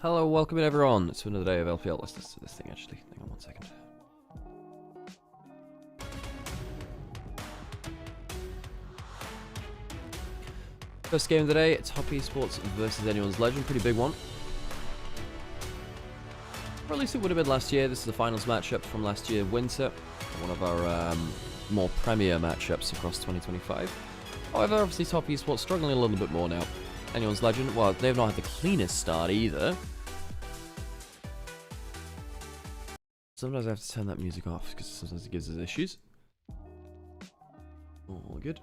Hello, welcome in everyone to another day of LPL. Let's listen to this thing actually. Hang on one second. First game of the day, Top Esports versus Anyone's Legend. Pretty big one. Or at least it would have been last year. This is the finals matchup from last year, winter. One of our more premier matchups across 2025. However, obviously Top Esports struggling a little bit more now. Anyone's Legend, well, they've not had the cleanest start either. Sometimes I have to turn that music off because sometimes it gives us issues. All good.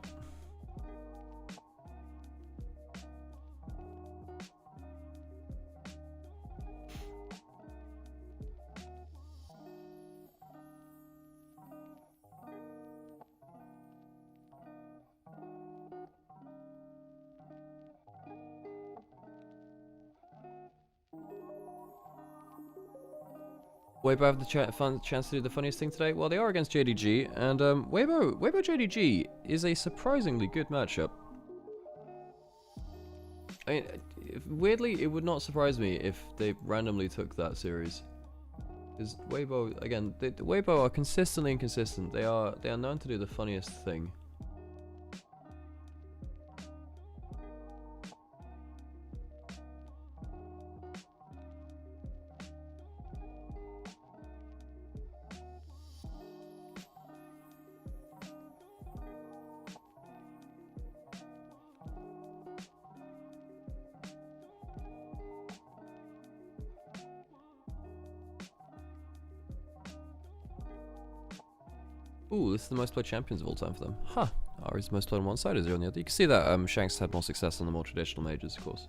Weibo have the chance to do the funniest thing today? Well, they are against JDG, and Weibo JDG is a surprisingly good matchup. I mean, weirdly, it would not surprise me if they randomly took that series. Because Weibo, again, the Weibo are consistently inconsistent. They are known to do the funniest thing. Ooh, this is the most played champions of all time for them. Huh. Ari's most played on one side, is he on the other? You can see that Shanks had more success on the more traditional majors, of course.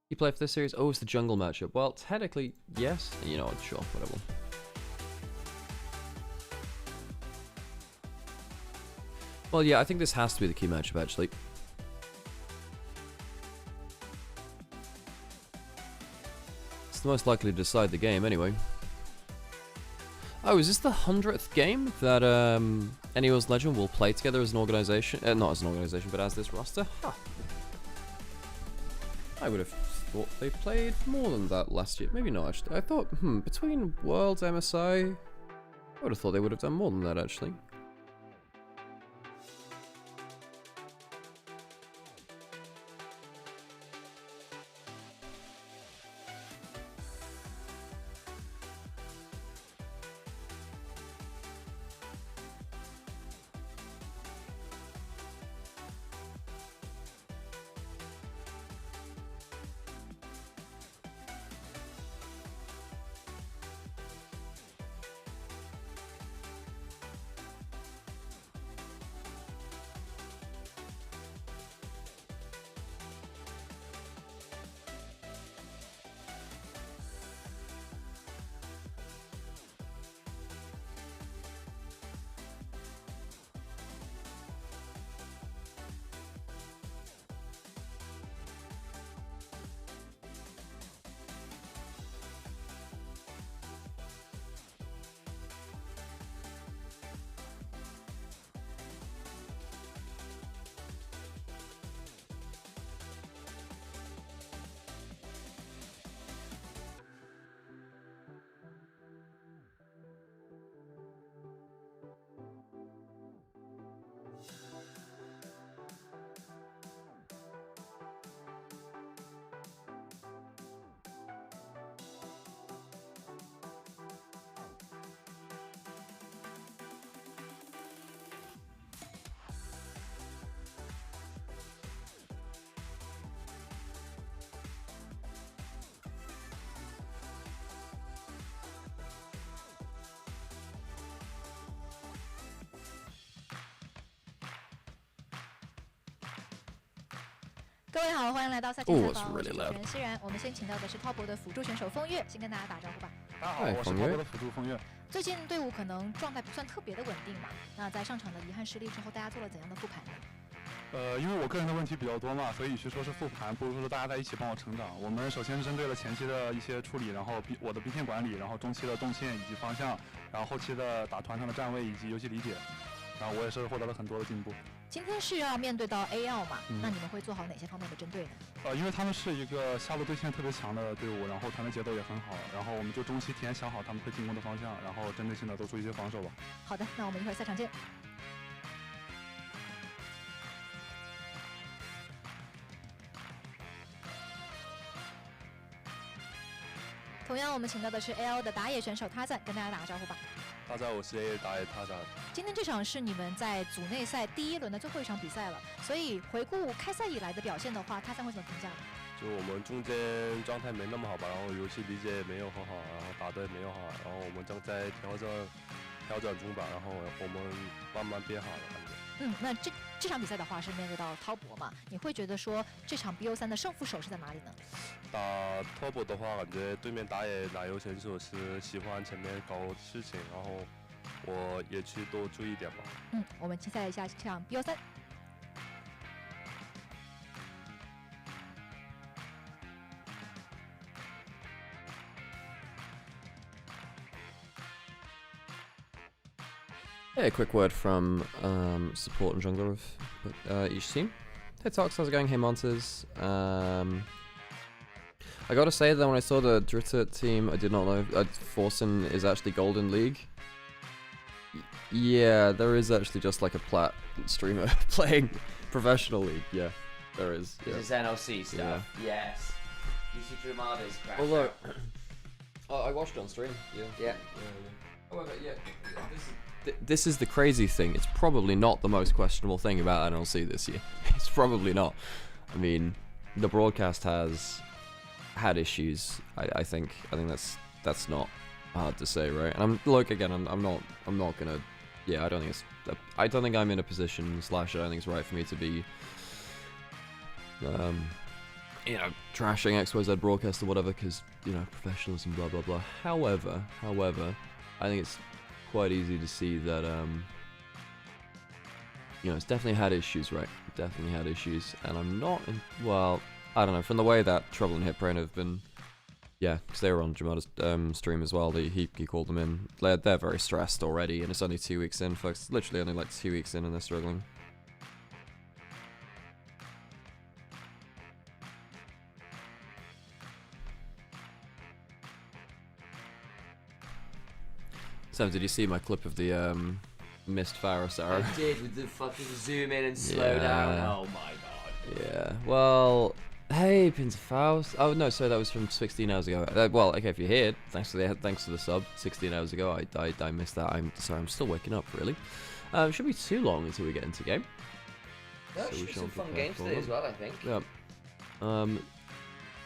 You play for this series? Oh, it's the jungle matchup. Well, technically, yes. You know what, sure, whatever. Well, yeah, I think this has to be the key matchup, actually. It's the most likely to decide the game, anyway. Oh, is this the 100th game that Anyone's Legend will play together as an organization? Not as an organization, but as this roster? Huh. I would have thought they played more than that last year. Maybe not, actually. I thought, between Worlds, MSI, I would have thought they would have done more than that, actually. 各位好，欢迎来到赛前采访。 Oh, 我 it's 是 really 主持 loud. 人欣然，我们先请到的是 Top 的辅助选手风月，先跟大家打招呼吧。大家好，我是 Top 的辅助风月。最近队伍可能状态不算特别的稳定嘛，那在上场的遗憾失利之后，大家做了怎样的复盘呢？因为我个人的问题比较多嘛，所以与其说是复盘，不如说是大家在一起帮我成长。我们首先是针对了前期的一些处理，然后我的兵线管理，然后中期的动线以及方向，然后后期的打团上的站位以及游戏理解，然后我也是获得了很多的进步。今天是要面对到 AL 嘛，那你们会做好哪些方面的针对呢？因为他们是一个下路对线特别强的队伍，然后团队节奏也很好，然后我们就中期提前想好他们会进攻的方向，然后针对性的做出一些防守吧。好的，那我们一会儿赛场见。同样，我们请到的是 AL 的打野选手他赞，跟大家打个招呼吧。大家好，我是 AL 打野他赞。今天这场是你们在组内赛第1轮的最后一场比赛了，所以回顾开赛以来的表现的话，他赞会怎么评价呢？就我们中间状态没那么好吧，然后游戏理解没有很好，然后打得也没有好，然后我们正在调整中吧，然后我们慢慢变好了感觉。那这场比赛的话是面对到滔博嘛，你会觉得说这场 BO3 的胜负手是在哪里呢？打 Top 的话，感觉对面打野奶油选手是喜欢前面搞事情，然后我也去多注意点吧。我们期待一下这场 BO3。Hey, a quick word from support and jungler of each team. Hey Tox, how's it going? Hey Monsters. I gotta say that when I saw the Dritta team, I did not know Forsen is actually Golden League. Yeah, there is actually just like a plat streamer playing professional league. Yeah, there is. Yeah. This is NLC stuff. Yeah. Yes. UC Dramada's crap. Although, I watched it on stream. Yeah. However, this is the crazy thing. It's probably not the most questionable thing about NLC this year. It's probably not. I mean, the broadcast has had issues. I think that's not hard to say, right? And I'm not gonna. Yeah, I don't think I'm in a position / I don't think it's right for me to be, trashing XYZ broadcast or whatever, because professionalism, blah blah blah. However, I think it's quite easy to see that it's definitely had issues, right? Definitely had issues, and I'm not well, I don't know, from the way that Trouble and Hitbrain have been, because they were on Jamada's stream as well. He called them in. They're very stressed already, and it's only 2 weeks in, folks. Literally only like 2 weeks in, and they're struggling. Sam, did you see my clip of the missed Pharos arrow? I did, with the fucking zoom in and slow down. Oh my god. Yeah. Well, hey, Pins of Faust. Oh no, sorry, that was from 16 hours ago. Well, okay, if you're here, thanks for the sub. 16 hours ago, I missed that. I'm sorry, I'm still waking up. Really. It shouldn't be too long until we get into game. No, So should we be shall some fun prepare games for today them. as well, I think.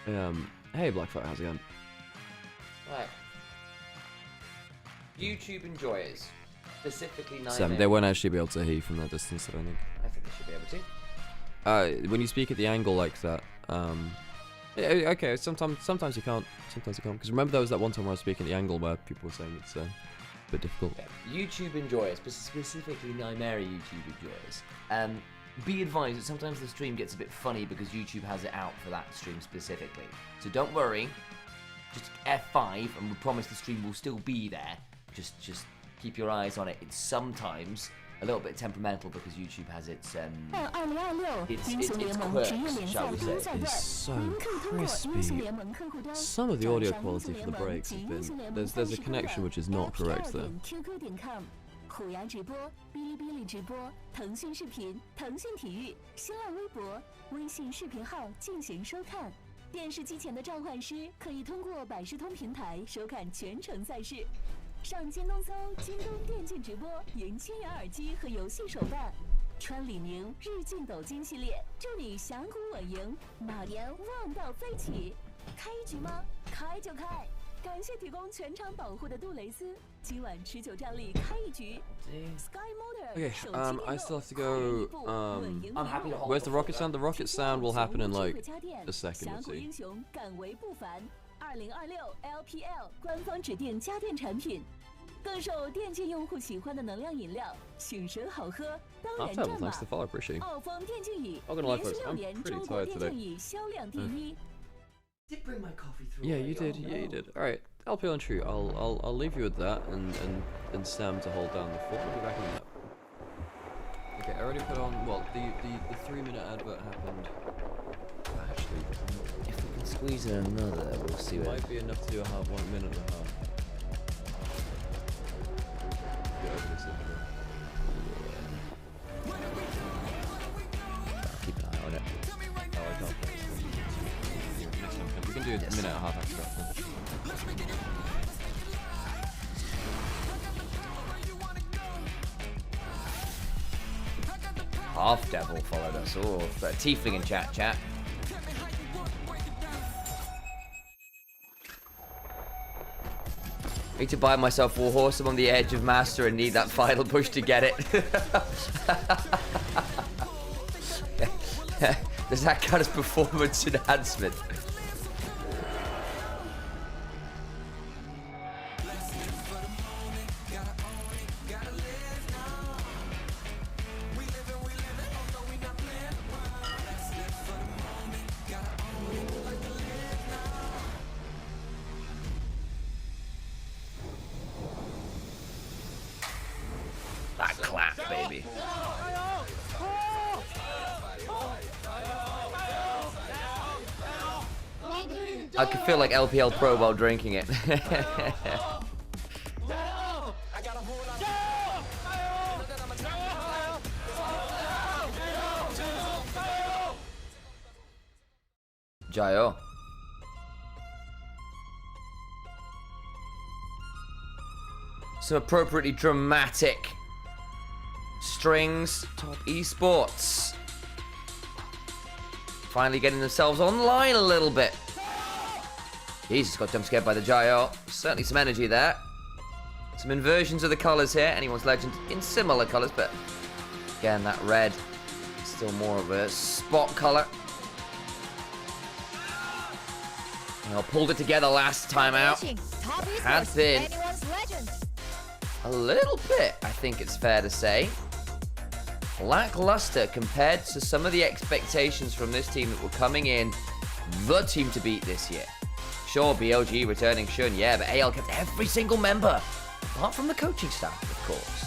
Yeah. Hey, Blackfoot, how's it going? Right. YouTube enjoyers, specifically Nymaera. Sam, they won't actually be able to hear you from that distance, I don't think. I think they should be able to. When you speak at the angle like that, okay, sometimes you can't, because remember there was that one time where I was speaking at the angle where people were saying it's a bit difficult. Yeah. YouTube enjoyers, specifically Nymaera YouTube enjoyers. Be advised that sometimes the stream gets a bit funny because YouTube has it out for that stream specifically. So don't worry, just F5 and we promise the stream will still be there. Just keep your eyes on it. It's sometimes a little bit temperamental because YouTube has its quirks, shall we say. It's so crispy. Some of the audio quality for the breaks have been... There's a connection which is not correct there. 虎牙直播、哔哩哔哩直播、腾讯视频、腾讯体育、新浪微博、微信视频号进行收看。电视机前的召唤师可以通过百视通平台收看全程赛事。上京东搜“京东电竞直播”，赢千元耳机和游戏手办。穿李宁日进斗金系列，祝你峡谷稳赢，马年旺到飞起。开一局吗？开就开！感谢提供全场保护的杜蕾斯，今晚持久战力开一局。Sky Motor Okay, 手机电 I 路 still have to 快人一 go. 步稳赢 I'm happy to hold Where's the rocket sound? The rocket sound will happen in like 家电 a second 峡 or 谷 two. 英雄敢为不凡，2026 LPL 官方指定家电产品，更受电竞用户喜欢的能量饮料，醒神好喝，当然 After 战 thanks 马 to the follow, appreciate you. 奥风电竞椅 Not gonna lie, 连续 folks, 6 I'm 年 pretty 中国 tired 电 today. 竞椅销量第一。 Did bring my coffee through. Yeah, you did. Yeah, you did. All right, LPL and True. I'll leave you with that, and Sam to hold down the fort. We'll be back in a minute. Okay, I already put on. Well, the 3-minute advert happened. Actually, If we can squeeze in another, we'll see it what. might be enough to do a half 1 minute and a half. Get over this intro. Keep an eye on it. Oh, I can't. Next time, we can do a minute and a half extra. Half Devil followed us. Oh, got a tiefling in chat. Need to buy myself Warhorse. I'm on the edge of Master and need that final push to get it. Does that count as performance enhancement? That clap, baby. I could feel like LPL Pro while drinking it. Jayo. Some appropriately dramatic strings. Top Esports. Finally getting themselves online a little bit. Jesus, got jump scared by the Jayo. Certainly some energy there. Some inversions of the colours here. Anyone's legend in similar colours, but again, that red is still more of a spot colour. Well, pulled it together last time out. Has been a little bit, I think it's fair to say, lackluster compared to some of the expectations from this team that were coming in the team to beat this year. Sure, BLG returning Shun, yeah, but AL kept every single member, apart from the coaching staff, of course.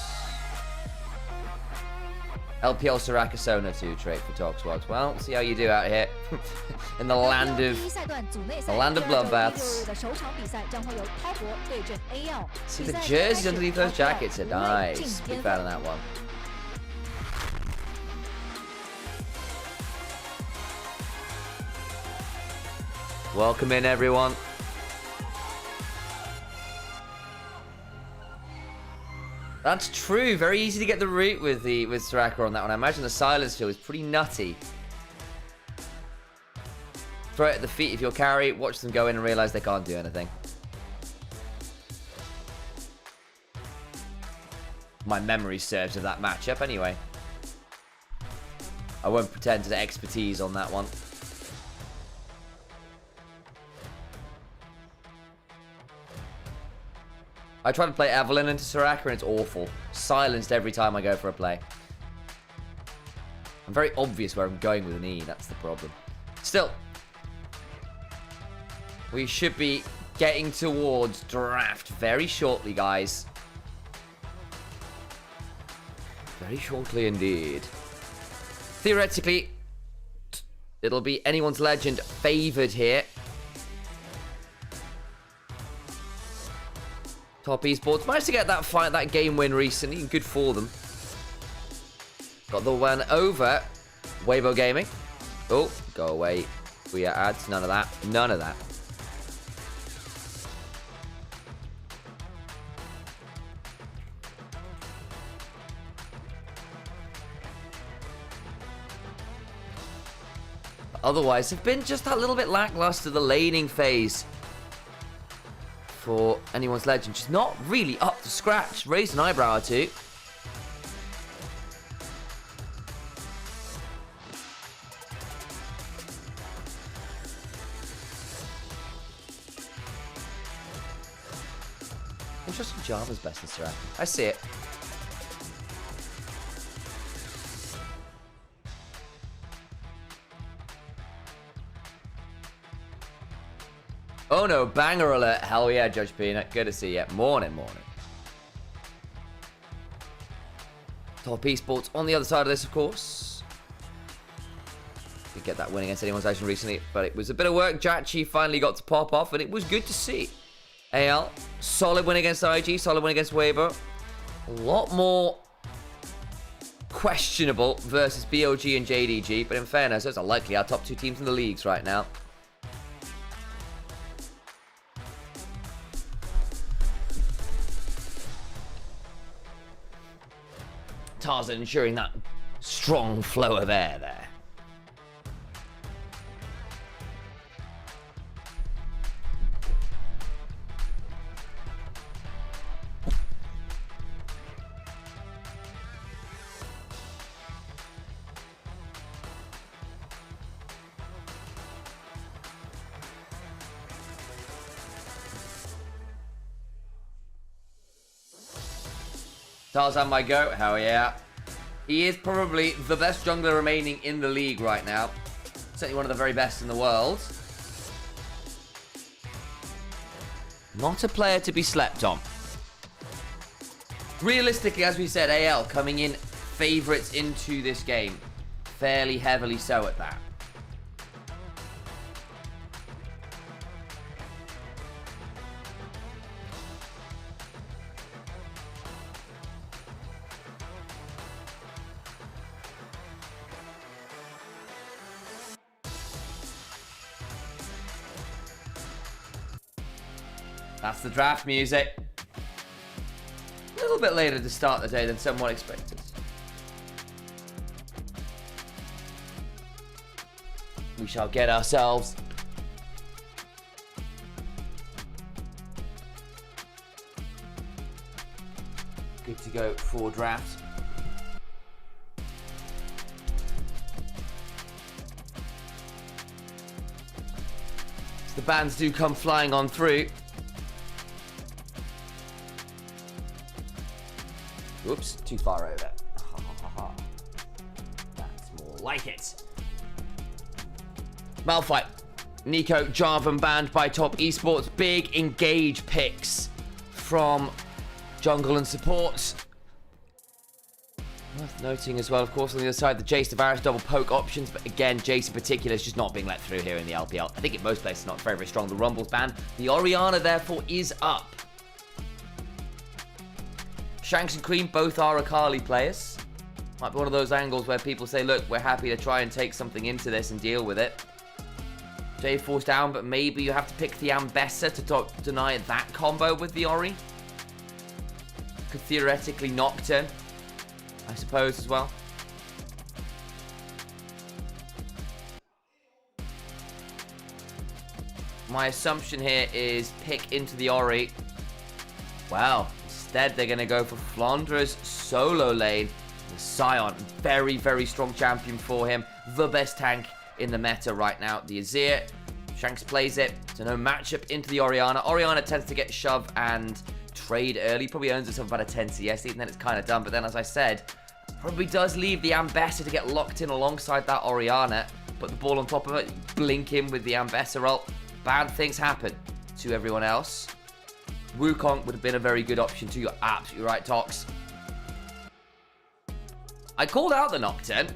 LPL Soraka Sona to trade for Toxwogs. Well, we'll see how you do out here in the land of bloodbaths. See, the jerseys underneath those jackets are nice. Big fan of that one. Welcome in, everyone. That's true. Very easy to get the root with Soraka on that one. I imagine the silence field is pretty nutty. Throw it at the feet if you're carry. Watch them go in and realize they can't do anything. My memory serves of that matchup anyway. I won't pretend to expertise on that one. I try to play Evelyn into Soraka and it's awful. Silenced every time I go for a play. I'm very obvious where I'm going with an E, that's the problem. Still, we should be getting towards draft very shortly, guys. Very shortly indeed. Theoretically, it'll be anyone's legend favoured here. Top Esports managed to get that game win recently. Good for them. Got the one over Weibo Gaming. Oh, go away. We are ads. None of that. None of that. Otherwise, have been just that little bit lackluster, the laning phase for anyone's legend. Just not really up to scratch. Raised an eyebrow or two. Interesting. Java's best in Seraphim. I see it. Oh no, banger alert. Hell yeah, Judge Peanut. Good to see you. Morning, morning. Top Esports on the other side of this, of course. Did get that win against anyone's action recently, but it was a bit of work. Jachi finally got to pop off, and it was good to see. AL, solid win against IG, solid win against Weber. A lot more questionable versus BOG and JDG, but in fairness, those are likely our top 2 teams in the leagues right now. Tarzan ensuring that strong flow of air there. Tarzan my goat, hell yeah. He is probably the best jungler remaining in the league right now. Certainly one of the very best in the world. Not a player to be slept on. Realistically, as we said, AL coming in favourites into this game. Fairly heavily so at that. That's the draft music. A little bit later to start the day than someone expected. We shall get ourselves good to go for draft. The bans do come flying on through. Oops, too far over. That's more like it. Malphite. Nico Jarvan banned by Top Esports. Big engage picks from jungle and support. Worth noting as well, of course, on the other side, the Jace to Varus double poke options. But again, Jace in particular is just not being let through here in the LPL. I think in most places not very, very strong. The Rumble's banned. The Orianna, therefore, is up. Shanks and Cream both are Akali players. Might be one of those angles where people say, look, we're happy to try and take something into this and deal with it. Jay forced down, but maybe you have to pick the Ambessa to deny that combo with the Ori. Could theoretically Nocturne, I suppose, as well. My assumption here is pick into the Ori. Wow. Instead, they're going to go for Flandra's solo lane. The Sion, very, very strong champion for him. The best tank in the meta right now. The Azir. Shanks plays it. So no matchup into the Orianna. Orianna tends to get shove and trade early. Probably earns itself about a 10 CS, and then it's kind of done. But then, as I said, probably does leave the Ambessa to get locked in alongside that Orianna. Put the ball on top of it. Blink in with the Ambessa ult. Bad things happen to everyone else. Wukong would have been a very good option too. You're absolutely right, Tox. I called out the Nocturne.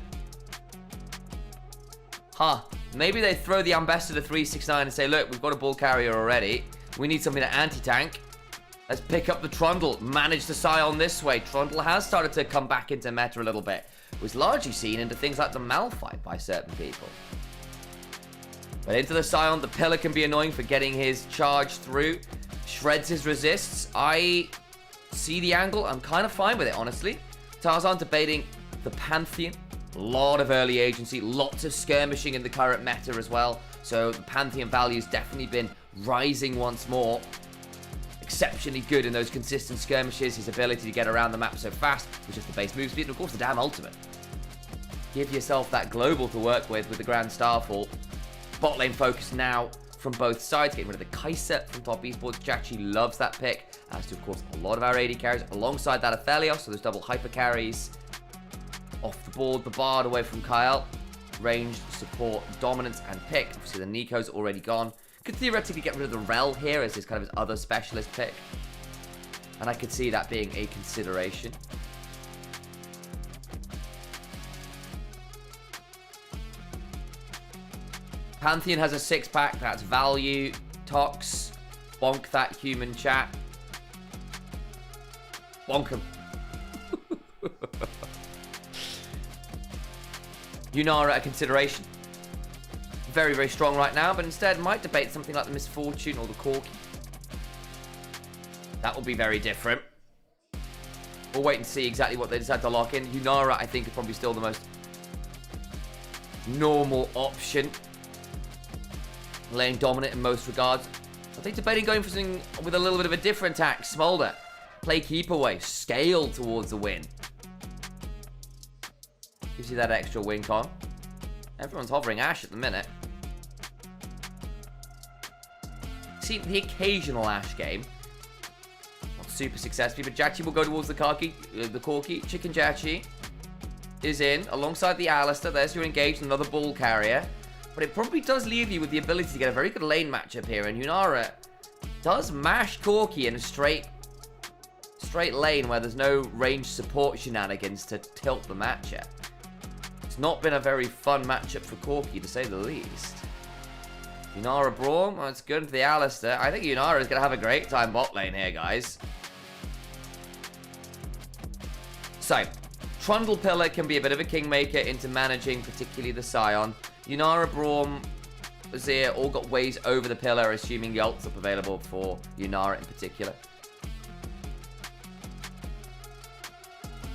Huh. Maybe they throw the Ambessa to 369 and say, look, we've got a ball carrier already. We need something to anti-tank. Let's pick up the Trundle. Manage the Sion this way. Trundle has started to come back into meta a little bit. It was largely seen into things like the Malphite by certain people. But into the Sion, the Pillar can be annoying for getting his charge through. Shreds his resists. I see the angle. I'm kind of fine with it, honestly. Tarzan debating the Pantheon. A lot of early agency. Lots of skirmishing in the current meta as well. So the Pantheon value has definitely been rising once more. exceptionally good in those consistent skirmishes. His ability to get around the map so fast with just the base move speed, and of course the damn ultimate. Give yourself that global to work with the Grand Starfall. Bot lane focus now from both sides, getting rid of the Kaiser from top Esports. Jachi loves that pick, as do of course a lot of our AD carries, alongside that of Thelios, so those double hyper carries. Off the board, the Bard away from Kyle. Ranged, support, dominance, and pick. Obviously the Nico's already gone. Could theoretically get rid of the Rel here as his kind of his other specialist pick. And I could see that being a consideration. Pantheon has a 6-pack, that's value. Tox, bonk that human chat. Bonk him. Yunara a consideration. Very, very strong right now, but instead might debate something like the Misfortune or the Corki. That will be very different. We'll wait and see exactly what they decide to lock in. Yunara, I think, is probably still the most normal option. Lane dominant in most regards. I think debating going for something with a little bit of a different attack. Smolder. Play keep away. Scale towards the win. Gives you that extra wink on. Everyone's hovering Ashe at the minute. See the occasional Ashe game. Not super successfully, but Jachi will go towards the Corki. Chicken Jachi is in alongside the Alistair. There's your engaged, another ball carrier. But it probably does leave you with the ability to get a very good lane matchup here. And Yunara does mash Corki in a straight lane where there's no range support shenanigans to tilt the matchup. It's not been a very fun matchup for Corki, to say the least. Yunara Braum, well, it's good for the Alistair. I think Yunara is going to have a great time bot lane here, guys. So, Trundle Pillar can be a bit of a kingmaker into managing particularly the Scion. Yunara, Braum, Azir all got ways over the pillar, assuming the ult's up available for Yunara in particular.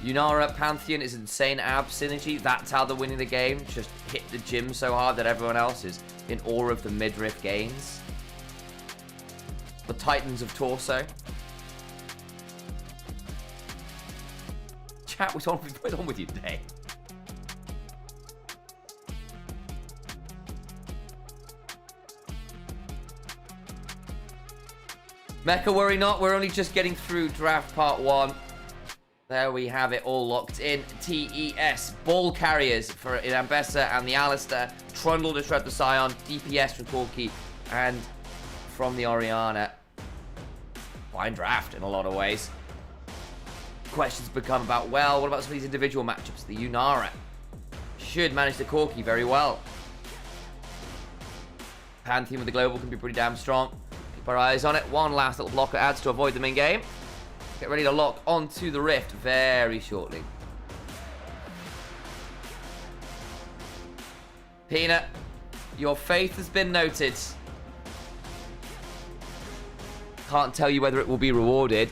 Yunara, Pantheon is insane ab synergy. That's how they're winning the game. Just hit the gym so hard that everyone else is in awe of the midriff gains. The Titans of Torso. Chat, what's on with you today? Mecha, worry not. We're only just getting through draft part 1. There we have it all locked in. TES. Ball carriers for Ambessa and the Alistair. Trundle to shred the Scion. DPS from Corki. And from the Orianna. Fine draft in a lot of ways. Questions become about, well, what about some of these individual matchups? The Yunara should manage the Corki very well. Pantheon with the global can be pretty damn strong. Keep our eyes on it. One last little blocker adds to avoid the main game. Get ready to lock onto the Rift very shortly. Peanut, your faith has been noted. Can't tell you whether it will be rewarded.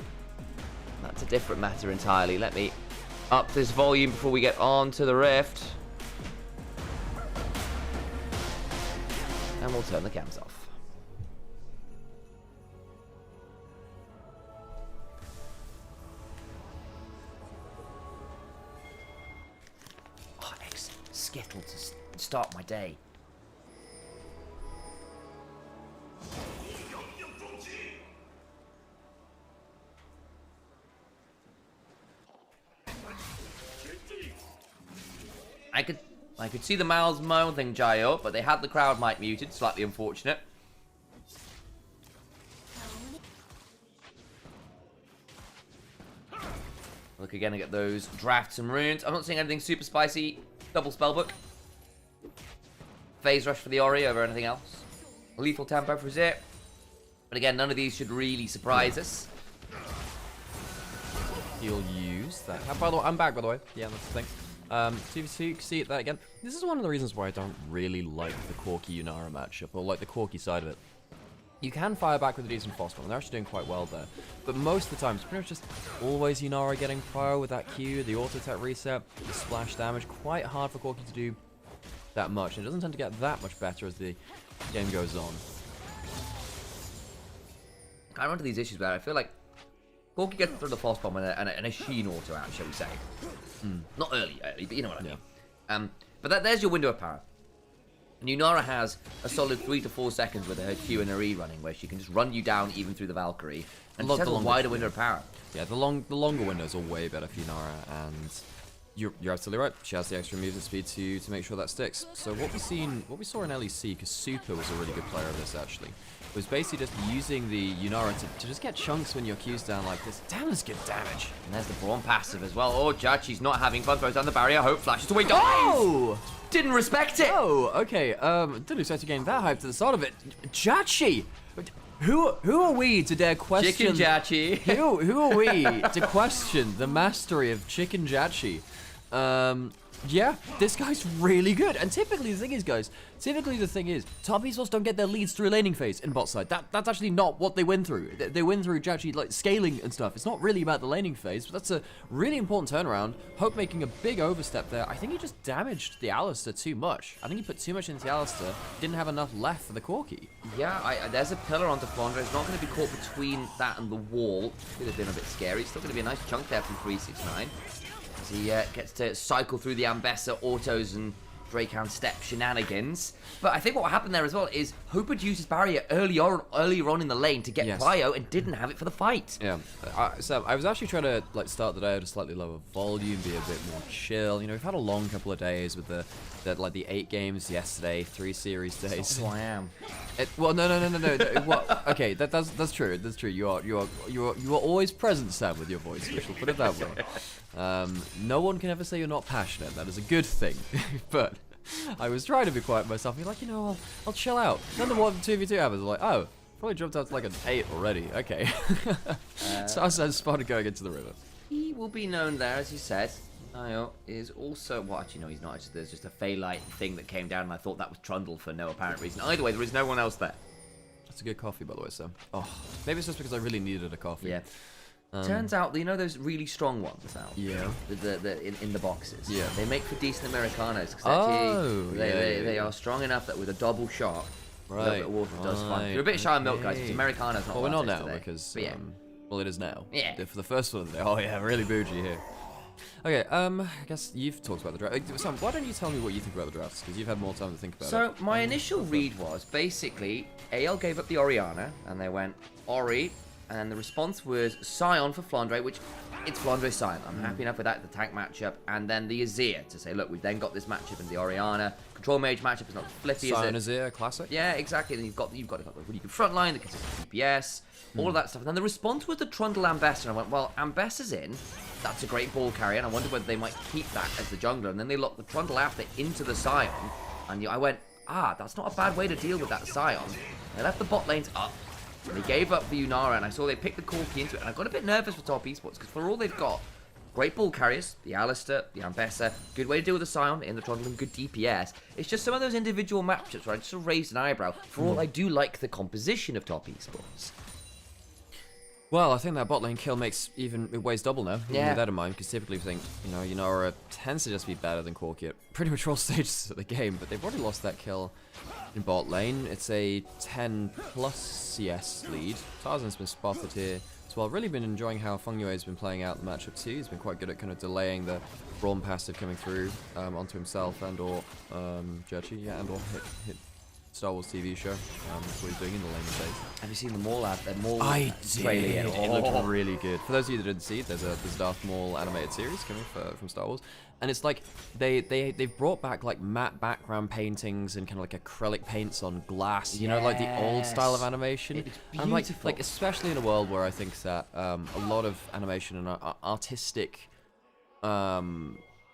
That's a different matter entirely. Let me up this volume before we get on to the Rift. And we'll turn the cams off. Skittle to start my day. I could see the Miles mouthing Jayo, but they had the crowd mic muted, slightly unfortunate. Look again at those drafts and runes. I'm not seeing anything super spicy. Double spellbook. Phase rush for the Ori over anything else. Lethal tempo for Zip. But again, none of these should really surprise us. He'll use that. By the way, I'm back, by the way. Yeah, that's the thing. So you can see that again. This is one of the reasons why I don't really like the Corki Yunara matchup, or like the Corki side of it. You can fire back with a decent Phosphor, and they're actually doing quite well there. But most of the time, it's pretty much just always Yunara getting pro with that Q, the auto-attack reset, the splash damage. Quite hard for Corki to do that much, and it doesn't tend to get that much better as the game goes on. kind of onto these issues where I feel like Corki gets through the false bomb and a Sheen auto out, shall we say. Not early, but you know what I mean. But there's your window of power. Nymaera has a solid 3 to 4 seconds with her Q and her E running, where she can just run you down even through the Valkyrie, and just has a wider window of power. Yeah, the longer windows are way better for Nymaera, and you're absolutely right. She has the extra movement speed to make sure that sticks. So what we saw in LEC, because Super was a really good player of this actually, was basically just using the Nymaera to just get chunks when your Q's down like this. Damn, that's good damage. And there's the Brawn passive as well. Oh, Jachi's not having fun. Throws down the barrier. Hope flashes away. Oh! Didn't respect it. Oh, okay. Didn't expect to gain that hype to the start of it. Jachi! Who are we to dare question... Chicken Jachi. who are we to question the mastery of Chicken Jachi? Yeah, this guy's really good. And typically the thing is, guys, top esports don't get their leads through a laning phase in bot side. That's actually not what they win through. They win through Jachi, like, scaling and stuff. It's not really about the laning phase, but that's a really important turnaround. Hope making a big overstep there. I think he just damaged the Alistair too much. I think he put too much into the Alistair. Didn't have enough left for the Corki. Yeah, there's a pillar onto Flandre. It's not going to be caught between that and the wall. Could have been a bit scary. It's still going to be a nice chunk there from 369. As he gets to cycle through the Ambessa autos and Drakehound step shenanigans. But I think what happened there as well is Hope had used his barrier earlier on in the lane to get bio and didn't have it for the fight. Yeah, so I was actually trying to start the day at a slightly lower volume, be a bit more chill. You know, we've had a long couple of days with the 8 games yesterday, 3 series days. Oh, I am. Well, no. Well, okay, that's true. That's true. You are always present, Sam, with your voice. We shall put it that way. No one can ever say you're not passionate. That is a good thing. But I was trying to be quiet myself. You're like, you know, I'll chill out. Then the 2v2 happens. I'm like, oh, probably jumped out to like an 8 already. Okay. So I spotted going into the river. He will be known there, as you said. Niall is also... Well, actually, no, he's not. Actually, there's just a Phaelite thing that came down, and I thought that was Trundle for no apparent reason. Either way, there is no one else there. That's a good coffee, by the way, Sam. Oh, maybe it's just because I really needed a coffee. Yeah. Turns out, you know those really strong ones out? Yeah. In the boxes? Yeah. They make for decent Americanos. Oh, They are strong enough that with a double shot, a little bit of water does fine. You're a bit shy on milk, guys, because Americano's not well, we're not now, today. because... Yeah. Well, it is now. Yeah. For the first one of the day. Oh, yeah, really bougie here. Okay, I guess you've talked about the draft. Sam, why don't you tell me what you think about the drafts? Because you've had more time to think about it. So, my initial read was, basically, AL gave up the Orianna, and they went Ori, and the response was Sion for Flandre, which, it's Flandre Sion. I'm happy enough with that, the tank matchup, and then the Azir to say, look, we've then got this matchup in the Orianna. Control Mage matchup is not flippy, Sion is it? Azir, classic. Yeah, exactly. And you've got really good frontline, the consistent DPS, all of that stuff. And then the response was the Trundle Ambessa, and I went, well, Ambessa's in. That's a great ball carrier, and I wondered whether they might keep that as the jungler. And then they locked the Trundle after into the Sion, and I went, that's not a bad way to deal with that Sion. They left the bot lanes up, and they gave up the Nymaera, and I saw they picked the Corki into it, and I got a bit nervous for top esports, because for all they've got, great ball carriers, the Alistair, the Ambessa, good way to deal with the Sion in the Trundle, and good DPS. It's just some of those individual matchups where I just sort of raised an eyebrow. For all I do like the composition of top esports. Well, I think that bot lane kill it weighs double now. Yeah. With that in mind, because typically we think, Nymaera tends to just be better than Corki at pretty much all stages of the game, but they've already lost that kill in bot lane. It's a 10+ CS lead. Tarzan's been spotted here as well. Really been enjoying how Fengyue has been playing out the matchup too. He's been quite good at kind of delaying the Brawn passive coming through onto himself and/or Judgy, and/or hit Star Wars TV show. That's what he's doing in the lane phase. Have you seen the Maul ad? The Maul I trailer did. yet? It looked really good. For those of you that didn't see it, there's Darth Maul animated series coming from Star Wars, and it's like they've brought back like matte background paintings and kind of like acrylic paints on glass. You know, like the old style of animation. It's And beautiful. like especially in a world where I think that a lot of animation and artistic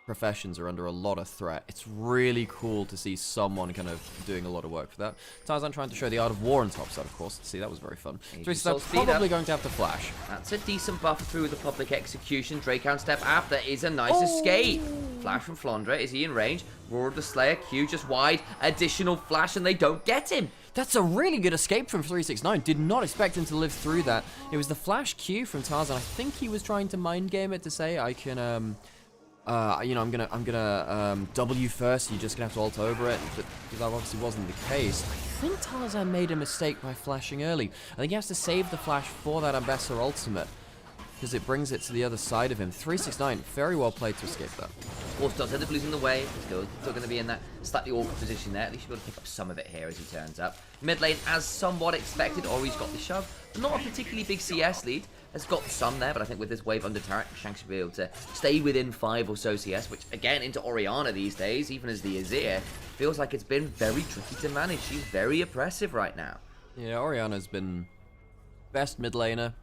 professions are under a lot of threat. It's really cool to see someone kind of doing a lot of work for that. Tarzan trying to show the art of war on top side, of course. See, that was very fun. So he's probably going to have to flash. That's a decent buffer through the public execution. Drakehound step after is a nice escape. Flash from Flandre. Is he in range? Roar of the Slayer. Q just wide. Additional flash, and they don't get him. That's a really good escape from 369. Did not expect him to live through that. It was the flash Q from Tarzan. I think he was trying to mind game it to say, I you know, I'm gonna W first. You're just gonna have to ult over it. But that obviously wasn't the case. I think Tarzan made a mistake by flashing early. I think he has to save the flash for that Ambassador ultimate, because it brings it to the other side of him. 369, very well played to escape that. Of course, does end up losing the wave. Still going to be in that slightly awkward position there. At least you'll be able to pick up some of it here as he turns up. Mid lane, as somewhat expected, Ori's got the shove. But not a particularly big CS lead. Has got some there, but I think with this wave under turret, Shanks should be able to stay within 5 or so CS, which again, into Orianna these days, even as the Azir, feels like it's been very tricky to manage. She's very oppressive right now. Yeah, Orianna's been best mid laner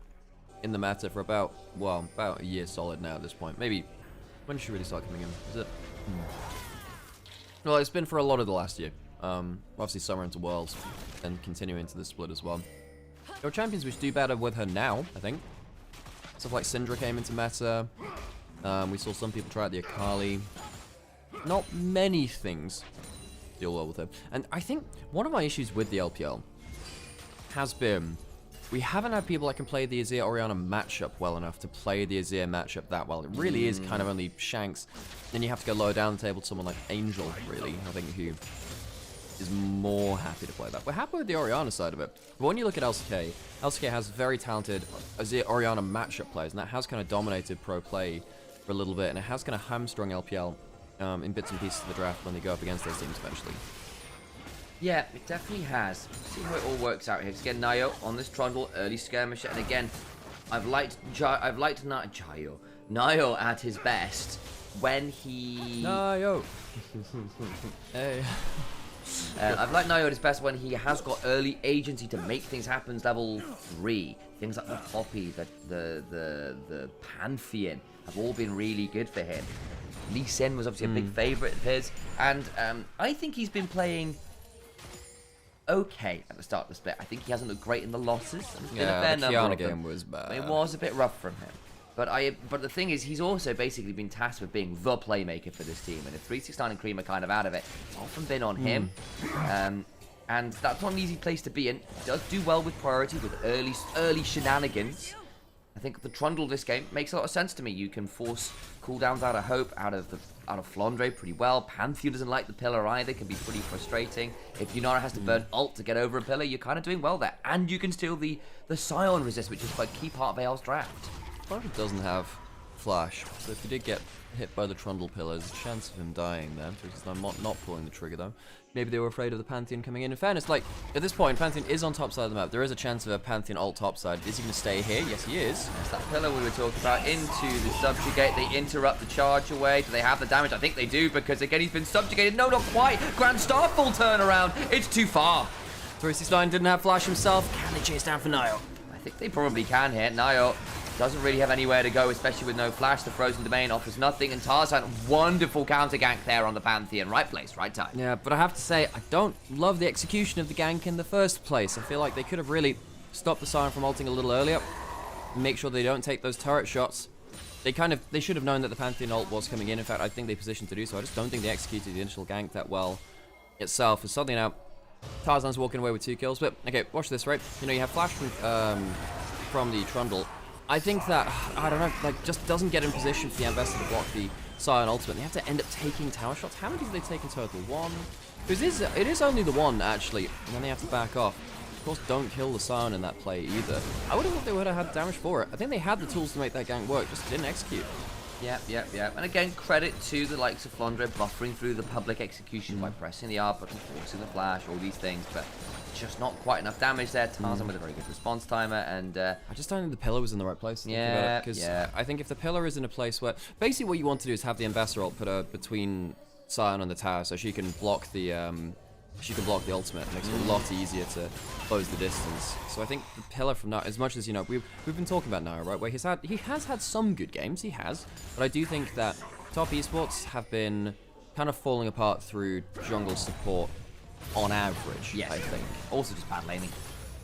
in the meta for about a year solid now at this point. Maybe, when did she really start coming in? Is it? Well, it's been for a lot of the last year. Obviously summer into Worlds, and continuing into the split as well. There are champions which do better with her now, I think. Stuff like Syndra came into meta. We saw some people try out the Akali. Not many things deal well with her. And I think one of my issues with the LPL has been we haven't had people that can play the Azir Orianna matchup well enough to play the Azir matchup that well. It really is kind of only Shanks. Then you have to go lower down the table to someone like Angel, really, I think, who is more happy to play that. We're happy with the Orianna side of it. But when you look at LCK, LCK has very talented Azir Orianna matchup players, and that has kind of dominated pro play for a little bit, and it has kind of hamstrung LPL in bits and pieces of the draft when they go up against those teams eventually. Yeah, it definitely has. See how it all works out here. Because again, Nayo on this Trundle, early skirmisher, and again, I've liked Nayo at his best when he... Nayo! Hey. I've liked Nayo at his best when he has got early agency to make things happen level 3. Things like the Poppy, the Pantheon have all been really good for him. Lee Sin was obviously a big favourite of his, and I think he's been playing okay at the start of the split. I think he hasn't looked great in the losses. Yeah, the Kiana game was bad. It was a bit rough from him. But the thing is, he's also basically been tasked with being the playmaker for this team. And if 369 and Cream are kind of out of it, it's often been on him. And that's not an easy place to be in. He does do well with priority, with early shenanigans. I think the Trundle this game makes a lot of sense to me. You can force cooldowns out of Hope, out of Flandre pretty well. Pantheon doesn't like the pillar either, can be pretty frustrating. If Yunara has to burn ult to get over a pillar, you're kind of doing well there. And you can steal the Scion resist, which is quite a key part of AL's draft. Flandre doesn't have flash, so if he did get hit by the Trundle pillar, there's a chance of him dying there. I'm not pulling the trigger though. Maybe they were afraid of the Pantheon coming in. In fairness, like, at this point, Pantheon is on top side of the map. There is a chance of a Pantheon ult top side. Is he going to stay here? Yes, he is. That's that pillar we were talking about into the subjugate. They interrupt the charge away. Do they have the damage? I think they do, because again, he's been subjugated. No, not quite. Grand Starfall turnaround. It's too far. 369 didn't have flash himself. Can they chase down for Nayo? I think they probably can here. Nayo doesn't really have anywhere to go, especially with no flash. The frozen domain offers nothing, and Tarzan, wonderful counter gank there on the Pantheon. Right place, right time. Yeah, but I have to say, I don't love the execution of the gank in the first place. I feel like they could have really stopped the Siren from ulting a little earlier. Make sure they don't take those turret shots. They should have known that the Pantheon ult was coming in. In fact, I think they positioned to do so. I just don't think they executed the initial gank that well itself. And suddenly now, Tarzan's walking away with 2 kills. But, okay, watch this, right? You know, you have flash from the Trundle. I think that, I don't know, like, just doesn't get in position for the Ambassador to block the Scion ultimate. They have to end up taking tower shots. How many have they taken total? 1? Because it is only the 1, actually, and then they have to back off. Of course, don't kill the Scion in that play either. I would have thought they would have had damage for it. I think they had the tools to make that gank work, just didn't execute. Yep. And again, credit to the likes of Flandre buffering through the public execution by pressing the R button, forcing the flash, all these things, but just not quite enough damage there. Tarzan with a very good response timer, and I just don't think the pillar was in the right place. Because I think if the pillar is in a place where basically what you want to do is have the Ambassador ult put her between Scion and the tower, so she can block the ultimate. It makes it a lot easier to close the distance. So I think the pillar from now, as much as, you know, we've been talking about Naira, right, where he has had some good games, but I do think that top esports have been kind of falling apart through jungle support on average. Yes. I think. Also just bad laning.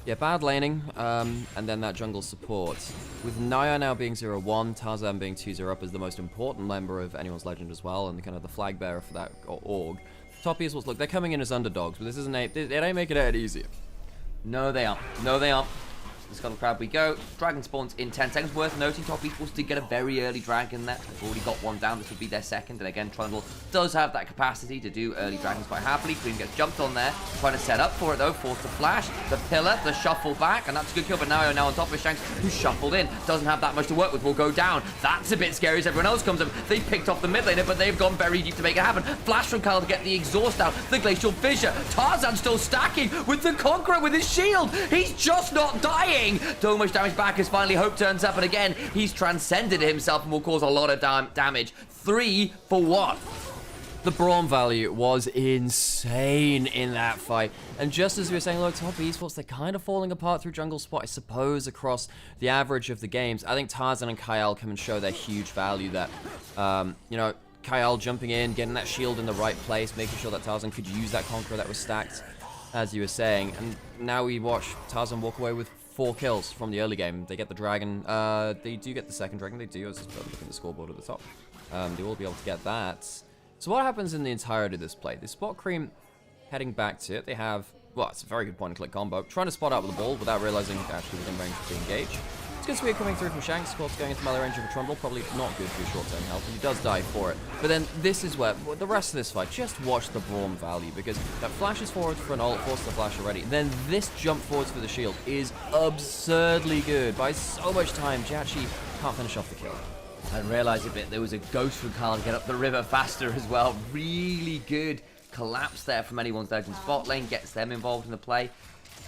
Yeah, bad laning, and then that jungle support. With Naya now being 0-1, Tarzan being 2-0 up as the most important member of anyone's legend as well, and kind of the flag bearer for that org. Top esports, look, they're coming in as underdogs, but this isn't it ain't making it easier. No, they aren't. the Scuttle Crab we go. Dragon spawns in 10 seconds. Worth noting, Top Esports did get a very early dragon there. They've already got one down. This would be their second. And again, Trundle does have that capacity to do early dragons quite happily. Cream gets jumped on there, trying to set up for it though. Forced to flash. The pillar, the shuffle back, and that's a good kill. But now on top of Shanks, who shuffled in, doesn't have that much to work with, will go down. That's a bit scary as everyone else comes up. They picked off the mid laner, but they've gone very deep to make it happen. Flash from Kyle to get the exhaust out. The Glacial Fissure. Tarzan still stacking with the Conqueror with his shield. He's just not dying. So much damage back as finally Hope turns up, and again, he's transcended himself and will cause a lot of damage. 3 for 1. The Braum value was insane in that fight. And just as we were saying, look, Top Esports, they're kind of falling apart through jungle spot, I suppose, across the average of the games. I think Tarzan and Kyle come and show their huge value that, you know, Kyle jumping in, getting that shield in the right place, making sure that Tarzan could use that Conqueror that was stacked, as you were saying. And now we watch Tarzan walk away with 4 kills from the early game. They get the dragon. They do get the second dragon. They do. I was just looking at the scoreboard at the top. They will be able to get that. So what happens in the entirety of this play? They spot Cream heading back to it. They have, well, it's a very good point-and-click combo. Trying to spot out with the ball without realizing actually within range to engage. It's good speed coming through from Shanks. Of course, going into melee range of a Trundle. Probably not good for your short-term health, and he does die for it. But then this is where the rest of this fight, just watch the Braum value, because that flashes forward for an ult, forces the flash already. Then this jump forwards for the shield is absurdly good. By so much time, Jachi can't finish off the kill. I didn't realize a bit. There was a ghost from Kyle to get up the river faster as well. Really good collapse there from anyone's Legends bot lane. Gets them involved in the play.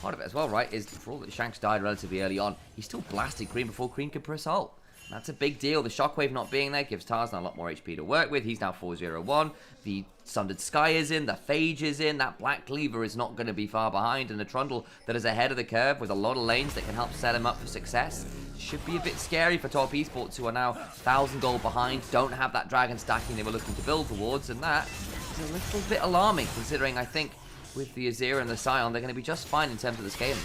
Part of it as well, right, is for all that Shanks died relatively early on, he still blasted Cream before Cream could press ult. That's a big deal. The Shockwave not being there gives Tarzan a lot more HP to work with. He's now 4-0-1. The Sundered Sky is in. The Phage is in. That Black Cleaver is not going to be far behind. And the Trundle that is ahead of the curve with a lot of lanes that can help set him up for success. Should be a bit scary for Top Esports, who are now 1,000 gold behind. Don't have that dragon stacking they were looking to build towards. And that is a little bit alarming, considering I think with the Azir and the Scion, they're going to be just fine in terms of the scaling.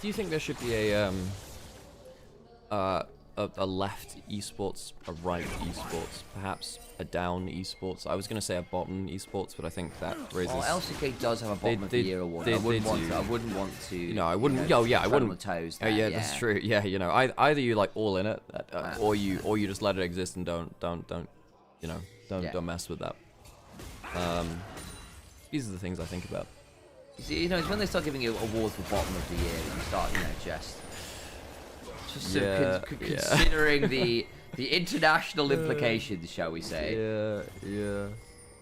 Do you think there should be a left esports, a right esports, perhaps a down esports? I was going to say a bottom esports, but I think that raises... Well, LCK does have a bottom of the year award. I wouldn't want to... No, I wouldn't... Oh, yeah, I wouldn't... On the toes there, yeah, that's true. Yeah, you know, either you like all in it, or you just let it exist and don't mess with that. These are the things I think about. You know, it's when they start giving you awards for bottom of the year, you start, you know, just considering the international implications, shall we say? Yeah.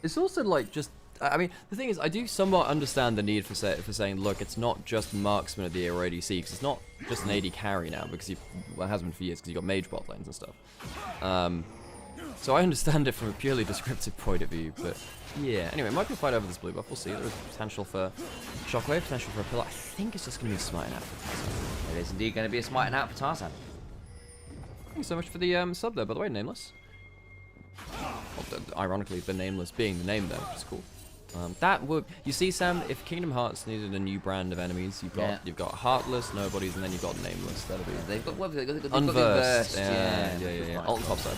It's also like just. I mean, the thing is, I do somewhat understand the need for saying, look, it's not just marksman of the year or ADC, because it's not just an AD carry now, because it has been for years, because you've got mage bot lanes and stuff. So I understand it from a purely descriptive point of view, but yeah. Anyway, it might be a fight over this blue buff. We'll see. There's potential for Shockwave, potential for a pillar. I think it's just going to be a smiting out for Tarzan. It is indeed going to be a smiting out for Tarzan. Thank you so much for the sub there, by the way, Nameless. Well, ironically, the Nameless being the name there, which is cool. That would, you see, Sam, if Kingdom Hearts needed a new brand of enemies, you've got Heartless, Nobodies, and then you've got Nameless. That'll be they've got Unversed. Yeah. Ult top side.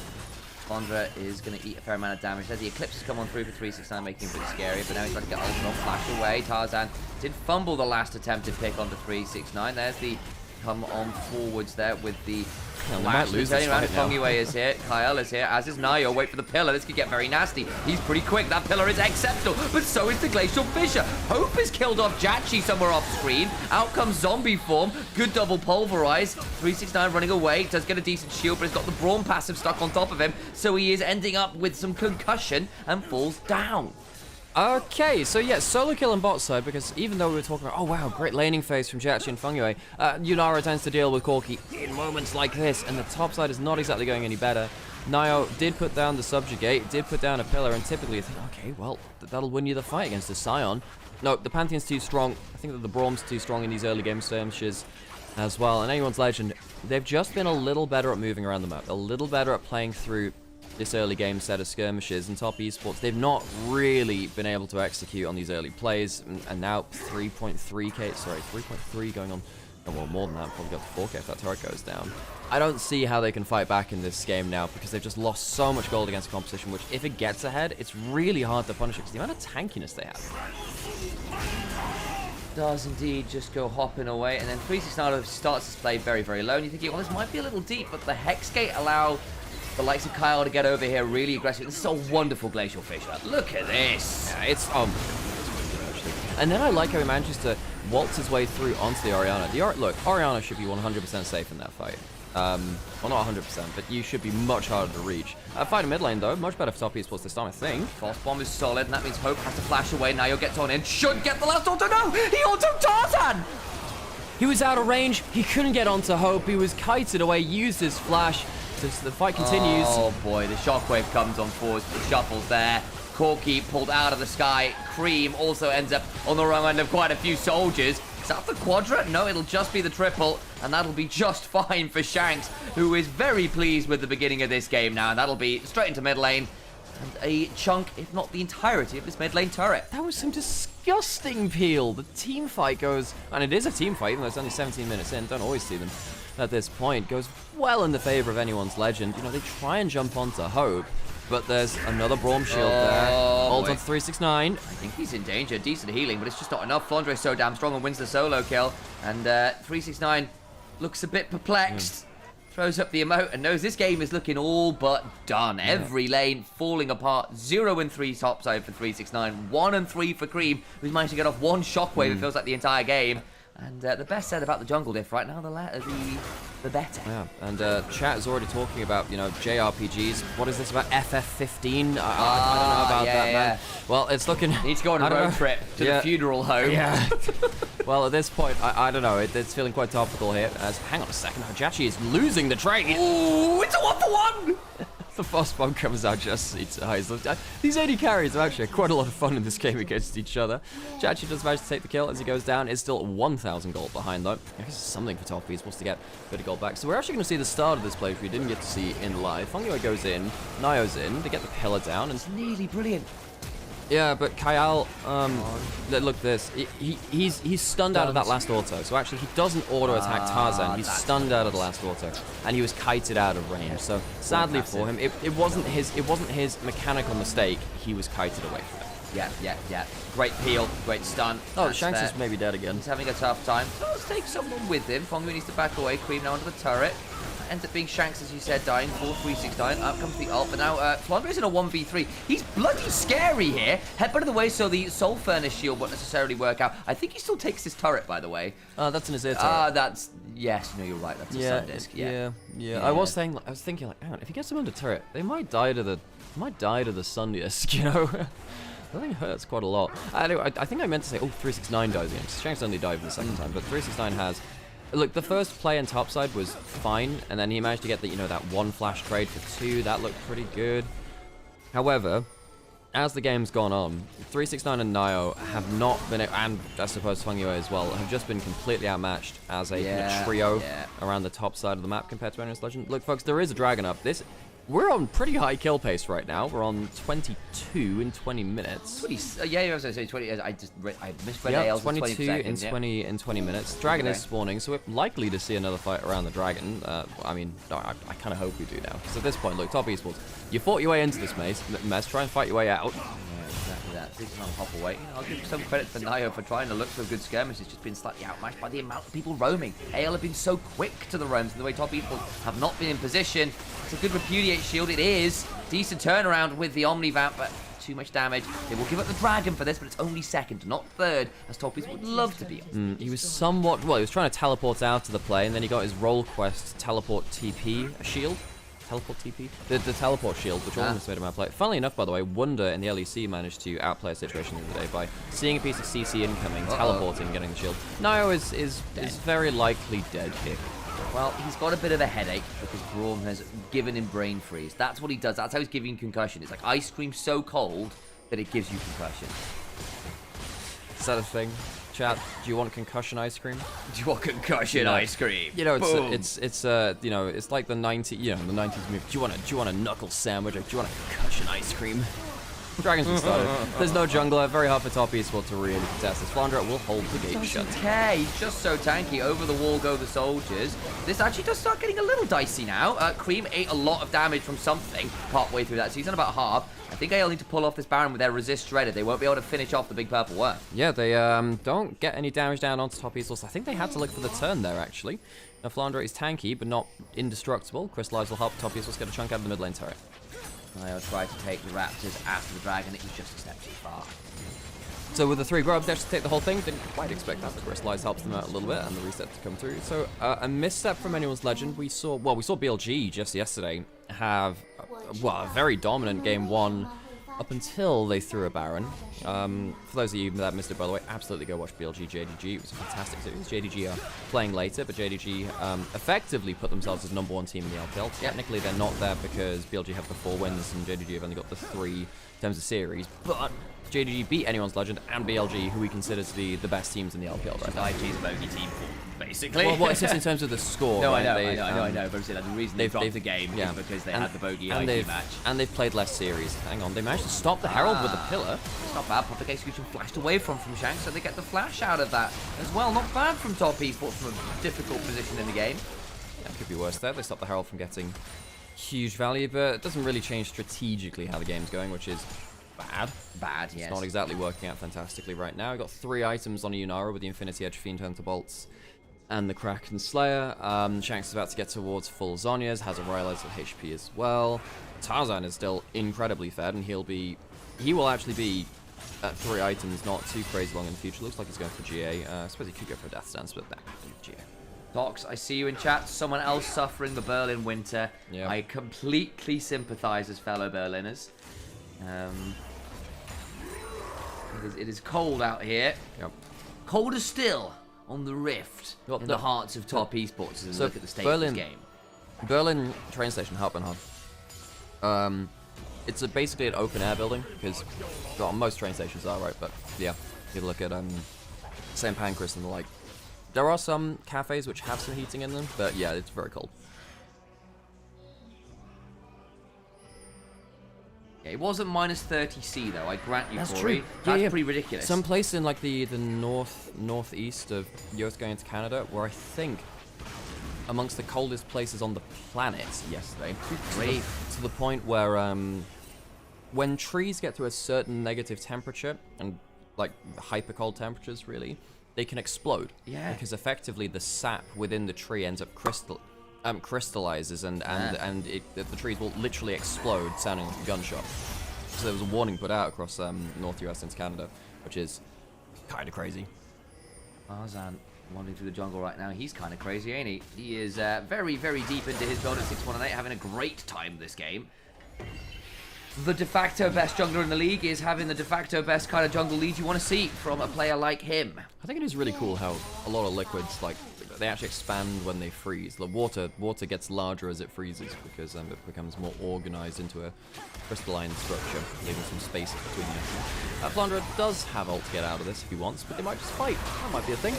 Fondra is going to eat a fair amount of damage. There's the Eclipse has come on through for 369, making him pretty scary, but now he's about to get ult on, flash away. Tarzan did fumble the last attempted pick onto 369. There's the come on forwards there with the flash. Turning around, Fungway is here, Kyle is here, as is Nayo. Wait for the pillar, this could get very nasty. He's pretty quick, that pillar is exceptional, but so is the Glacial Fissure. Hope has killed off Jachi somewhere off screen. Out comes zombie form, good double pulverize. 369 running away, does get a decent shield, but he's got the Braum passive stuck on top of him, so he is ending up with some concussion and falls down. Okay, so yeah, solo kill on bot side, because even though we were talking about, oh wow, great laning phase from Jachi and Fungway, Yunara tends to deal with Corki in moments like this, and the top side is not exactly going any better. Nayo did put down the Subjugate, did put down a pillar, and typically you think, okay, well, that'll win you the fight against the Scion. No, the Pantheon's too strong. I think that the Braum's too strong in these early game skirmishes as well, and anyone's Legend, they've just been a little better at moving around the map, a little better at playing through this early game set of skirmishes, and Top Esports, they've not really been able to execute on these early plays, and now 3.3 going on, oh, well, more than that, probably got to 4K if that turret goes down. I don't see how they can fight back in this game now, because they've just lost so much gold against competition, which if it gets ahead, it's really hard to punish it, because the amount of tankiness they have. does indeed just go hopping away, and then 369 starts his play very, very low, and you're thinking, well, this might be a little deep, but the Hex Gate allow the likes of Kyle to get over here really aggressive. This is a wonderful Glacial Fissure. Look at this. Yeah, it's really good, actually. And then I like how he manages to waltz his way through onto the Orianna. Look, Orianna should be 100% safe in that fight. Well, not 100%, but you should be much harder to reach. Fight in mid lane, though. Much better for top esports this time, I think. False Bomb is solid, and that means Hope has to flash away. Now you'll get on in. Should get the last auto. No! He auto Tarzan! He was out of range. He couldn't get onto Hope. He was kited away, used his flash. So the fight continues. Oh, boy. The shockwave comes on forward. The shuffles there. Corki pulled out of the sky. Cream also ends up on the wrong end of quite a few soldiers. Is that the quadra? No, it'll just be the triple, and that'll be just fine for Shanks, who is very pleased with the beginning of this game now, and that'll be straight into mid lane, and a chunk, if not the entirety, of this mid lane turret. That was some disgusting peel. The team fight goes, and it is a team fight, even though it's only 17 minutes in, don't always see them at this point, goes well in the favor of anyone's legend. You know, they try and jump onto Hope, but there's another Braum shield there. Ult on 369. I think he's in danger. Decent healing, but it's just not enough. Flandre is so damn strong and wins the solo kill. And 369 looks a bit perplexed. Throws up the emote and knows this game is looking all but done. Yeah. Every lane falling apart. 0 and 3 topside for 369. 1 and 3 for Cream, who's managed to get off one shockwave. It feels like the entire game. And the best said about the jungle diff right now, the better. Yeah, and chat is already talking about, you know, JRPGs. What is this about? FF15? I don't know about that, man. Well, it's looking... Need to go on a road trip to the funeral home. Yeah. Well, at this point, I don't know. It's feeling quite topical here. Hang on a second. Hajachi is losing the trade. Ooh, it's a 1-for-1! The fast bomb comes out just seats eyes. These AD carries have actually had quite a lot of fun in this game against each other. Hajachi does manage to take the kill as he goes down. Is still 1,000 gold behind, though. I guess it's something for top esports to get a bit of gold back. So we're actually going to see the start of this playthrough we didn't get to see in live. Fungyue goes in, Nio's in, they get the pillar down, and it's nearly brilliant. Yeah, but Kyle, look this. He's stunned out of that last auto. So actually, he doesn't auto attack Tarzan. He's stunned out of the last auto, and he was kited out of range. So sadly for him, it wasn't his mechanical mistake. He was kited away from it. Yeah. Great peel, great stun. Oh, Shanks is maybe dead again. He's having a tough time. So let's take someone with him. Fungyue needs to back away. Cream now onto the turret. Ends up being Shanks, as you said, dying for 369. Up comes the ult, but now Flandre's in a 1v3. He's bloody scary here. Headbutt of the way, so the Soul Furnace shield won't necessarily work out. I think he still takes his turret, by the way. That's an Azir turret. That's... Yes, no, you're right. That's a Sun Disc. Yeah. I was thinking, like, hang on, if he gets them under turret, they might die to the Sun Disc, you know? I think it hurts quite a lot. Anyway, I think I meant to say, 369 dies again. Shanks only died for the second time, but 369 has... Look, the first play in topside was fine, and then he managed to get the, that one flash trade for 2. That looked pretty good. However, as the game's gone on, 369 and Nio have not been, and I suppose Fungyue as well, have just been completely outmatched as a trio around the top side of the map compared to Endless Legend. Look, folks, there is a dragon up. We're on pretty high kill pace right now. We're on 22 in 20 minutes. 20, I was going to say 20. I misread ALs 22 seconds, in 20 minutes. Dragon is spawning, so we're likely to see another fight around the dragon. I mean, no, I kind of hope we do now. Because at this point, look, top esports, you fought your way into this mess. Try and fight your way out. Yeah, exactly that. 6-9 hop away. I'll give some credit for Nio for trying to look for a good skirmish. It's just been slightly outmatched by the amount of people roaming. AL have been so quick to the roams, and the way top esports have not been in position. It's a good repudiate shield. It is. Decent turnaround with the Omnivamp, but too much damage. They will give up the dragon for this, but it's only second, not third, as top esports would love to be on. He was somewhat... Well, he was trying to teleport out to the play, and then he got his role quest teleport TP shield. Teleport TP? The teleport shield, which almost made him outplay. Funnily enough, by the way, Wunder in the LEC managed to outplay a situation the other day by seeing a piece of CC incoming, teleporting, getting the shield. Nio is very likely dead here. Well, he's got a bit of a headache because Braum has given him brain freeze. That's what he does. That's how he's giving concussion. It's like ice cream so cold that it gives you concussion. Is that a thing? Chat, do you want concussion ice cream? Do you want concussion ice cream? You know, it's it's like the 90s, the 90s movie. Do you want a knuckle sandwich or do you want a concussion ice cream? Dragon's been started. There's no jungler. Very hard for top esports to really contest this. Flandra will hold the gate shut. Doesn't care. He's just so tanky. Over the wall go the soldiers. This actually does start getting a little dicey now. Cream ate a lot of damage from something partway through that season, about half. I think AL need to pull off this Baron with their resist shredded. They won't be able to finish off the big purple worm. Yeah, they don't get any damage down onto top esports. I think they had to look for the turn there, actually. Now, Flandra is tanky, but not indestructible. Crystallize will help top esports get a chunk out of the mid lane turret. I'll try to take the Raptors after the Dragon. It was just a step too far. So with the 3 grub dash to take the whole thing, didn't quite expect that, but Crystallize helps them out a little bit, and the reset to come through. So a misstep from anyone's legend. We saw BLG just yesterday have, a very dominant game 1 up until they threw a Baron. For those of you that missed it, by the way, absolutely go watch BLG JDG. It was a fantastic series. JDG are playing later, but JDG effectively put themselves as #1 team in the LPL. Technically, they're not there because BLG have the 4 wins and JDG have only got the 3 in terms of series. But JDG beat anyone's legend and BLG, who we consider to be the best teams in the LPL right now. IG's bogey team, basically. Well, what is this in terms of the score? No, right? I know. But the reason they dropped the game is because they had the bogey IG match. And they've played less series. Hang on, they managed to stop the Herald with the pillar. It's not bad. Public execution flashed away from Shanks, so they get the flash out of that as well. Not bad from top esports from a difficult position in the game. Yeah, could be worse there. They stopped the Herald from getting huge value, but it doesn't really change strategically how the game's going, which is bad. Bad, yes. It's not exactly working out fantastically right now. We've got 3 items on a Yunara with the Infinity Edge, Fiend Hunter Bolts, and the Kraken Slayer. Shanks is about to get towards full Zhonya's, has a Rylai's at HP as well. Tarzan is still incredibly fed, and he will actually be at 3 items not too crazy long in the future. Looks like he's going for GA. I suppose he could go for a Death Stance, but nah, GA. Docs, I see you in chat. Someone else suffering the Berlin winter. Yep. I completely sympathize as fellow Berliners. It is cold out here. Yep. Colder still on the rift in the hearts of top esports as we look at the state of this game. Berlin train station, Hauptbahnhof. It's basically an open air building because most train stations are, right? But yeah, if you look at St. Pancras and the like, there are some cafes which have some heating in them, but yeah, it's very cold. Yeah, it wasn't minus 30C though. I grant you, That's Corey. true. That's pretty ridiculous. Some place in like the northeast of US going to Canada, where I think amongst the coldest places on the planet yesterday. To the point where when trees get to a certain negative temperature and like hyper cold temperatures, really, they can explode. Yeah. Because effectively the sap within the tree ends up crystallizes and the trees will literally explode, sounding like a gunshot. So there was a warning put out across North US into Canada, which is kind of crazy. Tarzan wandering through the jungle right now. He's kind of crazy, ain't he? He is very, very deep into his build at 6-1-8, having a great time this game. The de facto best jungler in the league is having the de facto best kind of jungle lead you want to see from a player like him. I think it is really cool how a lot of liquids, like, they actually expand when they freeze. The water gets larger as it freezes because it becomes more organized into a crystalline structure, leaving some space between them. Flandra does have ult to get out of this if he wants, but they might just fight. That might be a thing.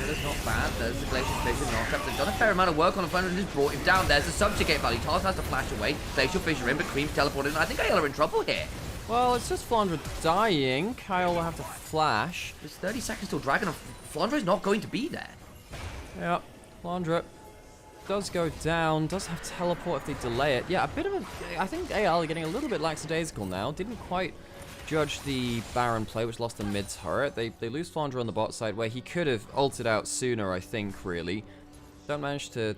That's not bad. There's the Glacial Fissure knockup. They've done a fair amount of work on the Flandra and just brought him down. There's the subjugate value. Tarzan has to flash away. Glacial Fissure in, but Cream's teleported in. I think AL are in trouble here. Well, it's just Flandra dying. Kyle will have to flash. There's 30 seconds till Dragon. Flandra is not going to be there. Yeah, Flandra does go down, does have teleport if they delay it. Yeah, a bit of a... I think AL are getting a little bit lackadaisical now. Didn't quite judge the Baron play, which lost the mid turret. They lose Flandra on the bot side, where he could have ulted out sooner, I think, really. Don't manage to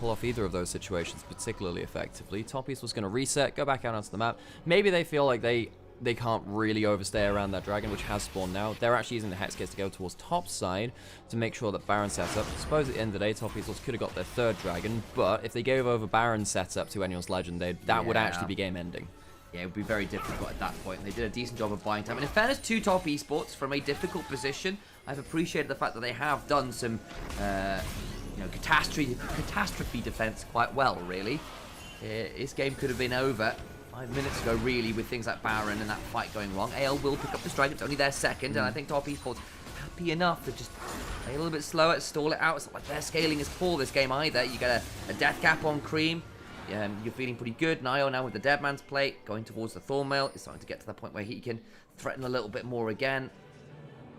pull off either of those situations particularly effectively. Top East was going to reset, go back out onto the map. Maybe they feel like they can't really overstay around that dragon, which has spawned now. They're actually using the Hex Gates to go towards top side to make sure that Baron sets up. I suppose at the end of the day, Top Esports could have got their 3rd dragon, but if they gave over Baron's setup to anyone's legend, that would actually be game ending. Yeah, it would be very difficult at that point. They did a decent job of buying time. And in fairness to Top Esports, from a difficult position, I've appreciated the fact that they have done some, catastrophe defense quite well, really. This game could have been over 5 minutes ago, really, with things like Baron and that fight going wrong. AL will pick up the strike. It's only their 2nd, and I think Top Esports happy enough to just play a little bit slower, stall it out. It's not like their scaling is poor this game either. You get a death cap on Cream. you're feeling pretty good. Nio now with the Deadman's Plate, going towards the Thornmail. It's starting to get to the point where he can threaten a little bit more again.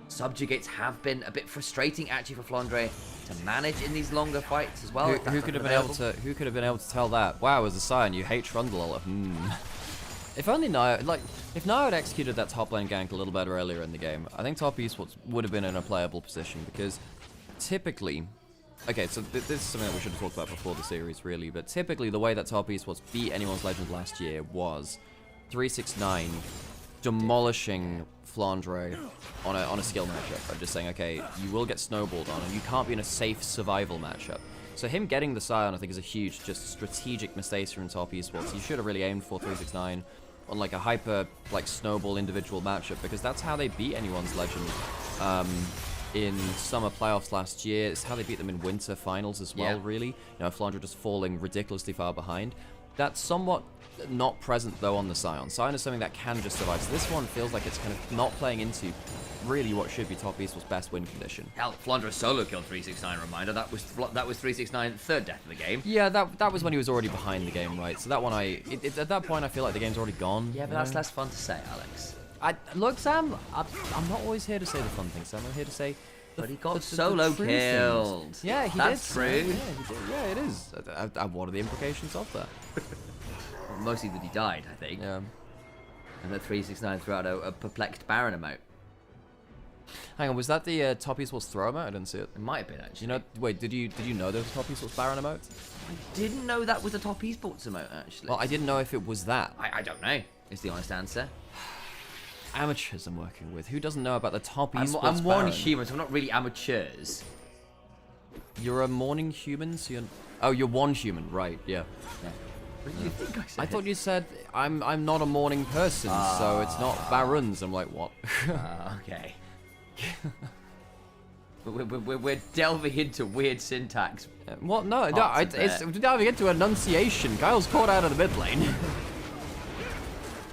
Subjugates have been a bit frustrating actually for Flandre to manage in these longer fights as well. Who could have been able to tell that? Wow, as a Scion, you hate Trundle. If only Nio, like, if Nio had executed that top lane gank a little better earlier in the game, I think top Esports would have been in a playable position, because typically, okay, so this is something that we should have talked about before the series, really, but typically the way that top Esports beat anyone's Legend last year was 369 demolishing Flandre on a skill matchup. I'm just saying, okay, you will get snowballed on, and you can't be in a safe survival matchup. So him getting the Scion, I think, is a huge, just strategic mistake from top Esports. You should have really aimed for 369 on like a hyper, like, snowball individual matchup, because that's how they beat anyone's Legend in summer playoffs last year. It's how they beat them in winter finals as well, really. You know, Flandre just falling ridiculously far behind. That's somewhat not present, though, on the Scion. Scion is something that can just survive. So this one feels like it's kind of not playing into really what should be top Esports' best win condition. Hell, Flandre solo killed 369, reminder. That was 369 third death of the game. Yeah, that was when he was already behind the game, right? So that one, at that point, I feel like the game's already gone. Yeah, but that's less fun to say, Alex. Look, Sam, I'm not always here to say the fun things, Sam. I'm here to say... But he got solo killed. Yeah, he did. That's true. Yeah, he did. Yeah, it is. What are the implications of that? Well, mostly that he died, I think. Yeah. And that 369 threw out a perplexed Baron emote. Hang on, was that the top Esports throw emote? I didn't see it. It might have been, actually. You know, wait, did you know there was a top Esports Baron emote? I didn't know that was a top esports emote, actually. Well, I didn't know if it was that. I don't know, is the honest answer. Amateurs I'm working with. Who doesn't know about the top Esports I'm one Baron? human, so I'm not really amateurs. You're a morning human, so you're... Oh, you're one human, right, yeah. What did you think I said? I thought you said, I'm not a morning person, so it's not Barons. I'm like, what? Okay. We're delving into weird syntax. What? No, it's diving into enunciation. Kyle's caught out of the mid lane.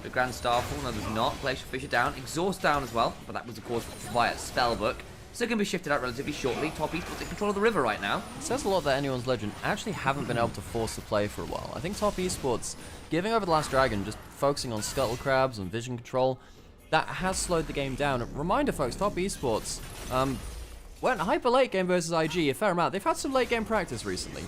The Grand Starfall, no, does not. Glacial Fissure down. Exhaust down as well, but that was, of course, via Spellbook. Still going to be shifted out relatively shortly. Top Esports in control of the river right now. It says a lot that anyone's Legend actually haven't been able to force the play for a while. I think Top Esports, giving over the last Dragon, just focusing on Scuttle Crabs and Vision Control, that has slowed the game down. Reminder, folks, Top Esports went hyper late game versus IG a fair amount. They've had some late game practice recently.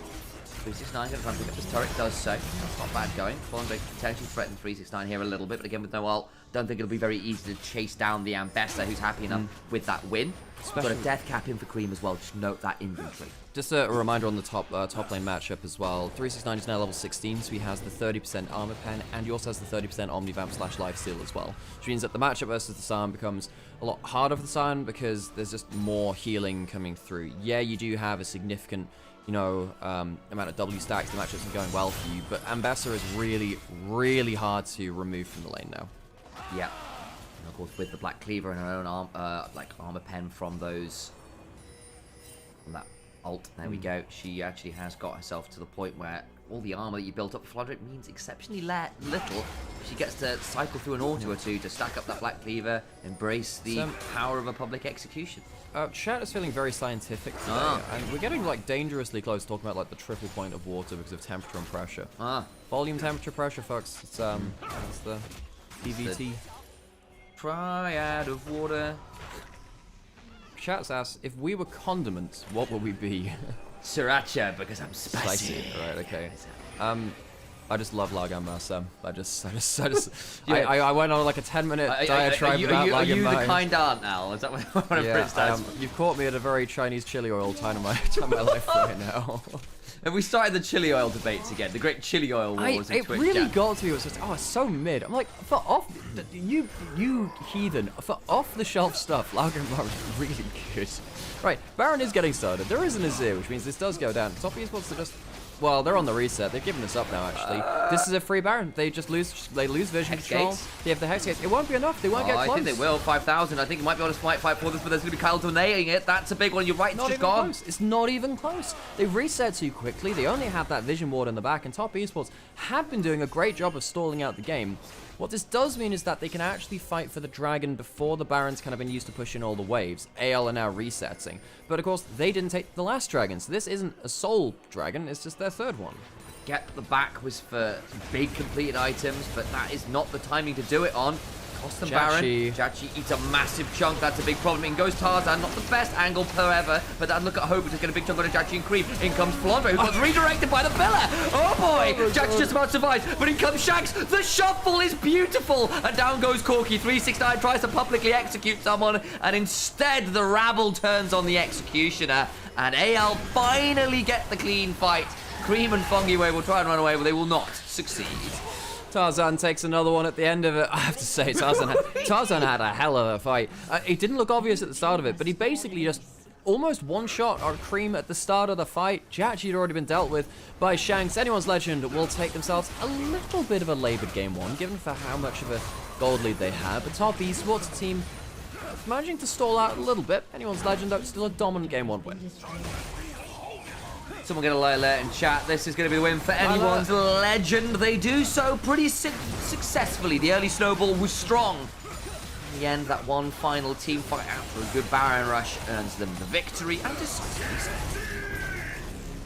369 going to try and pick up this turret, does so. That's not bad going. Flandre potentially threatened 369 here a little bit, but again with no ult, don't think it'll be very easy to chase down the Ambessa, who's happy enough with that win. Got a death cap in for Cream as well, just note that inventory. Just a reminder on the top lane matchup as well. 369 is now level 16, so he has the 30% armor pen, and he also has the 30% Omnivamp / Lifesteal as well. Which means that the matchup versus the Scion becomes a lot harder for the Scion because there's just more healing coming through. Yeah, you do have a significant, you know, amount of W stacks. The matchup's been going well for you, but Ambessa is really, really hard to remove from the lane now. Yeah. And of course, with the Black Cleaver and her own armor pen from that ult, there we go. She actually has got herself to the point where all the armor that you built up for Flandre means exceptionally little. She gets to cycle through an auto or two to stack up that Black Cleaver, embrace the power of a public execution. Chat is feeling very scientific today, and we're getting like dangerously close talking about like the triple point of water because of temperature and pressure. Volume, temperature, pressure, folks. It's that's the PVT. Triad of water. Chat's asked, if we were condiments, what would we be? Sriracha, because I'm spicy. Right, okay. I just love Lagamma, Sam. I went on like a 10-minute diatribe about Lagamma. Are you the kind aunt now? Is that what a Brit stands for? You've caught me at a very Chinese chili oil time of my life right now. Have we started the chili oil debates again? The great chili oil wars in Twitch. It really got to me. It was just, it's so mid. I'm like, for you heathen, for off-the-shelf stuff, Lagamma is really good. Right, Baron is getting started. There is an Azir, which means this does go down. Top Esports are just... Well, they're on the reset. They've given this up now, actually. This is a free Baron. They just lose vision control. They have the Hex Gates. It won't be enough. They won't get close. I think they will. 5,000. I think it might be on a fight for this, but there's going to be Kyle donating it. That's a big one. You're right. It's just gone. Close. It's not even close. They reset too quickly. They only have that Vision Ward in the back, and Top Esports have been doing a great job of stalling out the game. What this does mean is that they can actually fight for the Dragon before the Baron's kind of been used to push in all the waves. AL are now resetting. But of course, they didn't take the last Dragon, so this isn't a Soul Dragon, it's just their third one. get the back was for big completed items, but that is not the timing to do it on. Cost them Baron. Jachi eats a massive chunk. That's a big problem. In goes Tarzan. Not the best angle per ever, but then look at Hope, who's going to big chunk on a Jachi and Cream. In comes Flandre, who got redirected by the pillar. Oh boy! Jachi just about survives, but in comes Shanks. The shuffle is beautiful. And down goes Corki. 369 tries to publicly execute someone, and instead the rabble turns on the executioner. And AL finally get the clean fight. Cream and Fungiway will try and run away, but they will not succeed. Tarzan takes another one at the end of it. I have to say, Tarzan had a hell of a fight. It didn't look obvious at the start of it, but he basically just almost one-shot our Cream at the start of the fight. Jachi had already been dealt with by Shanks. Anyone's Legend will take themselves a little bit of a laboured game one, given for how much of a gold lead they have. But top Esports team managing to stall out a little bit. Anyone's Legend, though, still a dominant game one win. Someone get a alert in chat. This is going to be the win for anyone's Legend. They do so pretty successfully. The early snowball was strong. In the end, that one final team fight after a good Baron rush earns them the victory and just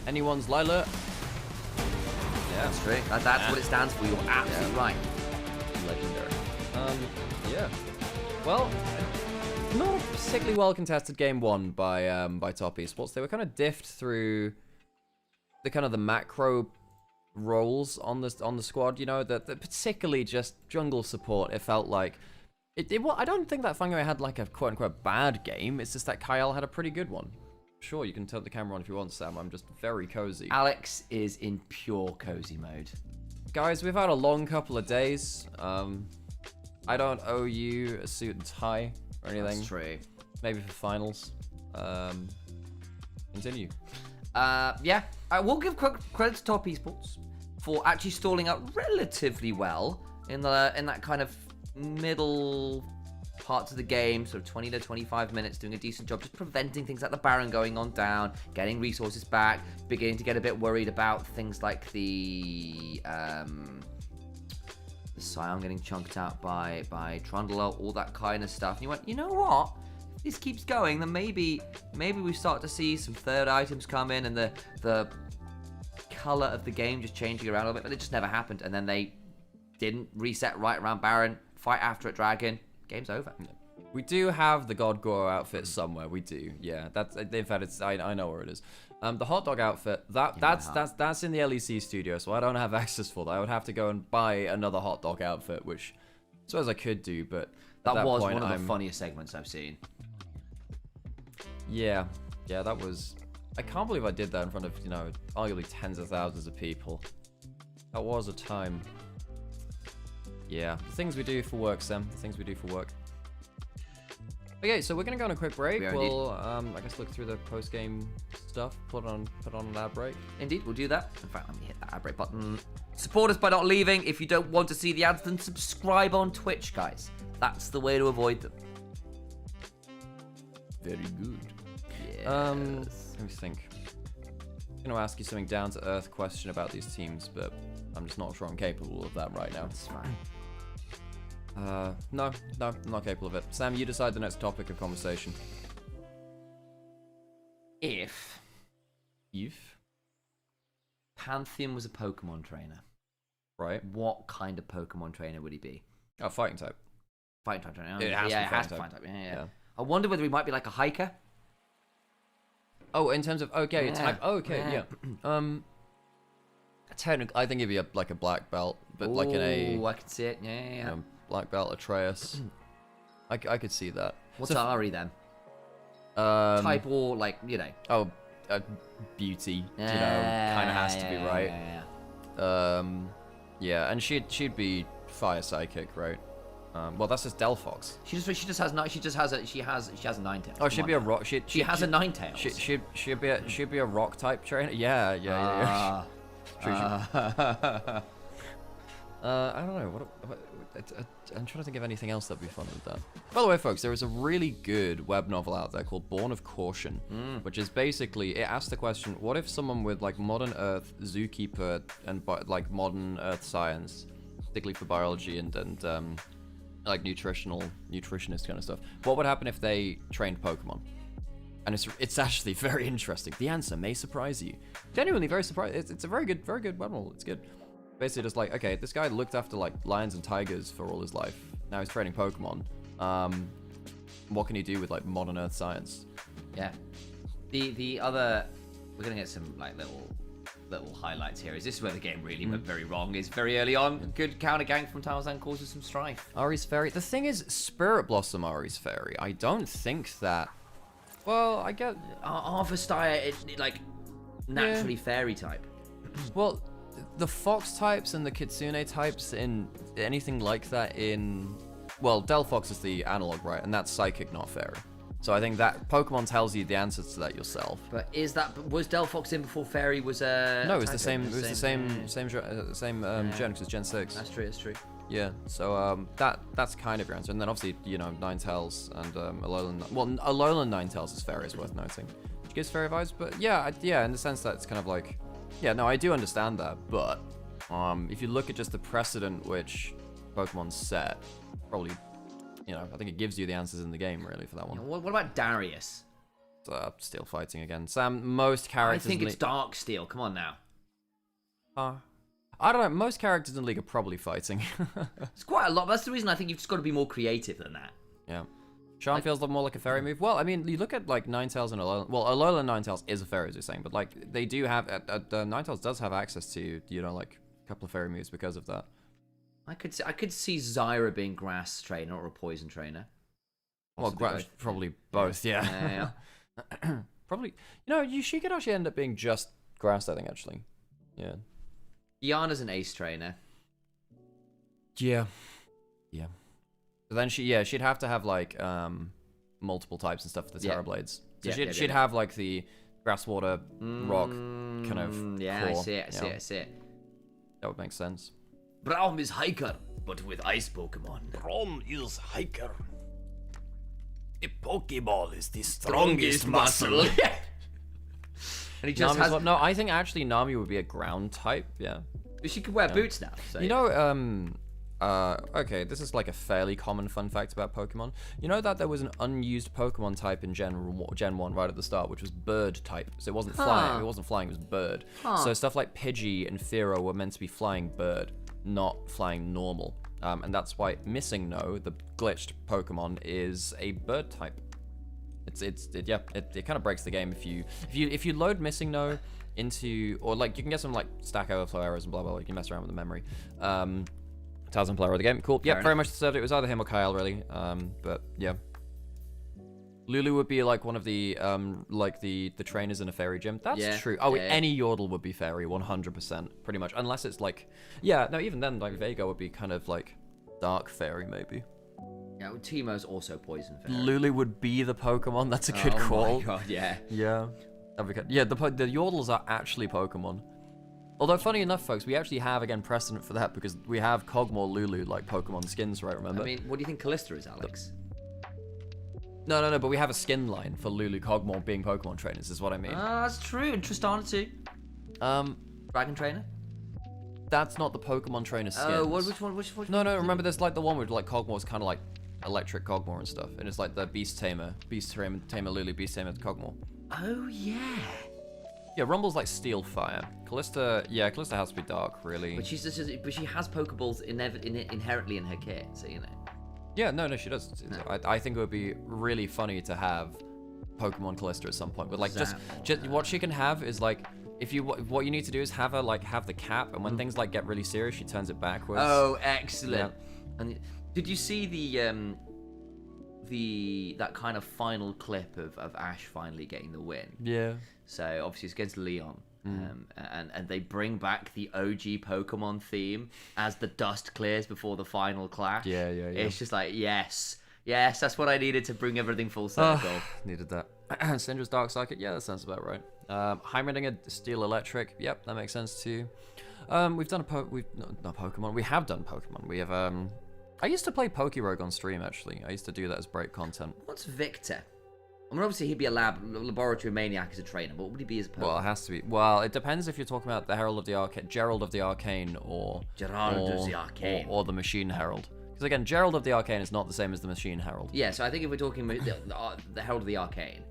Anyone's Lila. Yeah, that's true. That's what it stands for. You're absolutely right. Legendary. Yeah. Well, not a particularly well contested game one by Top Esports. They were kind of diffed through the kind of the macro roles on the squad, you know, that particularly just jungle support. It felt like well, I don't think that Fungiway had like a quote unquote bad game. It's just that Kyle had a pretty good one. Sure, you can turn the camera on if you want, Sam. I'm just very cozy. Alex is in pure cozy mode. Guys, we've had a long couple of days. I don't owe you a suit and tie or anything. That's true. Maybe for finals. Continue. Yeah, I will give credit to Top Esports for actually stalling out relatively well in that kind of middle parts of the game, sort of 20 to 25 minutes, doing a decent job, just preventing things like the Baron going on down, getting resources back, beginning to get a bit worried about things like the Scion getting chunked out by Trundle, all that kind of stuff. And you went, you know what? If this keeps going, then maybe we start to see some third items come in and the color of the game just changing around a little bit, but it just never happened. And then they didn't reset right around Baron, fight after it Dragon, game's over. We do have the God Goro outfit somewhere. We do, yeah. That's in fact, it's I know where it is. The hot dog outfit that's in the LEC studio, so I don't have access for that. I would have to go and buy another hot dog outfit, which I suppose I could do, but that was point, one of the funniest segments I've seen. Yeah, that was. I can't believe I did that in front of, you know, arguably tens of thousands of people. That was a time. Yeah, the things we do for work, Sam. The things we do for work. Okay, so we're gonna go on a quick break. We'll, I guess, look through the post-game stuff. Put on an ad break. Indeed, we'll do that. In fact, let me hit that ad break button. Support us by not leaving. If you don't want to see the ads, then subscribe on Twitch, guys. That's the way to avoid them. Very good. Yes. Let me think. I'm gonna ask you something down to earth question about these teams, but I'm just not sure I'm capable of that right now. That's fine. No, I'm not capable of it. Sam, you decide the next topic of conversation. If Pantheon was a Pokemon trainer, right? What kind of Pokemon trainer would he be? Oh, fighting type. Fighting type trainer. It has to be fighting type. Yeah. Yeah. I wonder whether he might be like a hiker. Oh, in terms of type. Oh, okay, yeah. Technically, I think he'd be like a black belt, but like in a. Oh, I can see it. Yeah. Black belt Atreus. I could see that. What's Ari then? Type or like, you know. Oh, beauty. You know, kind of has to be right. Yeah, and she'd be fire psychic, right? Well, that's just Delphox. She just has a Ninetales. Oh, she'd be a rock. She has a Ninetales. She'd be a rock type trainer. Yeah. True. I don't know. I'm trying to think of anything else that'd be fun with that. By the way, folks, there is a really good web novel out there called Born of Caution, which is basically, it asks the question, what if someone with like modern Earth zookeeper and like modern Earth science, particularly for biology and like nutritionist kind of stuff, what would happen if they trained Pokemon? and it's actually very interesting. The answer may surprise you. Genuinely very surprised. It's a very good model. It's good. Basically just like, okay, this guy looked after like lions and tigers for all his life. Now he's training Pokemon. What can he do with like modern Earth science? Yeah. The other, we're gonna get some like little highlights here. Is this where the game really went very wrong? Is very early on. Good counter gank from Tarzan causes some strife. Ari's Fairy. The thing is, Spirit Blossom Ari's Fairy. I don't think that. Well, I get Arthastire, like naturally fairy type. Well, the Fox types and the Kitsune types in anything like that in... Well, Delphox is the analog, right? And that's Psychic, not Fairy. So I think that Pokemon tells you the answers to that yourself. But was Delphox in before Fairy was No, it was the same. It was the same gen, because it's Gen 6. That's true. Yeah. So that's kind of your answer. And then obviously, you know, Ninetales and Alolan. Well, Alolan Ninetales is Fairy is worth noting, which gives Fairy vibes. But yeah, in the sense that it's kind of like, yeah, no, I do understand that. But if you look at just the precedent which Pokemon set, probably. You know, I think it gives you the answers in the game, really, for that one. What about Darius? Steel fighting again. Sam, most characters... I think it's Dark Steel. Come on now. I don't know. Most characters in League are probably fighting. It's quite a lot. That's the reason I think you've just got to be more creative than that. Yeah. Charm feels more like a fairy move. Well, I mean, you look at, like, Ninetales and Alolan... Well, Alolan Ninetales is a fairy, as you're saying. But, like, they do have... Ninetales does have access to, you know, like, a couple of fairy moves because of that. I could see Zyra being grass trainer or a poison trainer. Well, probably both, yeah. Probably. You know, she could actually end up being just grass, I think, actually. Yeah. Iana's an ace trainer. Yeah. But then she'd have to have, like, multiple types and stuff for the Terra Blades. So she'd have, like, the grass, water, rock kind of Yeah, core. I see it. That would make sense. Braum is hiker, but with ice Pokemon. Braum is hiker. A Pokeball is the strongest muscle. And he just has... No, I think actually Nami would be a ground type, yeah. She could wear boots now. So. You know, okay, this is like a fairly common fun fact about Pokemon. You know that there was an unused Pokemon type in Gen 1 right at the start, which was bird type. So it wasn't flying, it was bird. So stuff like Pidgey and Fearow were meant to be flying bird, not flying normal. And that's why Missing No, the glitched Pokemon, is a bird type. It kind of breaks the game if you load Missing No into, or like you can get some like stack overflow errors and blah blah. You can mess around with the memory. 1000 player of the game, cool. Yeah, very much deserved it. It was either him or Kyle, really. But yeah. Lulu would be like one of the the trainers in a fairy gym. That's true. Oh, any Yordle would be fairy, 100%, pretty much. Unless it's like, yeah, no, even then, like Vega would be kind of like dark fairy, maybe. Yeah, Teemo's also poison fairy. Lulu would be the Pokemon. That's a good call. Oh my god, yeah. Yeah. Yeah, the Yordles are actually Pokemon. Although, funny enough, folks, we actually have, again, precedent for that because we have Kog'Maw Lulu, like, Pokemon skins, right, remember? I mean, what do you think Callista is, Alex? No, but we have a skin line for Lulu Kog'Maw being Pokemon trainers, is what I mean. That's true, and Tristana too. Dragon trainer? That's not the Pokemon trainer skins. Oh, which one? No, remember there's, like, the one where, like, Kog'Maw's kind of, like, electric Kog'Maw and stuff, and it's, like, the Beast Tamer Lulu, Beast Tamer Kog'Maw. Oh, yeah. Yeah, Rumble's like Steel Fire. Callista has to be dark, really. But she has Pokeballs inherently in her kit, so you know. Yeah, no, she does. No. I think it would be really funny to have Pokemon Callista at some point. But like, just what she can have is like, what you need to do is have her like have the cap, and when things like get really serious, she turns it backwards. Oh, excellent! Yeah. And did you see that kind of final clip of Ash finally getting the win? Yeah. So obviously it's against Leon, and they bring back the OG Pokemon theme as the dust clears before the final clash. Yeah. It's just like yes, that's what I needed to bring everything full circle. Needed that. Syndra's Dark Psychic, yeah, that sounds about right. Heimerdinger Steel Electric, yep, that makes sense too. We've done Pokemon. We have done Pokemon. We have I used to play Pokerogue on stream actually. I used to do that as break content. What's Victor? I mean, obviously he'd be a laboratory maniac as a trainer, but what would he be as a Pokemon? Well, it has to be. Well, it depends if you're talking about the Herald of the Arcane, Gerald of the Arcane, or the Machine Herald. Because again, Gerald of the Arcane is not the same as the Machine Herald. Yeah, so I think if we're talking about the Herald of the Arcane,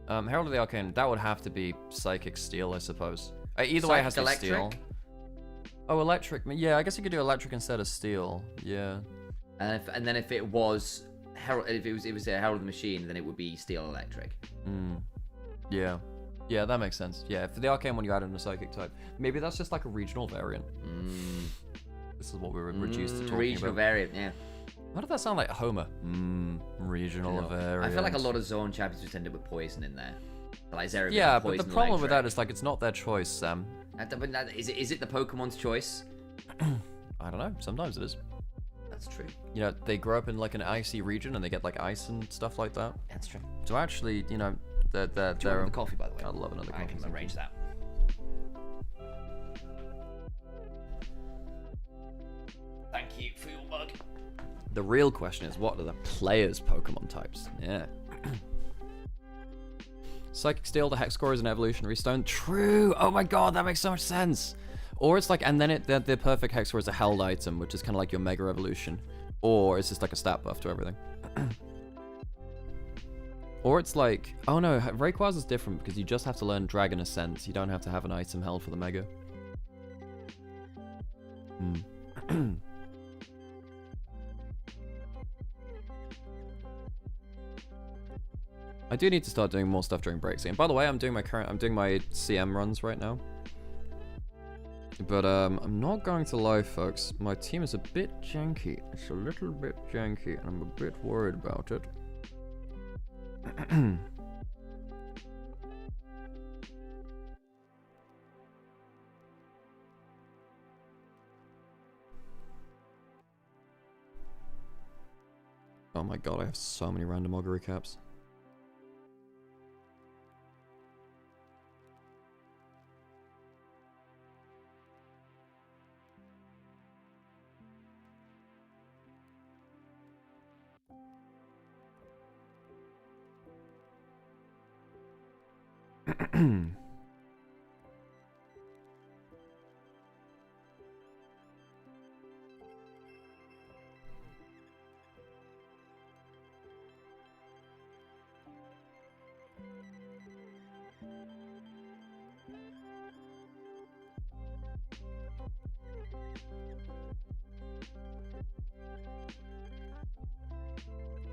Herald of the Arcane, that would have to be Psychic Steel, I suppose. Either way, it has to be Psychic Steel. Electric? Oh, Electric. Yeah, I guess you could do Electric instead of Steel. Yeah. And then if it was Herald, if it was a Herald of the Machine, then it would be Steel Electric. Yeah. Yeah, that makes sense. Yeah, for the Arcane one, you add in a Psychic type. Maybe that's just like a regional variant. This is what we were reduced to talking Regional about. variant, yeah. Why did that sound like Homer? Regional variant. I feel like a lot of zone champions would end up with poison in there. Like Zeraban, Yeah, but the poison problem with that electric. is like it's not their choice, Sam. Is it the Pokemon's choice? I don't know. Sometimes it is. That's true. You know, they grow up in like an icy region and they get like ice and stuff like that. That's true. So actually, you know, they're Do you want another coffee, by the way? I'd love another coffee. I can arrange that. Thank you for your mug. The real question is, what are the players' Pokemon types? Yeah. Psychic Steel, the Hex Core is an evolutionary stone. True! Oh my god, that makes so much sense! Or it's like, and then the perfect Hex Core is a held item, which is kind of like your Mega Evolution. Or it's just like a stat buff to everything. Or it's like, oh no, Rayquaza is different because you just have to learn Dragon Ascent. You don't have to have an item held for the Mega. I do need to start doing more stuff during breaks. And by the way, I'm doing my CM runs right now. But I'm not going to lie, folks. My team is a bit janky. It's a little bit janky, and I'm a bit worried about it. Oh my god, I have so many random augury caps.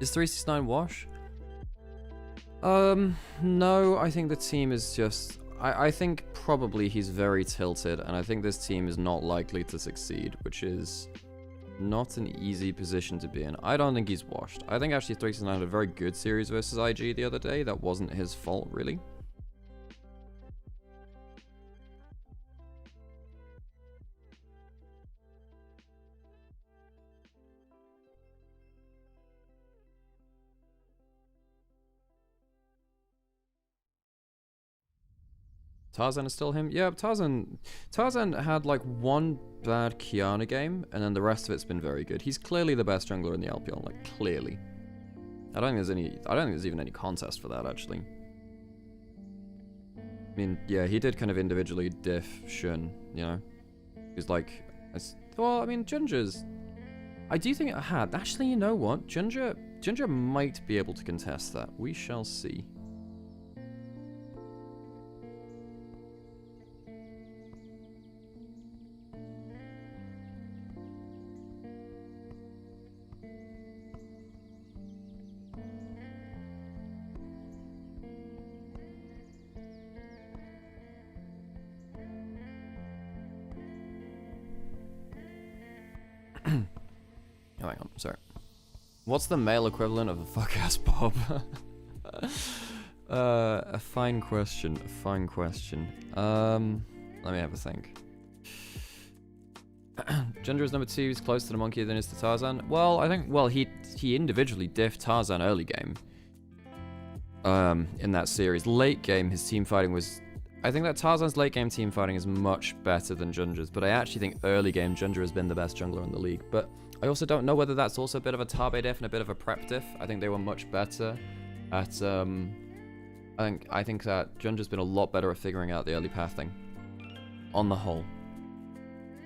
Is 369 wash? No, I think the team is just... I think probably he's very tilted, and I think this team is not likely to succeed, which is not an easy position to be in. I don't think he's washed. I think actually 369 had a very good series versus IG the other day. That wasn't his fault, really. Tarzan is still him? Yeah, Tarzan had like one bad Kiana game, and then the rest of it's been very good. He's clearly the best jungler in the LPL, like clearly. I don't think there's even any contest for that, actually. I mean, yeah, he did kind of individually diff Shun, you know? He's like, well, I mean, Ginger's... I do think it had. Actually, you know what? Ginger might be able to contest that. We shall see. Oh, hang on, sorry. What's the male equivalent of a fuck-ass Bob? A fine question, a fine question. Let me have a think. Ginger is number 2, he's closer to the monkey than he is to Tarzan. Well, I think, well, he individually diffed Tarzan early game. In that series. Late game, his team fighting was... I think that Tarzan's late game team fighting is much better than Ginger's, but I actually think early game Ginger has been the best jungler in the league. But I also don't know whether that's also a bit of a Tabe diff and a bit of a prep diff. I think they were much better at, I think that Ginger's been a lot better at figuring out the early pathing. On the whole.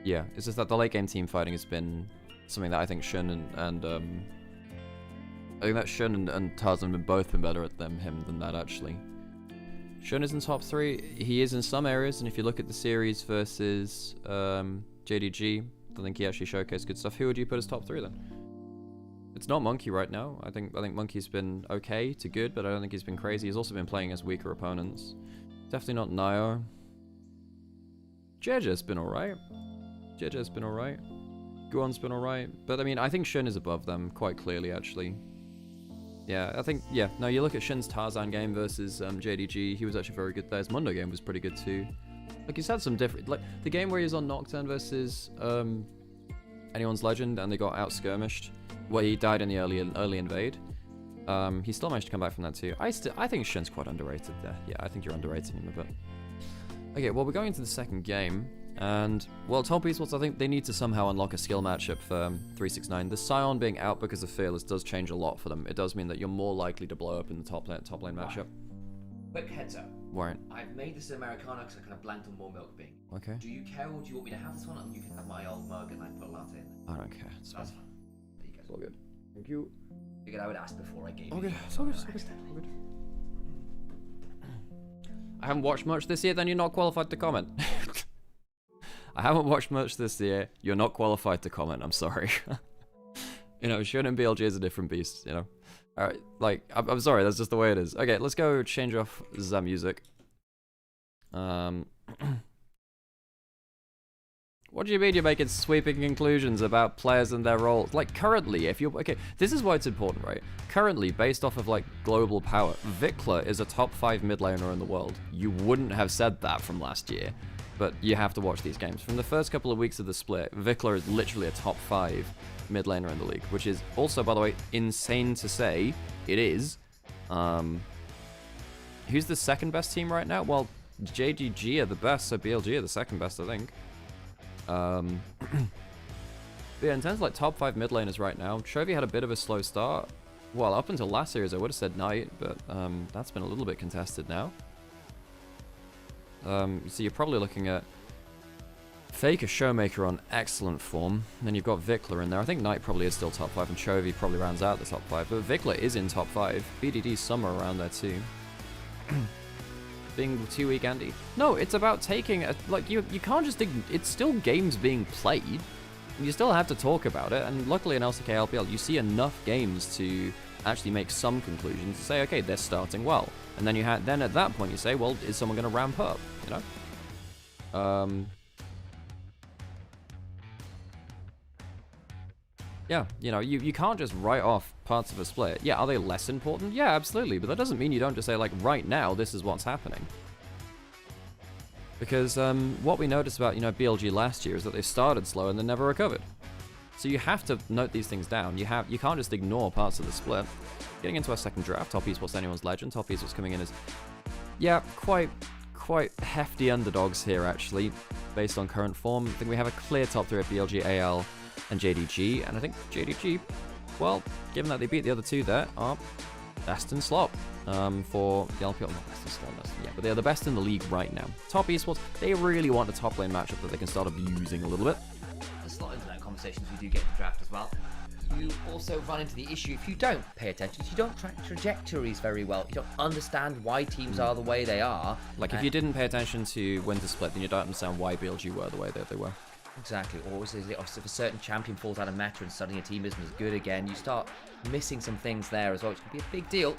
Yeah, it's just that the late game team fighting has been something that I think Shun and I think that Shun and Tarzan have both been better at him than that, actually. Shun is in top 3. He is in some areas, and if you look at the series versus JDG, I think he actually showcased good stuff. Who would you put as top 3 then? It's not Monkey right now. I think Monkey's been okay to good, but I don't think he's been crazy. He's also been playing as weaker opponents. Definitely not Nio. JJ's been alright. JJ's been alright. Guan's been alright. But I mean, I think Shun is above them quite clearly, actually. Yeah, I think, yeah. No, you look at Shun's Tarzan game versus JDG, he was actually very good there. His Mundo game was pretty good too. Like, he's had some different, like, the game where he was on Nocturne versus Anyone's Legend and they got out-skirmished, where he died in the early invade. He still managed to come back from that too. I think Shun's quite underrated there. Yeah, I think you're underrating him a bit. Okay, well, we're going into the second game. And, well, top esports, I think they need to somehow unlock a skill matchup for 369. The Scion being out because of Fearless does change a lot for them. It does mean that you're more likely to blow up in the top lane matchup. Quick heads up. Warrant. I've made this Americano because I kind of blanked on more milk being. Okay. Do you care or do you want me to have this one? And you can have my old mug and I put a latte in. I don't care. It's That's fine. fine. There you go. It's all good. Thank you. Figured I would ask before I gave Okay, you. it's all good. It's all good. All good. I haven't watched much this year, then you're not qualified to comment. I haven't watched much this year. You're not qualified to comment. I'm sorry. You know, Shun and BLG is a different beast, you know. Alright, like, I'm sorry, that's just the way it is. Okay, let's go change off the music. What do you mean you're making sweeping conclusions about players and their roles? Like, currently, if you're... Okay, this is why it's important, right? Currently, based off of, like, global power, Vikla is a top 5 mid laner in the world. You wouldn't have said that from last year. But you have to watch these games. From the first couple of weeks of the split, Vikla is literally a top 5 mid laner in the league, which is also, by the way, insane to say. It is. Who's the second best team right now? Well, JDG are the best, so BLG are the second best, I think. But yeah, in terms of like top 5 mid laners right now, Chovy had a bit of a slow start. Well, up until last series, I would have said Knight, but that's been a little bit contested now. So you're probably looking at Faker, Showmaker on excellent form. Then you've got Vikla in there. I think Knight probably is still top 5, and Chovy probably rounds out the top 5. But Vikla is in top 5. BDD's somewhere around there too. Being too weak, Andy. No, it's about taking a, like, you can't just it's still games being played. You still have to talk about it, and luckily in LCK LPL you see enough games to actually make some conclusions to say, okay, they're starting well. And then then at that point you say, well, is someone going to ramp up, you know? Yeah, you know, you can't just write off parts of a split. Yeah, are they less important? Yeah, absolutely, but that doesn't mean you don't just say, like, right now, this is what's happening. Because what we noticed about, you know, BLG last year is that they started slow and then never recovered. So you have to note these things down. You can't just ignore parts of the split. Getting into our second draft, top esports Anyone's Legend. Top esports coming in as, yeah, quite hefty underdogs here, actually, based on current form. I think we have a clear top 3 at BLG, AL, and JDG, and I think JDG, well, given that they beat the other two there, are best in slot for the LPL. Not best in slot, yeah, but they're the best in the league right now. Top esports, they really want a top lane matchup that they can start abusing a little bit. The slot internet conversations we do get in the draft as well. You also run into the issue if you don't pay attention, you don't track trajectories very well, you don't understand why teams are the way they are. Like, if you didn't pay attention to Winter Split, then you don't understand why BLG were the way that they were. Exactly, or if a certain champion falls out of meta and suddenly a team isn't as good again, you start missing some things there as well, which can be a big deal.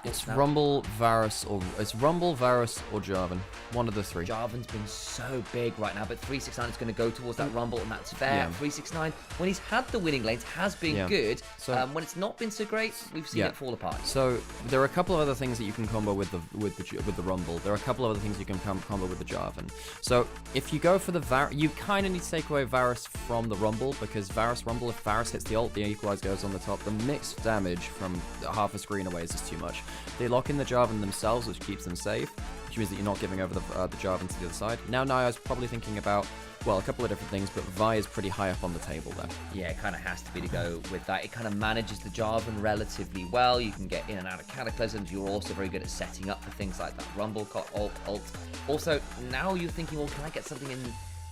It's Rumble, Varus, or Jarvan. One of the three. Jarvan's been so big right now, but 369 is going to go towards that Rumble, and that's fair. Yeah. 369, when he's had the winning lanes, has been good. So, when it's not been so great, we've seen it fall apart. So there are a couple of other things that you can combo with the Rumble. There are a couple of other things you can combo with the Jarvan. So if you go for the Varus, you kind of need to take away Varus from the Rumble, because Varus Rumble, if Varus hits the ult, the equalizer goes on the top. The mixed damage from half a screen away is just too much. They lock in the Jarvan themselves, which keeps them safe, which means that you're not giving over the Jarvan to the other side. Now Nia's probably thinking about, well, a couple of different things, but Vi is pretty high up on the table there. Yeah, it kind of has to be to go with that. It kind of manages the Jarvan relatively well. You can get in and out of Cataclysms. You're also very good at setting up for things like that Rumble ult. Also, now you're thinking, well, can I get something in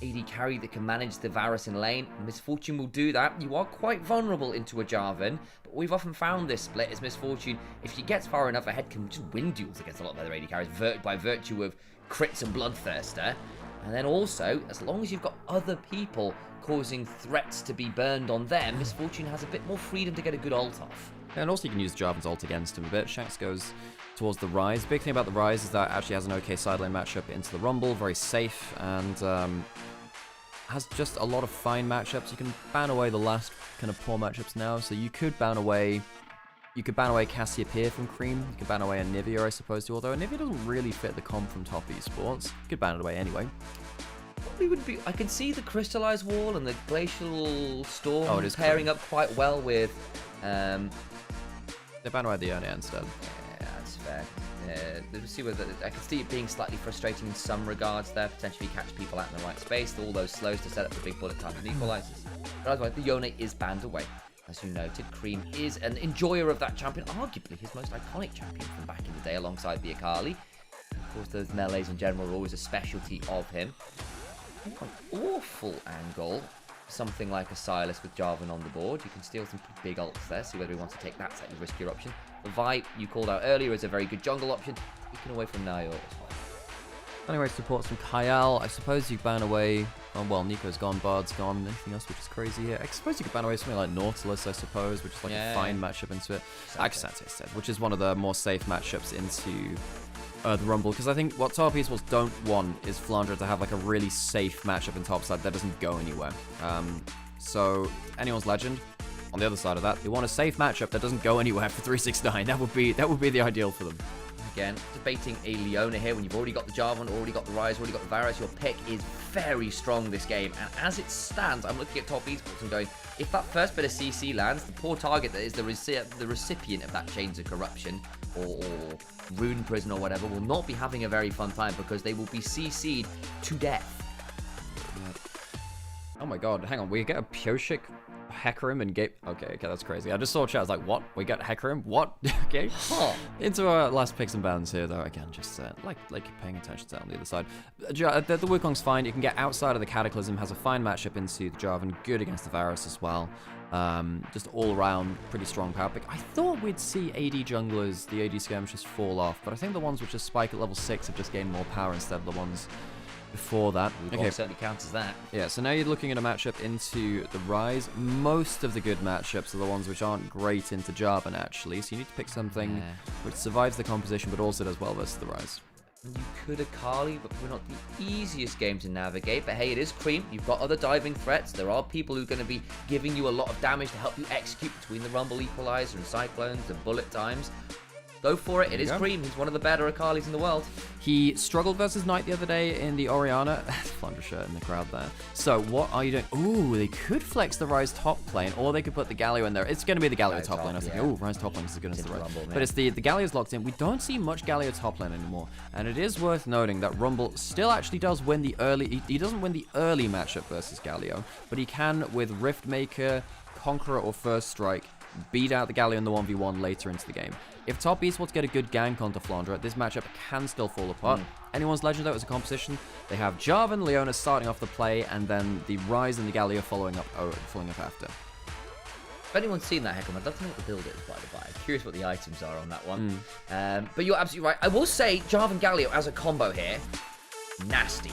AD carry that can manage the Varus in lane. Misfortune will do that. You are quite vulnerable into a Jarvan, but we've often found this split is Misfortune. If she gets far enough ahead, can just win duels against a lot of other AD carries by virtue of crits and Bloodthirster. And then also, as long as you've got other people causing threats to be burned on them, Misfortune has a bit more freedom to get a good ult off. And also you can use Jarvan's ult against him a bit. Shanks goes towards the Rise. Big thing about the Rise is that it actually has an okay side lane matchup into the Rumble, very safe, and has just a lot of fine matchups. You can ban away the last kind of poor matchups now, so you could ban away Cassiopeia from Cream, you could ban away Anivia, I suppose, too, although Anivia doesn't really fit the comp from top esports. You could ban it away anyway. Probably would be. I can see the Crystallized Wall and the Glacial Storm pairing cool. up quite well with. They ban away the Yone instead. Yeah, that's fair. Let's see whether I can see it being slightly frustrating in some regards there. Potentially catch people out in the right space. All those slows to set up the big bullet time and equalizers. But otherwise, the Yone is banned away. As you noted, Cream is an enjoyer of that champion, arguably his most iconic champion from back in the day, alongside the Akali. Of course, those melees in general are always a specialty of him. An awful angle. Something like a Silas with Jarvan on the board. You can steal some pretty big ults there, see whether he wants to take that slightly riskier option. The Vipe you called out earlier is a very good jungle option. Taken away from Nayo as well. Anyway, supports from Kyle. I suppose you ban away. Oh, well, Nico's gone, Bard's gone. Anything else which is crazy here? I suppose you could ban away something like Nautilus, I suppose, which is like a fine matchup into it. Axante instead, which is one of the more safe matchups into the Rumble, because I think what top esports don't want is Flandre to have like a really safe matchup in topside that doesn't go anywhere. So anyone's legend. On the other side of that, they want a safe matchup that doesn't go anywhere for 369. That would be the ideal for them. Again, debating a Leona here when you've already got the Jarvan, already got the Rise, already got the Varus. Your pick is very strong this game, and as it stands, I'm looking at top esports and going, if that first bit of CC lands, the poor target that is the recipient of that Chains of Corruption or Rune Prison or whatever will not be having a very fun time because they will be CC'd to death. Oh my god, hang on, we get a Pioshik Hecarim and Gape. Okay, that's crazy. I just saw chat, I was like, what? We got Hecarim? What? Okay. Huh. Into our last picks and bans here, though. Again, just like you're paying attention to that on the other side. The Wukong's fine. You can get outside of the Cataclysm, has a fine matchup into the Jarvan, good against the Varus as well. Just all around pretty strong power pick. I thought we'd see AD junglers, the AD skirmishers fall off, but I think the ones which just spike at level 6 have just gained more power instead of the ones before that. Okay, certainly counts as that. Yeah, so now you're looking at a matchup into the Rise. Most of the good matchups are the ones which aren't great into Jarvan, actually. So you need to pick something which survives the composition, but also does well versus the Rise. You could Akali, but we're not the easiest game to navigate. But hey, it is Cream. You've got other diving threats. There are people who are going to be giving you a lot of damage to help you execute between the Rumble Equalizer and Cyclones and bullet times. Go for it. It is Cream. He's one of the better Akalis in the world. He struggled versus Knight the other day in the Orianna. Flandre shirt in the crowd there. So what are you doing? Ooh, they could flex the Rise top lane, or they could put the Galio in there. It's going to be the Galio top lane. I was thinking, ooh, Rise top lane is as good as the Rise. But it's the Galio's locked in. We don't see much Galio top lane anymore. And it is worth noting that Rumble still actually does win the early... He doesn't win the early matchup versus Galio, but he can, with Riftmaker, Conqueror, or First Strike, beat out the Galio in the 1v1 later into the game. If top esports get a good gank onto Flandre, this matchup can still fall apart. Anyone's legend, though, is a composition. They have Jarvan, Leona starting off the play, and then the Rise and the Galio following up after. If anyone's seen that Hecarim, I'd love to know what the build is, by the by. Curious what the items are on that one. But you're absolutely right. I will say, Jarvan Galio as a combo here, nasty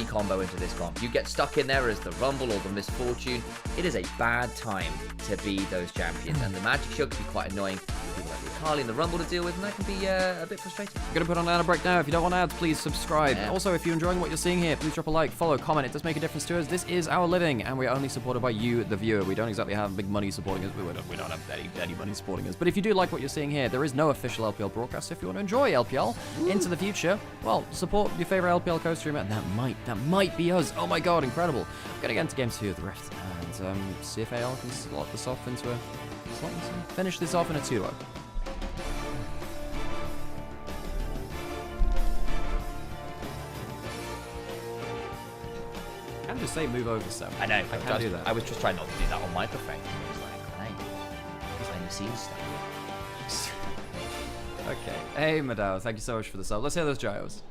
combo into this comp. You get stuck in there as the Rumble or the Misfortune. It is a bad time to be those champions, and the Magic Shield can be quite annoying. People like the Akali and the Rumble to deal with, and that can be a bit frustrating. I'm going to put on an ad break now. If you don't want ads, please subscribe. Also, if you're enjoying what you're seeing here, please drop a like, follow, comment. It does make a difference to us. This is our living, and we're only supported by you, the viewer. We don't exactly have big money supporting us. We don't have any money supporting us. But if you do like what you're seeing here, there is no official LPL broadcast. If you want to enjoy LPL into the future, well, support your favorite LPL co-streamer, and that might be us. Oh my god, incredible. I'm going to get into Game 2 of the Rift, and see if AL can slot this off into a... Finish this off in a 2-0. I can just say move over 7. I know. I can do that. I was just trying not to do that on my perfect. I was like, he's letting me see stuff. Okay. Hey, Madao, thank you so much for the sub. Let's hear those gyros.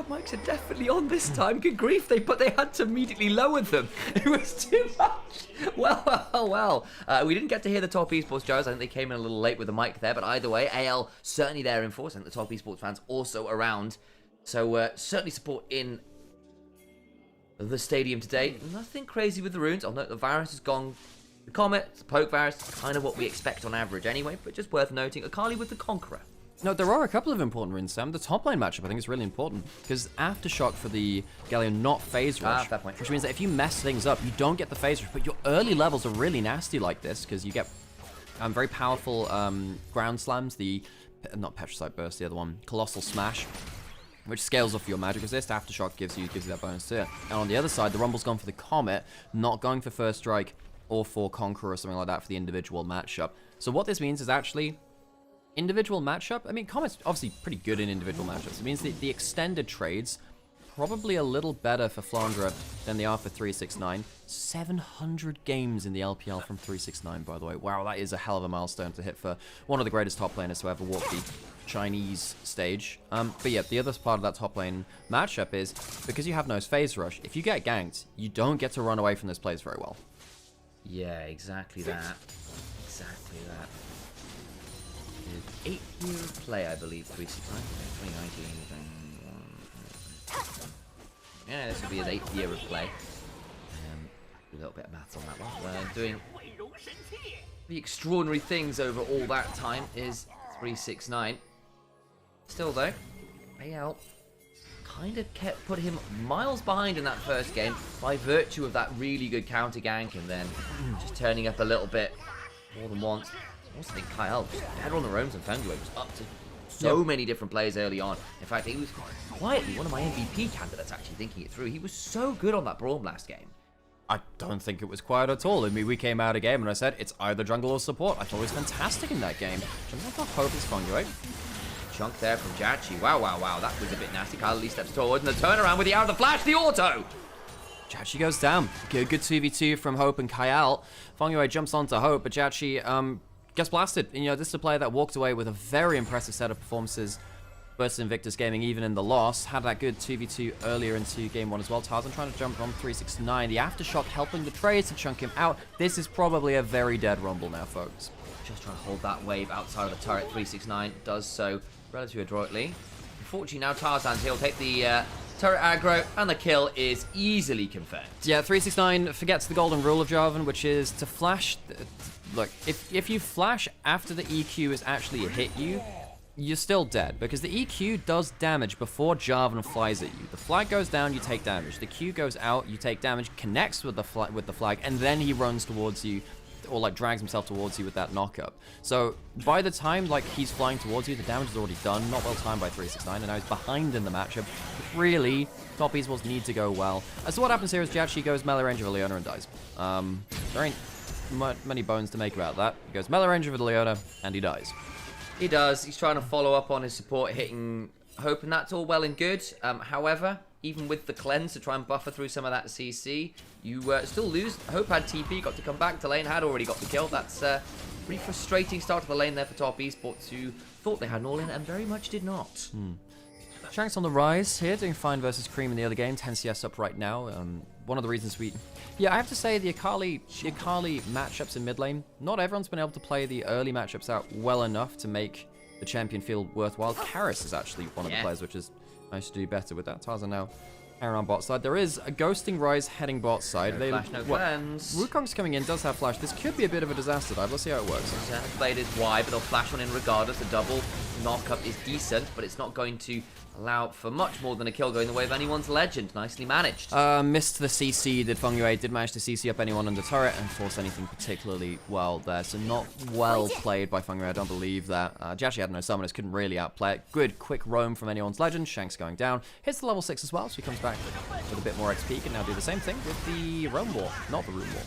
crowd mics are definitely on this time. Good grief, they had to immediately lower them. It was too much. Well. We didn't get to hear the top esports judges. I think they came in a little late with the mic there, but either way, AL certainly there in force. I think the top esports fans also around. So certainly support in the stadium today. Nothing crazy with the runes. I'll note the virus has gone. The Comet, the Poke virus, kind of what we expect on average anyway, but just worth noting. Akali with the Conqueror. No, there are a couple of important runes, Sam. The top lane matchup, I think, is really important, because Aftershock for the Galleon, not Phase Rush, fair point. which means that if you mess things up, you don't get the Phase Rush, but your early levels are really nasty like this, because you get very powerful ground slams, the, not Petricite Burst, the other one, Colossal Smash, which scales off your magic resist. Aftershock gives you that bonus to it. And on the other side, the Rumble's gone for the Comet, not going for First Strike or for Conqueror or something like that for the individual matchup. So what this means is actually individual matchup. I mean, Comet's obviously pretty good in individual matchups. It means that the extended trades probably a little better for Flandre than they are for 369. 700 games in the LPL from 369, by the way. Wow, that is a hell of a milestone to hit for one of the greatest top laners to ever walk the Chinese stage. But yeah, the other part of that top lane matchup is, because you have no phase rush, if you get ganked, you don't get to run away from this place very well. Yeah, exactly that. Exactly that. 8-year play, I believe, 369, 2019. Yeah, this will be his 8th year of play. A little bit of maths on that one. Doing the extraordinary things over all that time is 369. Still though, AL kind of kept put him miles behind in that first game by virtue of that really good counter gank, and then just turning up a little bit more than once. I also think Kyle was better on the roams and Fenguo was up to so many different plays early on. In fact, he was quietly one of my MVP candidates actually thinking it through. He was so good on that Braum last game. I don't think it was quiet at all. I mean, we came out of game and I said, it's either jungle or support. I thought it was fantastic in that game. Jump off hope is Fenguo. Chunk there from Jachi. Wow. That was a bit nasty. Kyle Lee steps forward and the turnaround with the out of the flash, the auto. Jachi goes down. Good 2v2 from Hope and Kyle. Fenguo jumps onto Hope, but Jachi gets blasted. You know, this is a player that walked away with a very impressive set of performances versus Invictus Gaming, even in the loss. Had that good 2v2 earlier into game 1 as well. Tarzan trying to jump on 369. The Aftershock helping the trades to chunk him out. This is probably a very dead Rumble now, folks. Just trying to hold that wave outside of the turret. 369 does so relatively adroitly. Unfortunately, now Tarzan's, he'll take the turret aggro, and the kill is easily confirmed. Yeah, 369 forgets the golden rule of Jarvan, which is to flash. Look, if you flash after the EQ has actually hit you, you're still dead, because the EQ does damage before Jarvan flies at you. The flag goes down, you take damage. The Q goes out, you take damage, connects with the flag, and then he runs towards you, or like drags himself towards you with that knockup. So by the time like he's flying towards you, the damage is already done. Not well timed by 369, and now he's behind in the matchup. But really, top esports need to go well. So what happens here is Jachi goes melee range of a Leona and dies. There ain't many bones to make about that. He goes melee range of a Leona and he dies. He does. He's trying to follow up on his support, hitting Hope, and that's all well and good. However, even with the cleanse to try and buffer through some of that CC, you still lose. Hope had TP, got to come back to lane, had already got the kill. That's a pretty frustrating start to the lane there for top esports, who thought they had an all-in and very much did not. Shanks on the rise here, doing fine versus Cream in the early game. 10 CS up right now. One of the reasons I have to say the Akali matchups in mid lane, not everyone's been able to play the early matchups out well enough to make the champion feel worthwhile. Karis is actually one of the players which is nice to do better with that. Tarzan now around bot side. There is a ghosting rise heading bot side. No flash, no cleanse. Wukong's coming in, does have flash. This could be a bit of a disaster dive. Let's see how it works. Played is wide, but they'll flash on in regardless. The double knock-up is decent, but it's not going to allow for much more than a kill going the way of anyone's legend. Nicely managed. Missed the CC, did Fenguo. Did manage to CC up anyone under turret and force anything particularly well there. So not well played by Fenguo. I don't believe that. Jashi had no summoners, couldn't really outplay it. Good quick roam from anyone's legend. Shanks going down. Hits the level 6 as well, so he comes back with a bit more XP. Can now do the same thing with the Realm Warp, not the Rune Warp.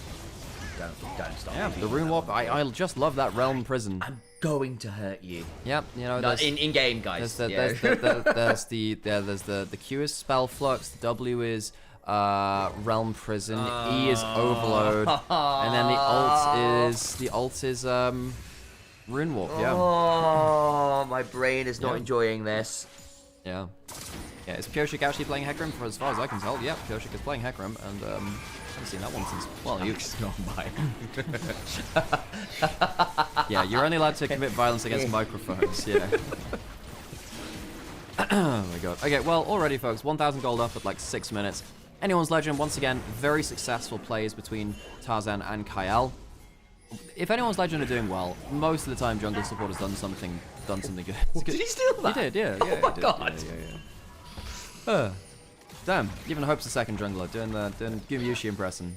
Don't stop. Yeah, the Rune Warp. I just love that Realm Prison. I'm going to hurt you. Yep, you know. No, in game, guys. There's the Q is Spell Flux. The W is Realm Prison. E is Overload, and then the alt is Rune Warp. Yeah. Oh, my brain is not enjoying this. Yeah. Yeah, is Pyosik actually playing Hecarim? For as far as I can tell, yeah, Pyosik is playing Hecarim, and I haven't seen that one since, well, you've gone by. Yeah, you're only allowed to commit violence against microphones, yeah. Oh my god. Okay, well, already, folks, 1,000 gold up at like 6 minutes. Anyone's Legend, once again, very successful plays between Tarzan and Kyle. If Anyone's Legend are doing well, most of the time jungle support has done something good. Did he steal that? He did, yeah. Oh my he did, god. Yeah. Damn, even Hope's the second jungler, doing Gumayushi impression.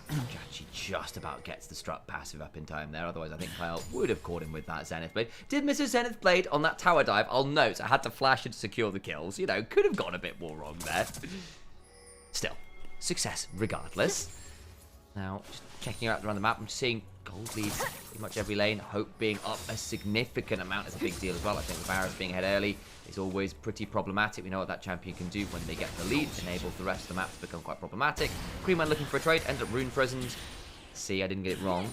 Actually just about gets the Strut passive up in time there, otherwise I think Kyle would have caught him with that Zenith Blade. Did miss a Zenith Blade on that tower dive. I'll note, I had to flash it to secure the kills. You know, could have gone a bit more wrong there. Still, success regardless. Now, just checking out around the map, I'm seeing gold leads pretty much every lane. Hope being up a significant amount is a big deal as well. I think the Varus being ahead early is always pretty problematic. We know what that champion can do when they get the lead. Enables the rest of the map to become quite problematic. Creamman looking for a trade, ends up rune prisons. See, I didn't get it wrong.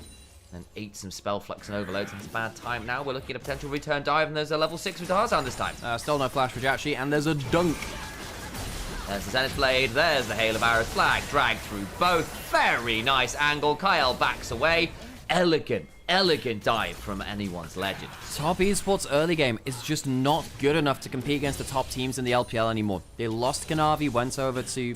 And ate some spell flux and overloads. And it's a bad time now. We're looking at a potential return dive, and there's a level 6 with Tarzan this time. Still no flash for Jachi, and there's a dunk. There's the Zenith Blade, there's the Hail of Arrows flag, dragged through both. Very nice angle. Kyle backs away. Elegant dive from Anyone's Legend. Top Esports early game is just not good enough to compete against the top teams in the LPL anymore. They lost Kanavi, went over to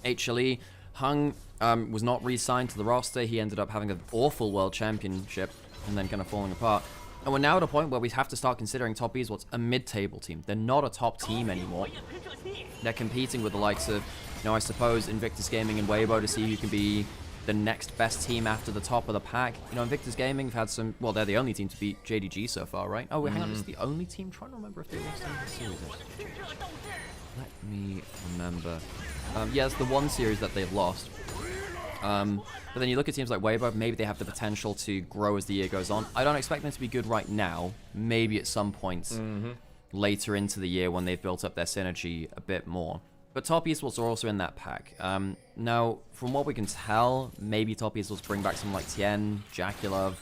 HLE. Hung was not re-signed to the roster. He ended up having an awful World Championship and then kind of falling apart. And we're now at a point where we have to start considering Top Esports a mid-table team. They're not a top team anymore. They're competing with the likes of, I suppose, Invictus Gaming and Weibo to see who can be the next best team after the top of the pack. Invictus Gaming have had some, well, they're the only team to beat JDG so far, right? Oh, wait, hang on, is it the only team? I'm trying to remember if they lost any series. Let me remember. Yeah, it's the one series that they've lost. But then you look at teams like Weibo, maybe they have the potential to grow as the year goes on. I don't expect them to be good right now. Maybe at some point later into the year when they've built up their synergy a bit more. But Top Esports are also in that pack. Now, from what we can tell, maybe Top Esports bring back some like Tien, Jaculov,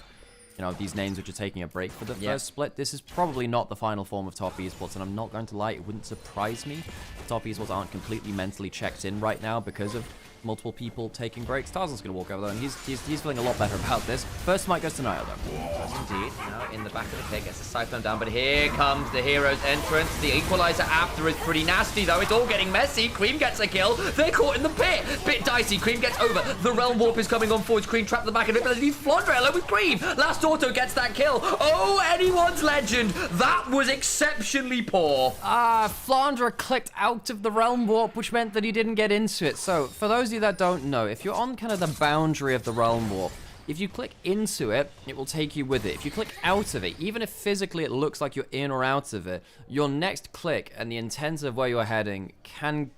these names which are taking a break for the first split. This is probably not the final form of Top Esports, and I'm not going to lie, it wouldn't surprise me if Top Esports aren't completely mentally checked in right now because of multiple people taking breaks. Tarzan's going to walk over there, and he's feeling a lot better about this. First smite goes to Niall, though. Does indeed. Now in the back of the pit, gets the Cyclone down, but here comes the hero's entrance. The equalizer after is pretty nasty, though. It's all getting messy. Cream gets a kill. They're caught in the pit. Bit dicey. Cream gets over. The Realm Warp is coming on forwards. Cream trapped in the back of it, but he's Flandre alone with Cream. Last auto gets that kill. Oh, Anyone's Legend. That was exceptionally poor. Flandre clicked out of the Realm Warp, which meant that he didn't get into it. So, for those of you that don't know, if you're on kind of the boundary of the Realm Warp, if you click into it, it will take you with it. If you click out of it, even if physically it looks like you're in or out of it, your next click and the intent of where you're heading can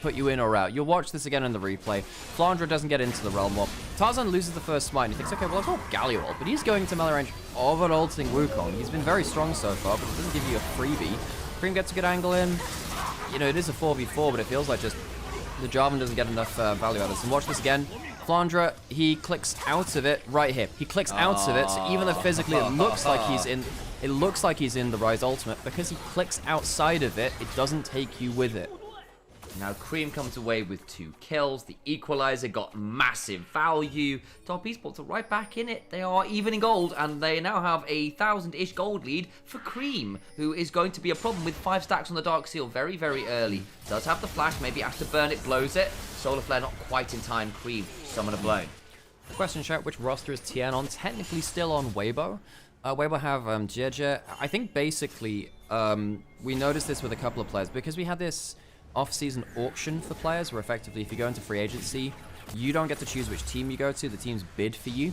put you in or out. You'll watch this again in the replay. Flandre doesn't get into the Realm Warp. Tarzan loses the first smite, and he thinks, okay, well, I've got Galliol, but he's going to melee range of an ulting Wukong. He's been very strong so far, but it doesn't give you a freebie. Cream gets a good angle in. It is a 4v4, but it feels like just the Jarvan doesn't get enough value out of this. And watch this again. Flandre, he clicks out of it right here. He clicks out of it, so even though physically it looks like he's in the Rise ultimate, because he clicks outside of it, it doesn't take you with it. Now Cream comes away with 2 kills. The equalizer got massive value. Top Esports are right back in it. They are even in gold, and they now have a 1,000-ish gold lead for Cream, who is going to be a problem with 5 stacks on the Dark Seal very, very early. Does have the flash, maybe has to burn it, blows it. Solar Flare not quite in time. Cream, Summoner blown. Question chat, which roster is Tien on? Technically still on Weibo. Weibo have JDG. I think basically we noticed this with a couple of players because we had this off-season auction for players where effectively if you go into free agency, you don't get to choose which team you go to, the teams bid for you.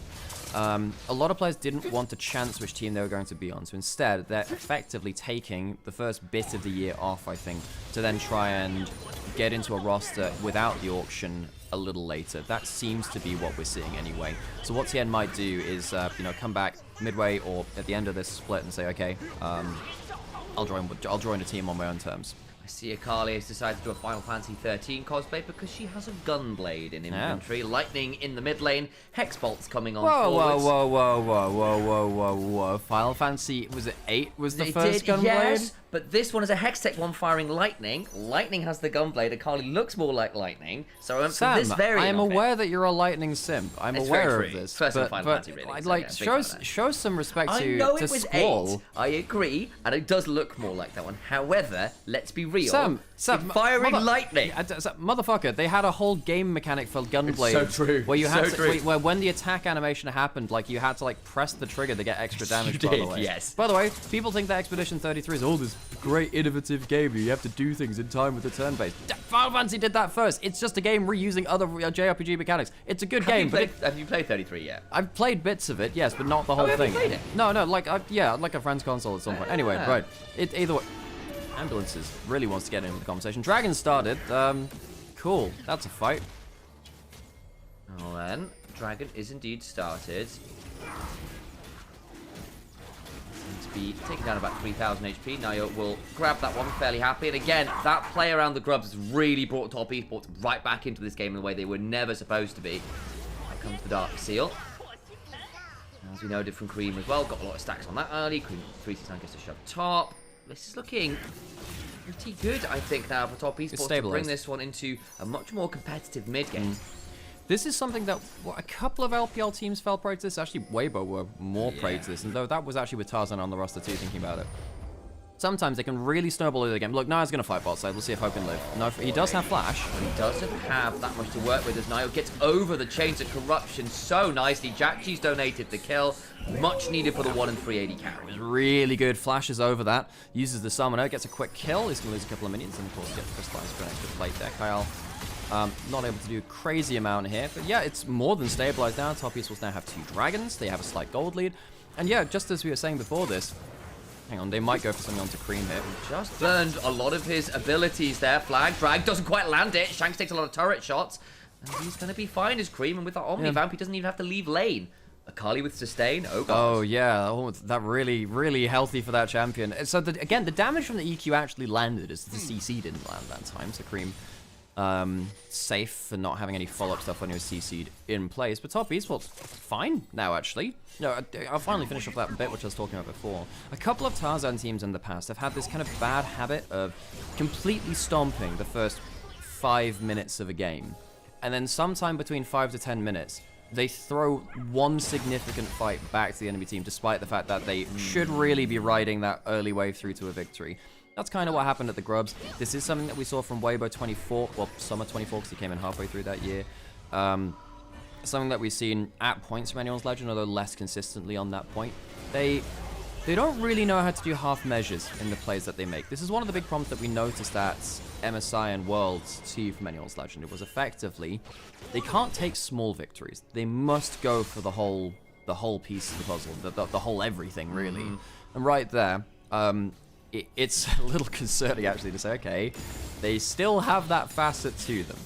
A lot of players didn't want to chance which team they were going to be on, so instead they're effectively taking the first bit of the year off, I think, to then try and get into a roster without the auction a little later. That seems to be what we're seeing anyway. So what Tien might do is, come back midway or at the end of this split and say, okay, I'll join a team on my own terms. I see Akali has decided to do a Final Fantasy 13 cosplay because she has a gunblade in inventory. Lightning in the mid lane. Hexbolt's coming on forwards. Whoa. Final Fantasy, was it 8 was the first gunblade? Yes, but this one is a Hextech one firing Lightning. Lightning has the gunblade. Akali looks more like Lightning. So for Sam, this variant I am aware that you're a Lightning simp. I'm It's aware very of true. this. First but, Final but, Fantasy, really, so like, yeah, big fan of show some respect I to know it was Squall. 8. I agree, and it does look more like that one. However, let's be real. Sam, with firing lightning. Motherfucker, they had a whole game mechanic for Gunblade. so true. Where you had So true. where when the attack animation happened, like you had to like press the trigger to get extra damage. By the way, yes. By the way, people think that Expedition 33 is this great innovative game. You have to do things in time with the turn-based. Final Fantasy did that first. It's just a game reusing other JRPG mechanics. It's a good game. Have you played 33 yet? I've played bits of it, yes, but not the whole have you thing. played it? No, like like a friend's console at some point. Anyway, right. Either way, Ambulances really wants to get into the conversation. Dragon started. Cool. That's a fight. Well then, Dragon is indeed started. Seems to be taking down about 3,000 HP. Nayo will grab that one fairly happy. And again, that play around the grubs has really brought Top Esports right back into this game in the way they were never supposed to be. Here comes the Dark Seal. As we know, different Cream as well. Got a lot of stacks on that early. Cream 369 gets a shove top. This is looking pretty good, I think, now for Top Esports to bring this one into a much more competitive mid-game. This is something that a couple of LPL teams fell prey to this. Actually, Weibo were more prey to this, and though that was actually with Tarzan on the roster too, thinking about it. Sometimes they can really snowball the game. Look, Naya's going to fight bot side. We'll see if Hope can live. No, he does have flash. He doesn't have that much to work with as Nayo gets over the chains of corruption so nicely. Jackchi's donated the kill. Much needed for the 1 in 380 carry. Really good. Flashes over that. Uses the summoner. Gets a quick kill. He's going to lose a couple of minions. And of course, gets crystallized for an extra plate there. Kyle not able to do a crazy amount here. But yeah, it's more than stabilized now. Top Esports now have 2 dragons. They have a slight gold lead. And yeah, just as we were saying before this, hang on, they might go for something onto Cream here. Just burned a lot of his abilities there. Flag, drag, doesn't quite land it. Shanks takes a lot of turret shots. And he's going to be fine as Cream. And with that Omni-Vamp, he doesn't even have to leave lane. Akali with sustain. Oh, God. Oh, yeah. That really, really healthy for that champion. So, again, the damage from the EQ actually landed as the CC didn't land that time. So, Cream safe for not having any follow-up stuff when he was CC'd in place. But Top Esports, fine now, actually. No, I'll finally finish off that bit which I was talking about before. A couple of Tarzan teams in the past have had this kind of bad habit of completely stomping the first 5 minutes of a game. And then sometime between 5 to 10 minutes, they throw one significant fight back to the enemy team, despite the fact that they should really be riding that early wave through to a victory. That's kind of what happened at the Grubs. This is something that we saw from Weibo 24, well, summer 24, because he came in halfway through that year. Something that we've seen at points from Anyone's Legend, although less consistently on that point. They don't really know how to do half measures in the plays that they make. This is one of the big problems that we noticed at MSI and Worlds 2 from Anyone's Legend. It was effectively, they can't take small victories. They must go for the whole piece of the puzzle, the whole everything, really. And right there, it's a little concerning, actually, to say, okay, they still have that facet to them.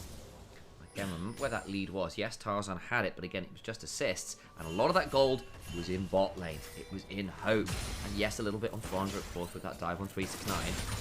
Again, remember where that lead was. Yes, Tarzan had it, but again, it was just assists. And a lot of that gold was in bot lane. It was in Hope. And yes, a little bit on Flandre, of course, with that dive on 369.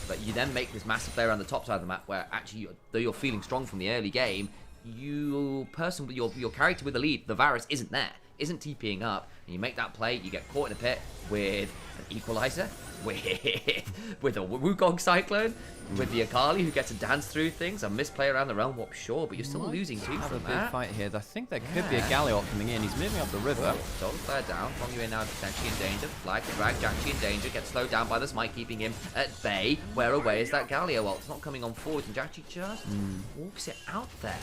But you then make this massive play around the top side of the map where actually, though you're feeling strong from the early game, your character with the lead, the Varus, isn't there. Isn't TPing up. And you make that play, you get caught in a pit with an Equalizer, with a Wukong Cyclone, with the Akali who gets to dance through things, a misplay around the realm warp, sure, but you're still losing too Have from a big that. fight here. I think there could be a Galliot coming in. He's moving up the river. Solar Flare down, from you in now, potentially in danger. Flag, drag, Jackchi in danger, gets slowed down by the smite, keeping him at bay. Where away is that Galio? Well, it's not coming on forward, and Jackchi just walks it out there.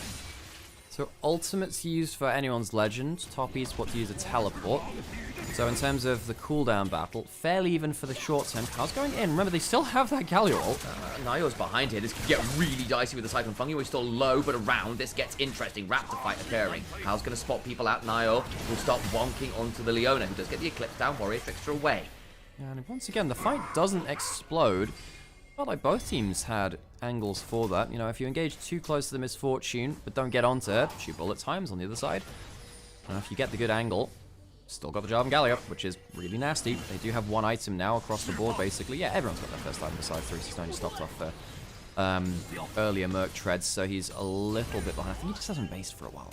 So ultimate's used for Anyone's Legend. Top Esports use a teleport. So in terms of the cooldown battle, fairly even for the short term. Kyle's going in. Remember, they still have that Galio ult. Nayo's behind here. This could get really dicey with the Cyclone Fungi. We're still low, but around. This gets interesting. Raptor fight occurring. Kyle's going to spot people out. Nayo will start wonking onto the Leona, who does get the Eclipse down. Warrior fixture away. And once again, the fight doesn't explode. Felt like both teams had angles for that. You know, if you engage too close to the Misfortune, but don't get onto it, shoot bullet times on the other side. And if you get the good angle, still got the Jarvan Galio, which is really nasty. They do have one item now across the board, basically. Yeah, everyone's got their first item besides 369. You stopped off there. earlier Merc treads, so he's a little bit behind. I think he just hasn't based for a while.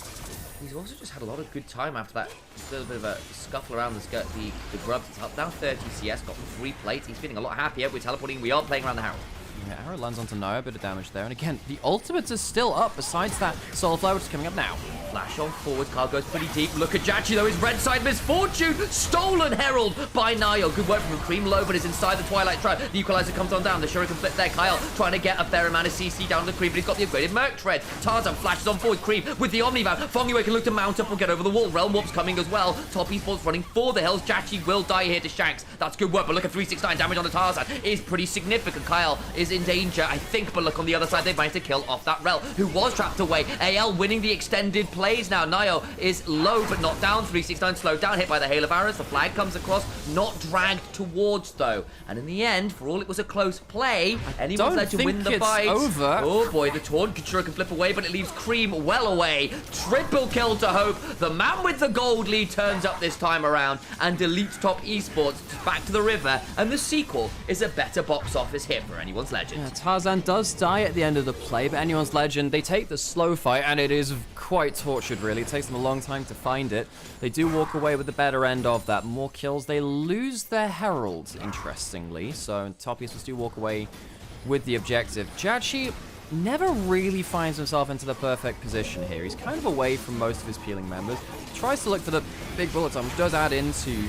He's also just had a lot of good time after that little bit of a scuffle around the grubs. It's up down 30 CS, got 3 plates. He's feeling a lot happier. We're teleporting. We are playing around the Herald. Yeah, arrow lands onto Nymaera, a bit of damage there. And again, the ultimates are still up besides that Solar Flare, which is coming up now. Flash on forward, Carl goes pretty deep. Look at Jachi though, his red side misfortune. Stolen Herald by Niall. Good work from Cream low, but is inside the Twilight Tribe. The Equalizer comes on down. The Shuriken flip there. Kyle trying to get a fair amount of CC down to the Cream, but he's got the upgraded Merc tread. Tarzan flashes on forward. Cream with the Omnivan. Fongyue can look to mount up or get over the wall. Realm Warp's coming as well. Top Esports running for the hills. Jachi will die here to Shanks. That's good work, but look at 369 damage on the Tarzan. Is pretty significant. Kyle is in danger, I think, but look on the other side, they've managed to kill off that Rel, who was trapped away. AL winning the extended plays now. Nio is low, but not down. 369 slowed down, hit by the hail of arrows. The flag comes across, not dragged towards, though. And in the end, for all it was a close play, anyone's led to win the fight. Over. Oh boy, the taunt. Kachura can flip away, but it leaves Cream well away. Triple kill to Hope. The man with the gold lead turns up this time around and deletes Top Esports back to the river. And the sequel is a better box office hit for anyone's legend. Yeah, Tarzan does die at the end of the play, but anyone's legend, they take the slow fight, and it is quite tortured, really. It takes them a long time to find it. They do walk away with the better end of that. More kills. They lose their Herald, interestingly, so Top Esports do walk away with the objective. Jachi never really finds himself into the perfect position here. He's kind of away from most of his peeling members. Tries to look for the big bullet time, which does add into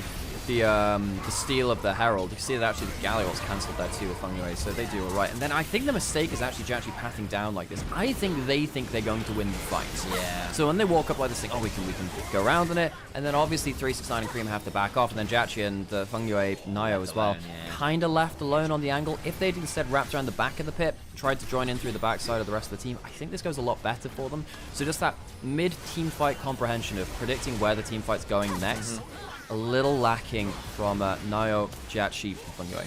the steal of the Herald. You can see that actually the Galliot's cancelled there too with Fongyue, so they do alright. And then I think the mistake is actually pathing down like this. I think they think they're going to win the fight. Yeah. So when they walk up like this, think, oh, we can go around on it, and then obviously 369 and Cream have to back off, and then Jachi and Fongyue, Nio as well, kind of left alone on the angle. If they'd instead wrapped around the back of the pit, tried to join in through the backside of the rest of the team, I think this goes a lot better for them. So just that mid-team fight comprehension of predicting where the team fight's going next, a little lacking from Nio, Jachi, and Fongyue.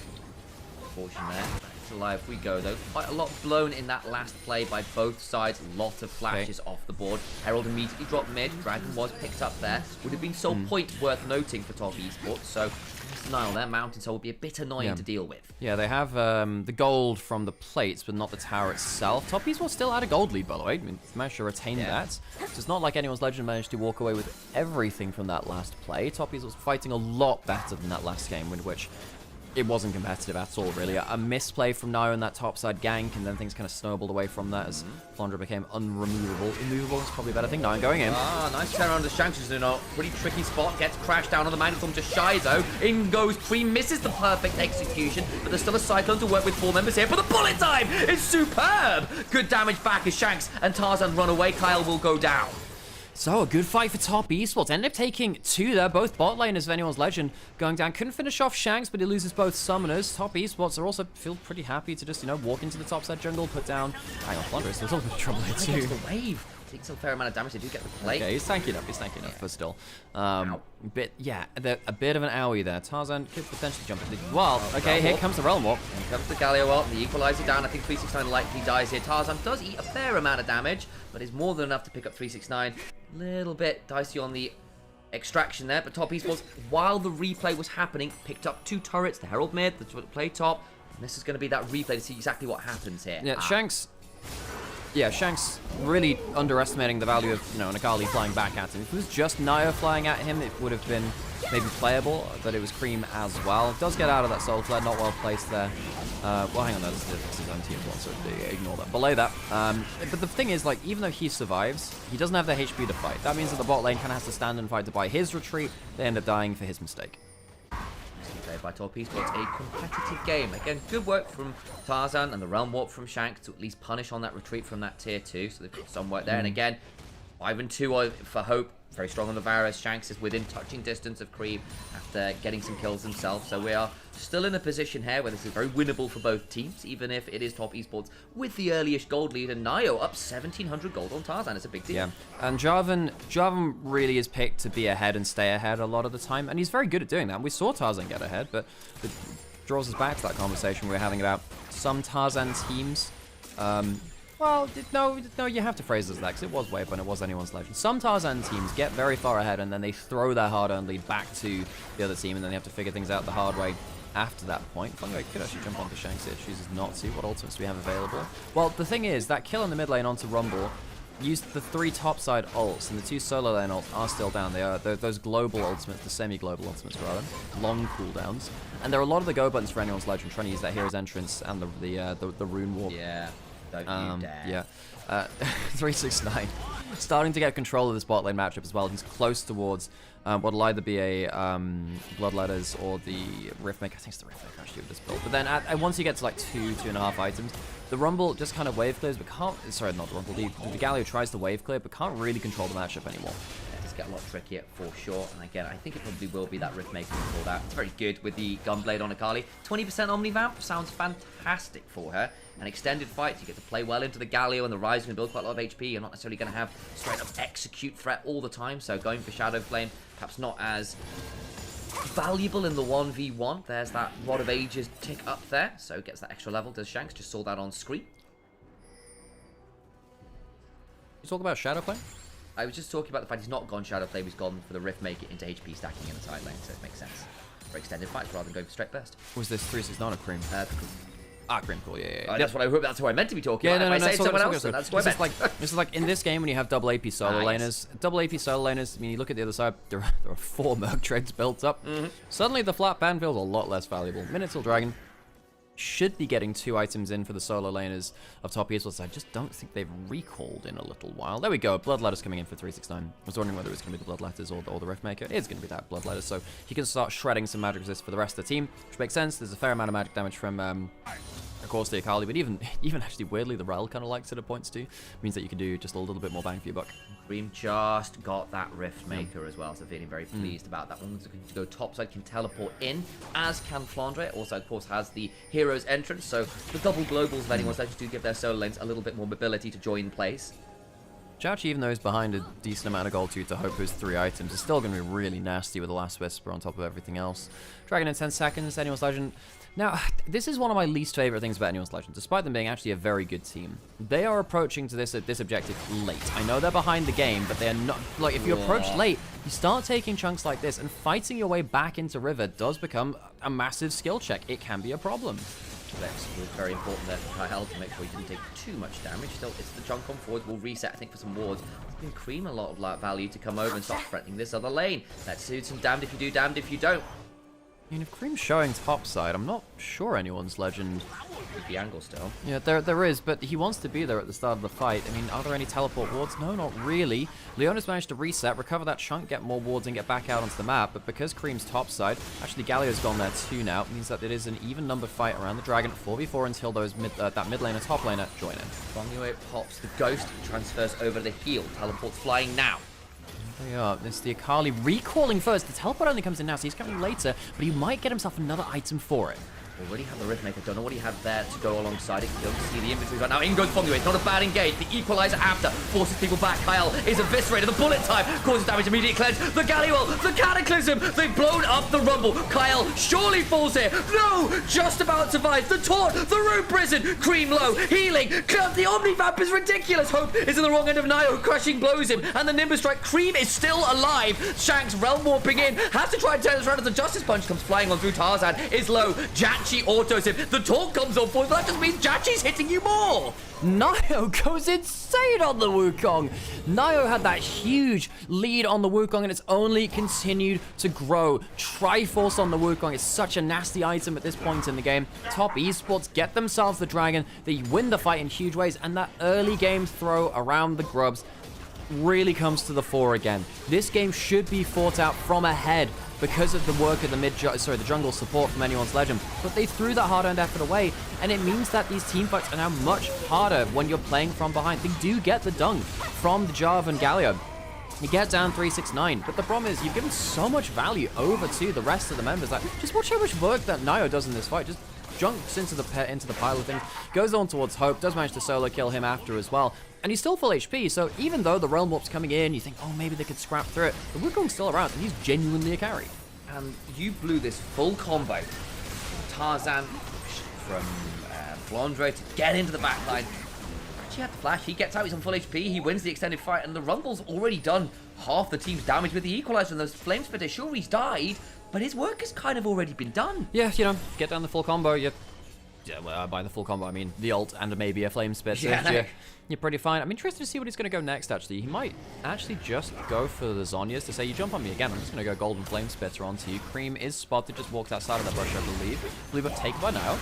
Fortune there. Back to life we go, though. Quite a lot blown in that last play by both sides. Lot of flashes off the board. Herald immediately dropped mid. Dragon was picked up there. Would have been so point worth noting for Top Esports. So Nile there, Mountain Soul, would be a bit annoying to deal with. Yeah, they have the gold from the plates, but not the tower itself. Top Esports still had a gold lead, by the way. I mean, managed to retain that. So it's not like anyone's legend managed to walk away with everything from that last play. Top Esports was fighting a lot better than that last game, in which it wasn't competitive at all, really. A misplay from Nio in that topside gank, and then things kind of snowballed away from that as Flandra became unremovable. Immovable is probably a better thing. Nio going in. Ah, nice turn around the Shanks is in a pretty tricky spot. Gets crashed down on the Magnetform to Shizo. In goes Cream, misses the perfect execution, but there's still a Cyclone to work with 4 members here. But the bullet time is superb! Good damage back as Shanks and Tarzan run away. Kyle will go down. So, a good fight for Top Esports. Ended up taking 2 there, both bot laners of anyone's legend going down. Couldn't finish off Shanks, but he loses both summoners. Top Esports are also feel pretty happy to just, walk into the top side jungle, put down... Hang on, Flandra is a little bit of trouble here too. The wave takes a fair amount of damage. They do get the plate. Okay, he's tanky enough, but still. A bit of an owie there. Tarzan could potentially jump into the... Well, okay, here comes the Realm Warp. Here comes the Galio Warp, the Equalizer down. I think 369 likely dies here. Tarzan does eat a fair amount of damage, but is more than enough to pick up 369. Little bit dicey on the extraction there, but Top Esports, while the replay was happening, picked up 2 turrets, the Herald mid, the play top, and this is going to be that replay to see exactly what happens here. Yeah, Shanks really underestimating the value of, an Akali flying back at him. If it was just Nio flying at him, it would have been maybe playable, but it was Cream as well. It does get out of that Soul Flare, not well placed there. Well, hang on, that's his own team as well, so ignore that. Below that, but the thing is, even though he survives, he doesn't have the HP to fight. That means that the bot lane kind of has to stand and fight to buy his retreat. They end up dying for his mistake. Played by Top Esports, a competitive game. Again, good work from Tarzan and the Realm Warp from Shanks to at least punish on that retreat from that tier 2, so they've got some work there. And again, 5-2 for Hope. Very strong on the Varus. Shanks is within touching distance of Cream after getting some kills himself. So we are still in a position here where this is very winnable for both teams, even if it is Top Esports with the earliest gold lead. And Nio up 1,700 gold on Tarzan. It's a big deal. Yeah, and Jarvan really is picked to be ahead and stay ahead a lot of the time, and he's very good at doing that. We saw Tarzan get ahead, but it draws us back to that conversation we were having about some Tarzan teams. Well, no, you have to phrase it as that, because it was Wave when it was anyone's legend. Some Tarzan teams get very far ahead, and then they throw their hard-earned lead back to the other team, and then they have to figure things out the hard way after that point. Fungi could actually jump onto Shanks here, chooses not to. What ultimates do we have available? Well, the thing is, that kill in the mid lane onto Rumble used the 3 topside ults, and the 2 solo lane ults are still down. They're those global ultimates, the semi-global ultimates rather, long cooldowns. And there are a lot of the go buttons for anyone's legend trying to use that hero's entrance and the rune warp. Yeah, don't you dare. Yeah. 369 starting to get control of this bot lane matchup as well. He's close towards what'll either be a Bloodletters or the Riftmaker. I think it's the Riftmaker actually with this build. But then once you get to like 2.5 items, the Rumble just kind of wave clears, but can't. Sorry, not the Rumble. The Galio tries to wave clear, but can't really control the matchup anymore. Get a lot trickier for sure, and again, I think it probably will be that Riftmaker pulled out. It's very good with the Gunblade on Akali. 20% Omnivamp sounds fantastic for her. An extended fight, you get to play well into the Galio, and the Rise can build quite a lot of HP. You're not necessarily going to have straight up execute threat all the time, so going for Shadow Flame, perhaps not as valuable in the 1v1. There's that Rod of Ages tick up there, so gets that extra level. Does Shanks, just saw that on screen. You talk about Shadow Flame? I was just talking about the fact he's not gone Shadow Flame, he's gone for the Riftmaker into HP stacking in the side lane, so it makes sense for extended fights rather than going for straight burst. Was this 369 or Cream? Cream, cool, yeah. That's what I hope. That's who I meant to be talking Yeah, about. no, If I say someone else, then that's who I meant. This is like in this game when you have double AP solo laners. Double AP solo laners, I mean, you look at the other side, there are 4 Merc Treads built up. Suddenly the flat ban feels a lot less valuable. Minotaur Dragon should be getting 2 items in for the solo laners of top Esports. I just don't think they've recalled in a little while. There we go. Bloodletters coming in for 369. I was wondering whether it's going to be the Bloodletters or the Riftmaker. It's going to be that Bloodletters, so he can start shredding some magic resist for the rest of the team, which makes sense. There's a fair amount of magic damage from, of course, the Akali, but even actually weirdly, the Rel kind of likes it at points too. Means that you can do just a little bit more bang for your buck. Cream just got that Riftmaker as well, so feeling very pleased about that. One's looking to go topside, can teleport in, as can Flandre. Also, of course, has the hero's entrance, so the double globals of anyone's legends do give their solo lanes a little bit more mobility to join place. Jauchi, even though he's behind a decent amount of gold to hope his 3 items, is still going to be really nasty with the Last Whisper on top of everything else. Dragon in 10 seconds, anyone's legend. Now, this is one of my least favorite things about Anyone's Legend. Despite them being actually a very good team, they are approaching to this objective late. I know they're behind the game, but they're not. Like, if you approach late, you start taking chunks like this, and fighting your way back into River does become a massive skill check. It can be a problem. Vex was very important there for Kyle to make sure he didn't take too much damage. Still, it's the junk on forwards. We'll reset, I think, for some wards. It's been Cream a lot of value to come over and start threatening this other lane. Let's do some damned if you do, damned if you don't. I mean, if Cream's showing topside, I'm not sure Anyone's Legend. The angle still. Yeah, there is, but he wants to be there at the start of the fight. I mean, are there any teleport wards? No, not really. Leona's managed to reset, recover that chunk, get more wards, and get back out onto the map. But because Cream's topside, actually Galio's gone there too now. It means that it is an even numbered fight around the Dragon, 4v4 until those that mid laner, top laner join in. Anyway, pops the Ghost, transfers over to the heal, teleports flying now. They are. It's the Akali recalling first. The teleport only comes in now, so he's coming later, but he might get himself another item for it. Already have the Riftmaker, don't know what he had there to go alongside it. You don't see the inventory right now. In goes Fongue, it's not a bad engage. The equalizer after forces people back. Kyle is eviscerated. The bullet time causes damage, immediate cleanse. The Galliwell, the Cataclysm, they've blown up the Rumble. Kyle surely falls here. No, just about survives. The Taunt, the Root Prison, Cream low, healing. The Omnivamp is ridiculous. Hope is in the wrong end of Nio, crushing blows him. And the Nimbus Strike, Cream is still alive. Shanks realm warping in, has to try and turn this around as the Justice Punch comes flying on through. Tarzan is low. Jachi autos him. The taunt comes on forward, but that just means Jachi's hitting you more. Nio goes insane on the Wukong. Nio had that huge lead on the Wukong, and it's only continued to grow. Triforce on the Wukong is such a nasty item at this point in the game. Top Esports get themselves the Dragon. They win the fight in huge ways, and that early game throw around the Grubs really comes to the fore again. This game should be fought out from ahead because of the work of the jungle support from Anyone's Legend, but they threw that hard-earned effort away, and it means that these team fights are now much harder when you're playing from behind. They do get the dunk from the Jarvan and Galio. You get down 369, but the problem is you've given so much value over to the rest of the members. Like, just watch how much work that Nio does in this fight. Just jumps into the pile of things, goes on towards Hope, does manage to solo kill him after as well. And he's still full HP, so even though the Realm Warp's coming in, you think, oh, maybe they could scrap through it. The Wukong's still around, and he's genuinely a carry. And you blew this full combo. Tarzan from Flandre to get into the backline. He had the flash, he gets out, he's on full HP, he wins the extended fight, and the Rumble's already done half the team's damage with the equalizer and those flame spitter. Sure, he's died, but his work has kind of already been done. Yeah, you know, get down the full combo. Yeah, well, by the full combo, I mean the ult and maybe a flame spit. So Yeah. you're pretty fine. I'm interested to see what he's going to go next, actually. He might actually just go for the Zhonya's to say, you jump on me again, I'm just going to go golden flame spitter onto you. Cream is spotted, just walked outside of that bush, I believe. Believe I've taken by now.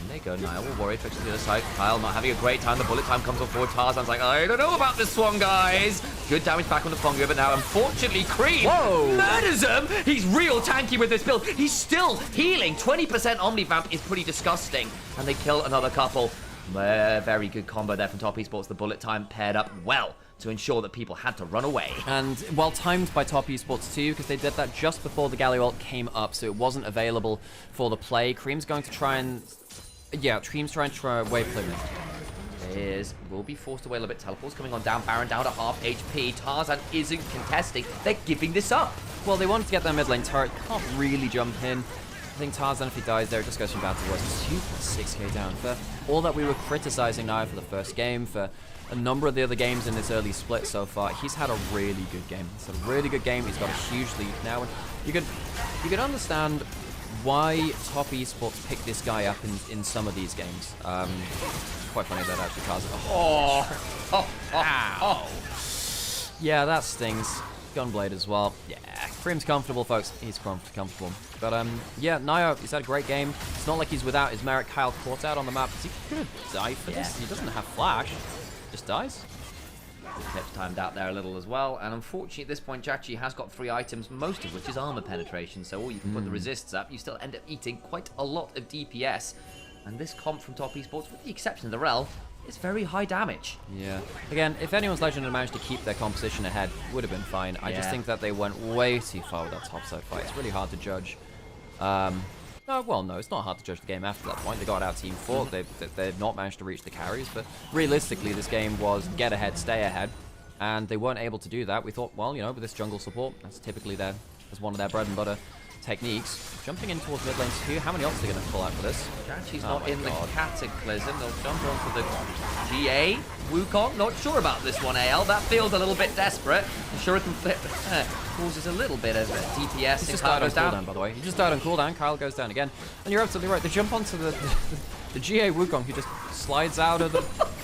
There you go, Niall. Warrior tricks to the other side. Kyle not having a great time. The bullet time comes on forward. Tarzan's like, I don't know about this Swan, guys. Good damage back on the Fongo, but now, unfortunately, Cream murders him. He's real tanky with this build. He's still healing. 20% Omnivamp is pretty disgusting. And they kill another couple. Very good combo there from Top Esports. The bullet time paired up well to ensure that people had to run away. And well timed by Top Esports too, because they did that just before the Galio ult came up, so it wasn't available for the play. Cream's going to try and... Yeah, Cream's trying to try wave play mid. Will be forced away a little bit. Teleport's coming on down. Baron down to half HP. Tarzan isn't contesting. They're giving this up. Well, they wanted to get their mid lane turret. Can't really jump in. I think Tarzan, if he dies there, it just goes from bad to worse. 2.6k down. For all that we were criticizing now for the first game, for a number of the other games in this early split so far, he's had a really good game. He's had a really good game. He's got a huge lead now. And you could understand why Top Esports picked this guy up in some of these games. Quite funny that actually Tarzan. Ow. Yeah, that stings. Gunblade as well. Yeah, Cream's comfortable, folks. He's comfortable. But, yeah, Nio, he's had a great game. It's not like he's without his Merrick. Kyle caught out on the map. Is he gonna die for this? He doesn't have flash. Just dies. Tips timed out there a little as well. And unfortunately, at this point, Jachi has got 3 items, most of which is armor penetration. So all you can put the resists up, you still end up eating quite a lot of DPS. And this comp from Top Esports, with the exception of the Rel, is very high damage. Yeah. Again, if anyone's Legend had managed to keep their composition ahead, would have been fine. I just think that they went way too far with that topside fight. It's really hard to judge. Well, no, it's not hard to judge the game after that point. They got out Team 4. They've not managed to reach the carries, but realistically, this game was get ahead, stay ahead, and they weren't able to do that. We thought, well, you know, with this jungle support, that's typically that's one of their bread and butter techniques. Jumping in towards mid lane too. How many ults are they going to pull out for this? Jachi's not in the Cataclysm. They'll jump onto the GA. Wukong, not sure about this one, AL. That feels a little bit desperate. The Shuriken flip causes a little bit of DPS. He just died on cooldown, by the way. He just died on cooldown. Kyle goes down again. And you're absolutely right. They jump onto the GA Wukong, who just slides out of the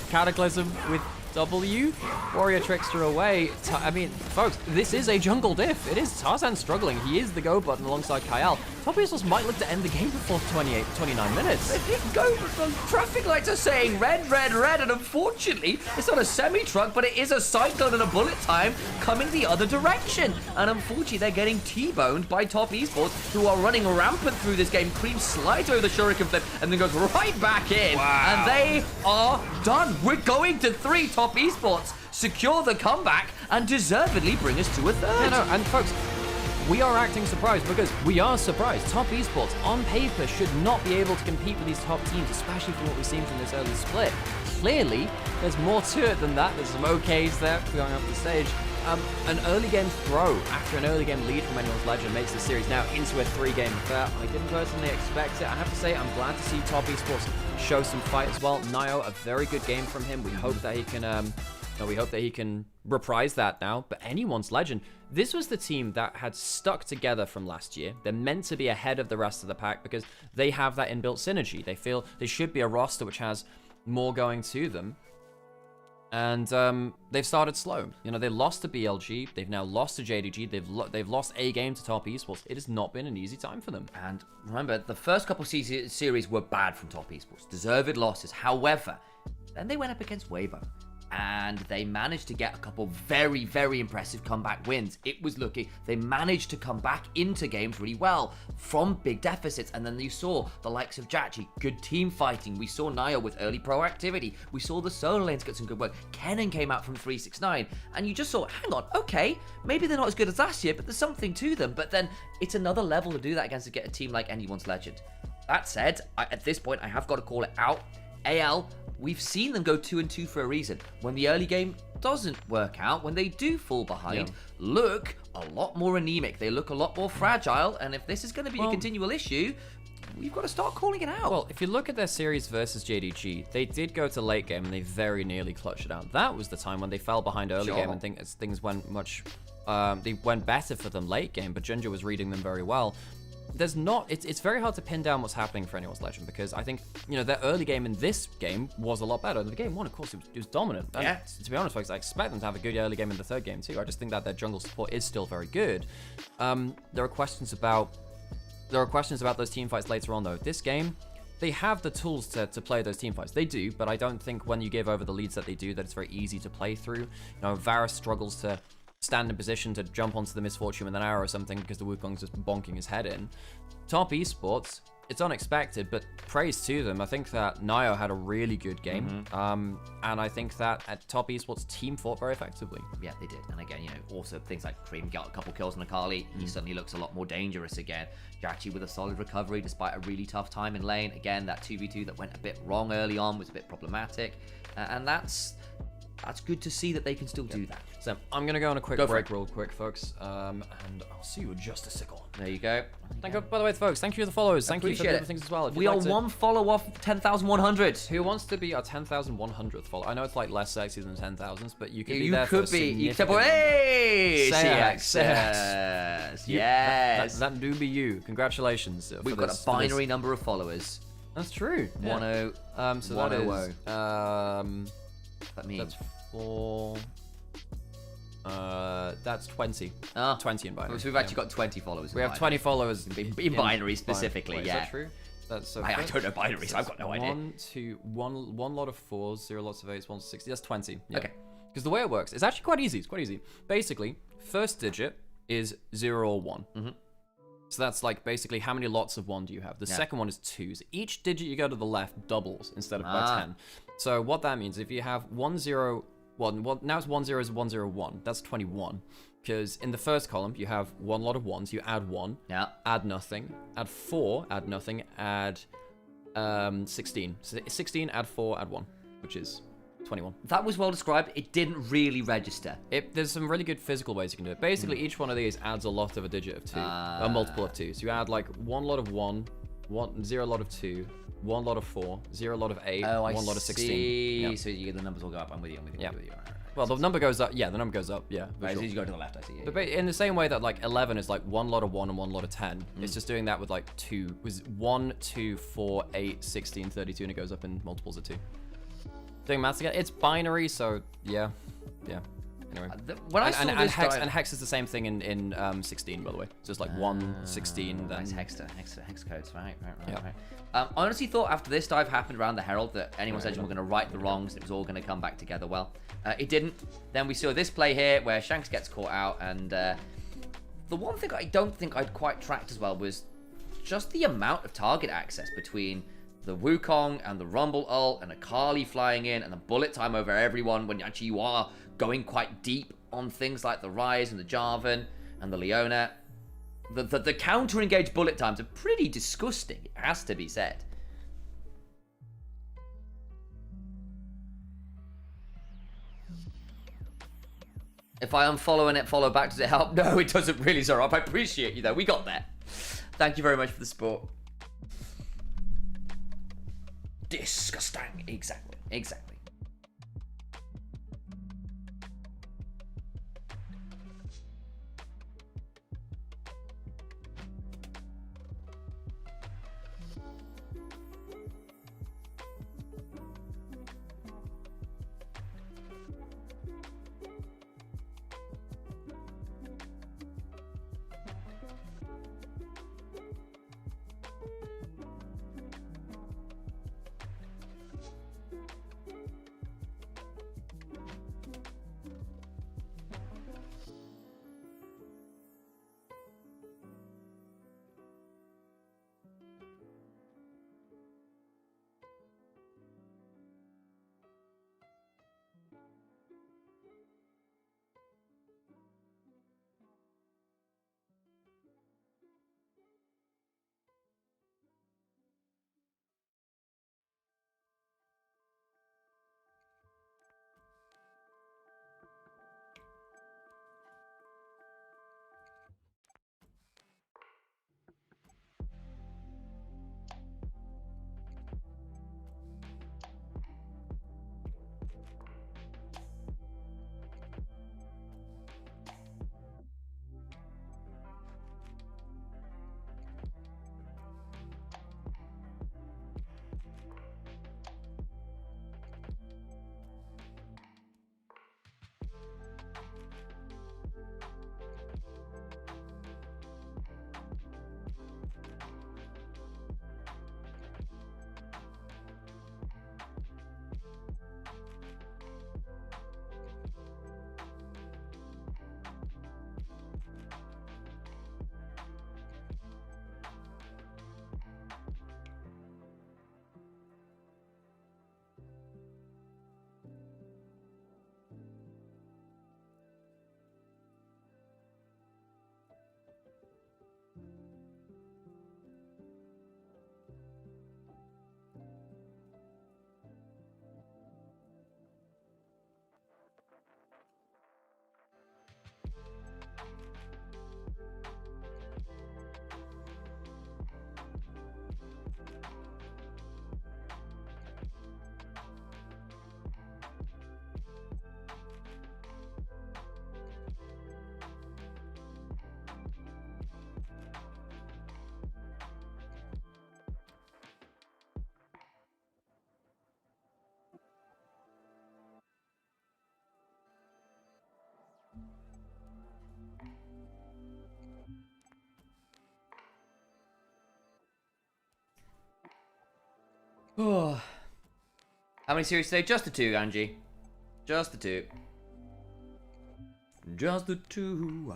Cataclysm with W. Warrior Trickster away. I mean, folks, this is a jungle diff. It is Tarzan struggling. He is the go button alongside Kyle. Top Esports might look to end the game before 29 minutes. They didn't go, but the traffic lights are saying red, red, red, and unfortunately, it's not a semi-truck, but it is a cyclone and a bullet time coming the other direction. And unfortunately, they're getting T-boned by Top Esports, who are running rampant through this game. Cream slides over the Shuriken flip and then goes right back in. Wow. And they are done. We're going to 3. Top Esports secure the comeback and deservedly bring us to a 3rd. No, and folks, we are acting surprised because we are surprised. Top Esports, on paper, should not be able to compete with these top teams, especially from what we've seen from this early split. Clearly, there's more to it than that. There's some OKs there going up the stage. An early game throw after an early game lead from anyone's Legend makes the series now into a 3-game affair. I didn't personally expect it. I have to say, I'm glad to see Top Esports show some fight as well. Nio, a very good game from him. We hope that he can, reprise that now. But anyone's Legend, this was the team that had stuck together from last year. They're meant to be ahead of the rest of the pack because they have that inbuilt synergy. They feel they should be a roster which has more going to them. And they've started slow. You know, they lost to BLG. They've now lost to JDG. They've lost a game to Top Esports. It has not been an easy time for them. And remember, the first couple series were bad from Top Esports. Deserved losses. However, then they went up against Weibo. And they managed to get a couple very, very impressive comeback wins. It was looking, they managed to come back into games really well from big deficits. And then you saw the likes of Jachi, good team fighting. We saw Nio with early proactivity. We saw the solo lanes get some good work. Kennen came out from 369. And you just saw, hang on, okay, maybe they're not as good as last year, but there's something to them. But then it's another level to do that against a team like anyone's Legend. That said, at this point, I have got to call it out. AL, we've seen them go 2-2 for a reason. When the early game doesn't work out, when they do fall behind, look a lot more anemic. They look a lot more fragile, and if this is going to be a continual issue, we've got to start calling it out. Well, if you look at their series versus JDG, they did go to late game, and they very nearly clutched it out. That was the time when they fell behind early game, and things went much... they went better for them late game, but Ginger was reading them very well. there's not, it's very hard to pin down what's happening for anyone's Legend, because I think, you know, their early game in this game was a lot better. The game one, of course, it was dominant. And Yeah. to be honest, folks, I expect them to have a good early game in the third game too. I just think that their jungle support is still very good. There are questions about those team fights later on, though. This game, they have the tools to play those team fights. They do, but I don't think when you give over the leads that they do, that it's very easy to play through. You know, Varus struggles to stand in position to jump onto the Misfortune with an arrow or something because the Wukong's just bonking his head in. Top Esports, it's unexpected, but praise to them. I think that Nio had a really good game, and I think that at Top Esports, team fought very effectively. Yeah, they did. And again, you know, also things like Cream got a couple kills on Akali. He suddenly looks a lot more dangerous again. Jackie with a solid recovery despite a really tough time in lane. Again, that 2v2 that went a bit wrong early on was a bit problematic, and that's good to see that they can still do that. So I'm gonna go on a quick break real quick, folks, and I'll see you in just a second. There you go. Thank you, by the way, folks. Thank you for the follows. Thank you for the other things as well. If We you'd are like to- one follow off 10,100. Who wants to be our 10,100th follower? I know it's like less sexy than 10,000s, but you could be You there for could be. You could significant hey, CX, CX. Yes. That do be you. Congratulations. We've got a binary number of followers. That's true. 10. So 100. that is That means that's 4. That's 20. 20 in binary. So we've actually got 20 followers. We have 20 followers in binary specifically. Wait, yeah. Is that true? That's so. I don't know binaries. I've got no idea. One lot of 4s, 0 lots of 8s, 1 to 60. That's 20. Yeah. Okay. Because the way it works, it's actually quite easy. It's quite easy. Basically, first digit is 0 or 1. So that's like basically how many lots of 1 do you have? The second one is 2. So each digit you go to the left doubles instead of by 10. So what that means, if you have 1 0 1, now it's 1 0 is 1 0 1. That's 21. Because in the first column you have one lot of 1s. You add 1. Yeah. Add nothing. Add 4. Add nothing. Add 16. So 16. Add 4. Add 1, which is 21. That was well described. It didn't really register. There's some really good physical ways you can do it. Basically, each one of these adds a lot of a digit of 2, a multiple of 2. So you add like 1 lot of 1, 0 lot of 2, 1 lot of 4, 0 lot of 8, 1 lot of 16. Yep. So the numbers will go up. I'm with you. Yeah. I'm with you. Right. Well, the number goes up. Yeah, the number goes up. Yeah. Right, sure. as you go to the left, I see. Yeah, But in the same way that like 11 is like 1 lot of 1 and 1 lot of 10, it's just doing that with like 2. Was 1, 2, 4, 8, 16, 32, and it goes up in multiples of 2. Doing maths again. It's binary, so yeah. Anyway. When I saw this and hex is the same thing in 16, by the way. So it's like 1, 16, then nice hex codes. Right. I honestly thought after this dive happened around the Herald that anyone's Legend were going to right the wrongs and it was all going to come back together well. It didn't. Then we saw this play here where Shanks gets caught out, and the one thing I don't think I'd quite tracked as well was just the amount of target access between the Wukong and the Rumble ult and Akali flying in and the bullet time over everyone when actually you are going quite deep on things like the Ryze and the Jarvan and the Leona. The counter-engaged bullet times are pretty disgusting, it has to be said. If I unfollow and it follow back, does it help? No, it doesn't really, Zorop. I appreciate you though. We got there. Thank you very much for the support. Disgusting. Exactly. How many series today? Just the 2, Angie. Just the 2. Just the 2.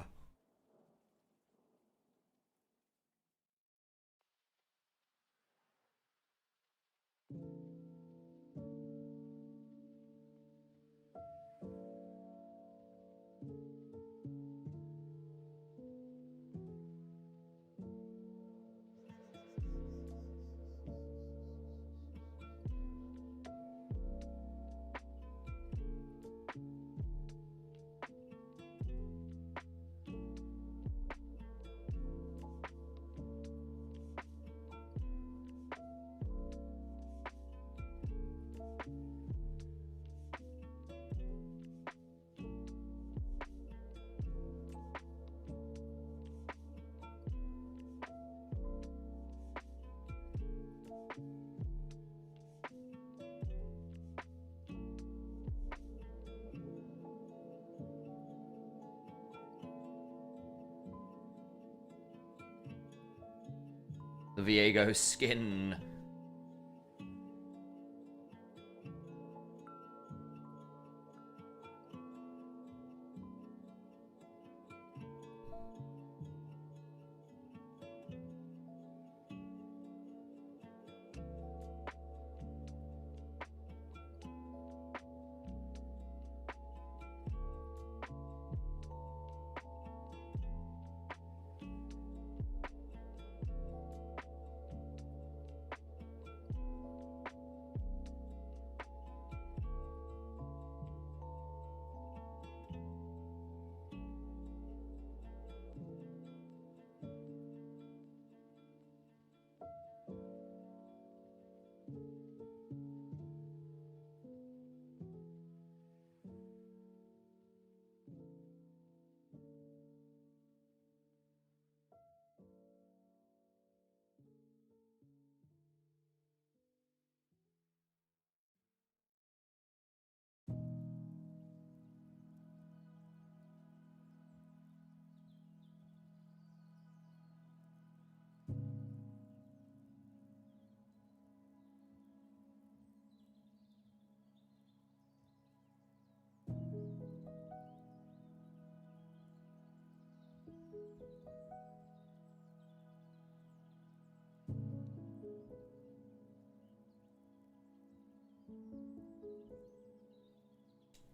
The Viego skin.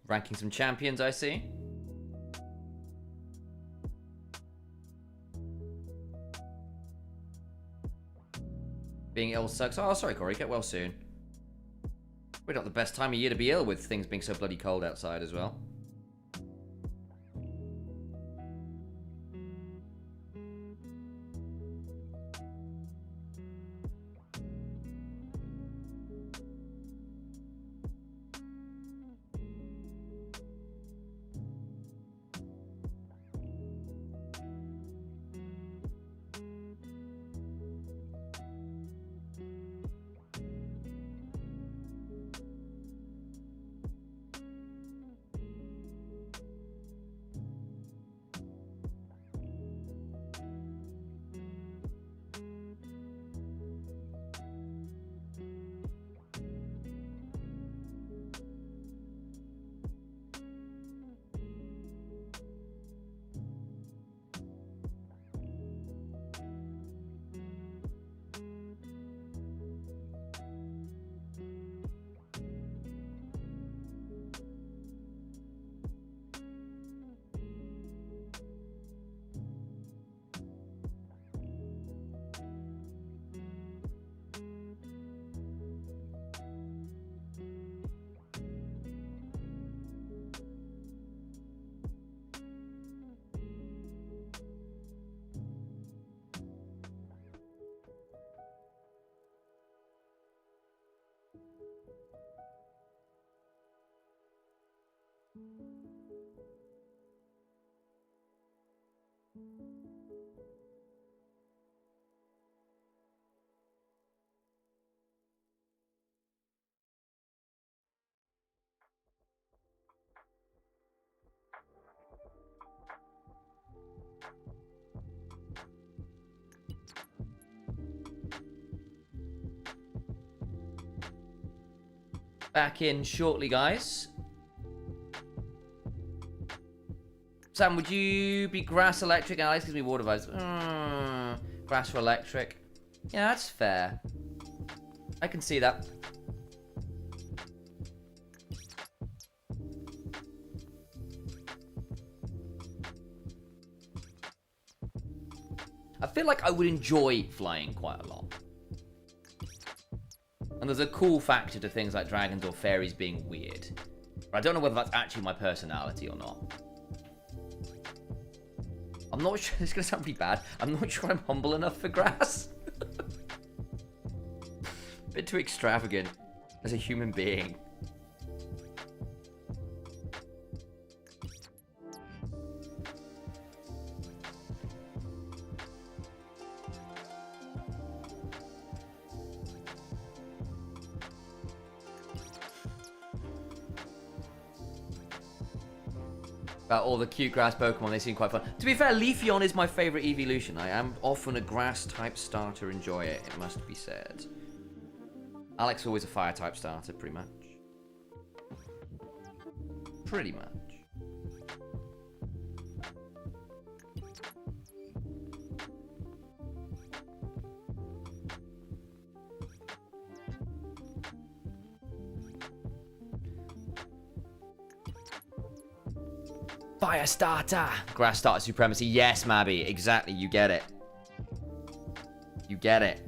Ranking some champions, I see. Being ill sucks. Oh, sorry, Corey. Get well soon. We're not the best time of year to be ill with things being so bloody cold outside as well. back in shortly, guys. Sam, would you be grass electric? Alex gives me water vibes. Grass for electric. Yeah, that's fair. I can see that. I feel like I would enjoy flying quite a lot. And there's a cool factor to things like dragons or fairies being weird. But I don't know whether that's actually my personality or not. I'm not sure, this is going to sound pretty bad. I'm not sure I'm humble enough for grass. A bit too extravagant as a human being. About all the cute grass Pokemon, they seem quite fun. To be fair, Leafeon is my favourite evolution. I am often a grass-type starter. Enjoy it, it must be said. Alex always a fire-type starter, pretty much. Pretty much. Fire starter! Grass starter supremacy. Yes, Mabby. Exactly. You get it. You get it.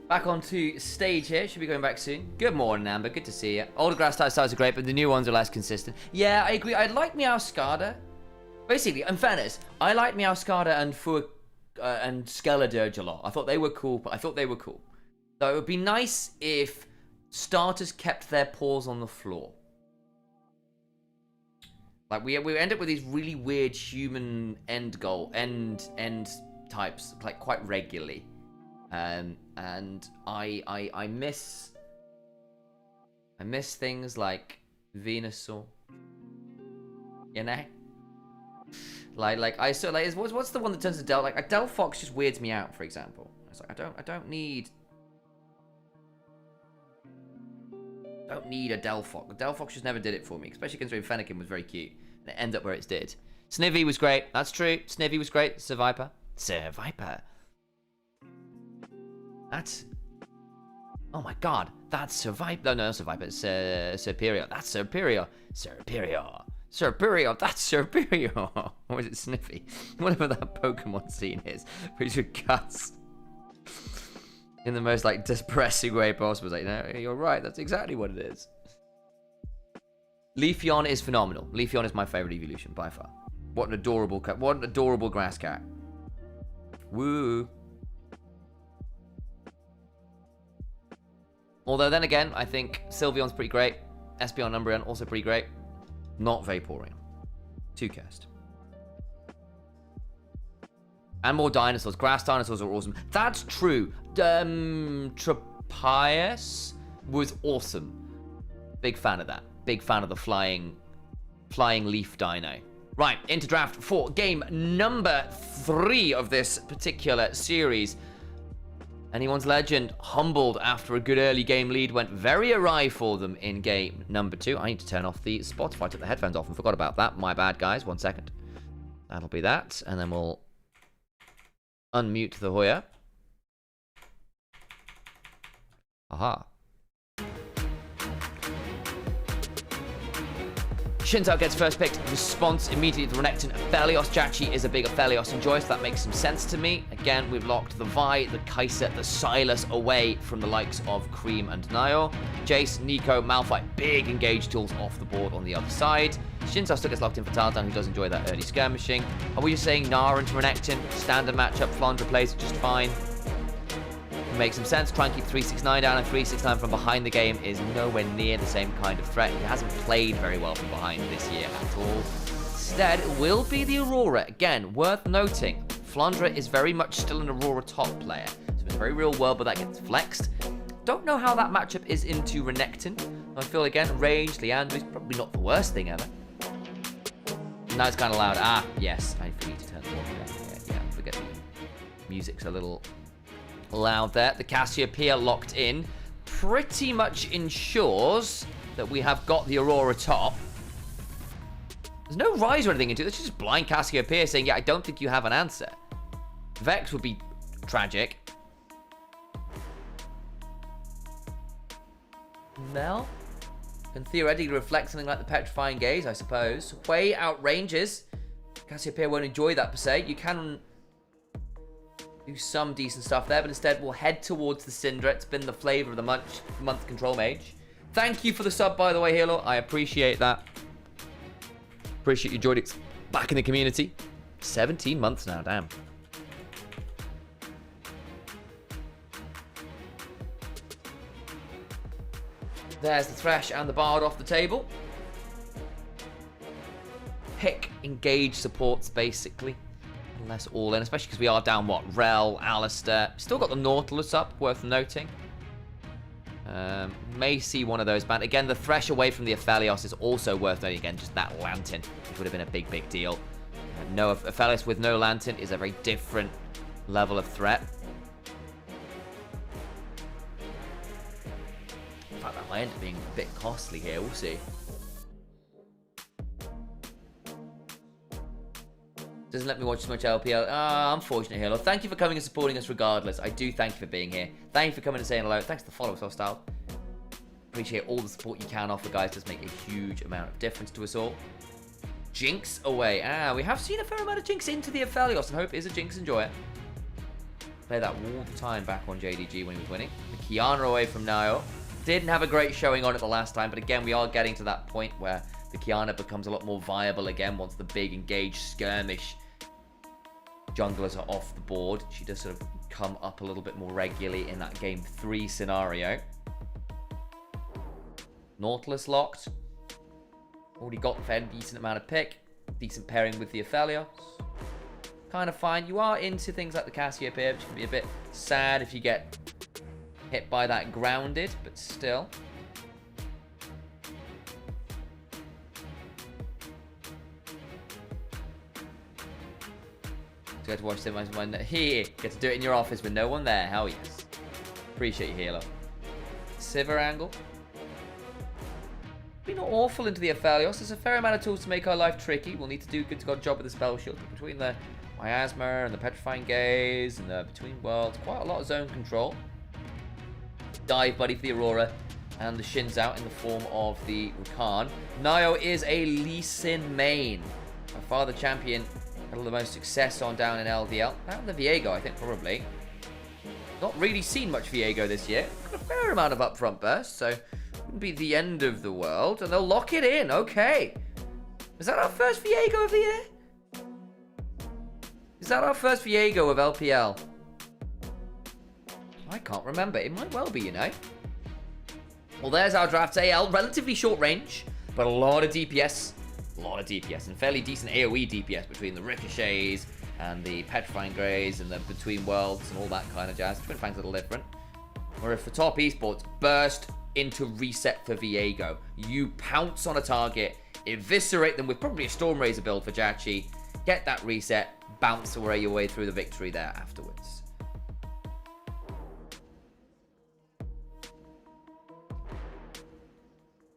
Back onto stage here. Should be going back soon. Good morning, Amber. Good to see you. Older grass type styles are great, but the new ones are less consistent. Yeah, I agree. I like Meowscarada. Basically, in fairness, I like Meowscarada and Skeledirge a lot. I thought they were cool, but I thought they were cool. So it would be nice if starters kept their paws on the floor. Like we end up with these really weird human end types like quite regularly. And I miss things like Venusaur, you know, like I saw like what's the one that turns to Del, like a Delphox just weirds me out, for example. It's like I don't need a Delphox. Delphox just never did it for me, especially considering Fennekin was very cute and it ended up where it did. Snivy was great. That's true. Snivy was great. Sir Viper. That's... Oh my god. That's Survive. No, not Survive. It's Superior. That's Superior. Superior. That's Superior. Or is it Sniffy? Whatever that Pokemon scene is. Where he's with cuts. In the most, like, depressing way possible. It's like, no, you're right. That's exactly what it is. Leafeon is phenomenal. Leafeon is my favorite evolution, by far. What an adorable cat. What an adorable grass cat. Woo. Although then again, I think Sylveon's pretty great. Espeon and Umbreon also pretty great. Not Vaporeon. Too cursed. And more dinosaurs. Grass dinosaurs are awesome. That's true. Trapeus was awesome. Big fan of that. Big fan of the flying leaf dino. Right, into draft for game number 3 of this particular series. Anyone's legend, humbled after a good early game lead, went very awry for them in game number 2. I need to turn off the Spotify, took the headphones off and forgot about that. My bad, guys. 1 second. That'll be that. And then we'll unmute the Hoya. Aha. Shinto gets first picked. Response immediately to Renekton. Aphelios. Jachi is a big Aphelios enjoyer, so that makes some sense to me. Again, again, we've locked the Vi, the Kai'Sa, the Sylas away from the likes of Cream and Nio. Jace, Nico, Malphite, big engage tools off the board on the other side. Shinzao still gets locked in for Taldan, who does enjoy that early skirmishing. Are we just saying Nara into Renekton? Standard matchup, Flandre plays it just fine. Makes some sense. Try and keep 369 down, and 369 from behind the game is nowhere near the same kind of threat. He hasn't played very well from behind this year at all. Instead, it will be the Aurora. Again, worth noting, Flandre is very much still an Aurora top player. So it's a very real world, but that gets flexed. Don't know how that matchup is into Renekton. I feel, again, range, Leandro is probably not the worst thing ever. Now it's kind of loud. Ah, yes, I need to turn the volume down. Yeah, forget the music's a little loud there. The Cassiopeia locked in pretty much ensures that we have got the Aurora top. There's no rise or anything into it. It's just blind Cassiopeia saying, yeah, I don't think you have an answer. Vex would be tragic. Mel can theoretically reflect something like the Petrifying Gaze, I suppose. Hui outranges. Cassiopeia won't enjoy that per se. You can do some decent stuff there, but instead we'll head towards the Syndra. It's been the flavor of the month Control Mage. Thank you for the sub, by the way, Halo. I appreciate that. Appreciate you joining us back in the community. 17 months now, damn. There's the Thresh and the Bard off the table. Pick, engage supports, basically. Less all in, especially because we are down, what? Rel, Alistair. Still got the Nautilus up, worth noting. May see one of those banned. Again, the Thresh away from the Aphelios is also worth noting. Again, just that Lantern, which would have been a big, big deal. No, Aphelios with no Lantern is a very different level of threat. In fact, that might end up being a bit costly here. We'll see. Doesn't let me watch too much LPL. Ah, unfortunate, Halo. Thank you for coming and supporting us regardless. I do thank you for being here. Thank you for coming and saying hello. Thanks for the follow, Hostile. Appreciate all the support you can offer, guys. It does make a huge amount of difference to us all. Jinx away. Ah, we have seen a fair amount of Jinx into the Aphelios, and hope is a Jinx enjoyer. Play that all the time back on JDG when he was winning. The Kiana away from Nio. Didn't have a great showing on it the last time, but again, we are getting to that point where the Kiana becomes a lot more viable again once the big engaged skirmish junglers are off the board. She does sort of come up a little bit more regularly in that game 3 scenario. Nautilus locked. Already got a fairly decent amount of pick. Decent pairing with the Aphelios. Kind of fine. You are into things like the Cassiopeia, which can be a bit sad if you get hit by that grounded, but still. Get to watch them when here. Get to do it in your office with no one there. Hell yes. Appreciate you, Halo. Sivir angle. Be not awful into the Aphelios. There's a fair amount of tools to make our life tricky. We'll need to do a good job with the spell shield. But between the Miasma and the Petrifying Gaze and the Between Worlds, quite a lot of zone control. Dive buddy for the Aurora. And the Shin's out in the form of the Rakan. Nio is a Lee Sin main. By far the champion. Had the most success on down in LDL. Out in the Viego, I think, probably. Not really seen much Viego this year. Got a fair amount of upfront burst, so wouldn't be the end of the world. And they'll lock it in. Okay. Is that our first Viego of the year? Is that our first Viego of LPL? I can't remember. It might well be, you know. Well, there's our draft AL. Relatively short range, but a lot of DPS. A lot of DPS and fairly decent AoE DPS between the Ricochets and the Petrifying Greys and the Between Worlds and all that kind of jazz. Twin Fang's a little different. Whereas for top esports, burst into reset for Viego. You pounce on a target, eviscerate them with probably a Storm Razor build for Jachi, get that reset, bounce away your way through the victory there afterwards.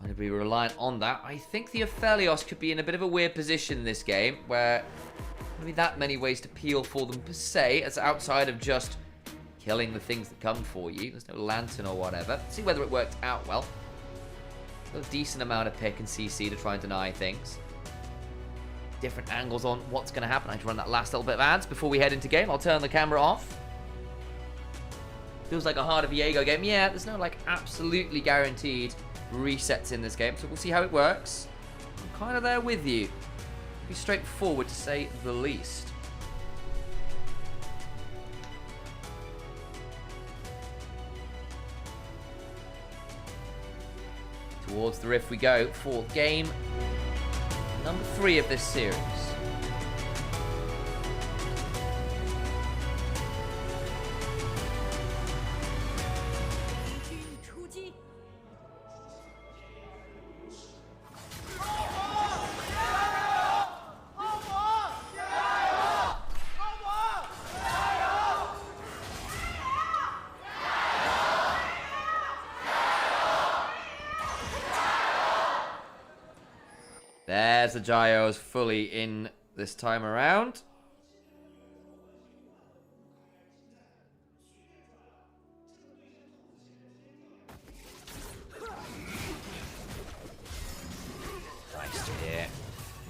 I'm going to be reliant on that. I think the Aphelios could be in a bit of a weird position in this game, where there won't be that many ways to peel for them per se, as outside of just killing the things that come for you. There's no Lantern or whatever. Let's see whether it worked out well. A decent amount of pick and CC to try and deny things. different angles on what's going to happen. I need to run that last little bit of ads before we head into game. I'll turn the camera off. Feels like a harder Viego game. Yeah, there's no like absolutely guaranteed resets in this game, so we'll see how it works. I'm kind of there with you. Be straightforward to say the least. Towards the Rift we go for game number 3 of this series. There's the gyros fully in this time around. Nice to hear.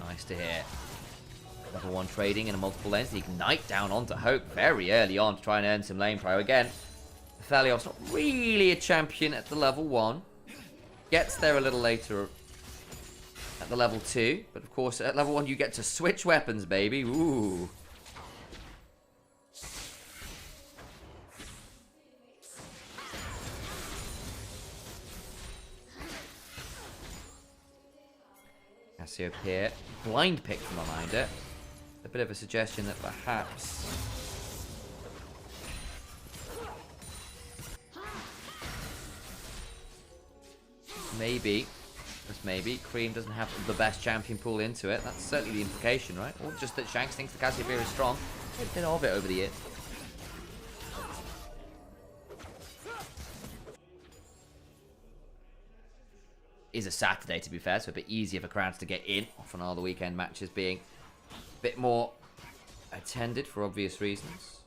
Nice to hear. Level 1 trading in a multiple lanes. The Ignite down onto Hope very early on to try and earn some lane pro. Again, Thelios not really a champion at the level 1. Gets there a little later at the level 2, but of course at level 1 you get to switch weapons, baby. Ooh. Cassiopeia, blind pick from behind it. A bit of a suggestion that perhaps maybe, just maybe, Cream doesn't have the best champion pool into it. That's certainly the implication, right? Or just that Shanks thinks the Cassiopeia is strong. A bit of it over the years. Is a Saturday, to be fair, so a bit easier for crowds to get in. Often are the weekend matches being a bit more attended for obvious reasons.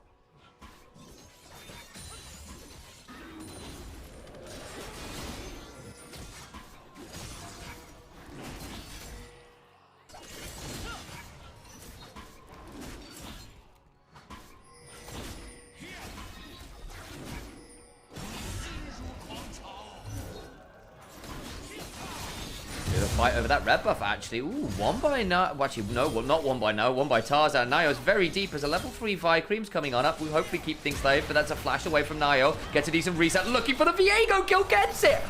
Fight over that red buff, actually. Ooh, 1 by now. Well, actually, no, well, not 1 by now. 1 by Tarzan. Nayo's very deep as a level 3 Vi. Cream's coming on up. We'll hopefully keep things safe, but that's a flash away from Nayo. Gets a decent reset. Looking for the Viego kill. Gets it.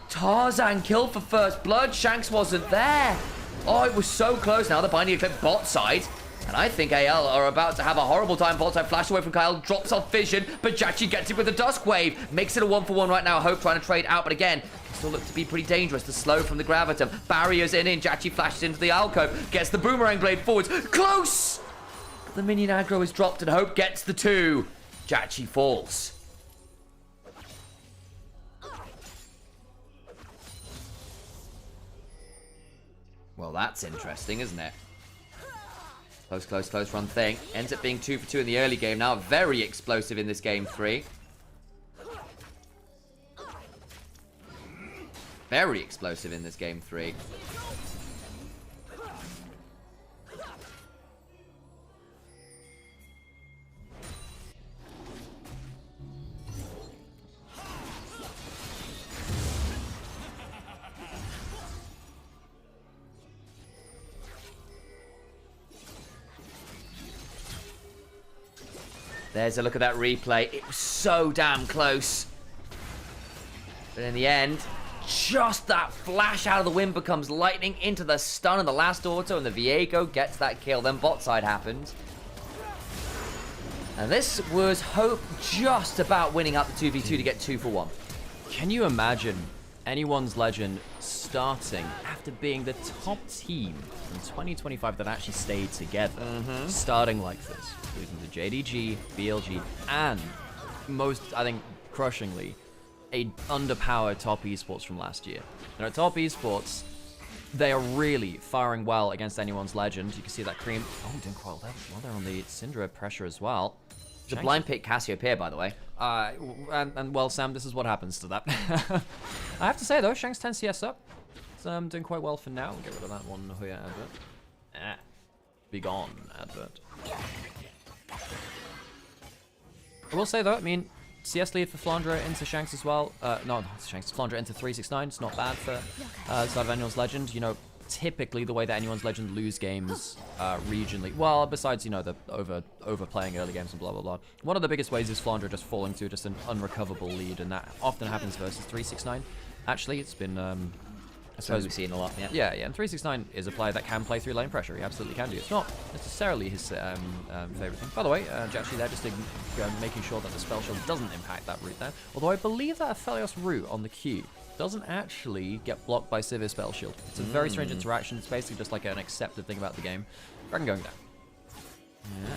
Tarzan kill for first blood. Shanks wasn't there. Oh, it was so close. Now they're binding a clip bot side. And I think AL are about to have a horrible time. Bot side flash away from Kyle. Drops off vision, but Jachi gets it with a Dusk Wave. Makes it a 1-for-1 right now. Hope trying to trade out, but again, still look to be pretty dangerous. The slow from the Gravitum. Barriers in. Jachi flashes into the alcove. Gets the Boomerang Blade forwards. Close! The minion aggro is dropped and Hope gets the 2. Jachi falls. Well, that's interesting, isn't it? Close, close, close run thing. Ends up being 2 for 2 in the early game. Now very explosive in this game 3. Very explosive in this game 3. There's a look at that replay. It was so damn close. But in the end, just that flash out of the wind becomes lightning into the stun and the last auto, and the Viego gets that kill. Then bot side happens. And this was Hope just about winning out the 2v2 to get 2 for 1. Can you imagine anyone's legend starting after being the top team in 2025 that actually stayed together, starting like this, losing to JDG, BLG, and most, I think, crushingly, a underpowered top esports from last year. Now, at top esports, they are really firing well against anyone's legend. You can see that Cream, doing quite well there on the Syndra pressure as well. It's a blind pick Cassiopeia, by the way. And well, Sam, this is what happens to that. I have to say, though, Shanks 10 CS up. It's doing quite well for now. We'll get rid of that one. be gone advert. I will say though, I mean, CS lead for Flandre into Shanks as well. No, not Shanks, Flandre into 369. It's not bad for the side of Anyone's Legend. You know, typically the way that Anyone's Legend lose games regionally, well, besides, you know, the overplaying early games and blah, blah, blah. One of the biggest ways is Flandre just falling to just an unrecoverable lead, and that often happens versus 369. Actually, it's been, I suppose we've seen a lot, yeah. Yeah, and 369 is a player that can play through lane pressure. He absolutely can do. It's not necessarily his favorite thing. By the way, actually they're just making sure that the spell shield doesn't impact that route there. Although I believe that Aphelios route on the Q doesn't actually get blocked by Sivir spell shield. It's a very strange interaction. It's basically just like an accepted thing about the game. Dragon going down. Yeah.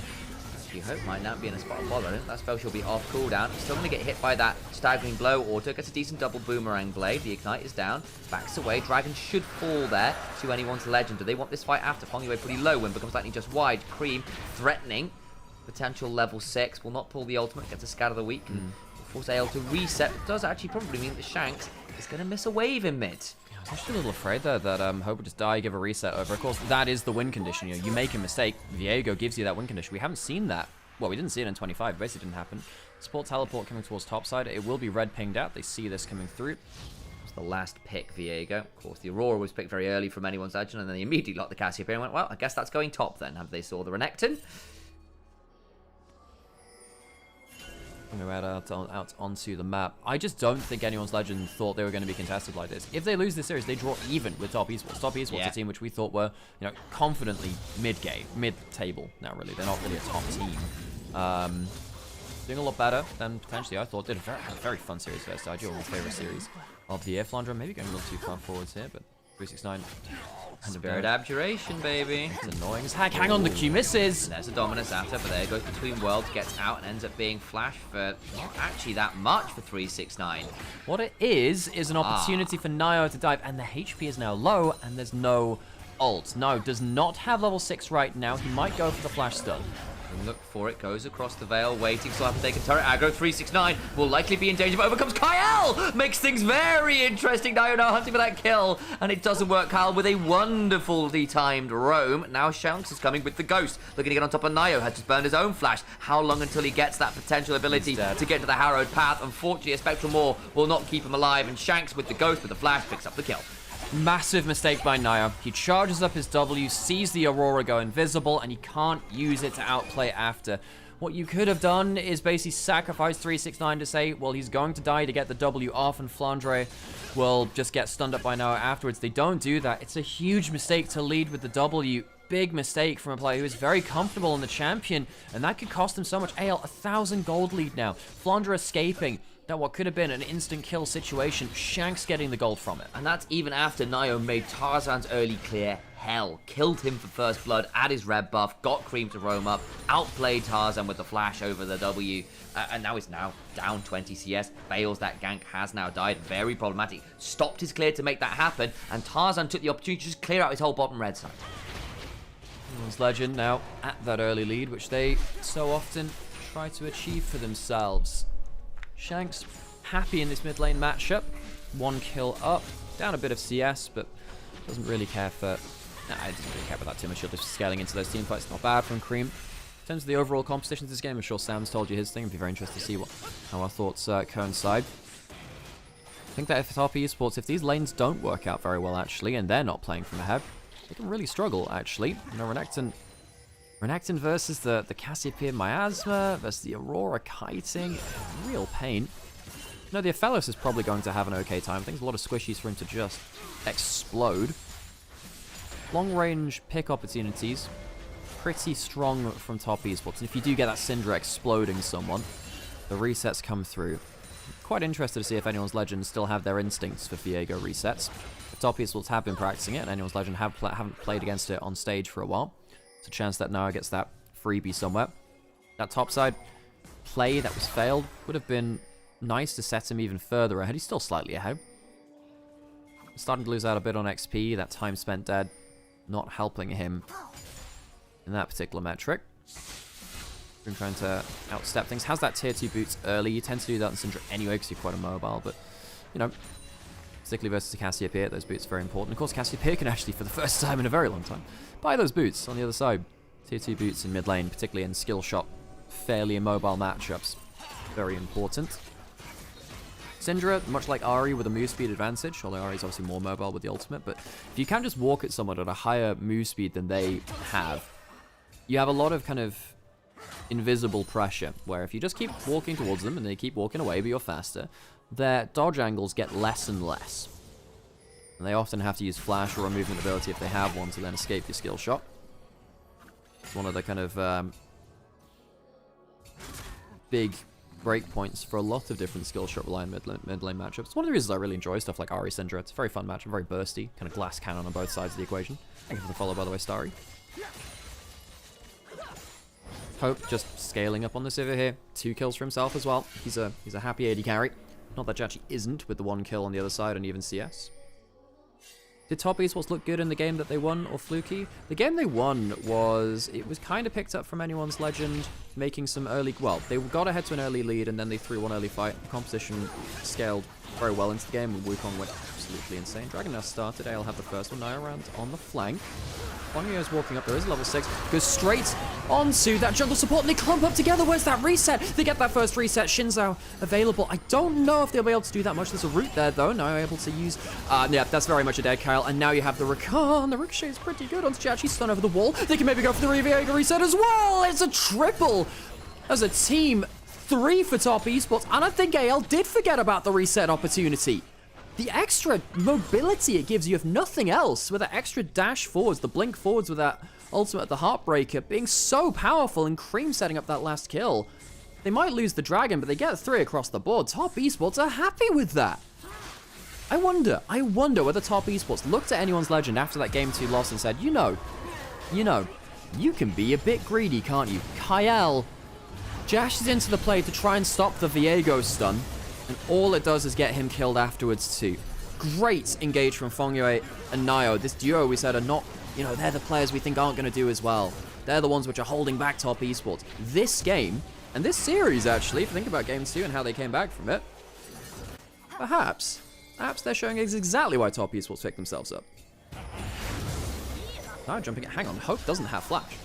You hope might not be in a spot of follow. That spell should be off cooldown. Still going to get hit by that staggering blow. Auto gets a decent double boomerang blade. The ignite is down. Backs away. Dragon should fall there to Anyone's Legend. Do they want this fight after? Pong away pretty low. When becomes lightning just wide. Cream threatening. Potential level 6. Will not pull the ultimate. Gets a scatter of the week. And force AL to reset. It does actually probably mean that Shanks is going to miss a wave in mid. I was actually a little afraid there that Hope would just die, give a reset over. Of course, that is the win condition. You know, you make a mistake, Viego gives you that win condition. We haven't seen that. Well, we didn't see it in 25. It basically didn't happen. Support teleport coming towards topside. It will be red pinged out. They see this coming through. It's the last pick, Viego. Of course, the Aurora was picked very early from Anyone's Legend, and then they immediately locked the Cassiopeia and went, well, I guess that's going top then. Have they saw the Renekton? Out onto the map. I just don't think Anyone's Legend thought they were going to be contested like this. If they lose this series, they draw even with Top Esports. Top Esports, a team which we thought were, you know, confidently mid-game, mid-table. Now, really, they're not really a top team. Doing a lot better than potentially I thought. Did a very fun series first. I do my favorite series of the year. Flandre maybe going a little too far forwards here, but 369. Spirit Abjuration, baby. It's annoying as heck. Hang on, the Q misses. And there's a Dominus after, but there goes Between Worlds, gets out and ends up being flash for not actually that much for 369. What it is an opportunity for Nio to dive, and the HP is now low, and there's no ult. No, does not have level 6 right now. He might go for the flash stun. Look for it, goes across the veil, waiting, so after taking turret aggro, 369 will likely be in danger, but overcomes Kyle! Makes things very interesting. Nio now hunting for that kill, and it doesn't work. Kyle with a wonderfully timed roam. Now Shanks is coming with the ghost, looking to get on top of Nio, has just burned his own flash. How long until he gets that potential ability to get to the harrowed path? Unfortunately, a Spectral Maw will not keep him alive, and Shanks with the ghost with the flash picks up the kill. Massive mistake by Nio. He charges up his W, sees the Aurora go invisible, and he can't use it to outplay after. What you could have done is basically sacrifice 369 to say, well, he's going to die to get the W off, and Flandre will just get stunned up by Nio afterwards. They don't do that. It's a huge mistake to lead with the W. Big mistake from a player who is very comfortable in the champion, and that could cost him so much. AL, 1,000 gold lead now. Flandre escaping. That what could have been an instant kill situation, Shanks getting the gold from it. And that's even after Nio made Tarzan's early clear hell, killed him for first blood, at his red buff, got Cream to roam up, outplayed Tarzan with the flash over the W, and now is now down 20 CS, fails that gank, has now died, very problematic, stopped his clear to make that happen, and Tarzan took the opportunity to just clear out his whole bottom red side. Legend now at that early lead, which they so often try to achieve for themselves. Shanks happy in this mid lane matchup. 1 kill up, down a bit of CS, but doesn't really care for. Nah, I doesn't really care about that too much. Just scaling into those team fights, not bad from Cream. In terms of the overall composition of this game, I'm sure Sam's told you his thing. It'd be very interesting to see how our thoughts coincide. I think that if Top Esports, if these lanes don't work out very well actually, and they're not playing from ahead, they can really struggle actually. You know, Renekton versus the Cassiopeia Miasma versus the Aurora Kiting. Real pain. No, the Aphelios is probably going to have an okay time. I think there's a lot of squishies for him to just explode. Long range pick opportunities. Pretty strong from Top Esports. And if you do get that Syndra exploding someone, the resets come through. Quite interested to see if Anyone's Legend still have their instincts for Viego resets. If Top Esports have been practicing it, and Anyone's Legend haven't played against it on stage for a while. It's a chance that Naya gets that freebie somewhere. That topside play that was failed would have been nice to set him even further ahead. He's still slightly ahead. Starting to lose out a bit on XP. That time spent dead not helping him in that particular metric. Been trying to outstep things. Has that tier 2 boots early. You tend to do that in Syndra anyway because you're quite immobile, but you know, particularly versus Cassiopeia, those boots are very important. Of course, Cassiopeia can actually, for the first time in a very long time, buy those boots on the other side. Tier 2 boots in mid lane, particularly in skill shot, fairly immobile matchups. Very important. Syndra, much like Ahri, with a move speed advantage, although Ahri's obviously more mobile with the ultimate, but if you can just walk at someone at a higher move speed than they have, you have a lot of kind of invisible pressure, where if you just keep walking towards them and they keep walking away but you're faster, their dodge angles get less and less. And they often have to use flash or a movement ability if they have one to then escape your skill shot. It's one of the kind of big breakpoints for a lot of different skill shot reliant mid lane matchups. It's one of the reasons I really enjoy stuff like Ahri Syndra. It's a very fun matchup, very bursty, kind of glass cannon on both sides of the equation. Thank you for the follow, by the way, Starry. Hope just scaling up on this over here. 2 kills for himself as well. He's a happy AD carry. Not that Jachi isn't with the 1 kill on the other side and even CS. Did Top Esports look good in the game that they won, or fluky? The game they won was kind of picked up from anyone's legend, making some early, well, they got ahead to an early lead and then they threw one early fight. The composition scaled very well into the game and Wukong went absolutely insane. Dragon now started, I'll have the first one, Nymaera around on the flank. Fangio's walking up, there is a level 6, goes straight onto that jungle support and they clump up together. Where's that reset? They get that first reset, Shinzao available. I don't know if they'll be able to do that much. There's a root there though, now able to use, yeah, that's very much a dead Kyle. And now you have the Rakan, the Ricochet is pretty good onto Jachi, stun over the wall. They can maybe go for the Viega reset as well. It's a triple as a team, 3 for Top Esports. And I think AL did forget about the reset opportunity. The extra mobility it gives you, if nothing else, with that extra dash forwards, the blink forwards with that ultimate, the Heartbreaker, being so powerful, and Cream setting up that last kill. They might lose the Dragon, but they get 3 across the board. Top Esports are happy with that. I wonder whether Top Esports looked at anyone's legend after that Game 2 loss and said, you know, you can be a bit greedy, can't you? Kyle jashes into the play to try and stop the Viego stun. And all it does is get him killed afterwards too. Great engage from Fangio and Nio. This duo we said are not, you know, they're the players we think aren't going to do as well. They're the ones which are holding back Top Esports. This game, and this series actually, if you think about Game 2 and how they came back from it, perhaps they're showing us exactly why Top Esports picked themselves up. Nio jumping, hang on, Hope doesn't have flash.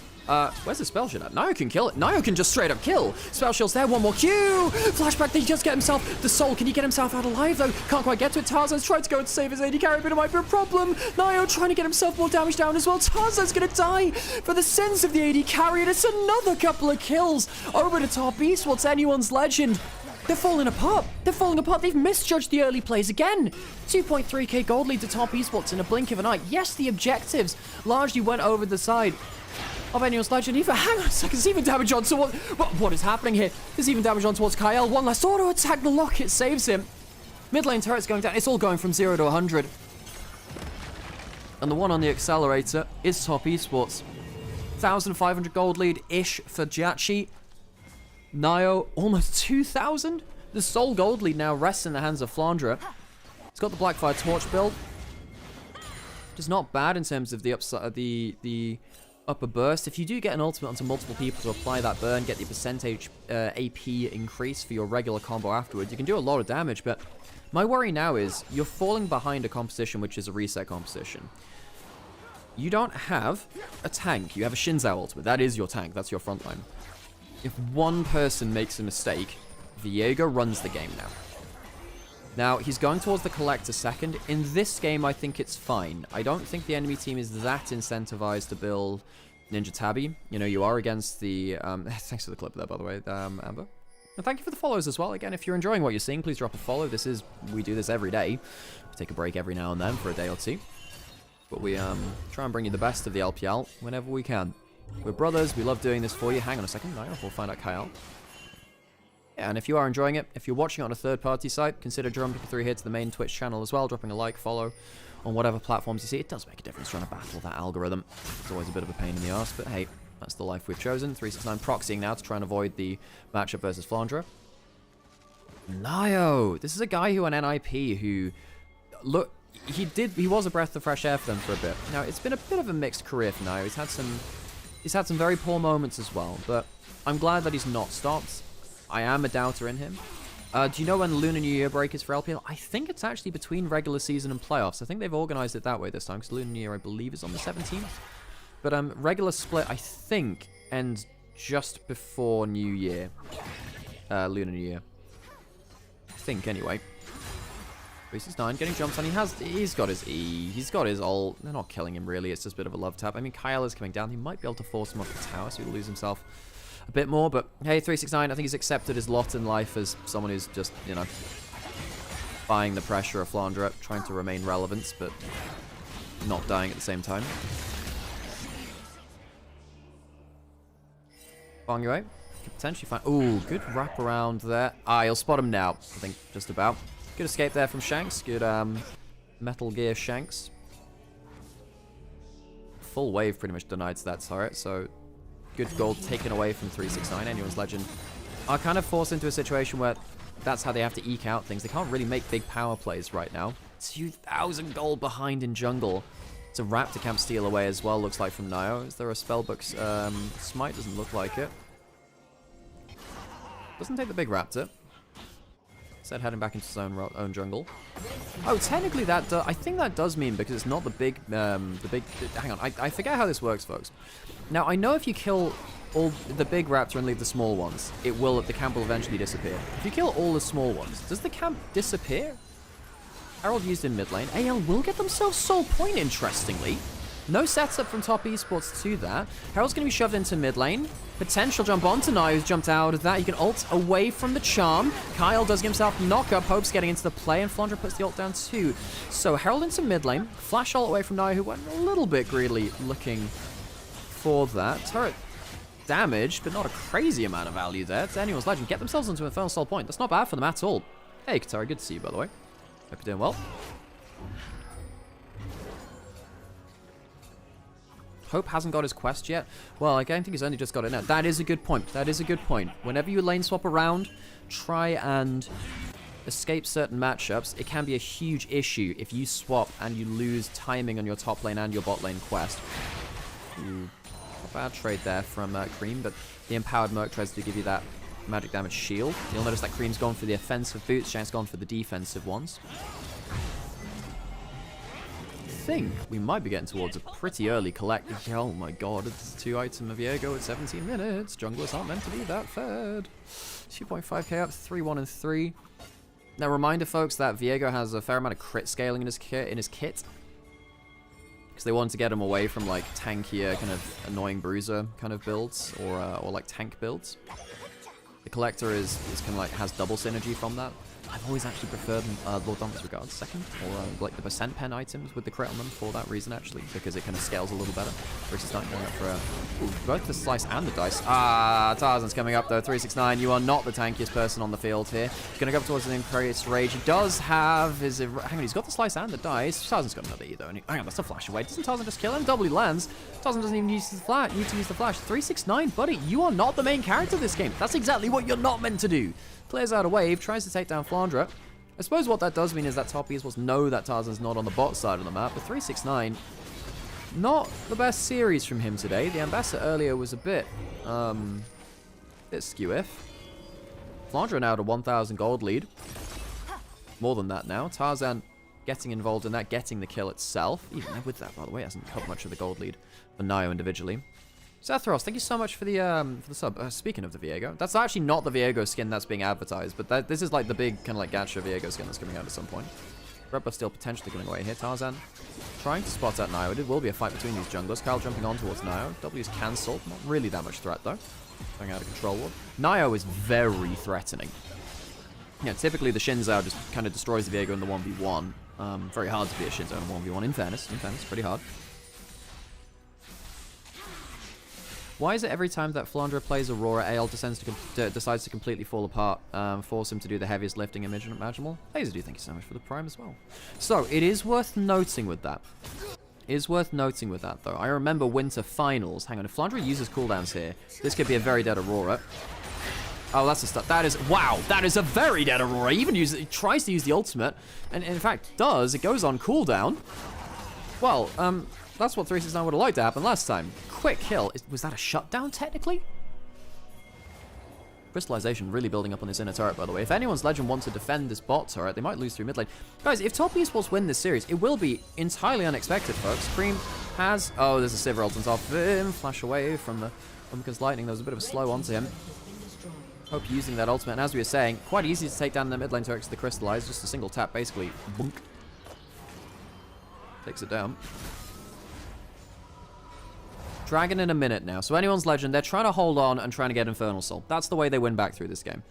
Where's the spell shield at? Nio can kill it. Nio can just straight up kill. Spell shield's there. 1 more Q. Flashback. They just get himself the soul. Can he get himself out alive though? Can't quite get to it. Tarzan's trying to go and save his AD carry, but it might be a problem. Nio trying to get himself more damage down as well. Tarzan's gonna die for the sins of the AD carry, and it's another couple of kills over to Top Esports, anyone's legend. They're falling apart. They're falling apart. They've misjudged the early plays again. 2.3k gold lead to Top Esports in a blink of an eye. Yes, the objectives largely went over the side of anyone's legend. Even, hang on a second, there's even damage on towards, what is happening here? There's even damage on towards Kyle. One last auto attack, the locket saves him. Mid lane turret's going down. It's all going from 0 to 100. And the one on the accelerator is Top Esports. 1,500 gold lead-ish for Jachi. Nio, almost 2,000. The sole gold lead now rests in the hands of Flandre. He's got the Blackfire Torch build. Just not bad in terms of the upside, the upper burst. If you do get an ultimate onto multiple people to apply that burn, get the percentage AP increase for your regular combo afterwards, you can do a lot of damage. But my worry now is you're falling behind a composition which is a reset composition. You don't have a tank. You have a Shinzao ultimate. That is your tank. That's your front line. If one person makes a mistake, Viego runs the game now. Now, he's going towards the Collector second. In this game, I think it's fine. I don't think the enemy team is that incentivized to build Ninja Tabby. You know, you are against the... thanks for the clip there, by the way, Amber. And thank you for the follows as well. Again, if you're enjoying what you're seeing, please drop a follow. We do this every day. We take a break every now and then for a day or two. But we try and bring you the best of the LPL whenever we can. We're brothers. We love doing this for you. Hang on a second. No, we'll find out Kyle. Yeah, and if you are enjoying it, if you're watching it on a third-party site, consider jumping through here to the main Twitch channel as well, dropping a like, follow on whatever platforms you see. It does make a difference trying to battle that algorithm. It's always a bit of a pain in the arse, but hey, that's the life we've chosen. 369 proxying now to try and avoid the matchup versus Flandre. Nio! This is a guy who on NIP who... Look, he was a breath of fresh air for them for a bit. Now, it's been a bit of a mixed career for Nio. He's had some very poor moments as well, but I'm glad that he's not stopped. I am a doubter in him. Do you know when the Lunar New Year break is for LPL? I think it's actually between regular season and playoffs. I think they've organized it that way this time, because Lunar New Year, I believe, is on the 17th. But regular split, I think, ends just before New Year. Lunar New Year. I think, anyway. 369 getting jumps on. He's got his E. He's got his ult. They're not killing him, really. It's just a bit of a love tap. I mean, Kyle is coming down. He might be able to force him off the tower, so he'll lose himself a bit more. But, hey, 369, I think he's accepted his lot in life as someone who's just, you know, buying the pressure of Flandre, trying to remain relevant, but not dying at the same time. Bong Yue could potentially find... Ooh, good wrap around there. He'll spot him now, I think, just about. Good escape there from Shanks. Good Metal Gear Shanks. Full wave pretty much denied to that turret, so good gold taken away from 369. Anyone's Legend are kind of forced into a situation where that's how they have to eke out things. They can't really make big power plays right now. 2,000 gold behind in jungle. It's a Raptor camp steal away as well, looks like, from Nio. Is there a Spellbook smite? Doesn't look like it. Doesn't take the big Raptor. Instead heading back into his own jungle. Oh, technically that I think that does mean, because it's not the big, hang on, I forget how this works, folks. Now, I know if you kill all the big Raptor and leave the small ones, the camp will eventually disappear. If you kill all the small ones, does the camp disappear? Herald used in mid lane. AL will get themselves soul point, interestingly. No setup from top esports to that. Herald's going to be shoved into mid lane. Potential jump onto Nai, who's jumped out of that. You can ult away from the charm. Kyle does give himself knock up. Hope's getting into the play, and Flandre puts the ult down too. So Herald into mid lane. Flash ult away from Nai, who went a little bit greedily looking for that. Turret damaged, but not a crazy amount of value there. It's anyone's Legend. Get themselves into Infernal Soul Point. That's not bad for them at all. Hey, Katari, good to see you, by the way. Hope you're doing well. Hope hasn't got his quest yet. Well, I don't think he's only just got it now. That is a good point. That is a good point. Whenever you lane swap around, try and escape certain matchups. It can be a huge issue if you swap and you lose timing on your top lane and your bot lane quest. Ooh, a bad trade there from Cream, but the empowered Merc tries to give you that magic damage shield. You'll notice that Cream's gone for the offensive boots, Shank's gone for the defensive ones. I think we might be getting towards a pretty early collect. Oh my god, it's a 2-item of Viego at 17 minutes. Junglers aren't meant to be that fed. 2.5k up, 3-1 and 3. Now, reminder, folks, that Viego has a fair amount of crit scaling in his kit. Because they wanted to get him away from, like, tankier, kind of annoying bruiser kind of builds, or like, tank builds. The Collector is kind of, like, has double synergy from that. I've always actually preferred Lord Dominus Regards second, or like the percent pen items with the crit on them for that reason, actually, because it kind of scales a little better. Versus not going up for both the slice and the dice. Tarzan's coming up though. 369. You are not the tankiest person on the field here. He's going to go up towards an Incurious Rage. He does have his. Hang on, he's got the slice and the dice. Tarzan's got another E though. Hang on, that's a flash away. Doesn't Tarzan just kill him? Doubly lands. Tarzan doesn't even need to use the flash. 369, buddy. You are not the main character of this game. That's exactly what you're not meant to do. Clears out a wave, tries to take down Flandre. I suppose what that does mean is that top esports know that Tarzan's not on the bot side of the map, but 369, not the best series from him today. The Ambassador earlier was a bit skew-if. Flandre now at a 1,000 gold lead. More than that now. Tarzan getting involved in that, getting the kill itself. Even with that, by the way, hasn't cut much of the gold lead for Nio individually. Sethros, thank you so much for the sub. Speaking of the Viego, that's actually not the Viego skin that's being advertised, but this is like the big kind of like gacha Viego skin that's coming out at some point. Red buff still potentially going away here. Tarzan trying to spot out Nio. It will be a fight between these junglers. Kyle jumping on towards Nio. W's cancelled. Not really that much threat though. Going out of control ward. Nio is very threatening. Yeah, typically the Shinzao just kind of destroys the Viego in the 1v1. Very hard to be a Shinzao in 1v1. In fairness, pretty hard. Why is it every time that Flandre plays Aurora, AL decides to completely fall apart, force him to do the heaviest lifting imaginable? Laser, thank you so much for the prime as well. So, it is worth noting with that. Though. I remember Winter Finals. Hang on, if Flandre uses cooldowns here, this could be a very dead Aurora. Oh, that's a stuff. That is, wow, that is a very dead Aurora. He even tries to use the ultimate, and in fact does. It goes on cooldown. Well, that's what 369 would have liked to happen last time. Quick kill. Was that a shutdown, technically? Crystallization really building up on this inner turret, by the way. If anyone's Legend wants to defend this bot turret, they might lose through mid lane. Guys, if top esports win this series, it will be entirely unexpected, folks. Cream has... Oh, there's a Sivir ult on top of him. Flash away from the Umka's lightning. There was a bit of a slow onto him. Hope using that ultimate. And as we were saying, quite easy to take down the mid lane turret to the Crystallize. Just a single tap, basically. Bunk. Takes it down. Dragon in a minute now. So anyone's Legend, they're trying to hold on and trying to get Infernal Soul. That's the way they win back through this game.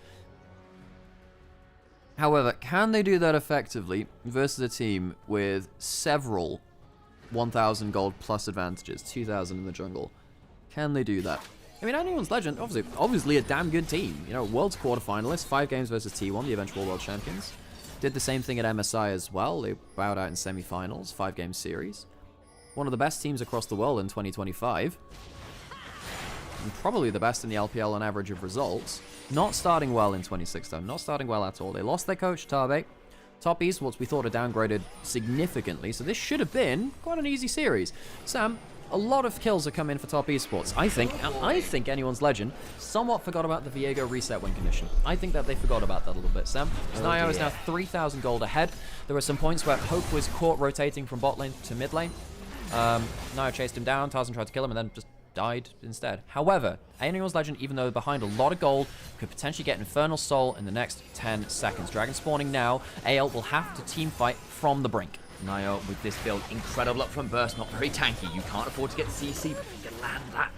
However, can they do that effectively versus a team with several 1,000 gold plus advantages, 2,000 in the jungle? Can they do that? I mean, anyone's Legend, obviously a damn good team. You know, World's quarterfinalists, 5 games versus T1, the eventual world champions. Did the same thing at MSI as well. They bowed out in semi-finals, 5-game series. One of the best teams across the world in 2025. And probably the best in the LPL on average of results. Not starting well in 26 though. Not starting well at all. They lost their coach, Tabe. Top Esports, we thought, had downgraded significantly. So this should have been quite an easy series. Sam, a lot of kills are coming for Top Esports. I think anyone's Legend somewhat forgot about the Viego reset win condition. I think that they forgot about that a little bit, Sam. Nio is now 3,000 gold ahead. There were some points where Hope was caught rotating from bot lane to mid lane. Nio chased him down, Tarzan tried to kill him, and then just died instead. However, anyone's Legend, even though behind a lot of gold, could potentially get Infernal Soul in the next 10 seconds. Dragon spawning now. AL will have to team fight from the brink. Nio with this build, incredible upfront burst, not very tanky. You can't afford to get CC, but if you can land that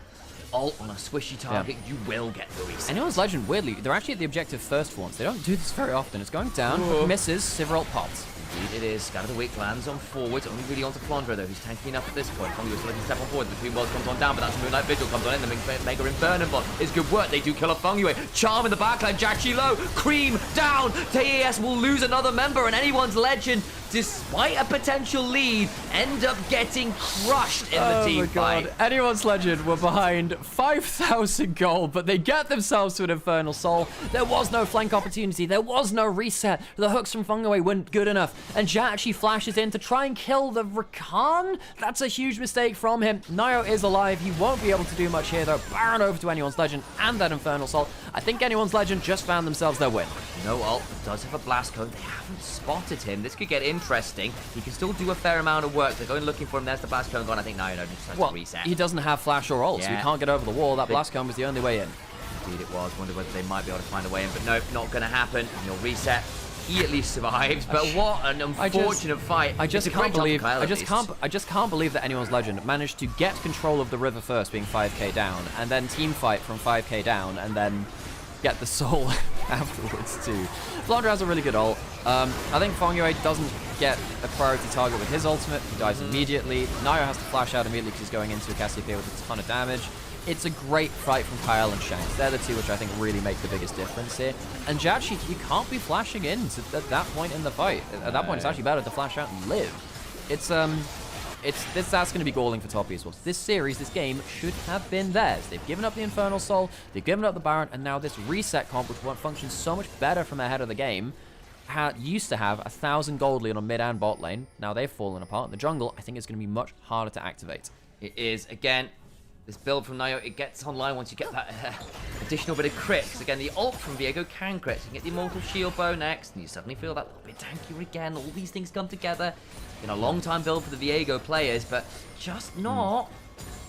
ult on a squishy target, you will get the reset. Anyone's Legend, weirdly, they're actually at the objective first for once. They don't do this very often. It's going down, but misses. Sivir ult pops. Indeed it is. Scatter the Wick lands on forwards, only really onto Flandre though, who's tanky enough at this point. Fongo still looking to step on forward, the Between Worlds comes on down, but that's Moonlight Vigil comes on in, the Mega Inferno bot is good work, they do kill a Fongway. Charm in the backline, Jachi low, Cream down, TES will lose another member, and anyone's Legend, despite a potential lead, end up getting crushed in the team fight. Anyone's Legend were behind 5,000 gold, but they get themselves to an Infernal Soul. There was no flank opportunity. There was no reset. The hooks from Fungaway weren't good enough. And Jachi flashes in to try and kill the Rakan. That's a huge mistake from him. Nio is alive. He won't be able to do much here, though. Baron over to Anyone's Legend and that Infernal Soul. I think Anyone's Legend just found themselves their win. No ult, but does have a blast cone. They haven't spotted him. This could get interesting. He can still do a fair amount of work. They're going looking for him. There's the blast cone gone. I think Nio just has to reset. He doesn't have flash or ult, so he can't get over the wall. That blast cone was the only way in. Indeed it was. Wonder whether they might be able to find a way in, but nope, not going to happen. And he'll reset. He at least survives, but what an unfortunate fight. I just can't believe that Anyone's Legend managed to get control of the river first, being 5k down, and then team fight from 5k down, and then get the soul afterwards too. Flandre has a really good ult. I think Fongyue doesn't get a priority target with his ultimate. He dies immediately. Nio has to flash out immediately because he's going into a Cassiopeia with a ton of damage. It's a great fight from Kyle and Shanks. They're the two which I think really make the biggest difference here. And Jachi, you can't be flashing in at that point in the fight. At that point, it's actually better to flash out and live. That's going to be galling for Top Esports. This series, this game, should have been theirs. They've given up the Infernal Soul, they've given up the Baron, and now this reset comp, which functions so much better from ahead of the game, used to have 1,000 gold lead on mid and bot lane. Now they've fallen apart. In the jungle, I think it's going to be much harder to activate. It is, again, this build from Nio, it gets online once you get that additional bit of crits. Again, the ult from Viego can crit. You can get the Immortal Shield Bow next, and you suddenly feel that little bit tankier again. All these things come together. It's been a long time build for the Viego players, but just not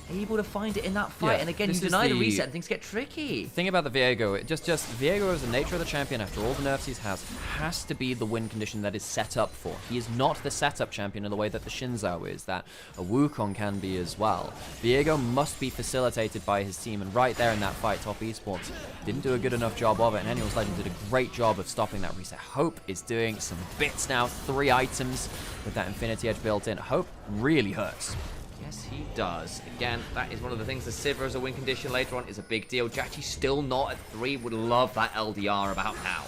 able to find it in that fight. And again, you deny the reset and things get tricky. The thing about the Viego, Viego as the nature of the champion after all the nerfs he has to be the win condition that is set up for. He is not the setup champion in the way that the Shinzao is, that a Wukong can be as well. Viego must be facilitated by his team, and right there in that fight, Top Esports didn't do a good enough job of it, and Anyone's Legend did a great job of stopping that reset. Hope is doing some bits now, 3 items with that Infinity Edge built in. Hope really hurts. Yes, he does. Again, that is one of the things. The Sivir as a win condition later on is a big deal. Jachi still not at 3. Would love that LDR about now.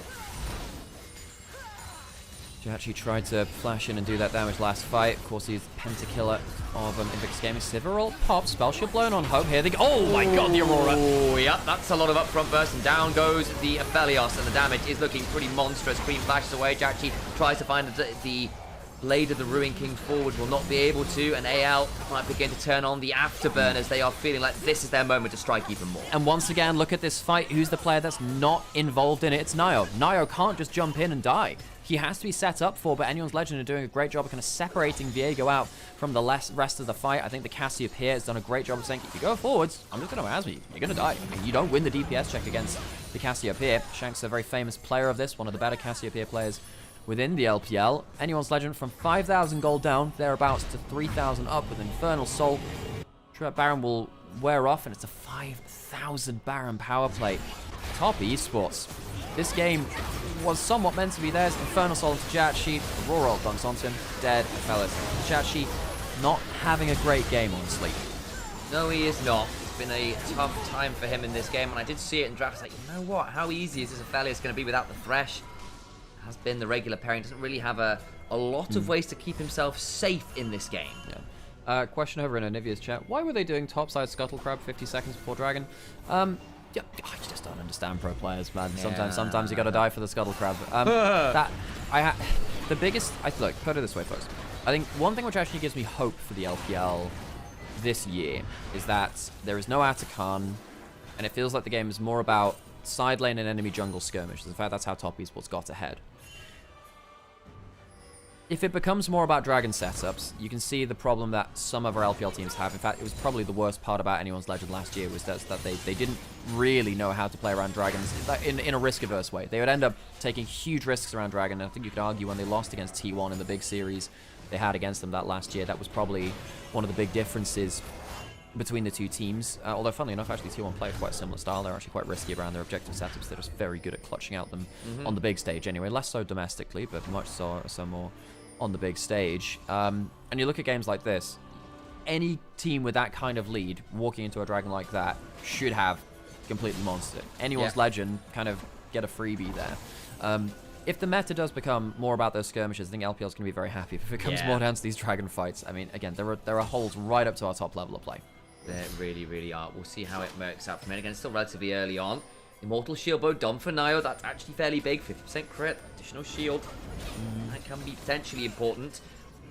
Jachi tried to flash in and do that damage last fight. Of course, he's Pentakiller of Invictus Gaming. Sivir ult pop. Spell shield blown on Hope. Here they go. Oh my god, the Aurora. Oh, yep, that's a lot of upfront burst. And down goes the Aphelios. And the damage is looking pretty monstrous. Queen flashes away. Jachi tries to find the Blade of the Ruin King forward will not be able to, and AL might begin to turn on the afterburners. They are feeling like this is their moment to strike even more. And once again, look at this fight. Who's the player that's not involved in it? It's Nio. Nio can't just jump in and die. He has to be set up for, but Anyone's Legend are doing a great job of kind of separating Viego out from the rest of the fight. I think the Cassiopeia has done a great job of saying, if you go forwards, I'm just going to ASM you. You're going to die. And you don't win the DPS check against the Cassiopeia. Shanks is a very famous player of this, one of the better Cassiopeia players within the LPL. Anyone's Legend from 5,000 gold down, thereabouts to 3,000 up with Infernal Soul. Baron will wear off, and it's a 5,000 Baron power play. Top Esports. This game was somewhat meant to be theirs. Infernal Soul into Jachi. Aurora dunks onto him. Dead. Fellas. Jachi not having a great game, honestly. No, he is not. It's been a tough time for him in this game, and I did see it in draft. Like, you know what? How easy is this Aphelios going to be without the Thresh? Has been the regular pairing. Doesn't really have a lot of ways to keep himself safe in this game. Yeah. Question over in Onivia's chat. Why were they doing topside Scuttle Crab 50 seconds before Dragon? Yeah, I just don't understand pro players, man. Yeah. Sometimes you gotta die for the Scuttle Crab. The biggest. Look, put it this way, folks. I think one thing which actually gives me hope for the LPL this year is that there is no Atakan, and it feels like the game is more about side lane and enemy jungle skirmish. In fact, that's how Top Esports got ahead. If it becomes more about Dragon setups, you can see the problem that some of our LPL teams have. In fact, it was probably the worst part about Anyone's Legend last year, was that they didn't really know how to play around Dragons in a risk-averse way. They would end up taking huge risks around Dragon, and I think you could argue when they lost against T1 in the big series they had against them that last year, that was probably one of the big differences between the two teams. Although, funnily enough, actually T1 played quite a similar style. They're actually quite risky around their objective setups. They're just very good at clutching out them on the big stage anyway. Less so domestically, but much so more on the big stage. And you look at games like this, any team with that kind of lead walking into a Dragon like that should have completely monstered. Anyone's Legend kind of get a freebie there. If the meta does become more about those skirmishes, I think LPL's going to be very happy. If it comes more down to these Dragon fights, I mean, again, there are holes right up to our top level of play. There really, really are. We'll see how it works out from it. Again, it's still relatively early on. Immortal Shield Bow done for Nio. That's actually fairly big. 50% crit. Additional shield. That can be potentially important.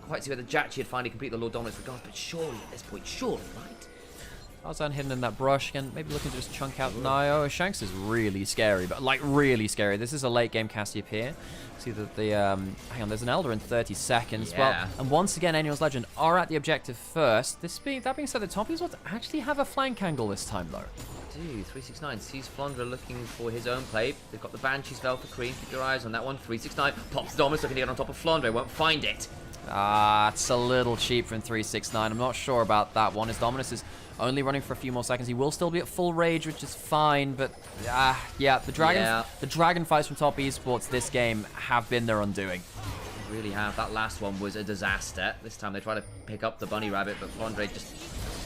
Quite see whether Jachi had finally completed the Lord Dominance regards, but surely at this point, surely, right? Tarzan hidden in that brush. Again, maybe looking to just chunk out Nio. Shanks is really scary, but like really scary. This is a late game Cassiopeia. See that the hang on, there's an Elder in 30 seconds. Yeah. Well, and once again, Anyone's Legend are at the objective first. That being said, the Top Esports actually have a flank angle this time though. Dude, 369 sees Flondra looking for his own play. They've got the Banshee spell for Cream. Keep your eyes on that one. 369 pops the Dominus, looking to get on top of Flondra. Won't find it. It's a little cheap from 369. I'm not sure about that one. His Dominus is only running for a few more seconds. He will still be at full rage, which is fine. But yeah, the Dragon fights from Top Esports this game have been their undoing. They really have. That last one was a disaster. This time they try to pick up the bunny rabbit, but Flondra just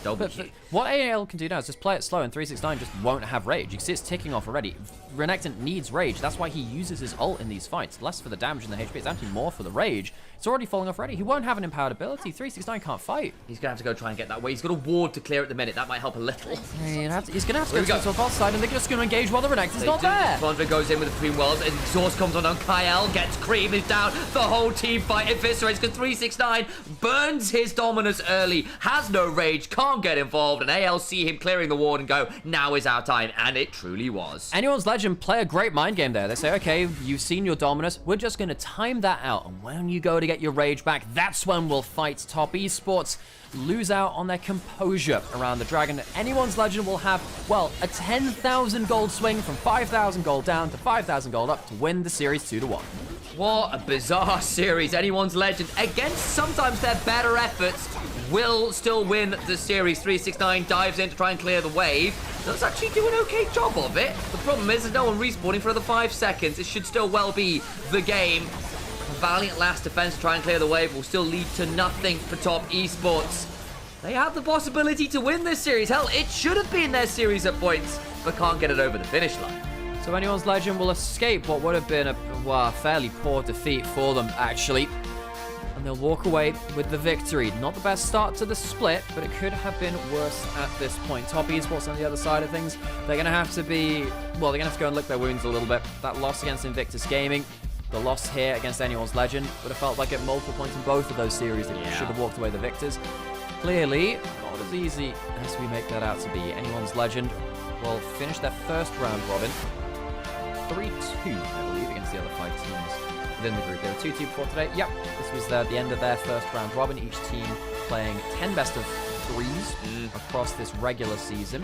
But what AL can do now is just play it slow, and 369 just won't have rage. You can see it's ticking off already. Renekton needs rage. That's why he uses his ult in these fights. Less for the damage and the HP. It's actually more for the rage. It's already falling off already. He won't have an empowered ability. 369 can't fight. He's going to have to go try and get that way. He's got a ward to clear at the minute. That might help a little. He's going to have to go to the far side, and they're just going to engage while the Renekton's not there. Flondra goes in with the Supreme Worlds. Exhaust comes on Kyle, gets Cream, is down. The whole team fight eviscerates because 369 burns his Dominus early, has no rage, can't get involved, and AL see him clearing the ward and go, now is our time, and it truly was. Anyone's Legend play a great mind game there. They say, okay, you've seen your Dominus, we're just going to time that out, and when you go to get your rage back, that's when we'll fight. Top Esports lose out on their composure around the Dragon. Anyone's Legend will have, well, a 10,000 gold swing from 5,000 gold down to 5,000 gold up to win the series 2-1. What a bizarre series. Anyone's Legend, against sometimes their better efforts, will still win the series. 369 dives in to try and clear the wave. Does actually do an okay job of it. The problem is there's no one respawning for another 5 seconds. It should still well be the game. A valiant last defense to try and clear the wave will still lead to nothing for Top Esports. They have the possibility to win this series. Hell, it should have been their series at points, but can't get it over the finish line. So Anyone's Legend will escape what would have been a fairly poor defeat for them, actually. And they'll walk away with the victory. Not the best start to the split, but it could have been worse at this point. Top Esports on the other side of things, they're going to have to be, well, they're going to have to go and lick their wounds a little bit. That loss against Invictus Gaming The loss here against Anyone's Legend would have felt like at multiple points in both of those series they should have walked away the victors. Clearly, not as easy as we make that out to be. Anyone's Legend will finish their first round robin 3-2, I believe, against the other 5 teams within the group. There were 2-2 before today. Yep, this was the end of their first round robin. Each team playing 10 best of 3s across this regular season.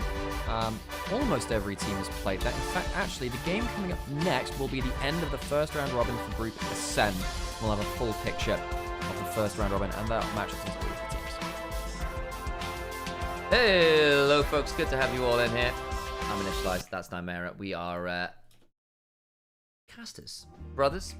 Almost every team has played that. In fact, actually, the game coming up next will be the end of the first round robin for Group Ascend. We'll have a full picture of the first round robin, and that matches into all the teams. Hello, folks. Good to have you all in here. I'm Initialise. That's Nymaera. We are casters, brothers.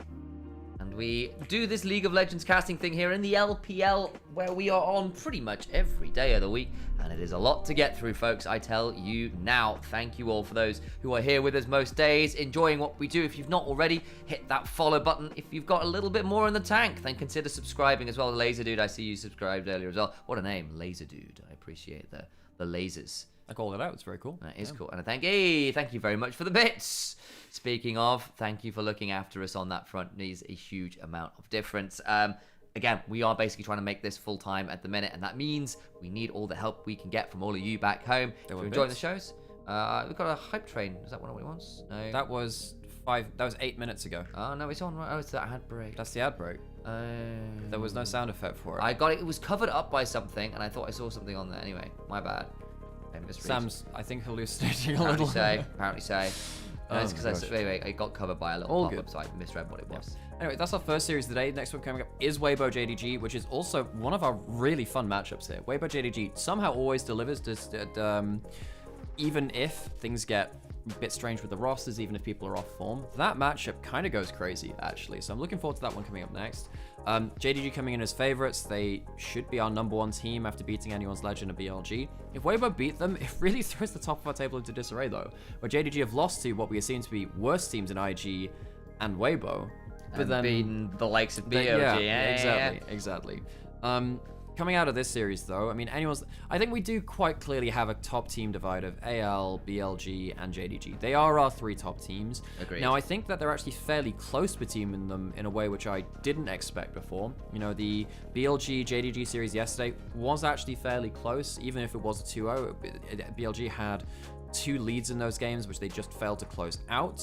And we do this League of Legends casting thing here in the LPL, where we are on pretty much every day of the week. And it is a lot to get through, folks, I tell you now. Thank you all for those who are here with us most days, enjoying what we do. If you've not already, hit that follow button. If you've got a little bit more in the tank, then consider subscribing as well. Laser Dude, I see you subscribed earlier as well. What a name, Laser Dude. I appreciate the lasers. I called it out. It's very cool. That is cool. And thank you very much for the bits. Speaking of, thank you for looking after us on that front. It makes a huge amount of difference. Again, we are basically trying to make this full-time at the minute, and that means we need all the help we can get from all of you back home. If you're enjoying the shows, we've got a hype train. Is that what it wants? No. That was 8 minutes ago. Oh, no, it's on. Oh, it's that ad break. That's the ad break. There was no sound effect for it. I got it. It was covered up by something, and I thought I saw something on there. Anyway, my bad. Sam's, I think, hallucinating a apparently little. Apparently so. No, it's because it got covered by a little website. Misread what it was. Anyway, that's our first series today. Next one coming up is Weibo JDG, which is also one of our really fun matchups here. Weibo JDG somehow always delivers, even if things get a bit strange with the rosters, even if people are off form. That matchup kind of goes crazy, actually. So I'm looking forward to that one coming up next. JDG coming in as favorites. They should be our #1 team after beating Anyone's Legend and BLG. If Weibo beat them, it really throws the top of our table into disarray, though. Where JDG have lost to what we assume to be worse teams in IG and Weibo. But then beating the likes of BLG. Exactly. Coming out of this series, though, I mean, I think we do quite clearly have a top team divide of AL, BLG, and JDG. They are our 3 top teams. Agreed. Now, I think that they're actually fairly close between them in a way which I didn't expect before. You know, the BLG JDG series yesterday was actually fairly close, even if it was a 2-0. BLG had 2 leads in those games, which they just failed to close out.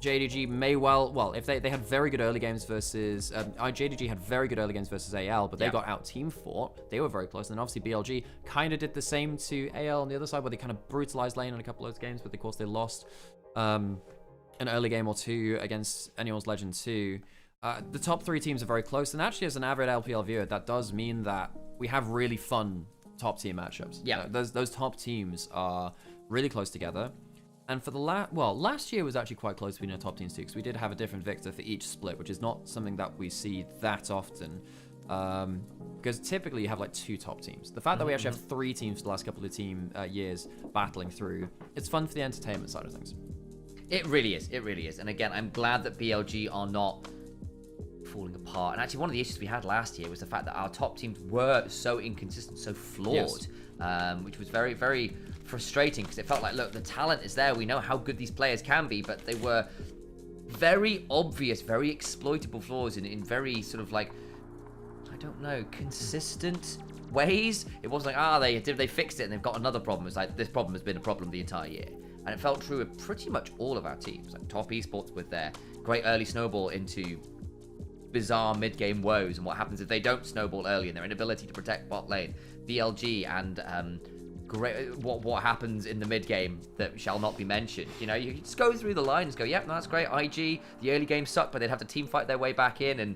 JDG may well, if they had very good early games versus JDG had very good early games versus AL, but they got out team fought. They were very close, and then obviously BLG kind of did the same to AL on the other side, where they kind of brutalized lane in a couple of those games, but of course they lost an early game or 2 against Anyone's Legend 2. The top 3 teams are very close, and actually as an average LPL viewer, that does mean that we have really fun top tier matchups. Yeah, those top teams are really close together. And for the last year was actually quite close between our top teams too, because we did have a different victor for each split, which is not something that we see that often. Because typically you have like 2 top teams. The fact that we actually have 3 teams for the last couple of years battling through, it's fun for the entertainment side of things. It really is. It really is. And again, I'm glad that BLG are not falling apart. And actually, one of the issues we had last year was the fact that our top teams were so inconsistent, so flawed, which was very, very frustrating, because it felt like, look, the talent is there. We know how good these players can be, but they were very obvious, very exploitable flaws in very sort of like, I don't know, consistent ways. It wasn't like, they fixed it and they've got another problem. It's like, this problem has been a problem the entire year. And it felt true of pretty much all of our teams. Like Top Esports with their great early snowball into bizarre mid-game woes and what happens if they don't snowball early and their inability to protect bot lane. BLG and what happens in the mid-game that shall not be mentioned. You know, you just go through the line and go, yep, no, that's great. IG, the early game sucked, but they'd have to team fight their way back in, and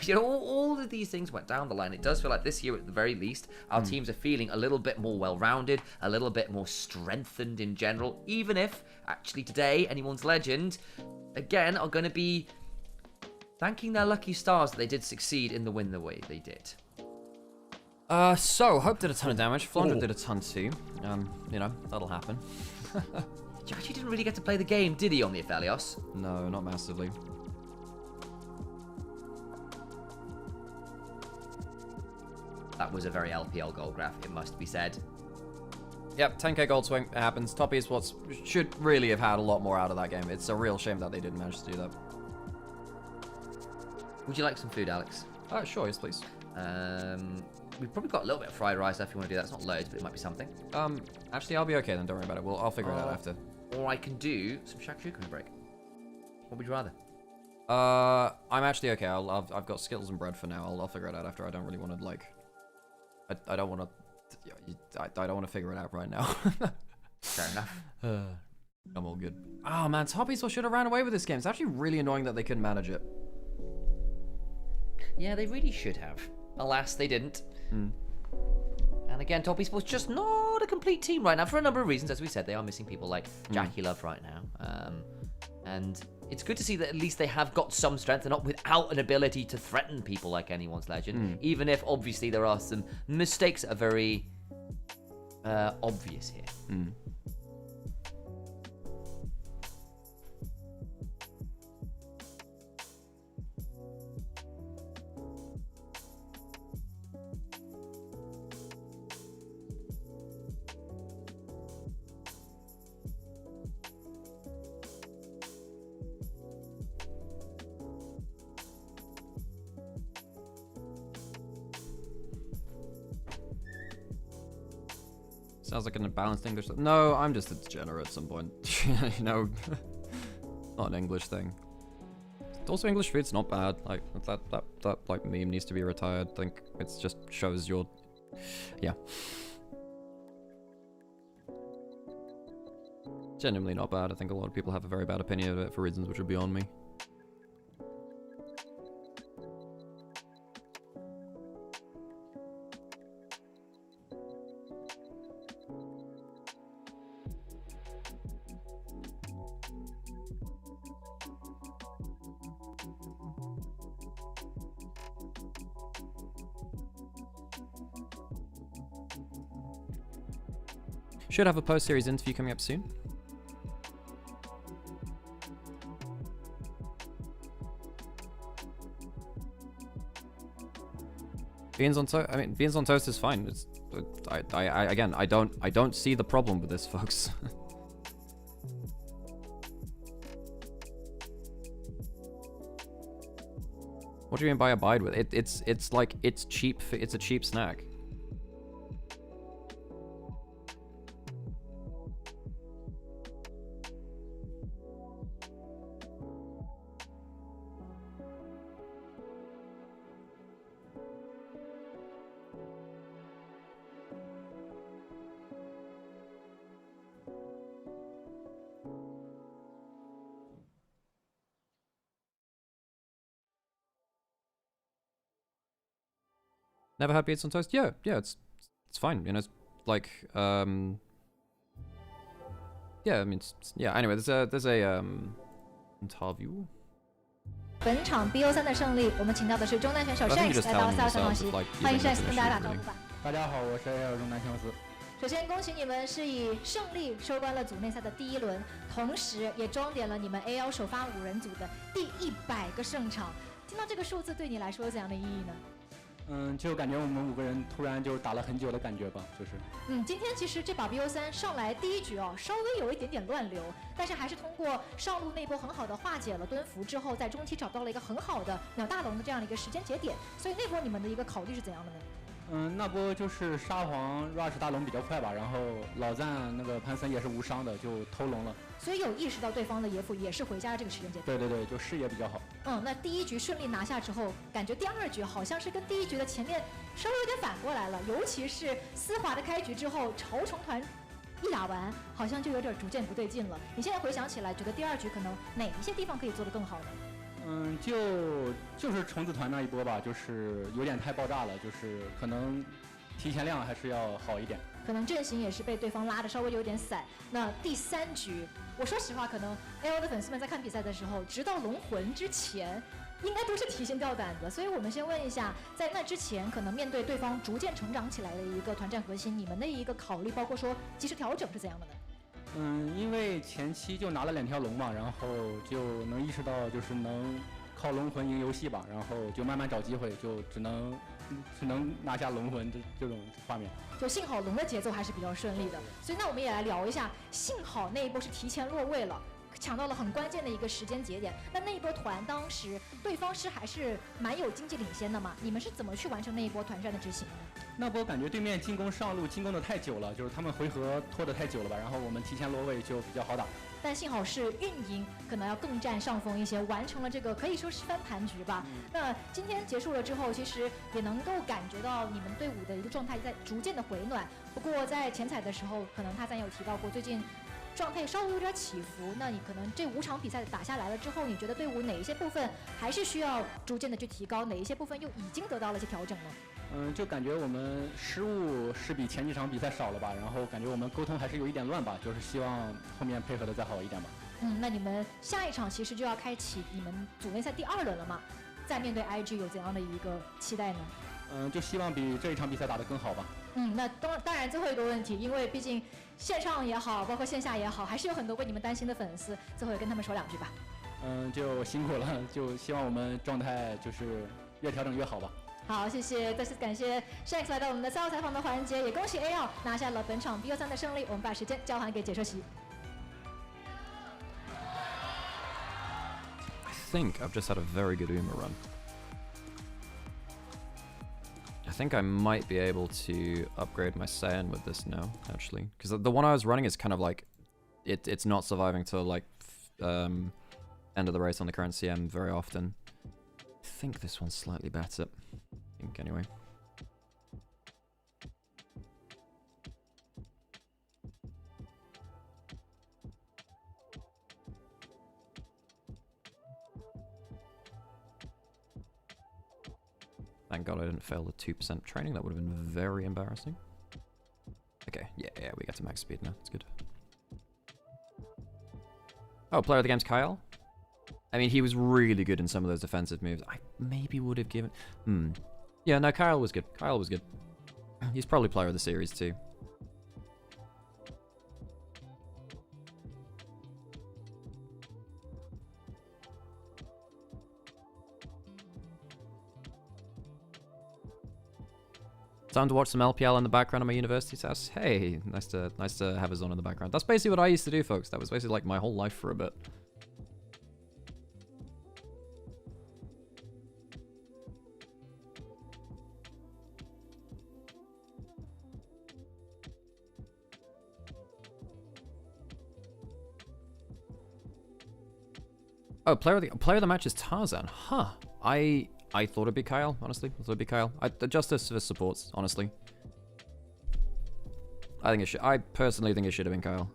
you know, all of these things went down the line. It does feel like this year, at the very least, our teams are feeling a little bit more well-rounded, a little bit more strengthened in general, even if, actually today, Anyone's Legend, again, are going to be thanking their lucky stars that they did succeed in the win the way they did. So, Hope did a ton of damage, Flandra did a ton too. You know, that'll happen. You actually didn't really get to play the game, did he, on the Aphelios? No, not massively. That was a very LPL goal graph, it must be said. Yep, 10k gold swing, it happens. Top Esports should really have had a lot more out of that game. It's a real shame that they didn't manage to do that. Would you like some food, Alex? Sure, yes, please. We've probably got a little bit of fried rice if you want to do that. It's not loads, but it might be something. Actually, I'll be okay then. Don't worry about it. I'll figure it out after. Or I can do some shakshuka break. What would you rather? I'm actually okay. I've got Skittles and bread for now. I'll figure it out after. I don't really want to like. I don't want to. I don't want to figure it out right now. Fair enough. I'm all good. Oh man, Top Esports should have ran away with this game. It's actually really annoying that they couldn't manage it. Yeah, they really should have. Alas, they didn't. And again, Top Esports just not a complete team right now for a number of reasons. As we said, they are missing people like Jackie Love right now. And it's good to see that at least they have got some strength and not without an ability to threaten people like anyone's legend. Even if obviously there are some mistakes that are very obvious here. Sounds like an imbalanced English. No, I'm just a degenerate at some point. You know, not an English thing. Also, English food's not bad. Like that like meme needs to be retired. I think it just shows your, yeah. Genuinely not bad. I think a lot of people have a very bad opinion of it for reasons which are beyond me. Should have a post-series interview coming up soon. Beans on toast. I mean, beans on toast is fine. It's, again, I don't see the problem with this, folks. What do you mean by abide with? It's like it's cheap. It's a cheap snack. Never had beans on toast? Yeah, it's fine. You know, it's like yeah. I mean, yeah. Anyway, there's a interview. 本场 BO3 的胜利，我们请到的是中单选手 Shanks 来到萨上席，欢迎 Shanks 跟大家打招呼吧。大家好，我是 AL 中单琼斯。首先恭喜你们是以胜利收官了组内赛的第1轮，同时也装点了你们 AL 首发5人组的第100个胜场。听到这个数字对你来说有怎样的意义呢？就感觉我们5个人突然就打了很久的感觉吧，就是。今天其实这把 BO3 上来第1局稍微有一点点乱流，但是还是通过上路那波很好的化解了蹲伏之后，在中期找到了一个很好的秒大龙的这样的一个时间节点，所以那波你们的一个考虑是怎样的呢？那波就是沙皇 rush 大龙比较快吧，然后老赞那个潘森也是无伤的，就偷龙了。所以有意识到对方的野辅也是回家的这个时间节点。对对对，就视野比较好。那第1局顺利拿下之后，感觉第2局好像是跟第1局的前面稍微有点反过来了，尤其是丝滑的开局之后，潮虫团一打完，好像就有点逐渐不对劲了。你现在回想起来，觉得第2局可能哪一些地方可以做得更好呢？就是虫子团那一波吧，就是有点太爆炸了，就是可能提前量还是要好一点。可能阵型也是被对方拉的稍微有点散。那第3局，我说实话，可能 AO 的粉丝们在看比赛的时候，直到龙魂之前，应该都是提心吊胆的。所以我们先问一下，在那之前，可能面对对方逐渐成长起来的一个团战核心，你们的一个考虑，包括说及时调整是怎样的呢？因为前期就拿了2条龙嘛，然后就能意识到就是能靠龙魂赢游戏吧，然后就慢慢找机会，就只能拿下龙魂这种画面。就幸好龙的节奏还是比较顺利的，所以那我们也来聊一下，幸好那一波是提前落位了。抢到了很关键的一个时间节点，那一波团当时对方是还是蛮有经济领先的嘛？你们是怎么去完成那一波团战的执行的呢？那波感觉对面进攻上路进攻的太久了，就是他们回合拖得太久了吧，然后我们提前落位就比较好打。但幸好是运营可能要更占上风一些，完成了这个可以说是翻盘局吧。那今天结束了之后，其实也能够感觉到你们队伍的一个状态在逐渐的回暖。不过在前彩的时候，可能他咱有提到过，最近状态稍微有点起伏，那你可能这5场比赛打下来了之后，你觉得队伍哪一些部分还是需要逐渐的去提高，哪一些部分又已经得到了一些调整呢？就感觉我们失误是比前几场比赛少了吧，然后感觉我们沟通还是有一点乱吧，就是希望后面配合的再好一点吧。那你们下一场其实就要开启你们组内赛第2轮了嘛，再面对 IG 有怎样的一个期待呢？就希望比这一场比赛打得更好吧。那当然最后一个问题，因为毕竟线上也好，包括线下也好，还是有很多为你们担心的粉丝，最后也跟他们说2句吧。就辛苦了，就希望我们状态就是越调整越好吧。好，谢谢，再次感谢 Shanks 来到我们的赛后采访的环节，也恭喜 AL 拿下了本场 BO3 的胜利。我们把时间交还给解说席。I think I've just had a very good Uma run. I think I might be able to upgrade my Saiyan with this now, actually. Because the one I was running is kind of like, it's not surviving till like end of the race on the current CM very often. I think this one's slightly better. I think anyway. Thank God I didn't fail the 2% training. That would have been very embarrassing. Okay, yeah, we get to max speed now. It's good. Oh, player of the game's Kyle? I mean, he was really good in some of those defensive moves. I maybe would have given... Yeah, no, Kyle was good. Kyle was good. He's probably player of the series too. Time to watch some LPL in the background of my university test. Hey, nice to have us on in the background. That's basically what I used to do, folks. That was basically like my whole life for a bit. Oh, player of the match is Tarzan. Huh. I thought it'd be Kyle, honestly. I thought it'd be Kyle. Justice for supports, honestly. I personally think it should have been Kyle.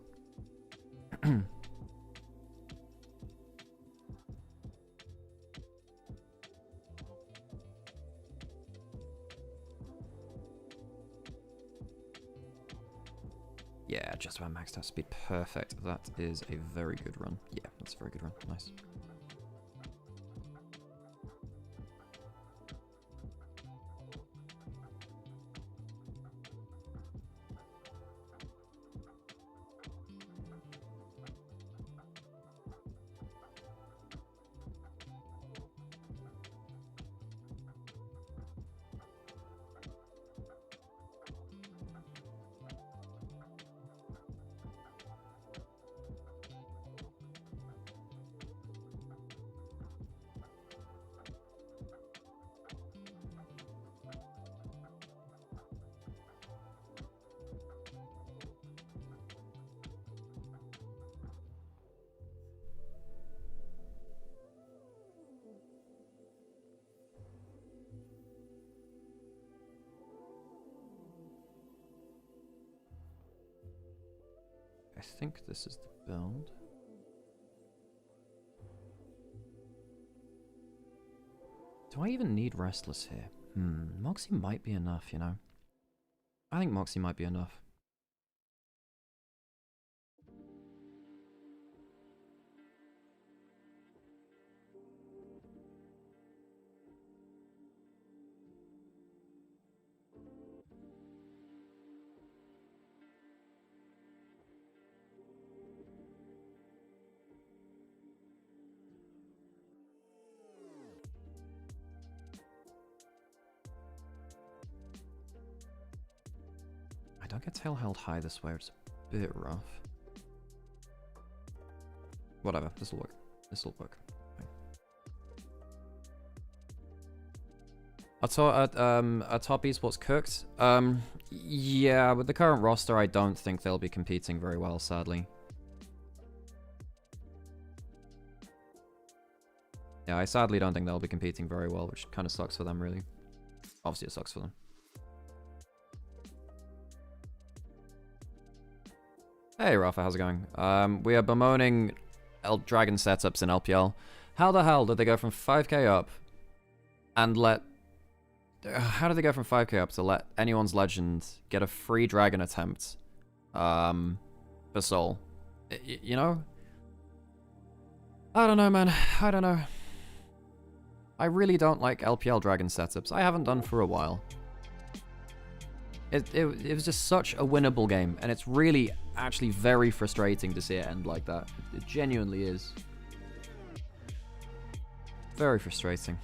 Yeah, just about maxed out speed. Perfect. That is a very good run. Yeah, that's a very good run. Nice. I think this is the build. Do I even need Restless here? Moxie might be enough, you know. I think Moxie might be enough. don't get tail held high this way. It's a bit rough. Whatever, this'll work. This'll work. Are top esports cooked? Yeah, with the current roster, I don't think they'll be competing very well, sadly. Yeah, I sadly don't think they'll be competing very well, which kind of sucks for them, really. Obviously, it sucks for them. Hey, Rafa, how's it going? We are bemoaning Dragon setups in LPL. How the hell did they go from 5k up and let... How did they go from 5k up to let anyone's legend get a free dragon attempt for Soul? You know? I don't know, man. I don't know. I really don't like LPL dragon setups. I haven't done for a while. It was just such a winnable game, and it's really actually very frustrating to see it end like that. It genuinely is. Very frustrating.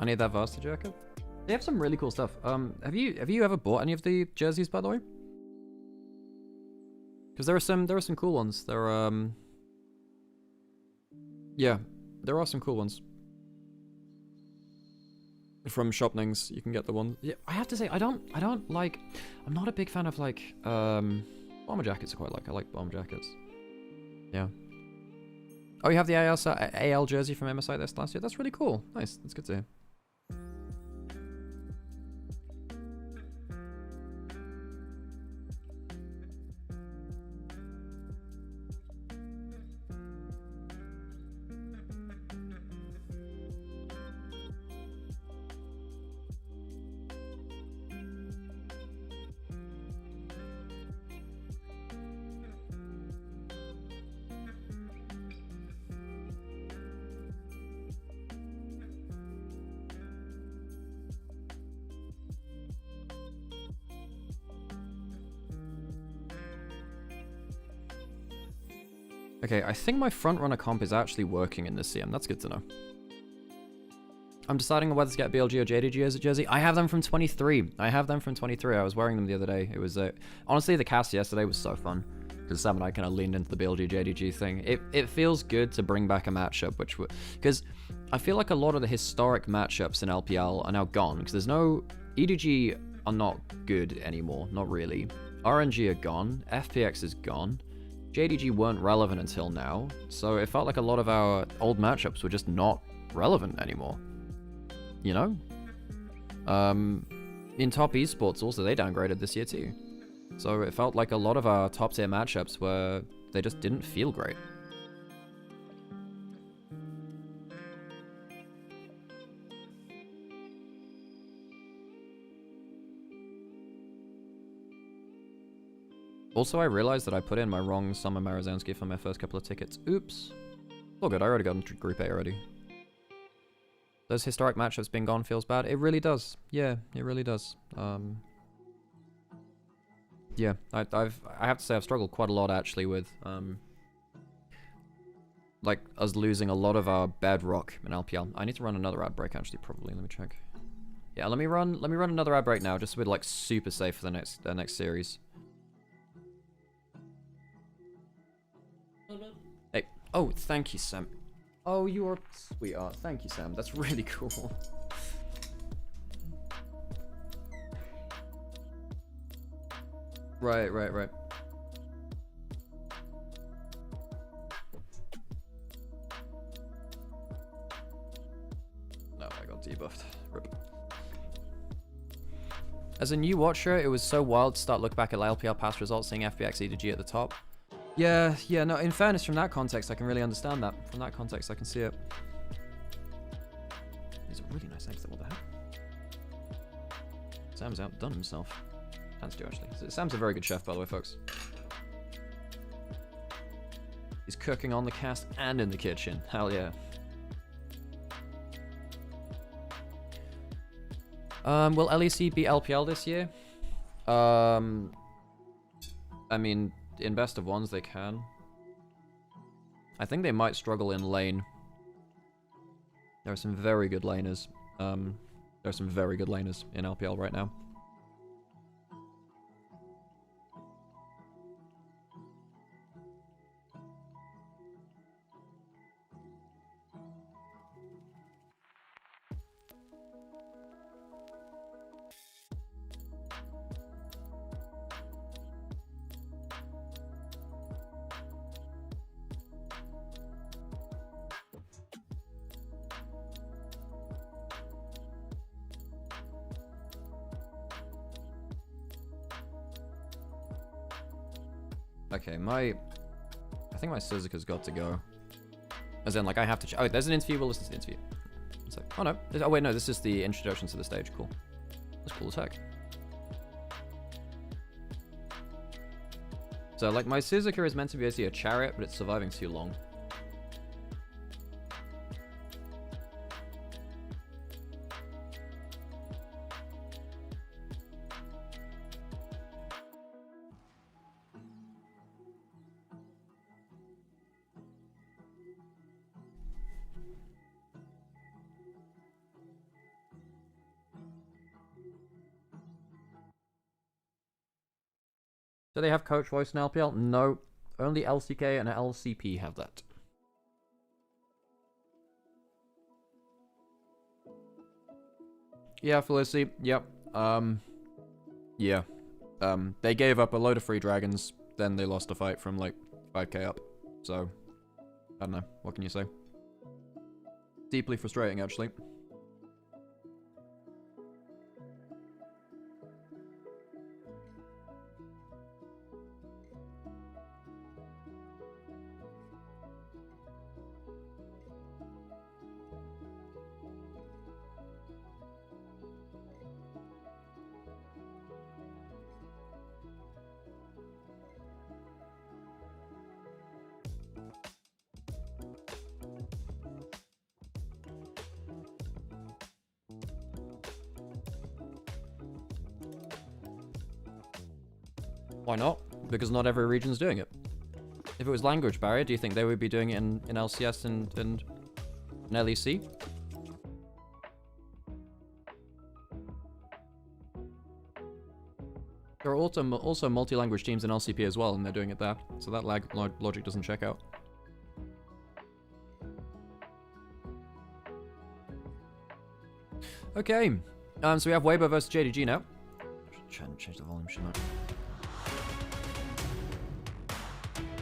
I need that Vasta jacket. They have some really cool stuff. Have you ever bought any of the jerseys, by the way? Because there are some cool ones. There are yeah, there are some cool ones. From Shopnings, you can get the one. Yeah, I have to say, I don't like. I'm not a big fan of like bomber jackets. I quite like. I like bomber jackets. Yeah. Oh, you have the AL jersey from MSI this last year. That's really cool. Nice. That's good to hear. Okay, I think my front runner comp is actually working in this CM. That's good to know. I'm deciding on whether to get BLG or JDG as a jersey. I have them from 23. I have them from 23. I was wearing them the other day. It was honestly, the cast yesterday was so fun because Sam and I kind of leaned into the BLG JDG thing. It feels good to bring back a matchup, which because I feel like a lot of the historic matchups in LPL are now gone because there's no EDG are not good anymore. Not really. RNG are gone. FPX is gone. JDG weren't relevant until now, so it felt like a lot of our old matchups were just not relevant anymore. You know? In top esports also, they downgraded this year too. So it felt like a lot of our top tier matchups were, they just didn't feel great. Also, I realized that I put in my wrong Summer Marazanski for my first couple of tickets. Oops. All good, I already got into Group A already. Those historic matchups being gone feels bad. It really does. Yeah, it really does. Yeah, I have to say I've struggled quite a lot actually with like us losing a lot of our bedrock in LPL. I need to run another ad break actually, probably. Let me check. Yeah, let me run another ad break now, just so we're like super safe for the next series. Hey, oh, thank you, Sam. Oh, you're a sweetheart. Thank you, Sam. That's really cool. Right. No, I got debuffed. Rip. As a new watcher, it was so wild to start looking back at LPL past results, seeing FPX JDG at the top. Yeah, no, in fairness, from that context, I can really understand that. From that context, I can see it. These are really nice eggs, what the hell? Sam's outdone himself. Chance to, actually. Sam's a very good chef, by the way, folks. He's cooking on the cast and in the kitchen. Hell yeah. Will LEC beat LPL this year? I mean, in best of ones, they can. I think they might struggle in lane. There are some very good laners. There are some very good laners in LPL right now. Okay, I think my Suzuka's got to go. As in, like, I have to... Oh, there's an interview. We'll listen to the interview. It's like, oh, no. Oh, wait, no. This is the introduction to the stage. Cool. That's cool as heck. So, like, my Suzuka is meant to be basically a chariot, but it's surviving too long. Do they have coach voice in LPL? No. Only LCK and LCP have that. Yeah, Felicity. Yep. Yeah. They gave up a load of free dragons, then they lost a fight from like 5k up. So, I don't know. What can you say? Deeply frustrating, actually. Why not? Because not every region's doing it. If it was language barrier, do you think they would be doing it in LCS and in LEC? There are also multi-language teams in LCP as well, and they're doing it there. So that logic doesn't check out. Okay. So we have Weibo versus JDG now. Change the volume, shouldn't I?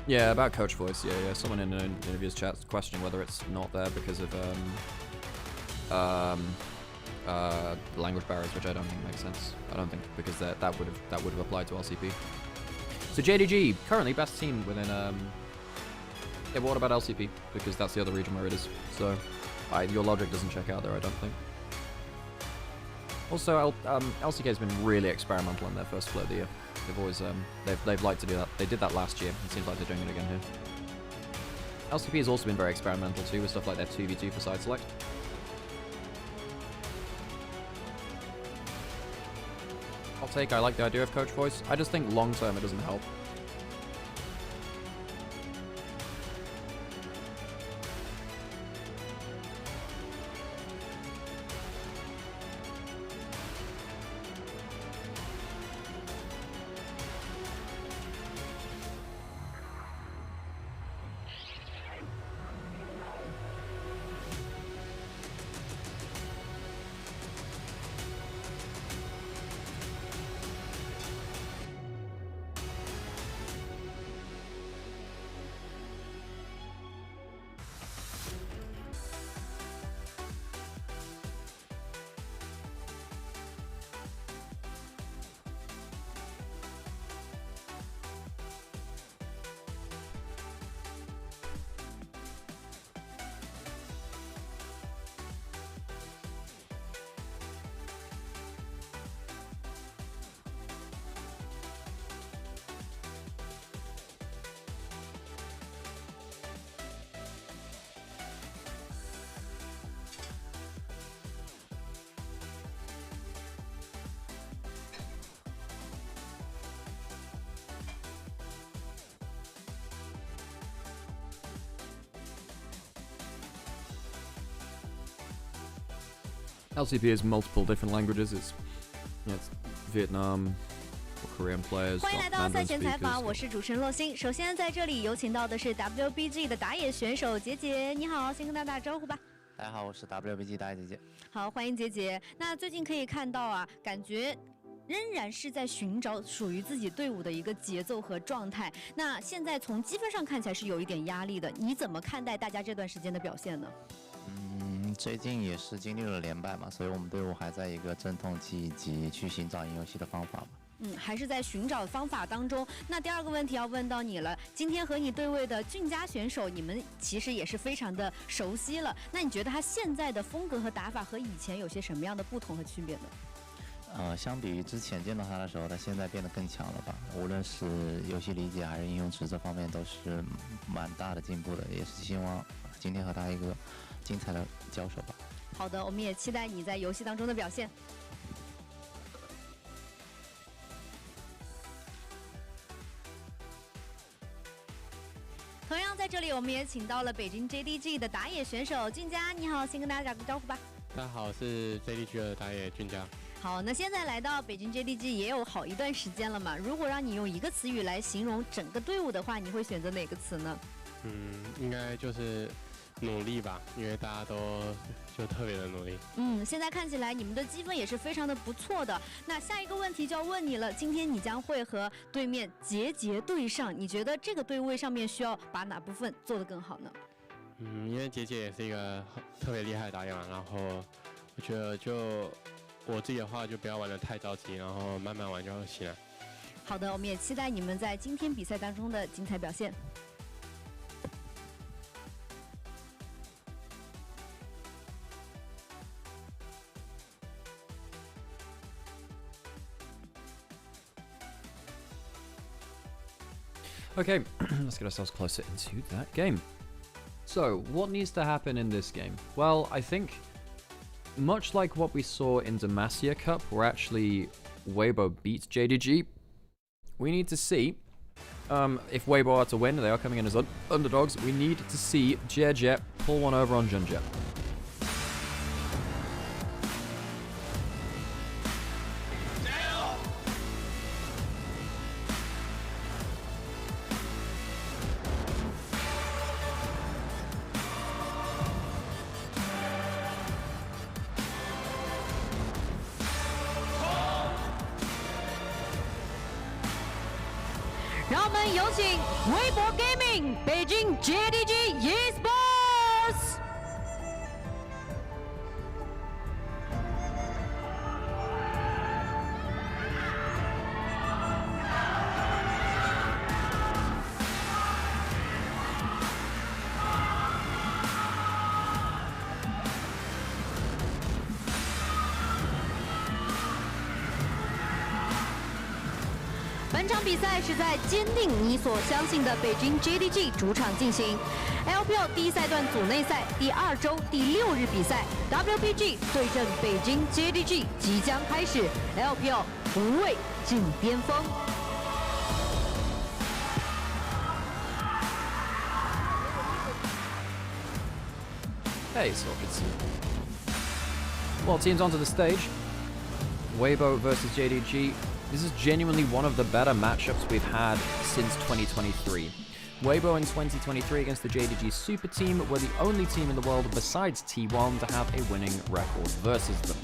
Yeah, about coach voice. Yeah. Someone in an interview's chat questioning whether it's not there because of language barriers, which I don't think makes sense. I don't think because that would have applied to LCP. So JDG currently best team within yeah, but what about LCP? Because that's the other region where it is. So your logic doesn't check out there, I don't think. Also, LCK has been really experimental in their first split of the year. They've always they've liked to do that. They did that last year. It seems like they're doing it again here. LCP has also been very experimental too with stuff like their 2v2 for side select. I'll take. I like the idea of coach voice. I just think long term it doesn't help. LCP is multiple different languages. It's Vietnam, Korean players. 欢迎来到赛前采访，我是主持人洛星。首先在这里有请到的是 WBG 的打野选手杰杰，你好，先跟大家打招呼吧。大家好，我是 WBG 打野杰杰。好，欢迎杰杰。那最近可以看到啊，感觉仍然是在寻找属于自己队伍的一个节奏和状态。那现在从积分上看起来是有一点压力的，你怎么看待大家这段时间的表现呢？最近也是经历了连败嘛，所以我们队伍还在一个阵痛期以及去寻找赢游戏的方法吧。还是在寻找方法当中。那第二个问题要问到你了，今天和你对位的俊佳选手，你们其实也是非常的熟悉了。那你觉得他现在的风格和打法和以前有些什么样的不同和区别呢？相比于之前见到他的时候，他现在变得更强了吧？无论是游戏理解还是应用值这方面，都是蛮大的进步的。也是希望今天和他一个精彩的交手吧。好的，我们也期待你在游戏当中的表现。同样在这里，我们也请到了北京 JDG 的打野选手俊佳，你好，先跟大家打个招呼吧。大家好，我是 JDG 的打野俊佳。好，那现在来到北京 JDG 也有好一段时间了嘛？如果让你用一个词语来形容整个队伍的话，你会选择哪个词呢？应该就是努力吧，因为大家都就特别的努力。现在看起来你们的积分也是非常的不错的。那下一个问题就要问你了，今天你将会和对面杰杰对上，你觉得这个对位上面需要把哪部分做得更好呢？因为杰杰也是一个特别厉害的打野嘛，然后我觉得就我自己的话就不要玩得太着急，然后慢慢玩就行了。好的，我们也期待你们在今天比赛当中的精彩表现。Okay, let's get ourselves closer into that game. So, what needs to happen in this game? Well, I think, much like what we saw in Demacia Cup, where actually Weibo beat JDG, we need to see, if Weibo are to win, they are coming in as underdogs, we need to see JDG pull one over on Junjet. Weibo Gaming 北京 JDG Esports。本场比赛是在坚定你所相信的北京 JDG 主场进行。LPL 第一赛段组内赛第2周第6日比赛 ，WBG 对阵北京 JDG 即将开始 ，LPL 不畏进巅峰。Hey, so it's well, teams onto the stage. Weibo versus JDG. This is genuinely one of the better matchups we've had since 2023. Weibo in 2023 against the JDG Super Team were the only team in the world besides T1 to have a winning record versus them.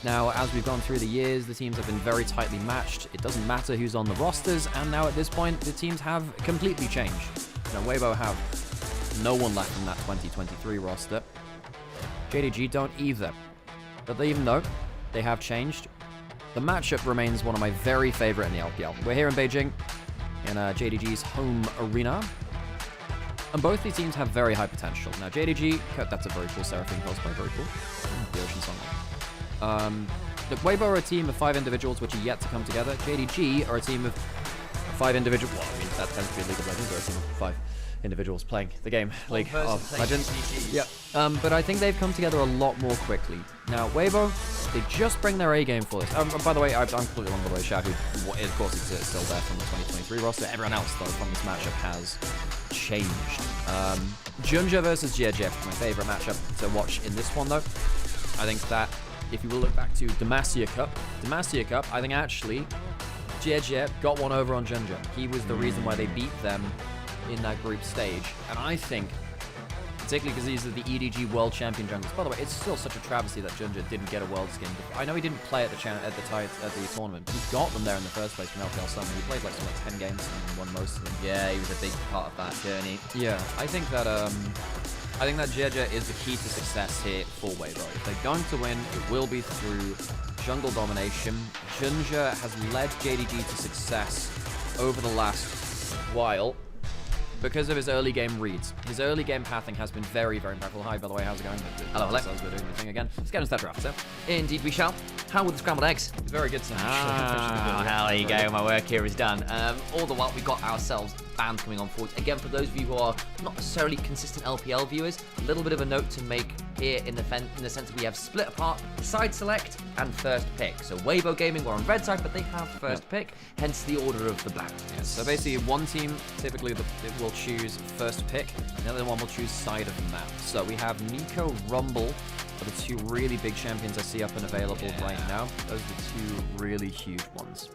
Now, as we've gone through the years, the teams have been very tightly matched. It doesn't matter who's on the rosters, and now at this point, the teams have completely changed. Now, Weibo have no one left in that 2023 roster. JDG don't either. But even though they have changed, the matchup remains one of my very favorite in the LPL. We're here in Beijing, in JDG's home arena, and both these teams have very high potential. Now, JDG, that's a very cool Seraphine cosplay, very cool. The Ocean Song. Look, Weibo are a team of 5 individuals which are yet to come together. JDG are a team of 5 individuals. Well, I mean, that tends to be League of Legends. They're a team of 5 individuals playing the game, League of Legends. Yeah, but I think they've come together a lot more quickly. Now, Weibo, they just bring their A game for this. By the way, I'm completely wrong, by the way, Shah, who, of course, is still there from the 2023 roster. Everyone else, though, from this matchup has changed. Junja versus JDG, my favorite matchup to watch in this one, though. I think that if you will look back to Demacia Cup, I think actually JDG got one over on Junja. He was the reason why they beat them in that group stage, and I think, particularly because these are the EDG World Champion junglers. By the way, it's still such a travesty that Junja didn't get a world skin. I know he didn't play at the tournament, but he got them there in the first place from LPL Summer. He played like 10 games and won most of them. Yeah, he was a big part of that journey. Yeah, I think that JDG is the key to success here for Weibo. If they're going to win, it will be through jungle domination. Junja has led JDG to success over the last while because of his early game reads. His early game pathing has been very, very impactful. Hi, by the way, how's it going? Hello, hello. We're doing the thing again. Let's get into that draft, sir. Indeed we shall. How were the scrambled eggs? Very good, sir. There you go. My work here is done. All the while, we got ourselves banned coming on forward. Again, for those of you who are not necessarily consistent LPL viewers, a little bit of a note to make here in the sense that we have split apart side select and first pick. So Weibo Gaming were on red side, but they have first pick, hence the order of the black. Yeah, so basically, one team typically will choose first pick, and the other one will choose side of the map. So we have Nico, Rumble are the 2 really big champions I see up and available right now. Those are the 2 really huge ones.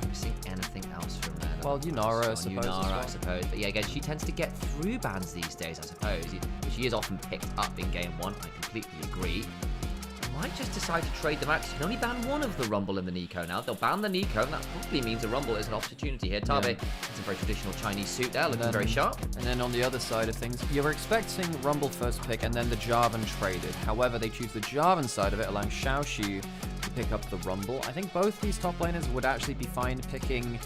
Missing anything else from there? Well, Nymaera, I suppose. I suppose. But yeah, again, she tends to get through bans these days, I suppose. She is often picked up in game 1. I completely agree. I might just decide to trade them out. You can only ban one of the Rumble and the Nico now. They'll ban the Nico, and that probably means a Rumble is an opportunity here. Tabe, it's a very traditional Chinese suit there, looking very sharp. And then on the other side of things, you were expecting Rumble first pick and then the Jarvan traded. However, they choose the Jarvan side of it, allowing Xiaoxu to pick up the Rumble. I think both these top laners would actually be fine picking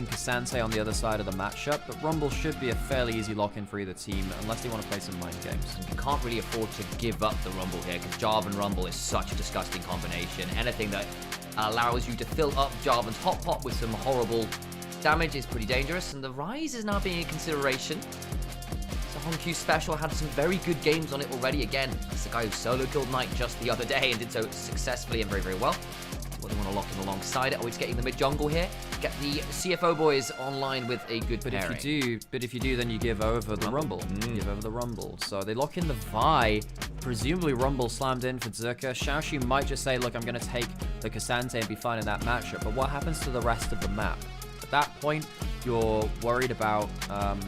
Cassante on the other side of the matchup, but Rumble should be a fairly easy lock-in for either team, unless they want to play some mind games. You can't really afford to give up the Rumble here, because Jarvan Rumble is such a disgusting combination. Anything that allows you to fill up Jarvan's hot pot with some horrible damage is pretty dangerous, and the Rise is now being a consideration. So Honkyu's special had some very good games on it already. Again, it's the guy who solo killed Knight just the other day and did so successfully and very, very well. What they want to lock in alongside it. Always getting the mid jungle here. Get the CFO boys online with a good pairing. If you do, then you give over the Rumble. You give over the Rumble. So they lock in the Vi. Presumably Rumble slammed in for Zerka. Xiaoxu might just say, look, I'm going to take the Cassante and be fine in that matchup. But what happens to the rest of the map? At that point, you're worried about an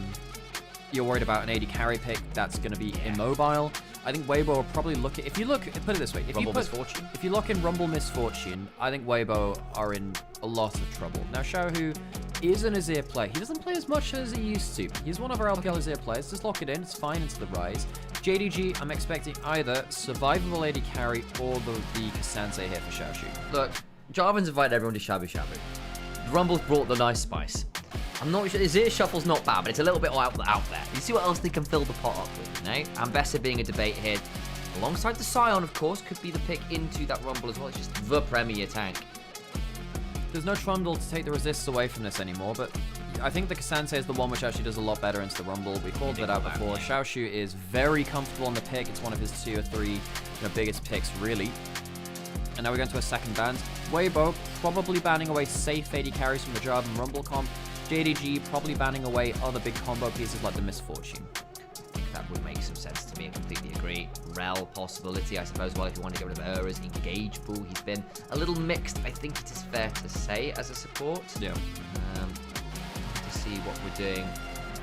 AD carry pick that's going to be immobile. I think Weibo will probably look at... Put it this way. Misfortune. If you lock in Rumble Misfortune, I think Weibo are in a lot of trouble. Now, Xiaohu is an Azir player. He doesn't play as much as he used to. He's one of our LPL Azir players. Just lock it in. It's fine into the Rise. JDG, I'm expecting either survivable AD carry or the Cassante here for Xiaoxu. Look, Jarvan's invited everyone to Shabu Shabu. Rumble's brought the nice spice. I'm not sure, Azir Shuffle's not bad, but it's a little bit out there. You see what else they can fill the pot up with, you know? Ambessa being a debate here. Alongside the Scion, of course, could be the pick into that Rumble as well. It's just the premier tank. there's no Trundle to take the resists away from this anymore, but I think the K'Sante is the one which actually does a lot better into the Rumble. We called that out before. Xiaoshu is very comfortable on the pick. It's one of his 2 or 3 biggest picks, really. And now we're going to a second ban. Weibo probably banning away safe AD carries from the Jarvan Rumble comp. JDG probably banning away other big combo pieces like the Misfortune. I think that would make some sense to me. I completely agree. Rel possibility, I suppose, well, if you want to get rid of Ura's engage pool, he's been a little mixed, I think it is fair to say, as a support. Yeah. To see what we're doing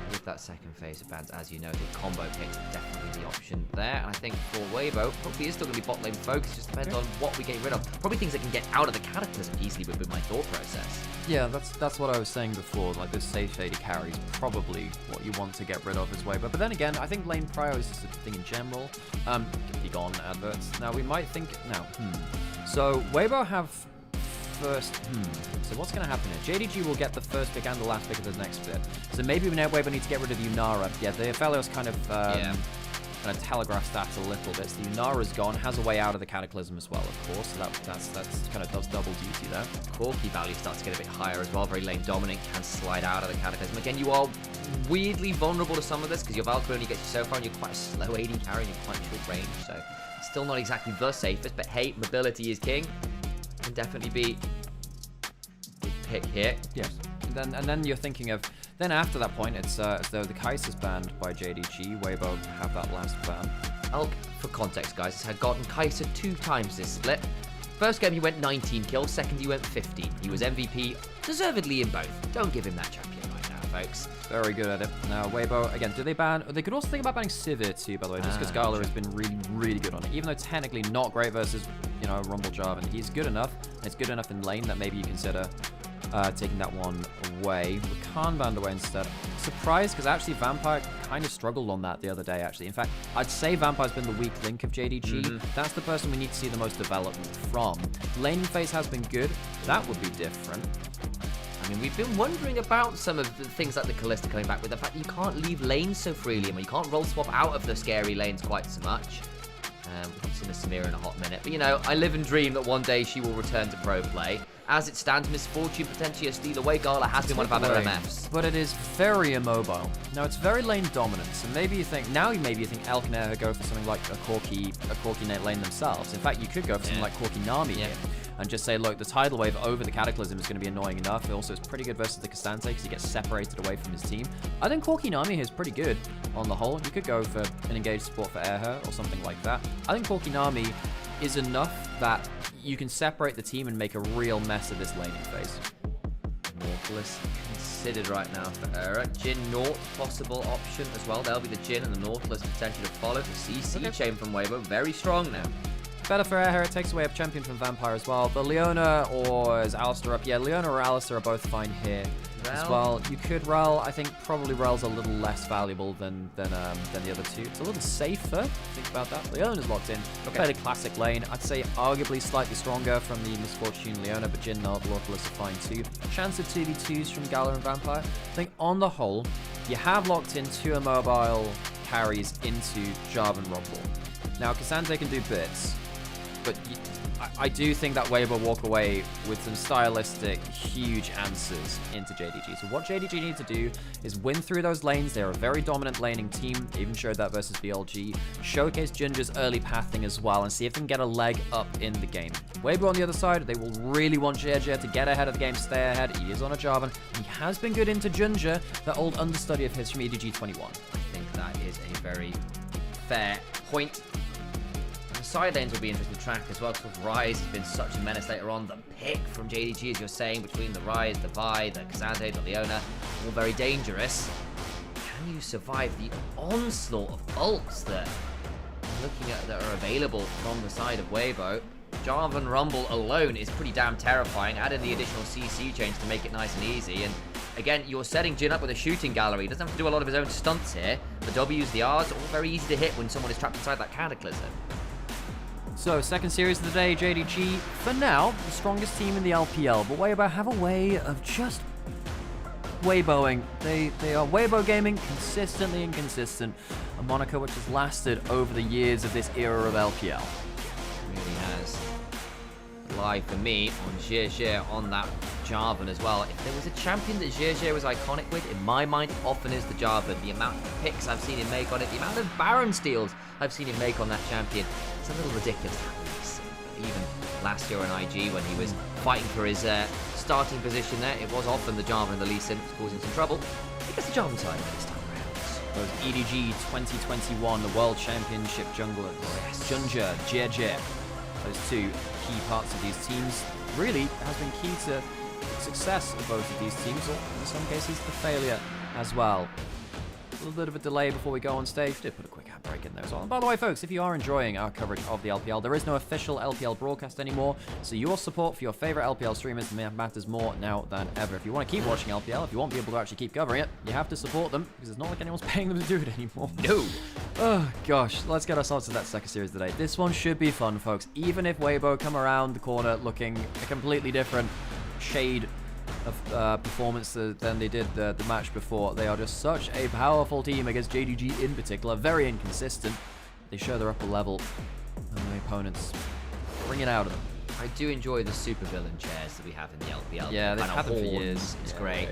with that second phase of bans. As you know, the combo picks are definitely the option there. And I think for Weibo, probably is still going to be bot lane focused. Just depends on what we get rid of. Probably things that can get out of the Cataclysm easily would be my thought process. Yeah, that's what I was saying before. Like, this safe AD carry is probably what you want to get rid of as Weibo. But then again, I think lane prio is just a thing in general. Be gone adverts. Now, we might think... Now, So, Weibo have... first, So what's going to happen here? JDG will get the first pick and the last pick of the next bit. So maybe Weibo needs to get rid of Yunara. Yeah, the Aphelios kind of telegraphs that a little bit. So Yunara's gone, has a way out of the Cataclysm as well, of course. So that's kind of does double duty there. Corki value starts to get a bit higher as well. Very lane dominant, can slide out of the Cataclysm. Again, you are weirdly vulnerable to some of this because your Valkyrie only gets you so far and you're quite a slow AD carry and you're quite short range. So still not exactly the safest, but hey, mobility is king. Can definitely be a pick here. Yes. And then you're thinking of... Then after that point, it's as though the Kai'Sa's banned by JDG. Weibo have that last ban. Elk, for context, guys, had gotten Kai'Sa 2 times this split. First game, he went 19 kills. Second, he went 15. He was MVP, deservedly in both. Don't give him that champion right now, folks. Very good at it. Now, Weibo, again, do they ban... They could also think about banning Sivir too, by the way, just because Gala has been really, really good on it. Even though technically not great versus, Rumble Jarvan. He's good enough, and it's good enough in lane that maybe you consider taking that one away. Rakan banned away instead. Surprised, because actually Vampire kind of struggled on that the other day, actually. In fact, I'd say Vampire's been the weak link of JDG. That's the person we need to see the most development from. Laning phase has been good. That would be different. I mean, we've been wondering about some of the things like the Kalista coming back with the fact that you can't leave lanes so freely. I mean, you can't roll swap out of the scary lanes quite so much. We haven't seen a Samira in a hot minute. But, I live and dream that one day she will return to pro play. As it stands, Misfortune potentially a steal away. Gala has been one of our better MFs. But it is very immobile. Now, it's very lane dominant. So maybe you think Elk and Air go for something like a Corki lane themselves. In fact, you could go for something like Corki Nami here. And just say, look, the tidal wave over the Cataclysm is going to be annoying enough. It also is pretty good versus the K'Sante because he gets separated away from his team. I think Corki Nami here is pretty good on the whole. You could go for an engaged support for Air or something like that. I think Corki Nami is enough that you can separate the team and make a real mess of this laning phase. Nautilus considered right now for Era. Jhin Naught possible option as well. There'll be the Jhin and the Nautilus potentially to follow. The CC chain from Weibo, very strong now. Better for Air, it takes away a champion from Vampire as well. But Leona or is Alistar up? Yeah, Leona or Alistar are both fine here as well. You could Rel. I think probably Rel's a little less valuable than the other two. It's a little safer. Think about that. Leona's locked in. Fairly classic lane. I'd say arguably slightly stronger from the Misfortune Leona, but Jhin Nautilus are fine too. Chance of 2v2s from Gala and Vampire. I think on the whole, you have locked in 2 immobile carries into Jarvan Rumble. Now, K'Sante can do bits. But I do think that Weibo walk away with some stylistic, huge answers into JDG. So what JDG need to do is win through those lanes. They're a very dominant laning team. Even showed that versus BLG. Showcase Ginger's early pathing as well and see if they can get a leg up in the game. Weibo on the other side, they will really want JDG to get ahead of the game, stay ahead. He is on a Jarvan. He has been good into Ginger, the old understudy of his from EDG 21. I think that is a very fair point. Side lanes will be interesting to track as well because Ryze has been such a menace later on. The pick from JDG, as you're saying, between the Ryze, the Vi, the K'Sante, the Leona, all very dangerous. Can you survive the onslaught of ults that are available from the side of Weibo? Jarvan Rumble alone is pretty damn terrifying. Add in the additional CC chains to make it nice and easy. And again, you're setting Jhin up with a shooting gallery. He doesn't have to do a lot of his own stunts here. The W's, the R's, all very easy to hit when someone is trapped inside that Cataclysm. So, second series of the day, JDG, for now, the strongest team in the LPL, but Weibo have a way of just Weiboing. They are Weibo gaming consistently inconsistent, a moniker which has lasted over the years of this era of LPL. It really has. Live for me on Sheer on that Jarvan as well. If there was a champion that JDG was iconic with, in my mind, it often is the Jarvan. The amount of picks I've seen him make on it, the amount of Baron steals I've seen him make on that champion, it's a little ridiculous. Even last year on IG, when he was fighting for his starting position there, it was often the Jarvan and the Lee Sin that was causing some trouble. I guess the Jarvan side of it this time around. Those EDG 2021, the World Championship jungler, Junja, JJ. Those two key parts of these teams really has been key to the success of both of these teams, or in some cases the failure as well. A little bit of a delay before we go on stage. Did put a quick handbrake in there as well. And by the way, folks, if you are enjoying our coverage of the LPL, there is no official LPL broadcast anymore, so your support for your favorite LPL streamers matters more now than ever. If you want to keep watching LPL, if you want to be able to actually keep covering it, you have to support them, because it's not like anyone's paying them to do it anymore. No! Oh, gosh. Let's get ourselves to that second series today. This one should be fun, folks. Even if Weibo come around the corner looking a completely different shade of performance than they did the match before. They are just such a powerful team against JDG in particular. Very inconsistent. They show their upper level, and the opponents bring it out of them. I do enjoy the super villain chairs that we have in the LPL. Yeah, they've had them for years. It's great.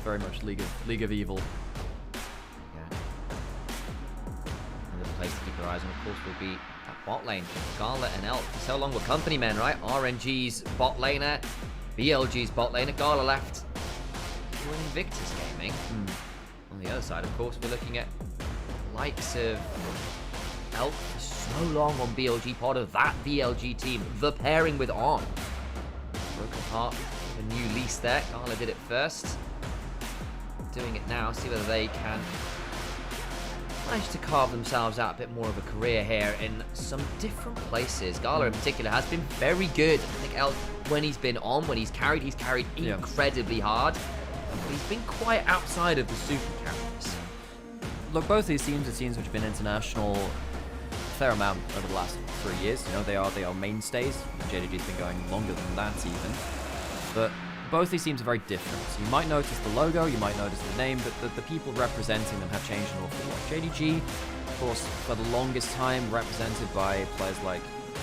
Very much League of Evil. Yeah. Another place to keep your eyes on, of course, will be at bot lane. Gala and Elf. So long were company men, right? RNG's bot laner. BLG's bot laner. Gala left to Invictus Gaming. On the other side, of course, we're looking at likes of Elk for so long on BLG, part of that BLG team. The pairing with On. Broken Heart, a new lease there. Gala did it first. Doing it now. See whether they can manage to carve themselves out a bit more of a career here in some different places. Gala in particular has been very good. I think Elk, when he's been on, when he's carried incredibly hard. But he's been quite outside of the super carries. Look, both these teams are teams which have been international a fair amount over the last 3 years. You know, they are mainstays. JDG's been going longer than that even. But both these teams are very different. So you might notice the logo, you might notice the name, but the people representing them have changed an awful lot. JDG, of course, for the longest time represented by players like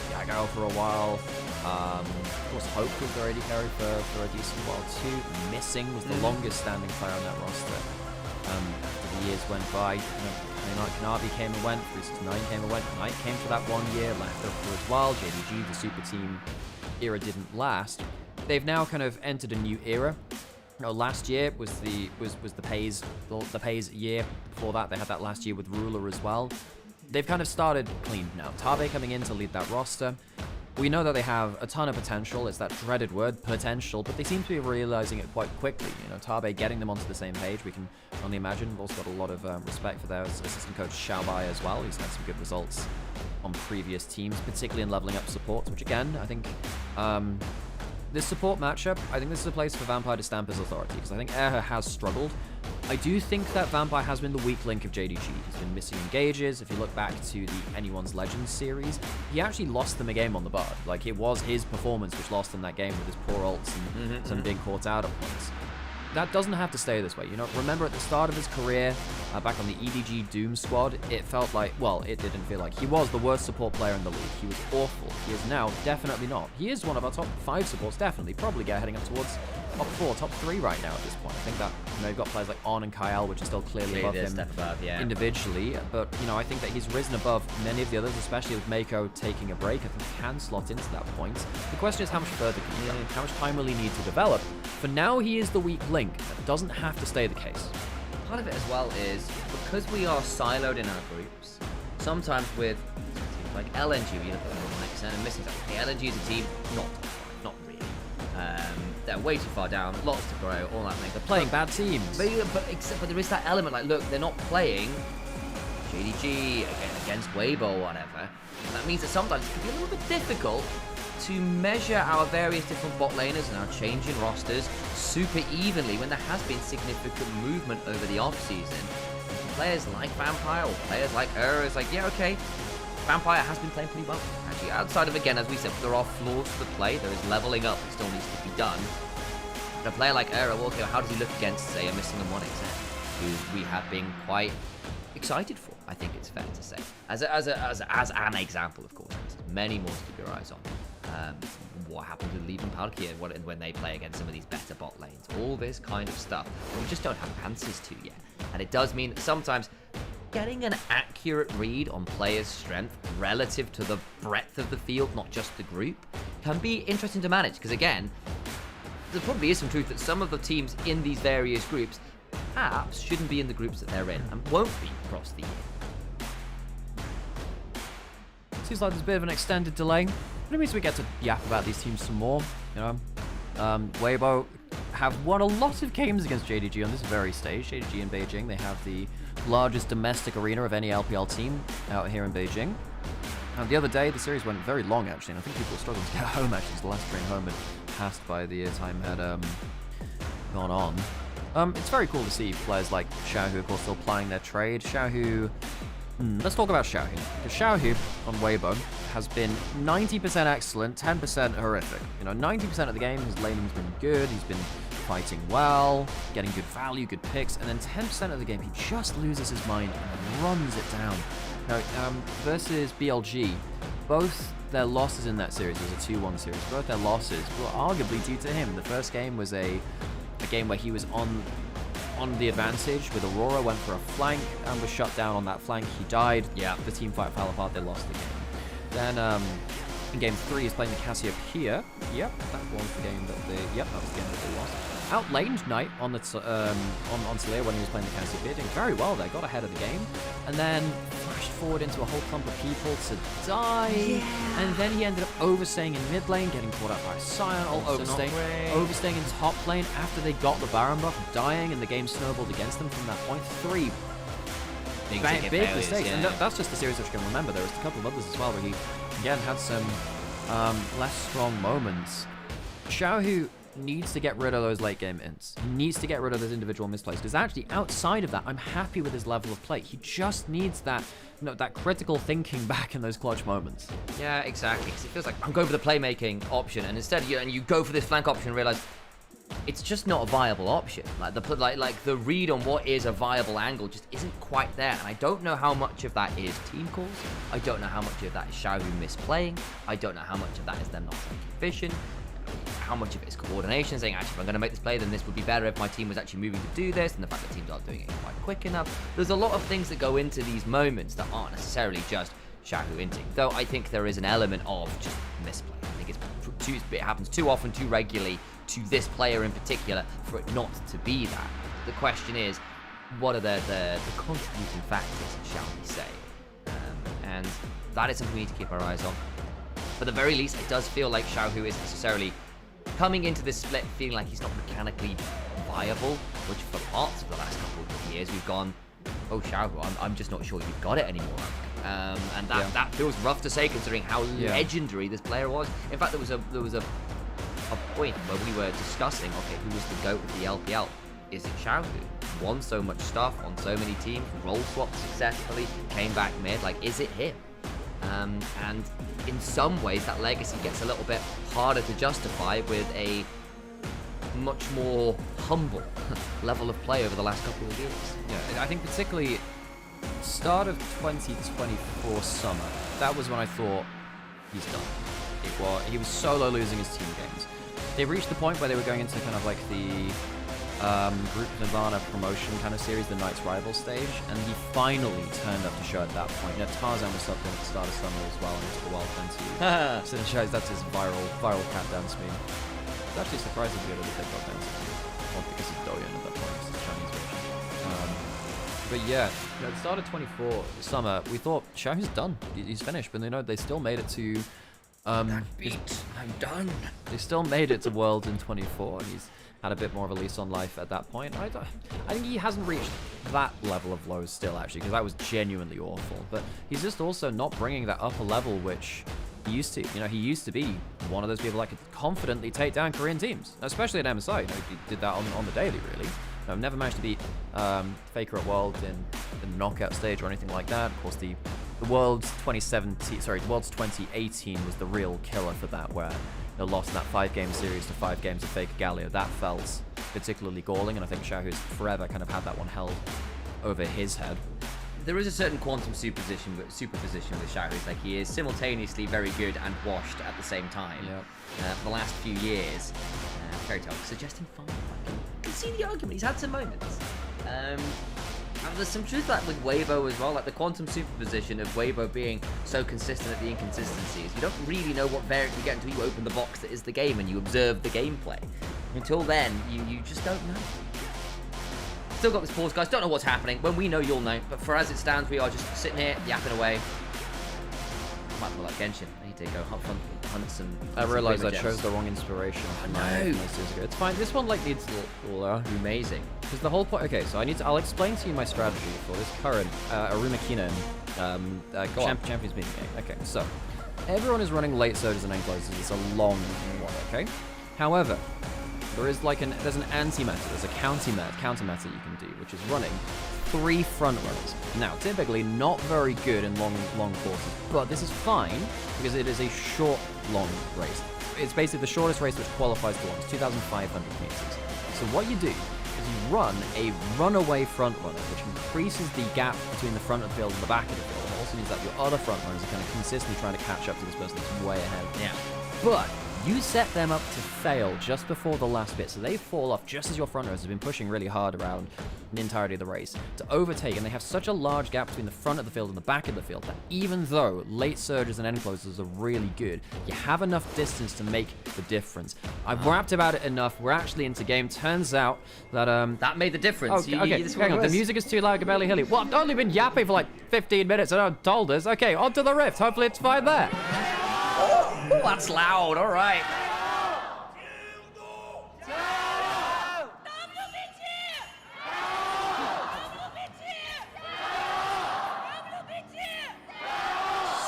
Yagao for a while. Of course, Hope was their AD carry for a decent while too. Missing was the longest standing player on that roster. After the years went by, you know, Kanabi came and went, 369 came and went, Knight came for that 1 year, left over as well. JDG, the super team era didn't last. They've now kind of entered a new era. You know, last year was the Pays year. Before that, they had that last year with Ruler as well. They've kind of started clean now. Tabe coming in to lead that roster. We know that they have a ton of potential. It's that dreaded word, potential, but they seem to be realizing it quite quickly. You know, Tabe getting them onto the same page, we can only imagine. We've also got a lot of respect for their assistant coach Xiaobai as well. He's had some good results on previous teams, particularly in leveling up supports, which again, I think this support matchup, I think this is a place for Vampire to stamp his authority, because I think Erha has struggled. I do think that Vampire has been the weak link of JDG. He's been missing engages. If you look back to the Anyone's Legends series, he actually lost them a game on the Bard. Like, it was his performance which lost them that game with his poor ults and some being caught out at points. That doesn't have to stay this way. You know, remember at the start of his career, back on the EDG Doom squad, it felt like, well, it didn't feel like he was the worst support player in the league. He was awful. He is now definitely not. He is one of our top 5 supports, definitely. Probably heading up towards top 4, top 3 right now at this point. I think that, you know, you've got players like On and Kyle, which are still clearly above him individually. But, you know, I think that he's risen above many of the others, especially with Mako taking a break. I think he can slot into that point. The question is, how much further can he go? How much time will he need to develop? For now, he is the weak link. That doesn't have to stay the case. Part of it as well is, because we are siloed in our groups, sometimes with teams like LNG, we look at the 1% and missing something. Okay, LNG is a team, not really. They're way too far down, lots to grow, all that thing. They're playing bad teams. But there is that element, like, look, they're not playing JDG against Weibo or whatever. And that means that sometimes it can be a little bit difficult to measure our various different bot laners and our changing rosters super evenly when there has been significant movement over the off-season. Players like Vampire or players like is like, yeah, okay, Vampire has been playing pretty well. Actually, outside of, again, as we said, there are flaws to the play. There is leveling up that still needs to be done. And a player like well, okay, how does he look against, say, a missing 1xN, who we have been quite excited for, I think it's fair to say. As an example, of course. Many more to keep your eyes on. What happens with Leave and Palkia when they play against some of these better bot lanes? All this kind of stuff we just don't have answers to yet. And it does mean that sometimes getting an accurate read on players' strength relative to the breadth of the field, not just the group, can be interesting to manage. Because again, there probably is some truth that some of the teams in these various groups perhaps shouldn't be in the groups that they're in and won't be across the year. Seems like there's a bit of an extended delay, but it means we get to yap about these teams some more. You know, Weibo have won a lot of games against JDG on this very stage. JDG in Beijing, they have the largest domestic arena of any LPL team out here in Beijing. And the other day, the series went very long, actually, and I think people were struggling to get home, actually, so the last train home had passed by the time had gone on. It's very cool to see players like Xiaohu, of course, still plying their trade. Xiaohu... let's talk about Xiaohu. Because Xiaohu on Weibo has been 90% excellent, 10% horrific. You know, 90% of the game, his laning's been good, he's been fighting well, getting good value, good picks, and then 10% of the game, he just loses his mind and runs it down. Now, versus BLG, both their losses in that series was a 2-1 series. Both their losses were arguably due to him. The first game was a game where he was on the advantage with Aurora, went for a flank and was shut down on that flank. He died. Yeah, the team fight fell apart. They lost the game. Then in game 3, he's playing the Cassiopeia. Yep, that was the game that they. Yep, that was the game that they lost. Outlaned Knight on the on Talia when he was playing the Cassiopeia, doing very well there. Got ahead of the game, and then flashed forward into a whole clump of people to die. Yeah. And then he ended up overstaying in mid lane, getting caught out by Sion. Overstaying in top lane after they got the Baron buff, dying, and the game snowballed against them from that point. 3 big mistakes, yeah. And that's just the series which I can remember. There was a couple of others as well where he again had some less strong moments. Xiaohu needs to get rid of those late game ints. He needs to get rid of those individual misplays, because actually outside of that, I'm happy with his level of play. He just needs that, you know, that critical thinking back in those clutch moments. Yeah, exactly. Because it feels like I'm going for the playmaking option, and instead you go for this flank option and realize it's just not a viable option. Like the read on what is a viable angle just isn't quite there. And I don't know how much of that is team calls. I don't know how much of that is Xiaohu misplaying. I don't know how much of that is them not taking vision. How much of it is coordination, saying, actually, if I'm going to make this play, then this would be better if my team was actually moving to do this, and the fact that teams aren't doing it quite quick enough. There's a lot of things that go into these moments that aren't necessarily just Xiaohu inting, though I think there is an element of just misplay. I think it happens too often, too regularly, to this player in particular, for it not to be that. The question is, what are the contributing factors, shall we say? And that is something we need to keep our eyes on. At the very least, it does feel like Xiaohu isn't necessarily coming into this split feeling like he's not mechanically viable, which for parts of the last couple of years we've gone, oh Xiaohu, I'm just not sure you've got it anymore. And that feels rough to say considering how legendary this player was. In fact, there was a point where we were discussing, okay, who was the GOAT of the LPL? Is it Xiaohu? Won so much stuff on so many teams, role swapped successfully, came back mid, like, is it him? And in some ways that legacy gets a little bit harder to justify with a much more humble level of play over the last couple of years. Yeah, I think particularly start of 2024 summer, that was when I thought he's done. He was solo losing his team games. They reached the point where they were going into kind of like the Group Nirvana promotion kind of series, the Knights Rival stage, and he finally turned up to show at that point. You know, Tarzan was subbed in at the start of summer as well, and he took a wild fancy. So it shows that's his viral cat dance meme. It's actually surprisingly good at the TikTok dance. Well, because he's Douyin at that point, it's the Chinese version. But yeah, at the start of 24 summer, we thought Xiaohu's done. He's finished, but they still made it to. I'm done. They still made it to Worlds in 24, and he's had a bit more of a lease on life at that point. I think he hasn't reached that level of lows still, actually, because that was genuinely awful. But he's just also not bringing that upper level, which he used to. You know, he used to be one of those people that could confidently take down Korean teams, especially at MSI. You know, he did that on the daily, really. I've never managed to beat Faker at Worlds in the knockout stage or anything like that. Of course, the Worlds 2018 was the real killer for that, where they lost in that 5-game series to 5 games of Faker Galio. That felt particularly galling, and I think Xiaohu's forever kind of had that one held over his head. there is a certain quantum superposition with Xiaohu. It's like he is simultaneously very good and washed at the same time. Yep. For the last few years. Fairy Tale suggesting fine. I can see the argument. He's had some moments. And there's some truth to that with Weibo as well, like the quantum superposition of Weibo being so consistent at the inconsistencies. You don't really know what variant you get until you open the box that is the game and you observe the gameplay. Until then, you just don't know. Still got this pause, guys. Don't know what's happening. When we know, you'll know. But for as it stands, we are just sitting here, yapping away. Might be like Genshin. I need to go hunt some... I realised I chose the wrong inspiration. No. It's fine. This one like needs amazing. Because the whole point... Okay, so I'll explain to you my strategy for this current Aruma Keenan Champions Meeting game. Okay, so everyone is running late surges and end closes. It's a long one, okay? However, there is like there's an anti-meta, there's a counter meta you can do, which is running 3 front runners. Now, typically not very good in long courses, but this is fine because it is a short, long race. It's basically the shortest race which qualifies to one. It's 2,500 meters. So what you do is you run a runaway front runner, which increases the gap between the front of the field and the back of the field. It also means that your other front runners are kind of consistently trying to catch up to this person that's way ahead. Yeah. But you set them up to fail just before the last bit, so they fall off just as your front runners have been pushing really hard around the entirety of the race to overtake, and they have such a large gap between the front of the field and the back of the field that even though late surges and end closes are really good, you have enough distance to make the difference. I've rapped about it enough. We're actually into game. Turns out that that made the difference. Okay, hang on. The music is too loud. I can barely hear you. Well, I've only been yapping for like 15 minutes. I don't told us. Okay, on to the rift. Hopefully it's fine there. Oh, that's loud. All right.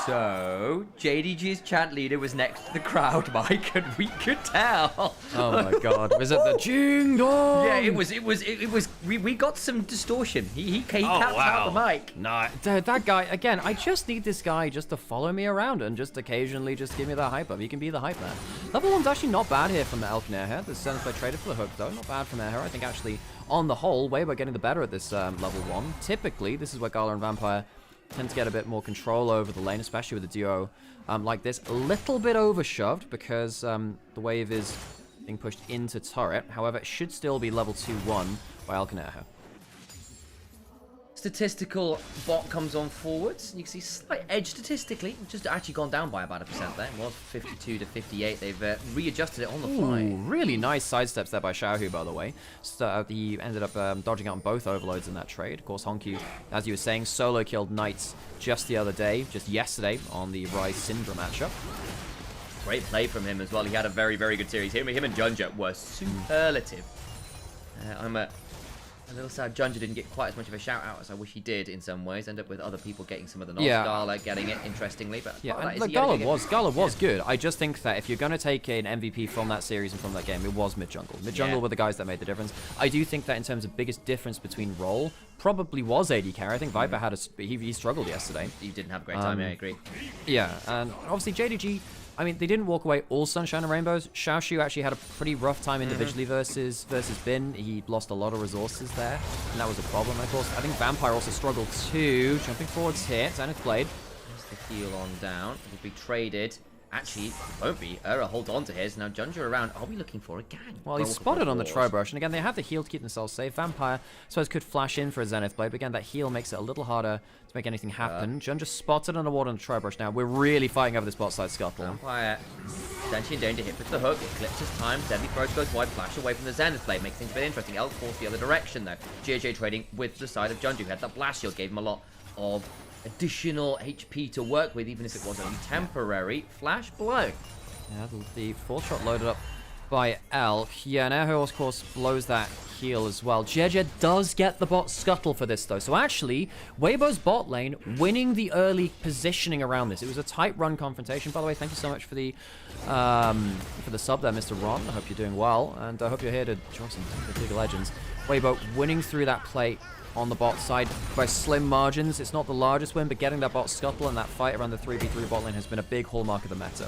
So, JDG's chant leader was next to the crowd mic, and we could tell. Oh my god, was it the Jing Dong? Yeah, it was. We got some distortion. He capped out the mic. Nah, dude, that guy, again, I just need this guy just to follow me around and just occasionally just give me the hype up. He can be the hype man. Level 1's actually not bad here from the Elknair. The Sense Play traded for the hook, though. Not bad from Air. I think actually, on the whole, Weibo getting the better at this level 1. Typically, this is where Gala and Vampire tend to get a bit more control over the lane, especially with a duo like this. A little bit overshoved because the wave is being pushed into turret. However, it should still be level 2-1 by Alcanerha. Statistical bot comes on forwards. You can see slight edge statistically. Just actually gone down by about 1% there. It was 52 to 58. They've readjusted it on the fly. Ooh, really nice sidesteps there by Xiaohu, by the way. So, he ended up dodging out on both overloads in that trade. Of course, Honky, as you were saying, solo killed Knights just the other day, just yesterday, on the Rise Syndra matchup. Great play from him as well. He had a very, very good series. Him and Junja were superlative. I'm a little sad Junja didn't get quite as much of a shout out as I wish he did in some ways. End up with other people getting some of the nods. Yeah. Gala getting it, interestingly. But yeah, and Gala was good. I just think that if you're going to take an MVP from that series and from that game, it was mid-jungle. Mid-jungle were the guys that made the difference. I do think that in terms of biggest difference between role, probably was AD carry. I think Viper had he struggled yesterday. He didn't have a great time, yeah, I agree. Yeah, and obviously JDG, I mean, they didn't walk away all sunshine and rainbows. Xiaoshu actually had a pretty rough time individually versus Bin. He lost a lot of resources there, and that was a problem. And of course, I think Vampire also struggled too. Jumping forwards here, Zenith Blade. There's the heal on down. It'll be traded. Actually, won't be. Ura hold on to his. Now Junja around. Are we looking for a gang? Well, he's spotted on the Tribrush, and again, they have the heal to keep themselves safe. Vampire, I suppose, could flash in for a Zenith Blade, but again, that heal makes it a little harder to make anything happen. Junja spotted on the ward on the Tribrush now. We're really fighting over this bot side scuttle. Vampire, essentially in danger, hit with the hook. It clips his time. Deadly Approach goes wide, flash away from the Zenith Blade. Makes things a bit interesting. Elk force the other direction, though. JJ trading with the side of Junja, who had that blast shield, gave him a lot of additional HP to work with, even if it was only temporary. Flash blow. Yeah, the 4-shot loaded up by Elk. Yeah, and Air of course, blows that heal as well. JJ does get the bot scuttle for this, though. So actually, Weibo's bot lane winning the early positioning around this. It was a tight run confrontation. By the way, thank you so much for the sub there, Mr. Ron. I hope you're doing well, and I hope you're here to join some League of Legends. Weibo winning through that plate on the bot side by slim margins. It's not the largest win, but getting that bot scuttle and that fight around the 3v3 bot lane has been a big hallmark of the meta.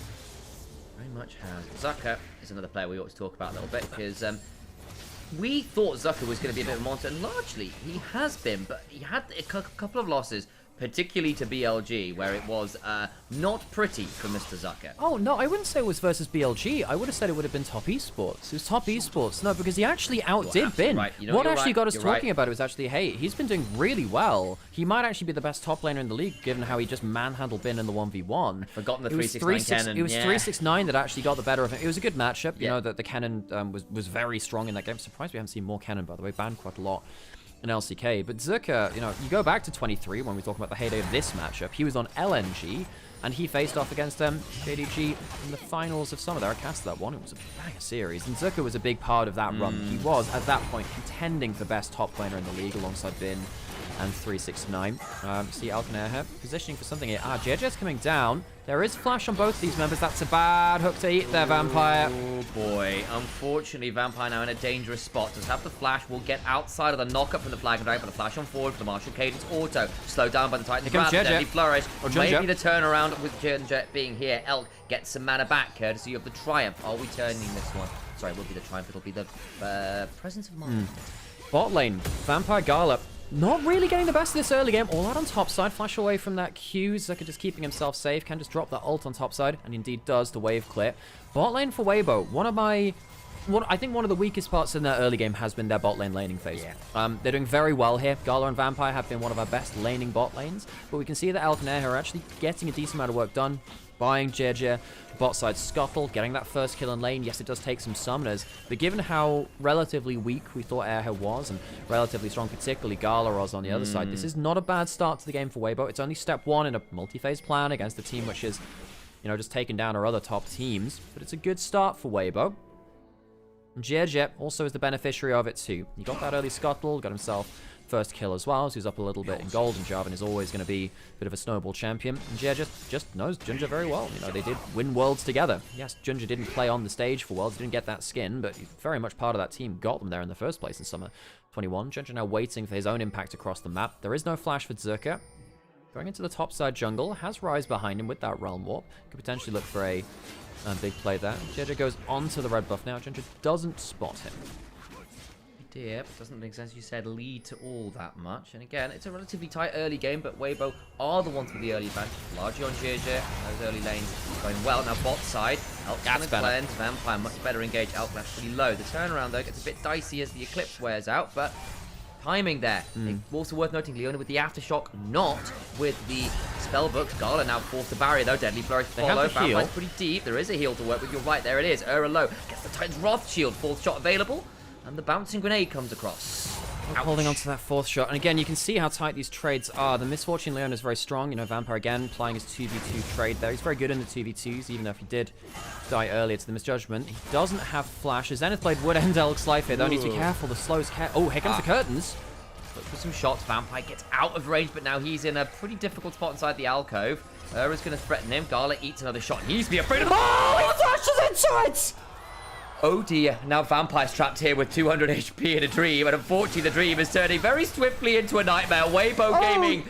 Very much has. Zucker is another player we ought to talk about a little bit because we thought Zucker was going to be a bit of a monster, and largely he has been, but he had a couple of losses, particularly to BLG, where it was not pretty for Mr. Zucker. Oh, no, I wouldn't say it was versus BLG. I would have said it would have been top esports. It was top esports. No, because he actually outdid Bin. Right. You know, what actually got us You're talking right. about it was actually, hey, he's been doing really well. He might actually be the best top laner in the league, given how he just manhandled Bin in the 1v1. Forgotten the It was 369 cannon. It was yeah. 369 that actually got the better of him. It was a good matchup. You Yeah. know, that the cannon was very strong in that game. Surprised we haven't seen more cannon, by the way. Banned quite a lot in LCK. But Zucker, you know, you go back to 23 when we're talking about the heyday of this matchup. He was on LNG, and he faced off against JDG in the finals of summer. There, I cast that one. It was a banger series, and Zucker was a big part of that run. He was, at that point, contending for best top laner in the league alongside Bin and 369. See Alcaner here, positioning for something here. JJ's coming down. There is flash on both these members. That's a bad hook to eat there, Vampire. Oh boy, unfortunately Vampire now in a dangerous spot. Does have the flash, will get outside of the knockup from the flag and drag, but the flash on forward for the Martial Cadence auto. Slowed down by the Titan's Here comes grab, JJ. deadly flourish. Or Ginger. Maybe the turnaround with Ginger being here. Elk gets some mana back, courtesy of the Triumph. Are we turning this one? Sorry, it will be the Triumph, it'll be the Presence of Mind. Bot lane, Vampire Gala. Not really getting the best of this early game. All out on top side. Flash away from that Q. Zucker just keeping himself safe. Can just drop that ult on top side. And indeed does the wave clear. Bot lane for Weibo. I think one of the weakest parts in their early game has been their bot lane laning phase. Yeah. They're doing very well here. Gala and Vampire have been one of our best laning bot lanes. But we can see that Alcaner are actually getting a decent amount of work done. Buying JJ, bot side Scuttle, getting that first kill in lane. Yes, it does take some summoners, but given how relatively weak we thought Airhair was, and relatively strong, particularly Galaros on the other side, this is not a bad start to the game for Weibo. It's only step one in a multi-phase plan against a team which is, you know, just taken down our other top teams, but it's a good start for Weibo. JJ also is the beneficiary of it too. He got that early Scuttle, got himself first kill as well, so he's up a little bit in gold, and Jarvan is always going to be a bit of a snowball champion. And Ginger just knows Ginger very well. You know, they did win Worlds together. Yes, Ginger didn't play on the stage for Worlds, didn't get that skin, but he's very much part of that team, got them there in the first place in Summer 21. Ginger now waiting for his own impact across the map. There is no flash for Zerka. Going into the top side jungle, has Ryze behind him with that Realm Warp. Could potentially look for a big play there. Ginger goes onto the red buff now. Ginger doesn't spot him. Yeah, but doesn't make sense. You said lead to all that much. And again, it's a relatively tight early game, but Weibo are the ones with the early advantage. Largely on JJ. Those early lanes going well. Now bot side, Elk's gonna cleanse. Vampire much better engaged. Elk left pretty low. The turnaround though gets a bit dicey as the Eclipse wears out, but timing there. Also worth noting, Leona with the Aftershock, not with the Spellbook. Gala now forced the barrier though. Deadly Flourish follow. Vampire's pretty deep. There is a heal to work with. You're right, there it is. Ura low. Gets the Titan's Wrath Shield. Fourth shot available. And the bouncing grenade comes across. Holding on to that fourth shot. And again, you can see how tight these trades are. The Misfortune Leon is very strong. You know, Vampire again applying his 2v2 trade there. He's very good in the 2v2s, even though if he did die earlier to the Misjudgment. He doesn't have flash. His Zenith Blade would end Elk's life here, though. Needs to be careful. The slows Oh, here comes the curtains. Look for some shots. Vampire gets out of range, but now he's in a pretty difficult spot inside the alcove. Ura's going to threaten him. Gala eats another shot. He needs to be afraid of the... Oh, he flashes into it! Oh dear, now Vampire's trapped here with 200 HP in a dream, and unfortunately the dream is turning very swiftly into a nightmare. Weibo Gaming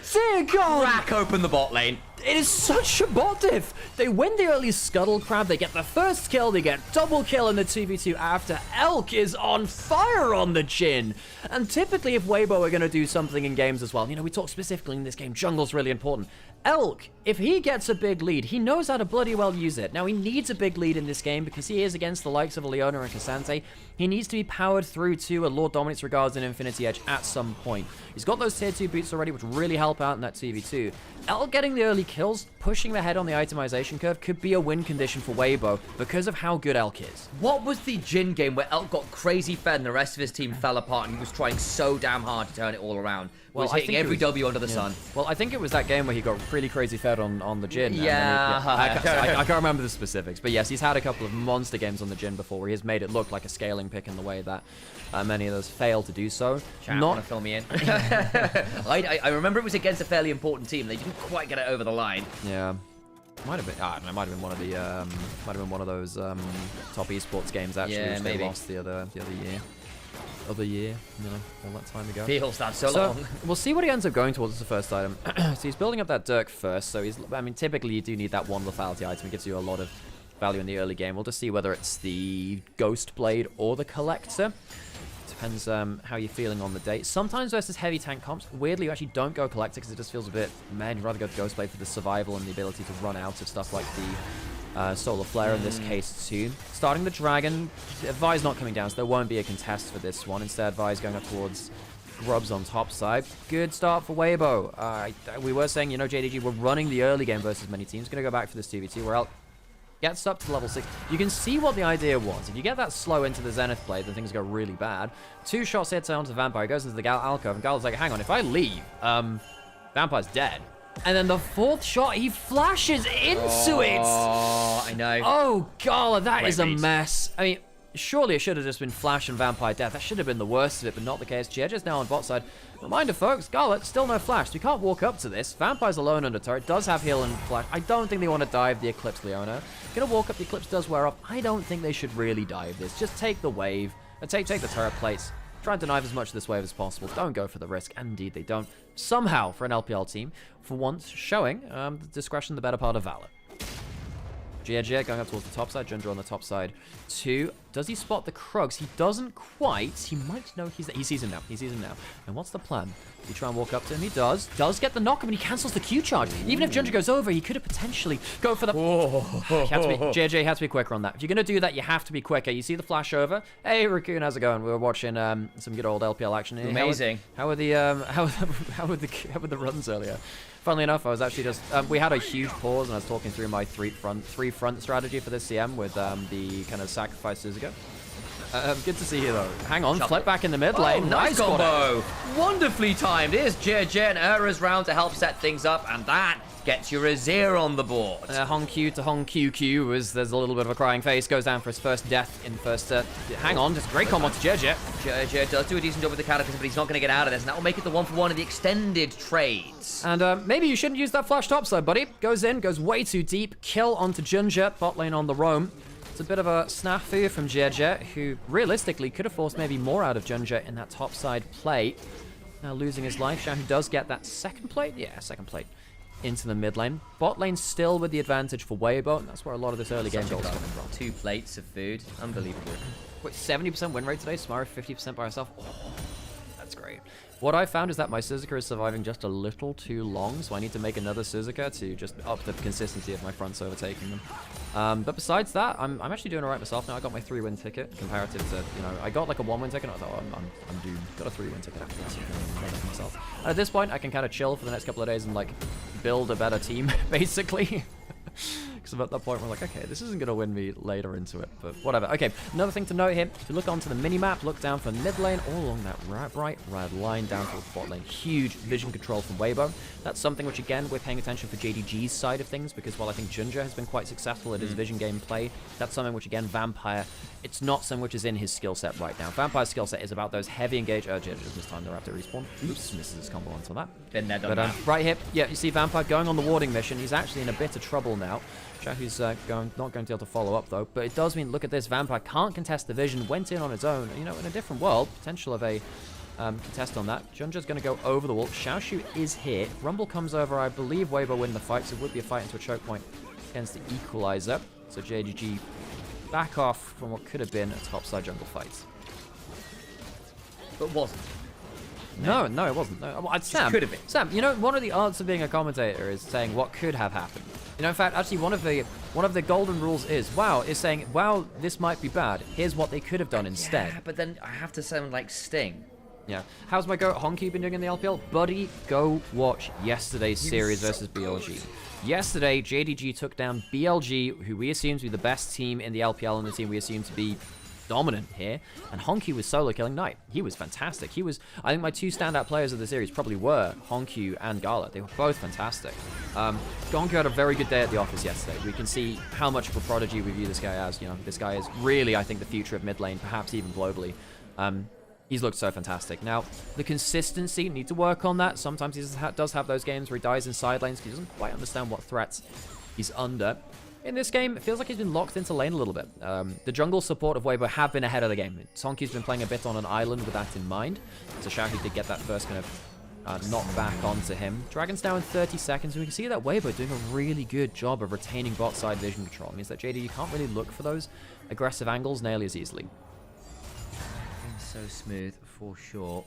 crack open the bot lane. It is such a bot diff. They win the early Scuttle Crab, they get the first kill, they get double kill in the 2v2 after. Elk is on fire on the chin. And typically if Weibo are going to do something in games as well, you know, we talk specifically in this game, jungle's really important. Elk, if he gets a big lead, he knows how to bloody well use it. Now, he needs a big lead in this game because he is against the likes of a Leona and Cassante. He needs to be powered through to a Lord Dominance Regards and Infinity Edge at some point. He's got those tier 2 boots already, which really help out in that 2v2. Elk getting the early kills, pushing ahead on the itemization curve, could be a win condition for Weibo because of how good Elk is. What was the Jin game where Elk got crazy fed and the rest of his team fell apart and he was trying so damn hard to turn it all around? Well, was hitting every W under the sun. Well, I think it was that game where he got really crazy fed on the Jin. Yeah. I can't remember the specifics, but yes, he's had a couple of monster games on the Jin before where he has made it look like a scaling pick in the way that many of those fail to do so. Chat, want to fill me in? I remember it was against a fairly important team. They didn't quite get it over the line. Yeah. Might have been. I don't know. Might have been one of the. Might have been one of those top esports games actually, which they lost the other year. You know, all that time ago. Feels that so long. We'll see what he ends up going towards as the first item. So he's building up that Dirk first. So he's. I mean, typically you do need that one lethality item. It gives you a lot of value in the early game. We'll just see whether it's the Ghost Blade or the Collector. Depends how you're feeling on the day. Sometimes versus heavy tank comps, weirdly, you actually don't go Collector because it just feels a bit, man, you'd rather go Ghostblade for the survival and the ability to run out of stuff like the Solar Flare in this case too. Starting the Dragon, Vi's not coming down, so there won't be a contest for this one. Instead, Vi's going up towards Grubs on top side. Good start for Weibo. We were saying, you know, JDG were running the early game versus many teams. Going to go back for this 2v2 where Elk gets up to level 6. You can see what the idea was. If you get that slow into the Zenith play, then things go really bad. 2 shots hits onto Vampire, goes into the alcove, and Gal's like, hang on, if I leave, Vampire's dead. And then the 4th shot, he flashes into it! Oh, I know. Oh, Gala, that is a mess. I mean, surely it should have just been Flash and Vampire death. That should have been the worst of it, but not the case. JDG's now on bot side. Reminder, folks, Gala, still no Flash. We can't walk up to this. Vampire's alone under turret. Does have heal and Flash. I don't think they want to dive the Eclipse Leona. Gonna walk up, the Eclipse does wear off. I don't think they should really dive this. Just take the wave. Take the turret plates. Try and deny as much of this wave as possible. Don't go for the risk. And indeed, they don't. Somehow, for an LPL team, for once, showing the discretion, the better part of valor. JDG going up towards the top side. Jundra on the top side. 2. Does he spot the Krugs? He doesn't quite. He might know he's there. He sees him now. He sees him now. And what's the plan? Does he try and walk up to him? He does. Does get the knock up, and he cancels the Q charge. Even if Jundra goes over, he could have potentially go for the... JDG had to be quicker on that. If you're going to do that, you have to be quicker. You see the flash over. Hey, Raccoon, how's it going? We were watching some good old LPL action. Amazing. How were the runs earlier? Funnily enough, I was actually just... we had a huge pause, and I was talking through my three front strategy for this CM with the kind of sacrifice Suzuka. Good to see you, though. Hang on, flip back in the mid lane. Oh, nice combo. Wonderfully timed. Here's JJ and Era's round to help set things up, and that gets you a 0 on the board. Hong Q to Hong QQ as there's a little bit of a crying face. Goes down for his first death in first... hang on, just a great combo to JJ. JJ does do a decent job with the Cataclysm, but he's not going to get out of this, and that will make it the 1-for-1 in the extended trades. And maybe you shouldn't use that flash topside, buddy. Goes in, goes way too deep. Kill onto Junja, bot lane on the roam. It's a bit of a snafu from JJ, who realistically could have forced maybe more out of Junja in that topside play. Now losing his life. Xiao does get that second plate. Yeah, second plate into the mid lane. Bot lane still with the advantage for Weibo, and that's where a lot of this early game goal is coming from. 2 plates of food. Unbelievable. Wait, 70% win rate today? Smara 50% by herself? Oh, that's great. What I found is that my Suzuka is surviving just a little too long, so I need to make another Suzuka to just up the consistency of my fronts overtaking them. But besides that, I'm actually doing alright myself now. I got my 3-win ticket comparative to, you know, I got like a 1-win ticket. And I thought, oh, I'm doomed. Got a 3-win ticket after that, myself. And at this point, I can kind of chill for the next couple of days and like build a better team, basically. Because I'm at that point where I'm like, okay, this isn't going to win me later into it, but whatever. Okay, another thing to note here, if you look onto the mini-map, look down for mid lane, all along that bright red line down towards bot lane. Huge vision control from Weibo. That's something which, again, we're paying attention for JDG's side of things, because while I think Junja has been quite successful at his vision gameplay, that's something which, again, Vampire, it's not something which is in his skill set right now. Vampire's skill set is about those heavy engage... JDG this time, they're after respawn. Oops, misses his combo onto that. Been there, done that. Right here, yeah, you see Vampire going on the warding mission. He's actually in a bit of trouble now. Shahu's not going to be able to follow up, though. But it does mean, look at this, Vampire can't contest the vision, went in on its own. You know, in a different world, potential of a contest on that. Junja's going to go over the wall. Xiaoshu is here. Rumble comes over. I believe Weibo win the fight, so it would be a fight into a choke point against the Equalizer. So JDG back off from what could have been a topside jungle fight. But wasn't. No, it wasn't. No, Sam, could have been. Sam, you know, one of the arts of being a commentator is saying what could have happened. You know, in fact, actually, one of the golden rules is saying, wow, this might be bad. Here's what they could have done instead. Yeah, but then I have to sound like Sting. Yeah. How's my goat Honky been doing in the LPL? Buddy, go watch yesterday's series versus BLG. Yesterday, JDG took down BLG, who we assume to be the best team in the LPL, and the team we assume to be dominant here, and Honky was solo killing Knight. He was fantastic. He was, I think my 2 standout players of the series probably were Honky and Gala. They were both fantastic. Honky had a very good day at the office yesterday. We can see how much of a prodigy we view this guy as. You know, this guy is really, I think, the future of mid lane, perhaps even globally. He's looked so fantastic. Now, the consistency, need to work on that. Sometimes he does have those games where he dies in side lanes because he doesn't quite understand what threats he's under. In this game, it feels like he's been locked into lane a little bit. The jungle support of Weibo have been ahead of the game. Sonky's been playing a bit on an island with that in mind. So Shahi did get that first kind of knock back onto him. Dragon's now in 30 seconds, and we can see that Weibo doing a really good job of retaining bot side vision control. It means that JD, you can't really look for those aggressive angles nearly as easily. So smooth, for sure.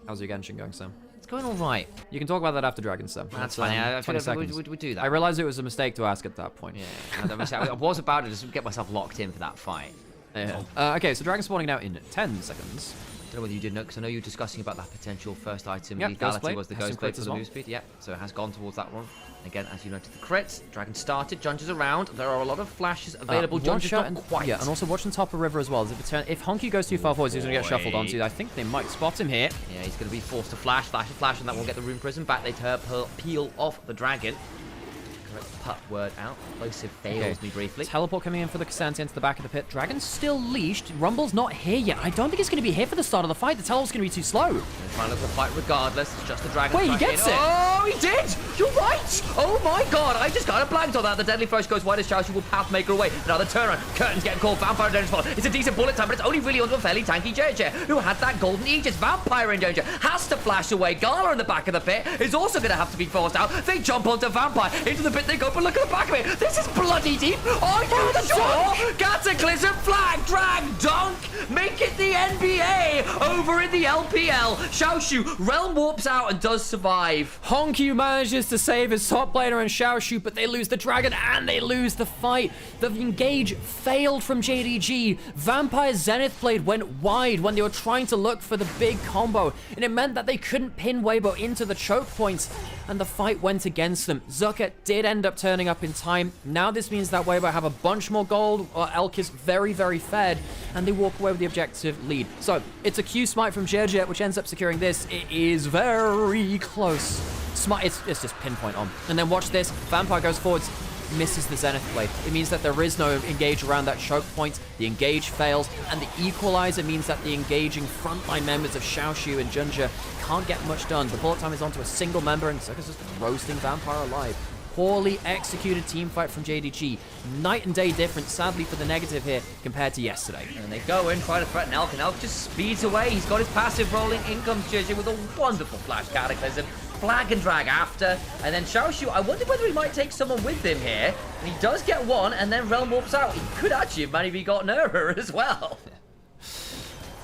How's your Genshin going, Sam? It's going all right. You can talk about that after Dragon, Sam. That's fine. I feel 20 like seconds. we do that. I realized it was a mistake to ask at that point. Yeah, I was about to just get myself locked in for that fight. Yeah. Okay, so Dragon spawning now in 10 seconds. I don't know whether you did know, because I know you were discussing about that potential first item. Yep, Lethality was the has some ghost blade crits for as the well. move speed. Yep, so it has gone towards that one. Again, as you noted, the crits. Dragon started, Junger's around. There are a lot of flashes available. Junger's not quite. Yeah, and also watching top of river as well. If Honky goes too far forward, he's going to get shuffled onto. I think they might spot him here. Yeah, he's going to be forced to flash, and that won't get the rune prison back. They peel off the dragon. Correct putt word out. Explosive fails me briefly. Teleport coming in for the Cassandra into the back of the pit. Dragon's still leashed. Rumble's not here yet. I don't think it's going to be here for the start of the fight. The teleport's going to be too slow. They're trying to look at the fight regardless. It's just the dragon. Wait, he gets it. Oh, he did. You're right. Oh my god, I just got a blanked on that. The deadly flash goes wide as Xiaoxu will path maker away. Another turnaround. Curtains getting called. Vampire in danger spot. It's a decent bullet time, but it's only really onto a fairly tanky JJ, who had that golden Aegis. Vampire in danger. Has to flash away. Gala in the back of the pit is also going to have to be forced out. They jump onto Vampire. Into the pit they go, but look at the back of it. This is bloody deep. Are you sure? Cataclysm, flag, drag, dunk. Make it the NBA over in the LPL. Xiaoxu, Realm warps out and does survive. Honky manages to save his top laner and Xiaoxu, but they lose the dragon and they lose the fight. The engage failed from JDG. Vampire's Zenith Blade went wide when they were trying to look for the big combo, and it meant that they couldn't pin Weibo into the choke points, and the fight went against them. Zucker did end up turning up in time. Now this means that Weibo have a bunch more gold. Elk is very, very fed, and they walk away with the objective lead. So it's a Q smite from JJ, which ends up securing this. It is very close. It's just pinpoint on. And then watch this. Vampire goes forwards, misses the Zenith Blade. It means that there is no engage around that choke point. The engage fails, and the equalizer means that the engaging frontline members of Xiaoxu and Junja can't get much done. The bullet time is onto a single member, and Zucker's just roasting Vampire alive. Poorly executed team fight from JDG. Night and day difference, sadly, for the negative here compared to yesterday. And they go in, try to threaten Elk, and Elk just speeds away. He's got his passive rolling. In comes JJ with a wonderful flash cataclysm. Flag and drag after, and then Xiaoxu, I wonder whether he might take someone with him here. And he does get one, and then Realm warps out. He could actually have maybe gotten her as well.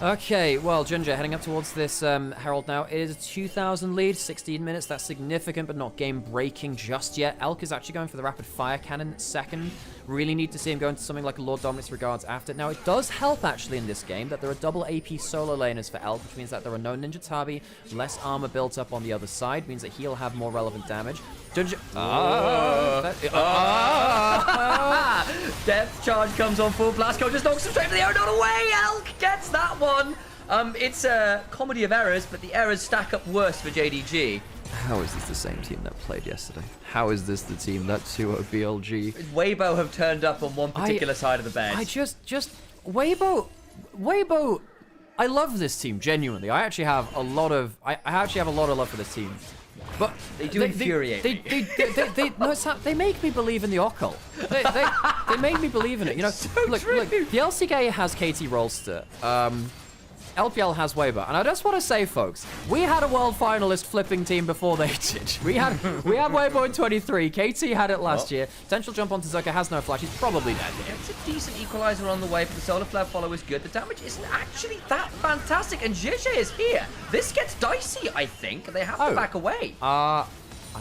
Okay, well, Junja heading up towards this Herald now. It is a 2,000 lead, 16 minutes. That's significant, but not game-breaking just yet. Elk is actually going for the rapid fire cannon second. Really need to see him go into something like a Lord Dominus Regards after. Now, it does help, actually, in this game that there are double AP solo laners for Elk, which means that there are no Ninja Tabi, less armor built up on the other side, means that he'll have more relevant damage. Junja... Depth charge comes on full. Blasco just knocks him straight to the air, not away. Elk gets that one. It's a comedy of errors, but the errors stack up worse for JDG. How is this the same team that played yesterday? How is this the team that 2-0 BLG? Weibo have turned up on one particular side of the bed. Weibo, I love this team, genuinely. I actually have a lot of love for this team. But they do infuriate me. They make me believe in the occult. They make me believe in it. You know, look, the LCK has KT Rolster. LPL has Weibo, and I just want to say, folks, we had a world finalist flipping team before they did. We had Weibo in 23. KT had it last year. Potential jump onto Zucker, has no flash. He's probably dead. It's a decent equalizer on the way, but the solar flare follow is good. The damage isn't actually that fantastic, and JJ is here. This gets dicey, I think. They have to back away. I'm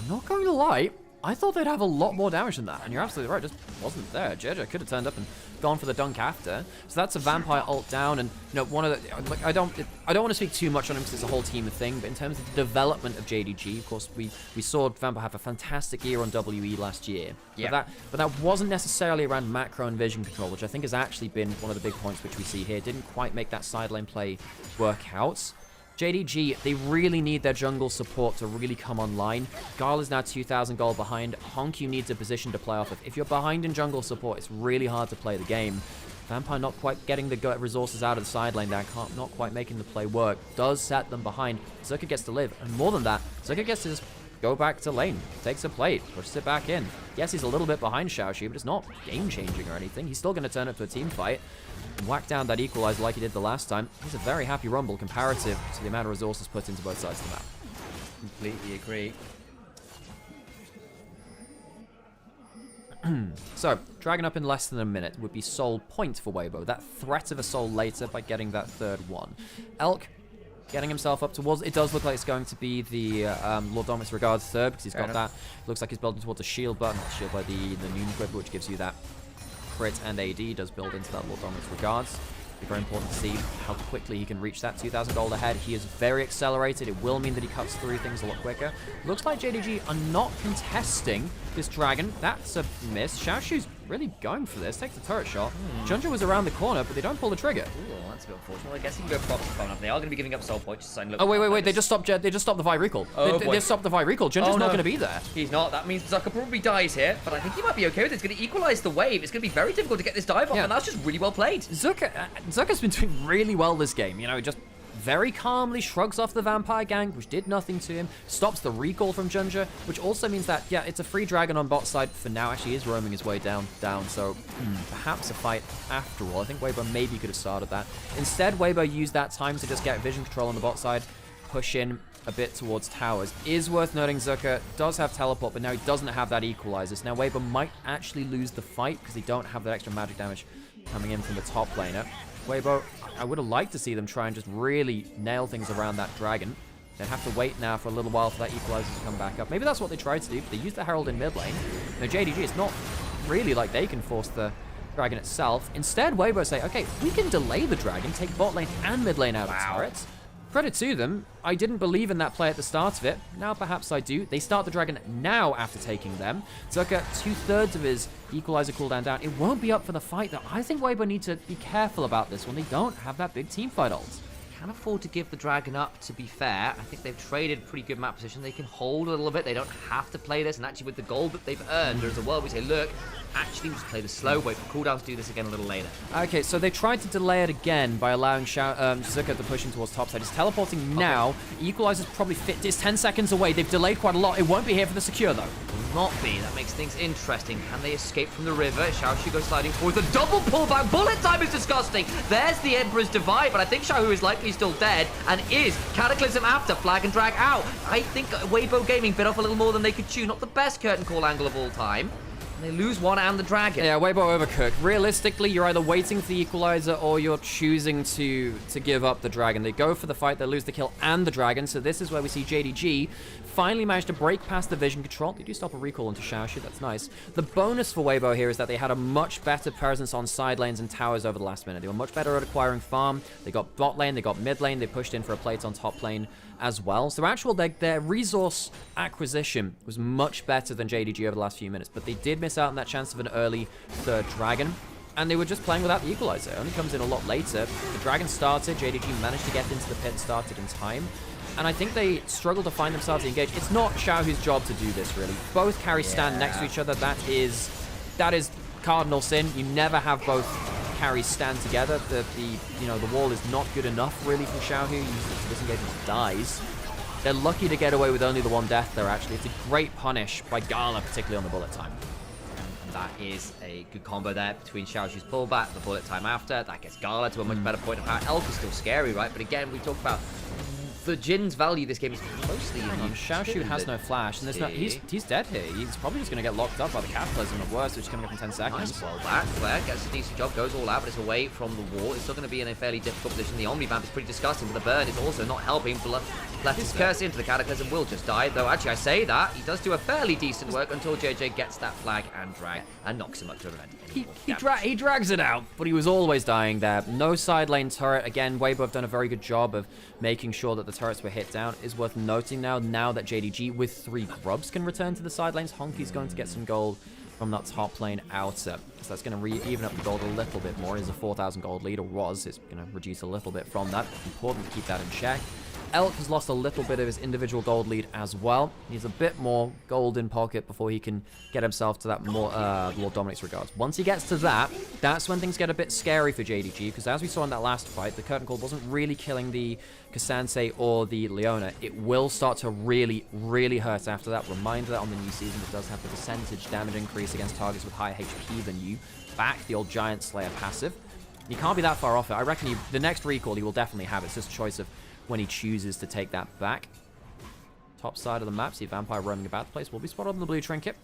not going to lie. I thought they'd have a lot more damage than that, and you're absolutely right. It just wasn't there. JJ could have turned up and gone for the dunk after. So that's a Vampire ult down, and you know, one of the I don't want to speak too much on him because it's a whole team thing. But in terms of the development of JDG, of course, we saw Vampire have a fantastic year on WE last year. Yeah. But that wasn't necessarily around macro and vision control, which I think has actually been one of the big points which we see here. Didn't quite make that side lane play work out. JDG, they really need their jungle support to really come online. Garl is now 2,000 gold behind. Honku needs a position to play off of. If you're behind in jungle support, it's really hard to play the game. Vampire not quite getting the resources out of the side lane there, not quite making the play work. Does set them behind. Zucker gets to live, and more than that, Zucker gets to just go back to lane, takes a plate, pushes it back in. Yes, he's a little bit behind Xiaoxu, but it's not game-changing or anything. He's still going to turn it to a team fight and whack down that equalizer like he did the last time. He's a very happy Rumble comparative to the amount of resources put into both sides of the map. Completely agree. So, Dragon up in less than a minute would be soul point for Weibo. That threat of a soul later by getting that third one. Elk getting himself up towards... It does look like it's going to be the Lord Dominic's Regards third, because he's got that. Looks like he's building towards a shield button. Shield by the Noon Equip, which gives you that crit and AD. Does build into that Lord Dominic's Regards. Be very important to see how quickly he can reach that 2,000 gold ahead. He is very accelerated. It will mean that he cuts through things a lot quicker. Looks like JDG are not contesting this Dragon. That's a miss. Xiaoshu's really going for this. Takes the turret shot. Junja was around the corner, but they don't pull the trigger. Ooh, that's a bit unfortunate. I guess he can go props to phone up. They are going to be giving up soul points. So Oh, wait. They just stopped the Vi recall. They stopped the Vi recall. Junja's not going to be there. He's not. That means Zucker probably dies here, but I think he might be okay with it. It's going to equalize the wave. It's going to be very difficult to get this dive off, and that's just really well played. Zucker's been doing really well this game. You know, just very calmly shrugs off the Vampire Gang, which did nothing to him, stops the recall from Junja, which also means that, yeah, it's a free Dragon on bot side for now. Actually, he is roaming his way down, so perhaps a fight after all. I think Weibo maybe could have started that. Instead, Weibo used that time to just get vision control on the bot side, push in a bit towards towers. Is worth noting Zucker does have teleport, but now he doesn't have that equalizer. So now Weibo might actually lose the fight because they don't have that extra magic damage coming in from the top laner. Weibo, I would have liked to see them try and just really nail things around that Dragon. They'd have to wait now for a little while for that equalizer to come back up. Maybe that's what they tried to do, but they used the Herald in mid lane. Now JDG, it's not really like they can force the Dragon itself. Instead, Weibo say, okay, we can delay the Dragon, take bot lane and mid lane out of turrets. Credit to them. I didn't believe in that play at the start of it. Now perhaps I do. They start the Dragon now after taking them. Zucker, 2/3 of his equalizer cooldown down. It won't be up for the fight, though. I think Weibo need to be careful about this one. They don't have that big team fight ult. Can afford to give the Dragon up, to be fair. I think they've traded pretty good map position. They can hold a little bit. They don't have to play this. And actually, with the gold that they've earned, there's a world we say, look, actually, we'll just play the slow, wait for cooldown to do this again a little later. Okay, so they tried to delay it again by allowing Zucker to push in towards topside. He's teleporting now. Equalizer's probably fit. It's 10 seconds away. They've delayed quite a lot. It won't be here for the secure, though. Will not be. That makes things interesting. Can they escape from the river? Xiaohu goes sliding forward. The double pullback. Bullet time is disgusting. There's the Emperor's Divide, but I think Xiaohu is likely still dead and is Cataclysm after flag and drag out. I think Weibo Gaming bit off a little more than they could chew. Not the best curtain call angle of all time. They lose one and the Dragon. Yeah, Weibo overcooked. Realistically, you're either waiting for the equalizer or you're choosing to give up the Dragon. They go for the fight, they lose the kill and the Dragon. So this is where we see JDG finally managed to break past the vision control. They do stop a recall into Xiaoshu, that's nice. The bonus for Weibo here is that they had a much better presence on side lanes and towers over the last minute. They were much better at acquiring farm. They got bot lane, they got mid lane, they pushed in for a plate on top lane as well. So actual, their resource acquisition was much better than JDG over the last few minutes, but they did miss out on that chance of an early third Dragon. And they were just playing without the equalizer. It only comes in a lot later. The Dragon started, JDG managed to get into the pit, started in time. And I think they struggle to find themselves engaged. It's not Xiaohu's job to do this, really. Both carries stand next to each other. That is cardinal sin. You never have both carries stand together. The wall is not good enough, really, from Xiaohu. He uses it to disengage and dies. They're lucky to get away with only the one death there, actually. It's a great punish by Gala, particularly on the bullet time. That is a good combo there between Xiaoshu's pullback, the bullet time after. That gets Gala to a much better point of power. Elk is still scary, right? But again, we talk about the Jin's value this game is mostly in Xiaoshu has no flash, and there's no, he's dead here. He's probably just going to get locked up by the Cataclysm at worst, which is coming up in 10 seconds. Nice, well back. Claire gets a decent job, goes all out, but it's away from the wall. It's still going to be in a fairly difficult position. The Omni Vamp is pretty disgusting, but the burn is also not helping. Left his curse into the Cataclysm, will just die. Though actually I say that, he does do a fairly decent work until JJ gets that flag and drag and knocks him up to prevent He drags it out, but he was always dying there. No side lane turret. Again, Weibo have done a very good job of making sure that the turrets were hit down. Is worth noting now that JDG with 3 grubs can return to the side lanes. Honky's going to get some gold from that top lane outer. So that's going to even up the gold a little bit more. He's a 4,000 gold lead, or was. It's going to reduce a little bit from that. Important to keep that in check. Elk has lost a little bit of his individual gold lead as well. He needs a bit more gold in pocket before he can get himself to that more Lord Dominic's regards. Once he gets to that, that's when things get a bit scary for JDG, because as we saw in that last fight, the Curtain Call wasn't really killing the Cassandre or the Leona. It will start to really, really hurt after that. Reminder that on the new season, it does have the percentage damage increase against targets with higher HP than you. Back the old Giant Slayer passive. He can't be that far off it. I reckon the next recall he will definitely have. It's just a choice of when he chooses to take that back. Top side of the map, see Vampire roaming about the place. Will be spotted on the blue trinket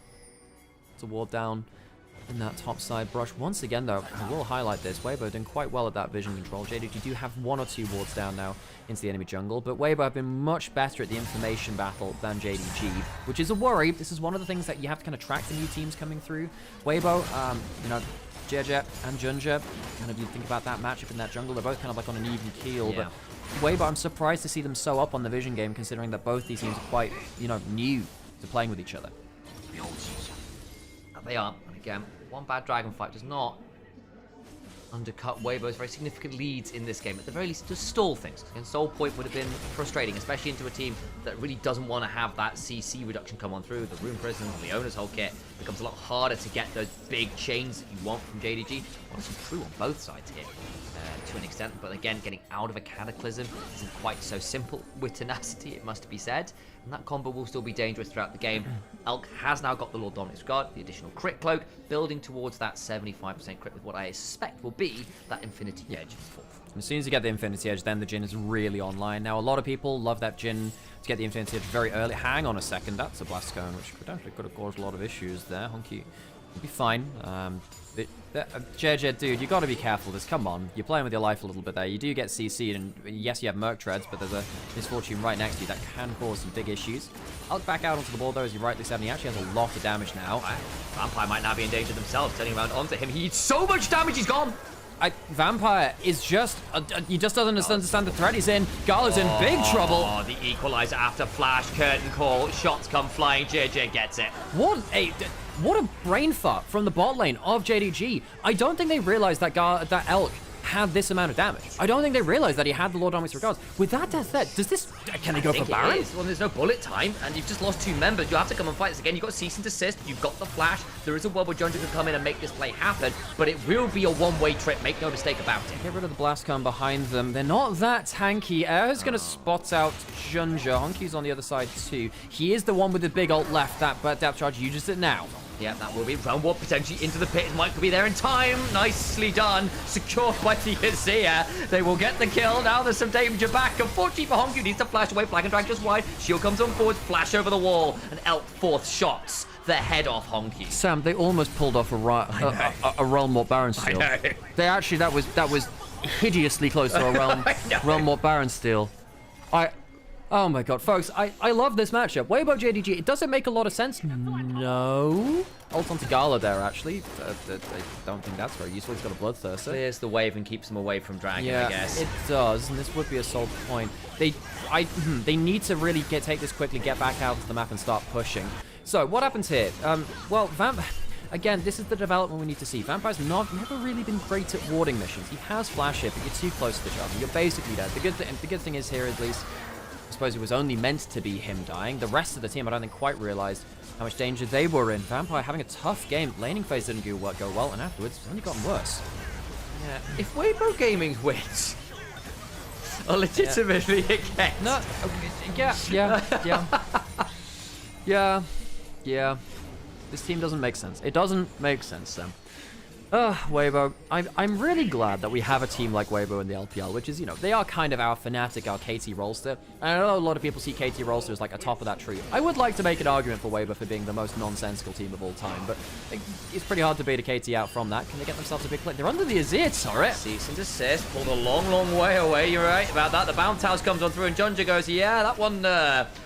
to ward down in that top side brush. Once again, though, I will highlight this. Weibo doing quite well at that vision control. JDG do have 1 or 2 wards down now into the enemy jungle, but Weibo have been much better at the information battle than JDG, which is a worry. This is one of the things that you have to kind of track the new teams coming through. Weibo, you know, JJ and Junja, kind of you think about that matchup in that jungle, they're both kind of like on an even keel, but Weibo, I'm surprised to see them so up on the vision game, considering that both these teams are quite, you know, new to playing with each other. They are, and again, one bad dragon fight does not undercut Weibo's very significant leads in this game. At the very least, to stall things. Again, Soul Point would have been frustrating, especially into a team that really doesn't want to have that CC reduction come on through. The Rune Prism, the owner's whole kit, becomes a lot harder to get those big chains that you want from JDG. Honestly, true on both sides here. To an extent, but again, getting out of a Cataclysm isn't quite so simple with tenacity, it must be said, and that combo will still be dangerous throughout the game. Elk has now got the Lord Dominic's Guard, the additional crit cloak, building towards that 75% crit with what I suspect will be that Infinity Edge fourth. As soon as you get the Infinity Edge, then the Jhin is really online. Now, a lot of people love that Jhin to get the Infinity Edge very early. Hang on a second, that's a Blast Cone, which potentially could have caused a lot of issues there. Honky will be fine. JJ, dude, you got to be careful with this. Come on, you're playing with your life a little bit there. You do get CC'd, and yes, you have Merc Treads, but there's a Misfortune right next to you that can cause some big issues. I'll back out onto the board, though, as you rightly said, and he actually has a lot of damage now. Vampire might now be in danger themselves, turning around onto him. He eats so much damage, he's gone! Vampire is just, he just doesn't understand the threat he's in. Gala's in big trouble. Oh, the equalizer after flash, curtain call, shots come flying, JJ gets it. What a brain fart from the bot lane of JDG. I don't think they realized that Elk had this amount of damage. I don't think they realized that he had the Lord Dominic's Regards. With that death threat, can they go for Baron? Well, there's no bullet time, and you've just lost 2 members. You have to come and fight this again. You've got cease and desist, you've got the flash. There is a world where Junja can come in and make this play happen, but it will be a one-way trip. Make no mistake about it. Get rid of the blast cone behind them. They're not that tanky. Air's going to spot out Junja. Honky's on the other side too. He is the one with the big ult left. That depth charge uses it now. Yeah, that will be round warp potentially into the pit. Mike could be there in time. Nicely done. Secured by the Azir. They will get the kill. Now there's some danger back. Unfortunately for Honky, needs to flash away. Flag and drag just wide. Shield comes on forward. Flash over the wall. And Elk fourth shots the head off Honky. Sam, they almost pulled off a Realm Warp Baron steal. They actually, that was hideously close to a Realm Warp Baron steal. Oh my god, folks, I love this matchup. Weibo JDG, it doesn't make a lot of sense. No. Ult onto Gala there, actually. I don't think that's very useful. He's got a Bloodthirster. Clears the wave and keeps him away from Dragon, I guess. It does, and this would be a solid point. They need to really take this quickly, get back out to the map and start pushing. So, what happens here? Well, again, this is the development we need to see. Vampire's never really been great at warding missions. He has flash here, but you're too close to the jungle. You're basically dead. The good thing is here, at least, I suppose it was only meant to be him dying. The rest of the team, I don't think, quite realized how much danger they were in. Vampire having a tough game. Laning phase didn't go well, and afterwards, it's only gotten worse. Yeah, if Weibo Gaming wins, or legitimately again. No, yeah. This team doesn't make sense. It doesn't make sense, Sam. Weibo. I'm really glad that we have a team like Weibo in the LPL, which is, you know, they are kind of our Fnatic, our KT Rolster. And I know a lot of people see KT Rolster as like a top of that tree. I would like to make an argument for Weibo for being the most nonsensical team of all time, but it's pretty hard to beat a KT out from that. Can they get themselves a big play? They're under the Azir turret. Cease and desist, pulled a long way away. You're right about that. The bounce house comes on through, and Junja goes, yeah, that one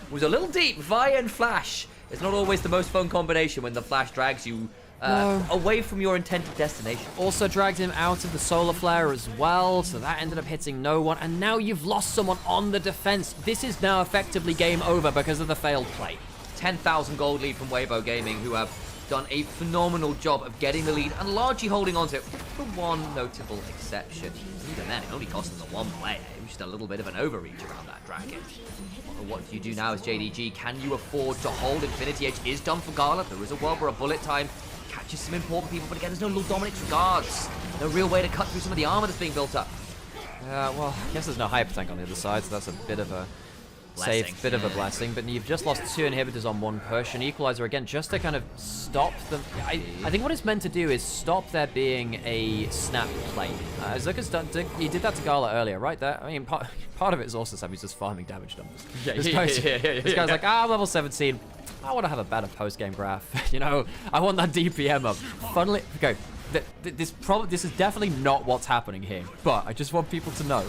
was a little deep. Vi and Flash. It's not always the most fun combination when the Flash drags you away from your intended destination. Also dragged him out of the solar flare as well, so that ended up hitting no one, and now you've lost someone on the defense. This is now effectively game over because of the failed play. 10,000 gold lead from Weibo Gaming, who have done a phenomenal job of getting the lead and largely holding on to it, for one notable exception. Even then, it only cost them the one player. It was just a little bit of an overreach around that dragon. What do you do now as JDG? Can you afford to hold? Infinity Edge is done for Gala. There is a world where a bullet time catches some important people, but again, there's no Lord Dominic's Regards. No real way to cut through some of the armor that's being built up. Well, I guess there's no hyper tank on the other side, so that's a bit of a safe, bit of a blessing, but you've just lost 2 inhibitors on 1 push, and Equalizer again, just to kind of stop them. I think what it's meant to do is stop there being a snap play. Zucker's done, he did that to Gala earlier, right there. I mean, part of it is also Sam, he's just farming damage numbers. This guy's like, I'm level 17. I want to have a better post-game graph. You know, I want that DPM up. Funnily, okay, this is definitely not what's happening here, but I just want people to know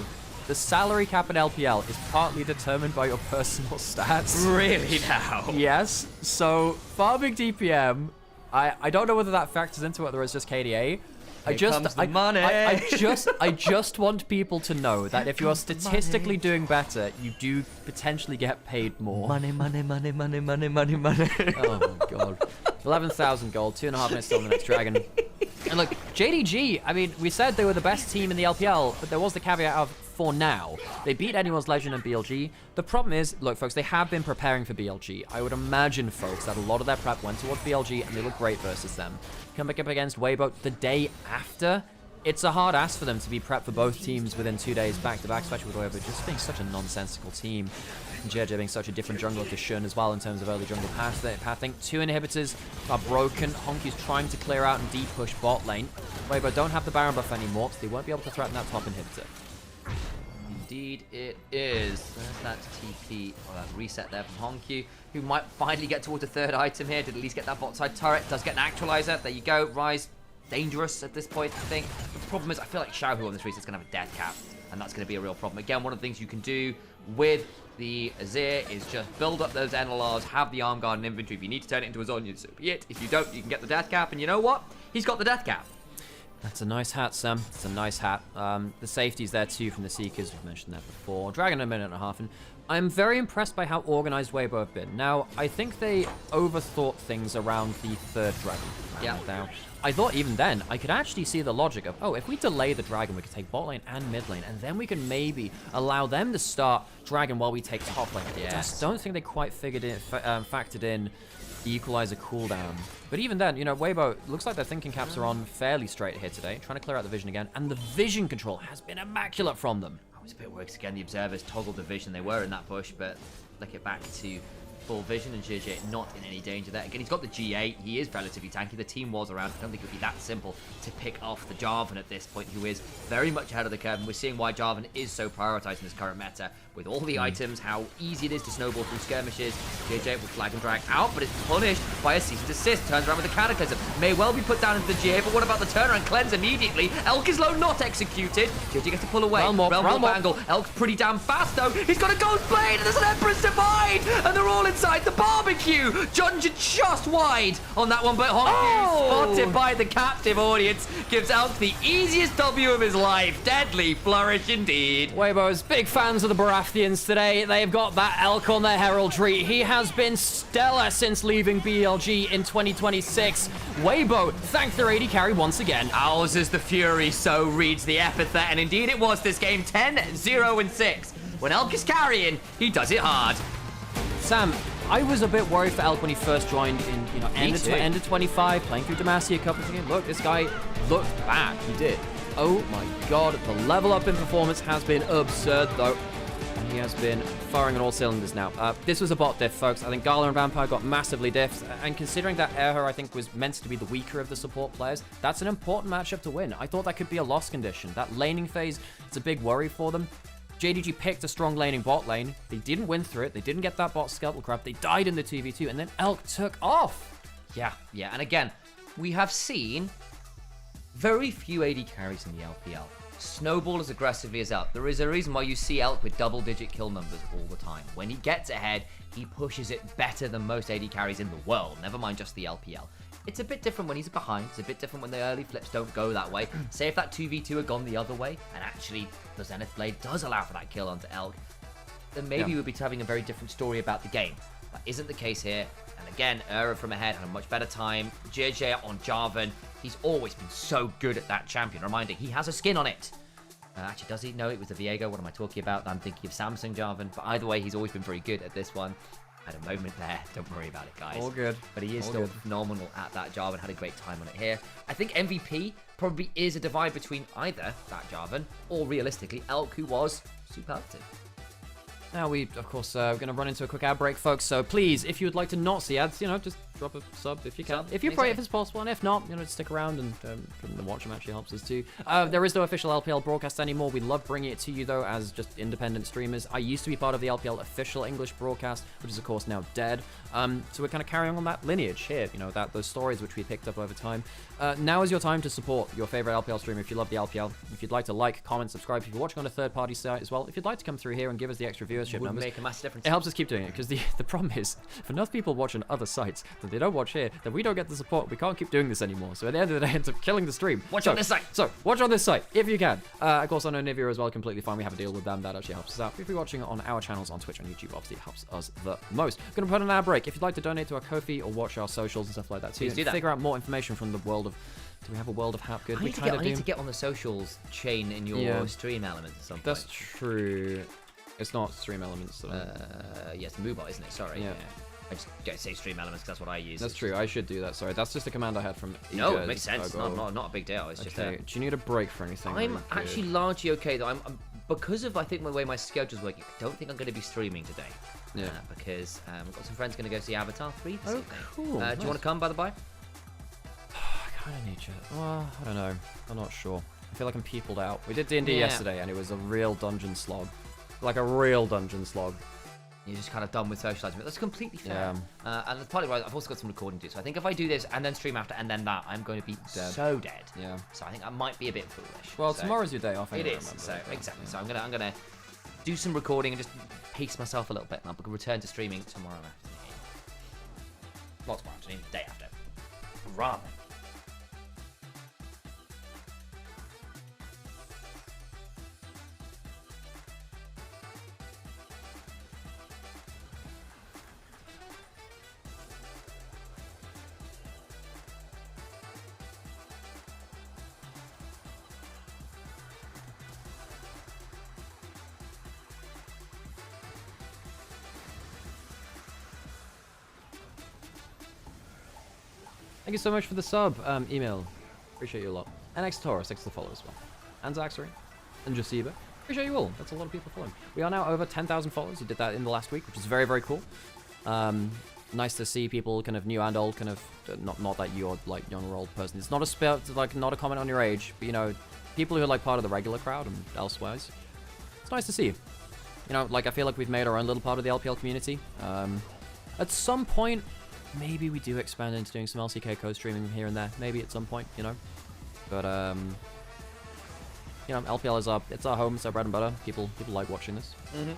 the salary cap in LPL is partly determined by your personal stats. Really now? Yes. So farming DPM, I don't know whether that factors into whether it's just KDA. Here comes the money. I just want people to know that if you are statistically doing better, you do potentially get paid more. Money, money, money, money, money, money, money. Oh my god. 11,000 gold, 2.5 minutes till the next dragon. And look, JDG, I mean, we said they were the best team in the LPL, but there was the caveat of for now. They beat anyone's Legend and BLG. The problem is, look, folks, they have been preparing for BLG. I would imagine, folks, that a lot of their prep went towards BLG, and they look great versus them. Coming up against Weibo the day after, it's a hard ask for them to be prepped for both teams within 2 days back-to-back, especially with Weibo just being such a nonsensical team. And JJ being such a different jungler to Shun as well in terms of early jungle pathing. 2 inhibitors are broken. Honky's trying to clear out and deep push bot lane. Weibo don't have the Baron buff anymore, so they won't be able to threaten that top inhibitor. Indeed it is. There's that TP, or that reset there from Honky, who might finally get towards a 3rd item here, to at least get that bot side turret. Does get an actualizer. There you go. Rise dangerous at this point, I think. The problem is, I feel like Xiaohu on this reset is going to have a death cap, and that's going to be a real problem. Again, one of the things you can do with the Azir is just build up those NLRs, have the arm guard and inventory. If you need to turn it into a Zhonya, so be it. If you don't, you can get the death cap, and you know what? He's got the death cap. That's a nice hat, Sam. It's a nice hat. The safety's there too from the Seekers. We've mentioned that before. Dragon a minute and a half, and I'm very impressed by how organized Weibo have been. Now, I think they overthought things around the 3rd dragon. Yeah. Now, I thought even then, I could actually see the logic of, oh, if we delay the dragon, we could take bot lane and mid lane, and then we can maybe allow them to start dragon while we take top lane. Yes. I just don't think they quite factored in the equalizer cooldown. But even then, you know, Weibo, looks like their thinking caps are on fairly straight here today, trying to clear out the vision again, and the vision control has been immaculate from them. I was a bit worried because, again, the observers toggled the vision. They were in that push, but flick it back to full vision, and JJ not in any danger there. Again, he's got the G8. He is relatively tanky. The team was around. I don't think it would be that simple to pick off the Jarvan at this point, who is very much ahead of the curve. And we're seeing why Jarvan is so prioritized in this current meta. With all the items, how easy it is to snowball through skirmishes. JJ will flag and drag out, but it's punished by a cease and desist. Turns around with the Cataclysm. May well be put down into the GA, but what about the turner and cleanse immediately? Elk is low, not executed. JJ gets to pull away. Realm Warp angle. Elk's pretty damn fast, though. He's got a Ghost Blade, and there's an Empress Divide, and they're all inside the barbecue. Junja just wide on that one, but Honky, spotted by the captive audience, gives Elk the easiest W of his life. Deadly flourish indeed. Weibo's big fans of the Baratheons today. They've got that Elk on their heraldry. He has been stellar since leaving BLG in 2026. Weibo thank their AD carry once again. Ours is the fury, so reads the epithet, and indeed it was this game, 10-0-6. When Elk is carrying, he does it hard. Sam, I was a bit worried for Elk when he first joined in, you know, end of 25, playing through Demacia a couple of games. Look, this guy looked bad. He did. Oh my god, the level up in performance has been absurd, though. And he has been firing on all cylinders now. This was a bot diff, folks. I think Gala and Vampire got massively diffed. And considering that Erha, I think, was meant to be the weaker of the support players, that's an important matchup to win. I thought that could be a loss condition. That laning phase, it's a big worry for them. JDG picked a strong laning bot lane. They didn't win through it. They didn't get that bot scuttle crab. They died in the 2v2, and then Elk took off. Yeah, and again, we have seen very few AD carries in the LPL snowball as aggressively as Elk. There is a reason why you see Elk with double-digit kill numbers all the time. When he gets ahead, he pushes it better than most AD carries in the world, never mind just the LPL. It's a bit different when he's behind. It's a bit different when the early flips don't go that way. Say if that 2v2 had gone the other way, and actually the Zenith Blade does allow for that kill onto Elk, then maybe we'd be having a very different story about the game. That isn't the case here. And again, Era from ahead had a much better time. JJ on Jarvan. He's always been so good at that champion. Reminding, he has a skin on it. Actually, does he? No, it was the Viego. What am I talking about? I'm thinking of Samsung Jarvan. But either way, he's always been very good at this one. Had a moment there. Don't worry about it, guys. All good. But he is still phenomenal at that Jarvan. Had a great time on it here. I think MVP probably is a divide between either that Jarvan or, realistically, Elk, who was superlative. Now we, of course, we're going to run into a quick ad break, folks. So please, if you would like to not see ads, just drop a sub if you can. If it's possible, and if not, just stick around and watch them actually helps us too. There is no official LPL broadcast anymore. We love bringing it to you though as just independent streamers. I used to be part of the LPL official English broadcast, which is of course now dead. So we're kind of carrying on that lineage here. Those stories which we picked up over time. Now is your time to support your favorite LPL streamer if you love the LPL. If you'd like to like, comment, subscribe, if you're watching on a third-party site as well. If you'd like to come through here and give us the extra viewership Would numbers, make a massive difference. it helps us keep doing it because the problem is if enough people watch on other sites that they don't watch here, then we don't get the support. We can't keep doing this anymore. So at the end of the day, it ends up killing the stream. Watch on this site. So watch on this site if you can. Of course, I know Nivea as well. Completely fine. We have a deal with them. That actually helps us out. If you're watching on our channels on Twitch and YouTube, obviously it helps us the most. I'm gonna put an ad break. If you'd like to donate to our Ko-fi or watch our socials and stuff like that, Please do that. Figure out more information from the world of. Do we have a world of Hapgood? I need to get on the socials chain in your stream elements at some point. That's true. It's not stream elements. Yes, mobile, isn't it? Sorry. Yeah. I just don't say stream elements because that's what I use. That's true. I should do that. Sorry, that's just a command I had from. No, it makes sense. Not a big deal. It's just. Do you need a break for anything? I'm actually largely okay though. I'm because of I think the way my schedule's working. I don't think I'm going to be streaming today. Yeah. Because I've got some friends going to go see Avatar 3. Oh, cool. Do you want to come by the by? I kind of need you. Well, I don't know. I'm not sure. I feel like I'm peopled out. We did D&D yesterday, and it was a real dungeon slog. Like a real dungeon slog. You're just kind of done with socializing. But that's completely fair. Yeah. And that's partly why I've also got some recording to do. So I think if I do this and then stream after and then that, I'm going to be so dead. Yeah. So I think I might be a bit foolish. Well, tomorrow's your day off. It is. So exactly. So I'm gonna do some recording and just pace myself a little bit, and I'll return to streaming tomorrow afternoon. Not tomorrow afternoon, the day after. Ramen. Thank you so much for the sub, email. Appreciate you a lot. And Taurus, thanks for the follow as well. And Zaxary. And Josiba. Appreciate you all. That's a lot of people following. We are now over 10,000 followers. You did that in the last week, which is very, very cool. Nice to see people kind of new and old, kind of, not that you're like young or old person. It's not not a comment on your age, but people who are like part of the regular crowd and elsewhere. It's nice to see you. I feel like we've made our own little part of the LPL community. At some point, maybe we do expand into doing some LCK co-streaming here and there. Maybe at some point, But, LPL is it's our home, it's our bread and butter. People like watching this. Mm-hmm.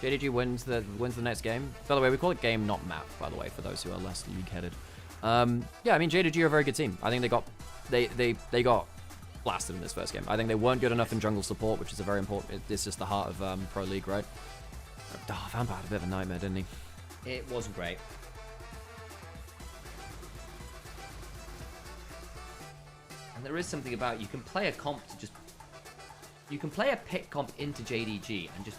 JDG wins the next game. By the way, we call it game, not map, by the way, for those who are less league-headed. Yeah, I mean, JDG are a very good team. I think they got blasted in this first game. I think they weren't good enough in jungle support, which is a very important... It's just the heart of Pro League, right? Oh, Vampire had a bit of a nightmare, didn't he? It wasn't great. And there is something about you can play a comp to just... You can play a pick comp into JDG and just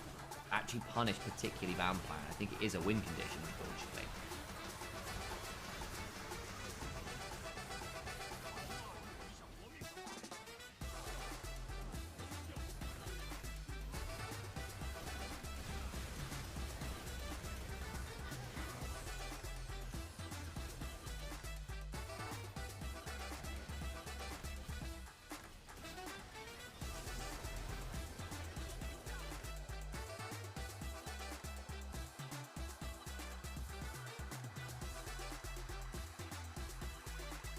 actually punish particularly Vampire. I think it is a win condition, unfortunately.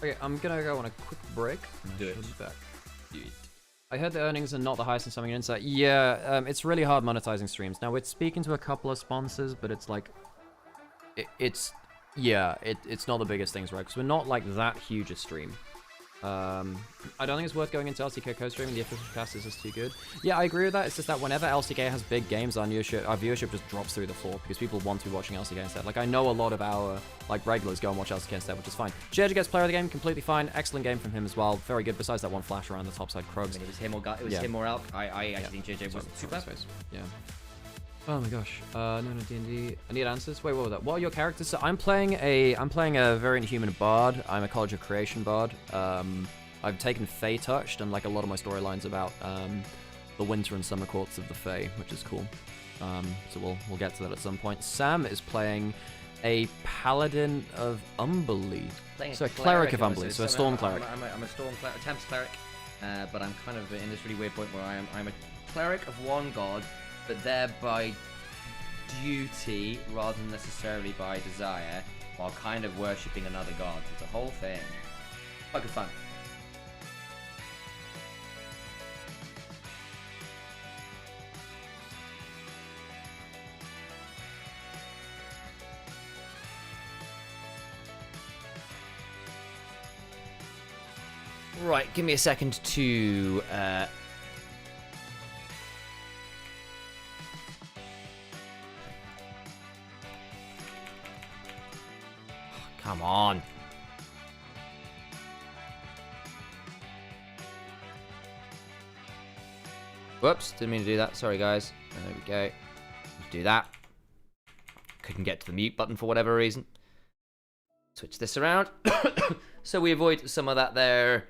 Okay, I'm gonna go on a quick break. Do it. Back. Do it. I heard the earnings are not the highest in Summing Insight. Yeah, it's really hard monetizing streams. Now, we're speaking to a couple of sponsors, but it's like... It's not the biggest things, right? Because we're not like that huge a stream. I don't think it's worth going into LCK co-streaming. The official cast is just too good. Yeah, I agree with that. It's just that whenever LCK has big games, our viewership just drops through the floor because people want to be watching LCK instead. Like, I know a lot of our regulars go and watch LCK instead, which is fine. JDG gets player of the game, completely fine. Excellent game from him as well. Very good. Besides that one flash around the top side, Krugs. I mean, it was him or him or Elk. I actually think JJ was super. Yeah. Oh my gosh. No, D&D. I need answers. Wait, what was that? What are your characters? So I'm playing a very inhuman bard. I'm a College of Creation bard. I've taken Fey Touched, and like a lot of my storylines about the winter and summer courts of the Fae, which is cool. So we'll get to that at some point. Sam is playing a Paladin of Umberlee. So a Cleric of Umberlee, so a Storm Cleric. I'm a Storm Cleric, a Tempest Cleric, but I'm kind of in this really weird point where I'm a Cleric of one god, but they're by duty rather than necessarily by desire, while kind of worshipping another god. It's a whole thing. Quite good fun. Right, give me a second to come on. Whoops, didn't mean to do that. Sorry, guys. There we go. Do that. Couldn't get to the mute button for whatever reason. Switch this around. So we avoid some of that there.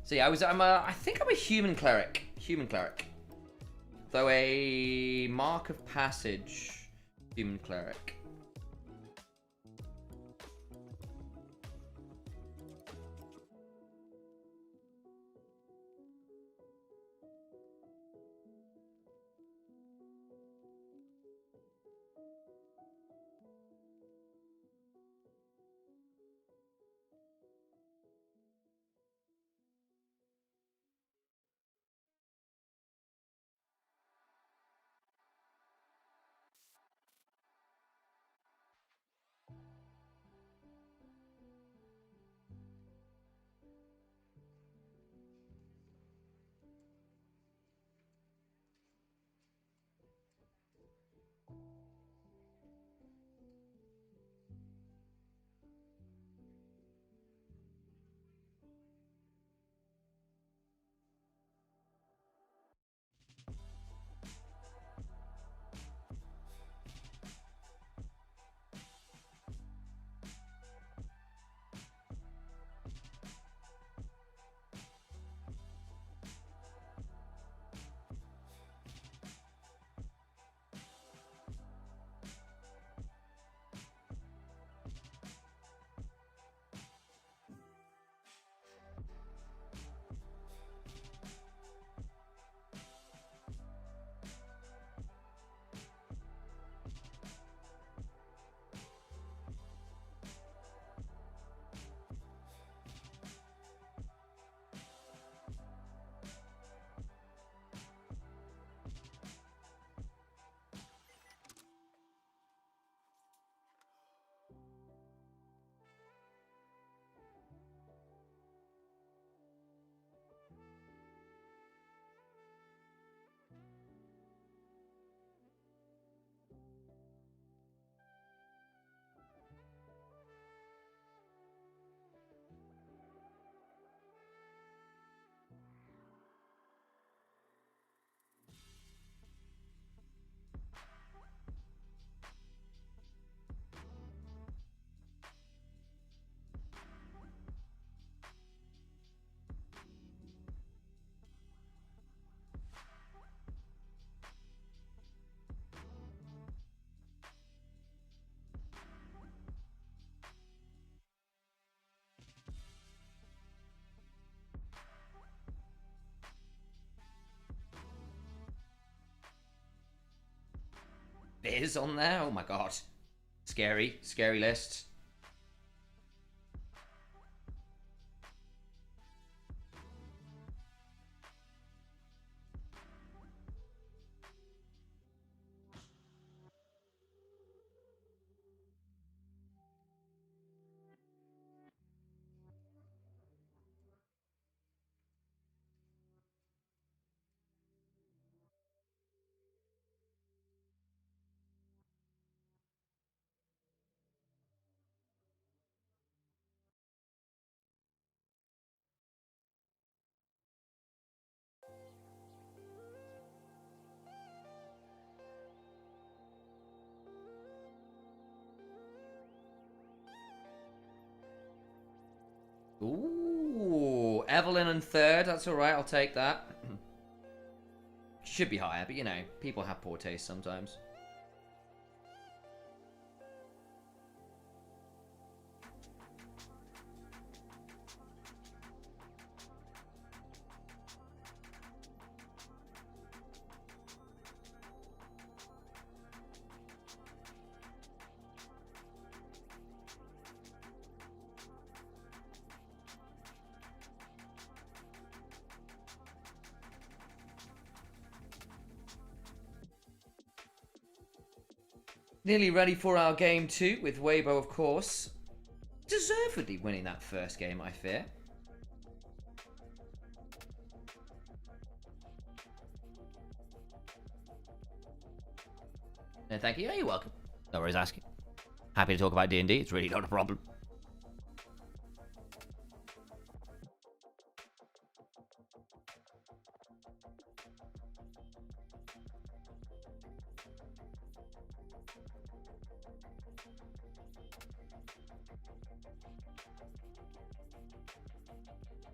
So yeah, I think I'm a human cleric. Human cleric. Though a mark of passage human cleric. Biz on there? Oh my god. Scary. Scary list. Ooh, Evelyn in third. That's all right. I'll take that. Should be higher, but you know, people have poor taste sometimes. Nearly ready for our game 2 with Weibo, of course. Deservedly winning that first game, I fear. No, thank you. Oh, you're welcome. No worries asking. Happy to talk about D&D. It's really not a problem.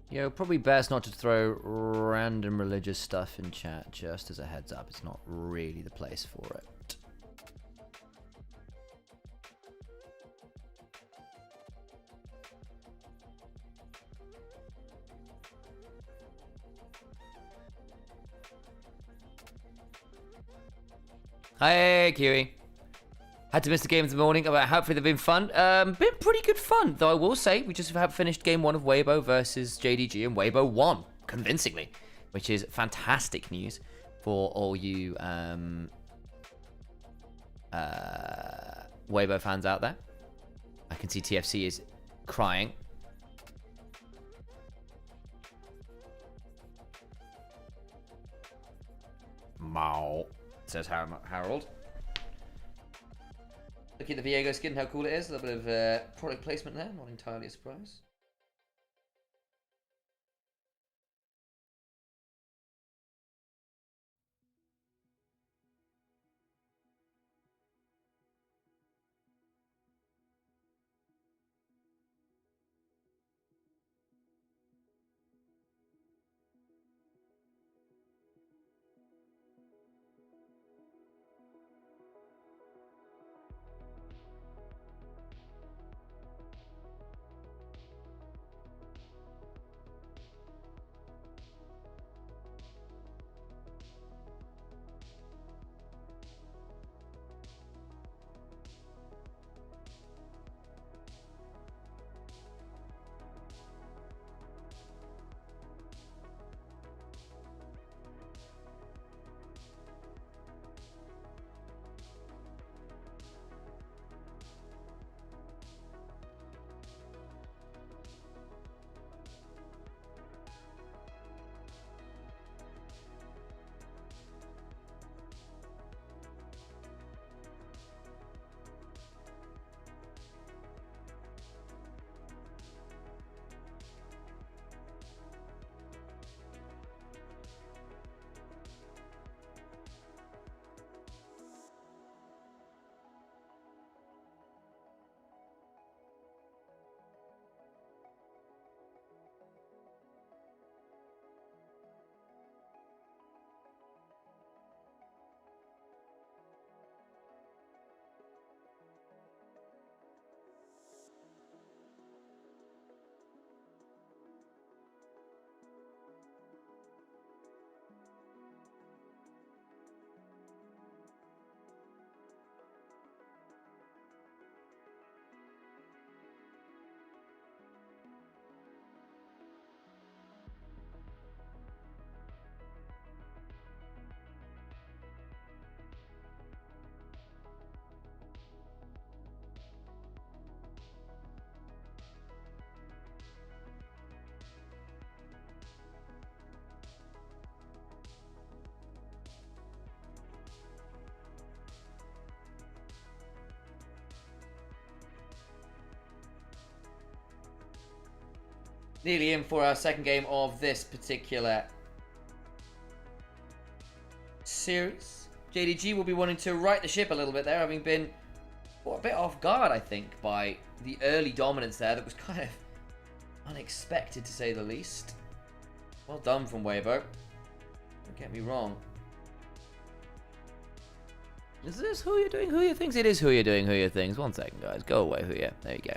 Yo, probably best not to throw random religious stuff in chat, just as a heads up. It's not really the place for it. Hey, Kiwi. Had to miss the game in the morning, but hopefully they've been fun. Been pretty good fun, though I will say. We just have finished game 1 of Weibo versus JDG, and Weibo won convincingly, which is fantastic news for all you Weibo fans out there. I can see TFC is crying. Mao, says Harold. Look at the Viego skin, how cool it is. A little bit of product placement there, not entirely a surprise. Nearly in for our second game of this particular series. JDG will be wanting to right the ship a little bit there, having been a bit off guard, I think, by the early dominance there that was kind of Unexpected, to say the least. Well done from Weibo. Don't get me wrong. Is this who you're doing? Who you thinks? It is who you're doing. Who you things. 1 second, guys. Go away. Who you? There you go.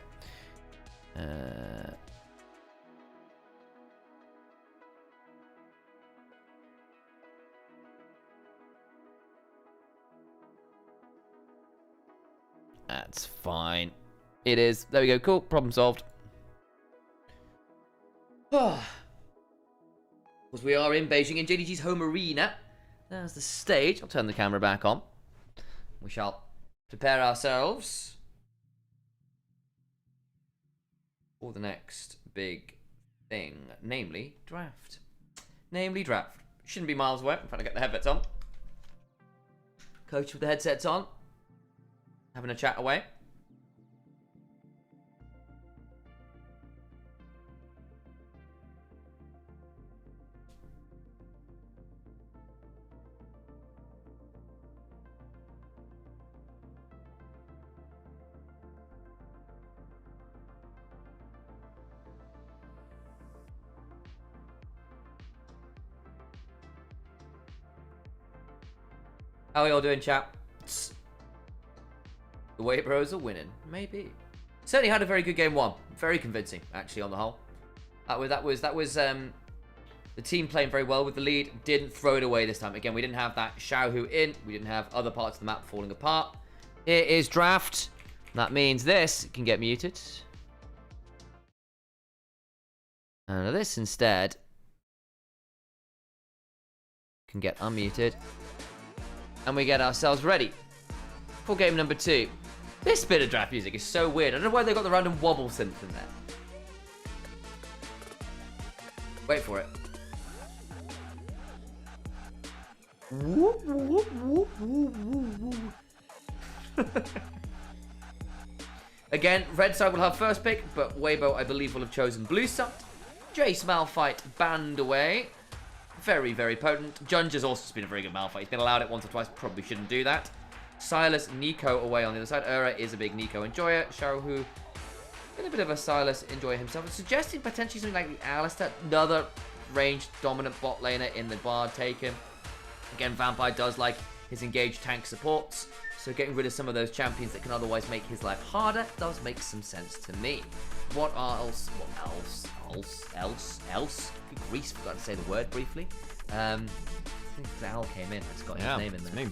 That's fine. It is. There we go. Cool. Problem solved. Because we are in Beijing, in JDG's home arena. There's the stage. I'll turn the camera back on. We shall prepare ourselves for the next big thing, namely draft. Shouldn't be miles away. I'm trying to get the headsets on. Coach with the headsets on. Having a chat away. How are y'all doing, chat? The Weight Bros are winning. Maybe. Certainly had a very good game 1. Very convincing, actually, on the whole. That was the team playing very well with the lead. Didn't throw it away this time. Again, we didn't have that Xiaohu in. We didn't have other parts of the map falling apart. Here is draft. That means this can get muted. And this instead can get unmuted. And we get ourselves ready for game number 2. This bit of draft music is so weird. I don't know why they got the random wobble synth in there. Wait for it. Whoop, whoop, whoop, whoop, whoop, whoop. Again, red side will have first pick, but Weibo, I believe, will have chosen blue side. Jace Malphite banned away. Very, very potent. Junger's also been a very good Malphite. He's been allowed it once or twice. Probably shouldn't do that. Silas, Nico away on the other side. Ura is a big Nico enjoyer. Xiaohu, been a bit of a Silas enjoyer himself. Suggesting potentially something like the Alistair. Another ranged dominant bot laner in the Bard taken. Again, Vampire does like his engaged tank supports. So getting rid of some of those champions that can otherwise make his life harder does make some sense to me. What else? Good grief, forgot to say the word briefly. I think Zal came in. I just got his name in there.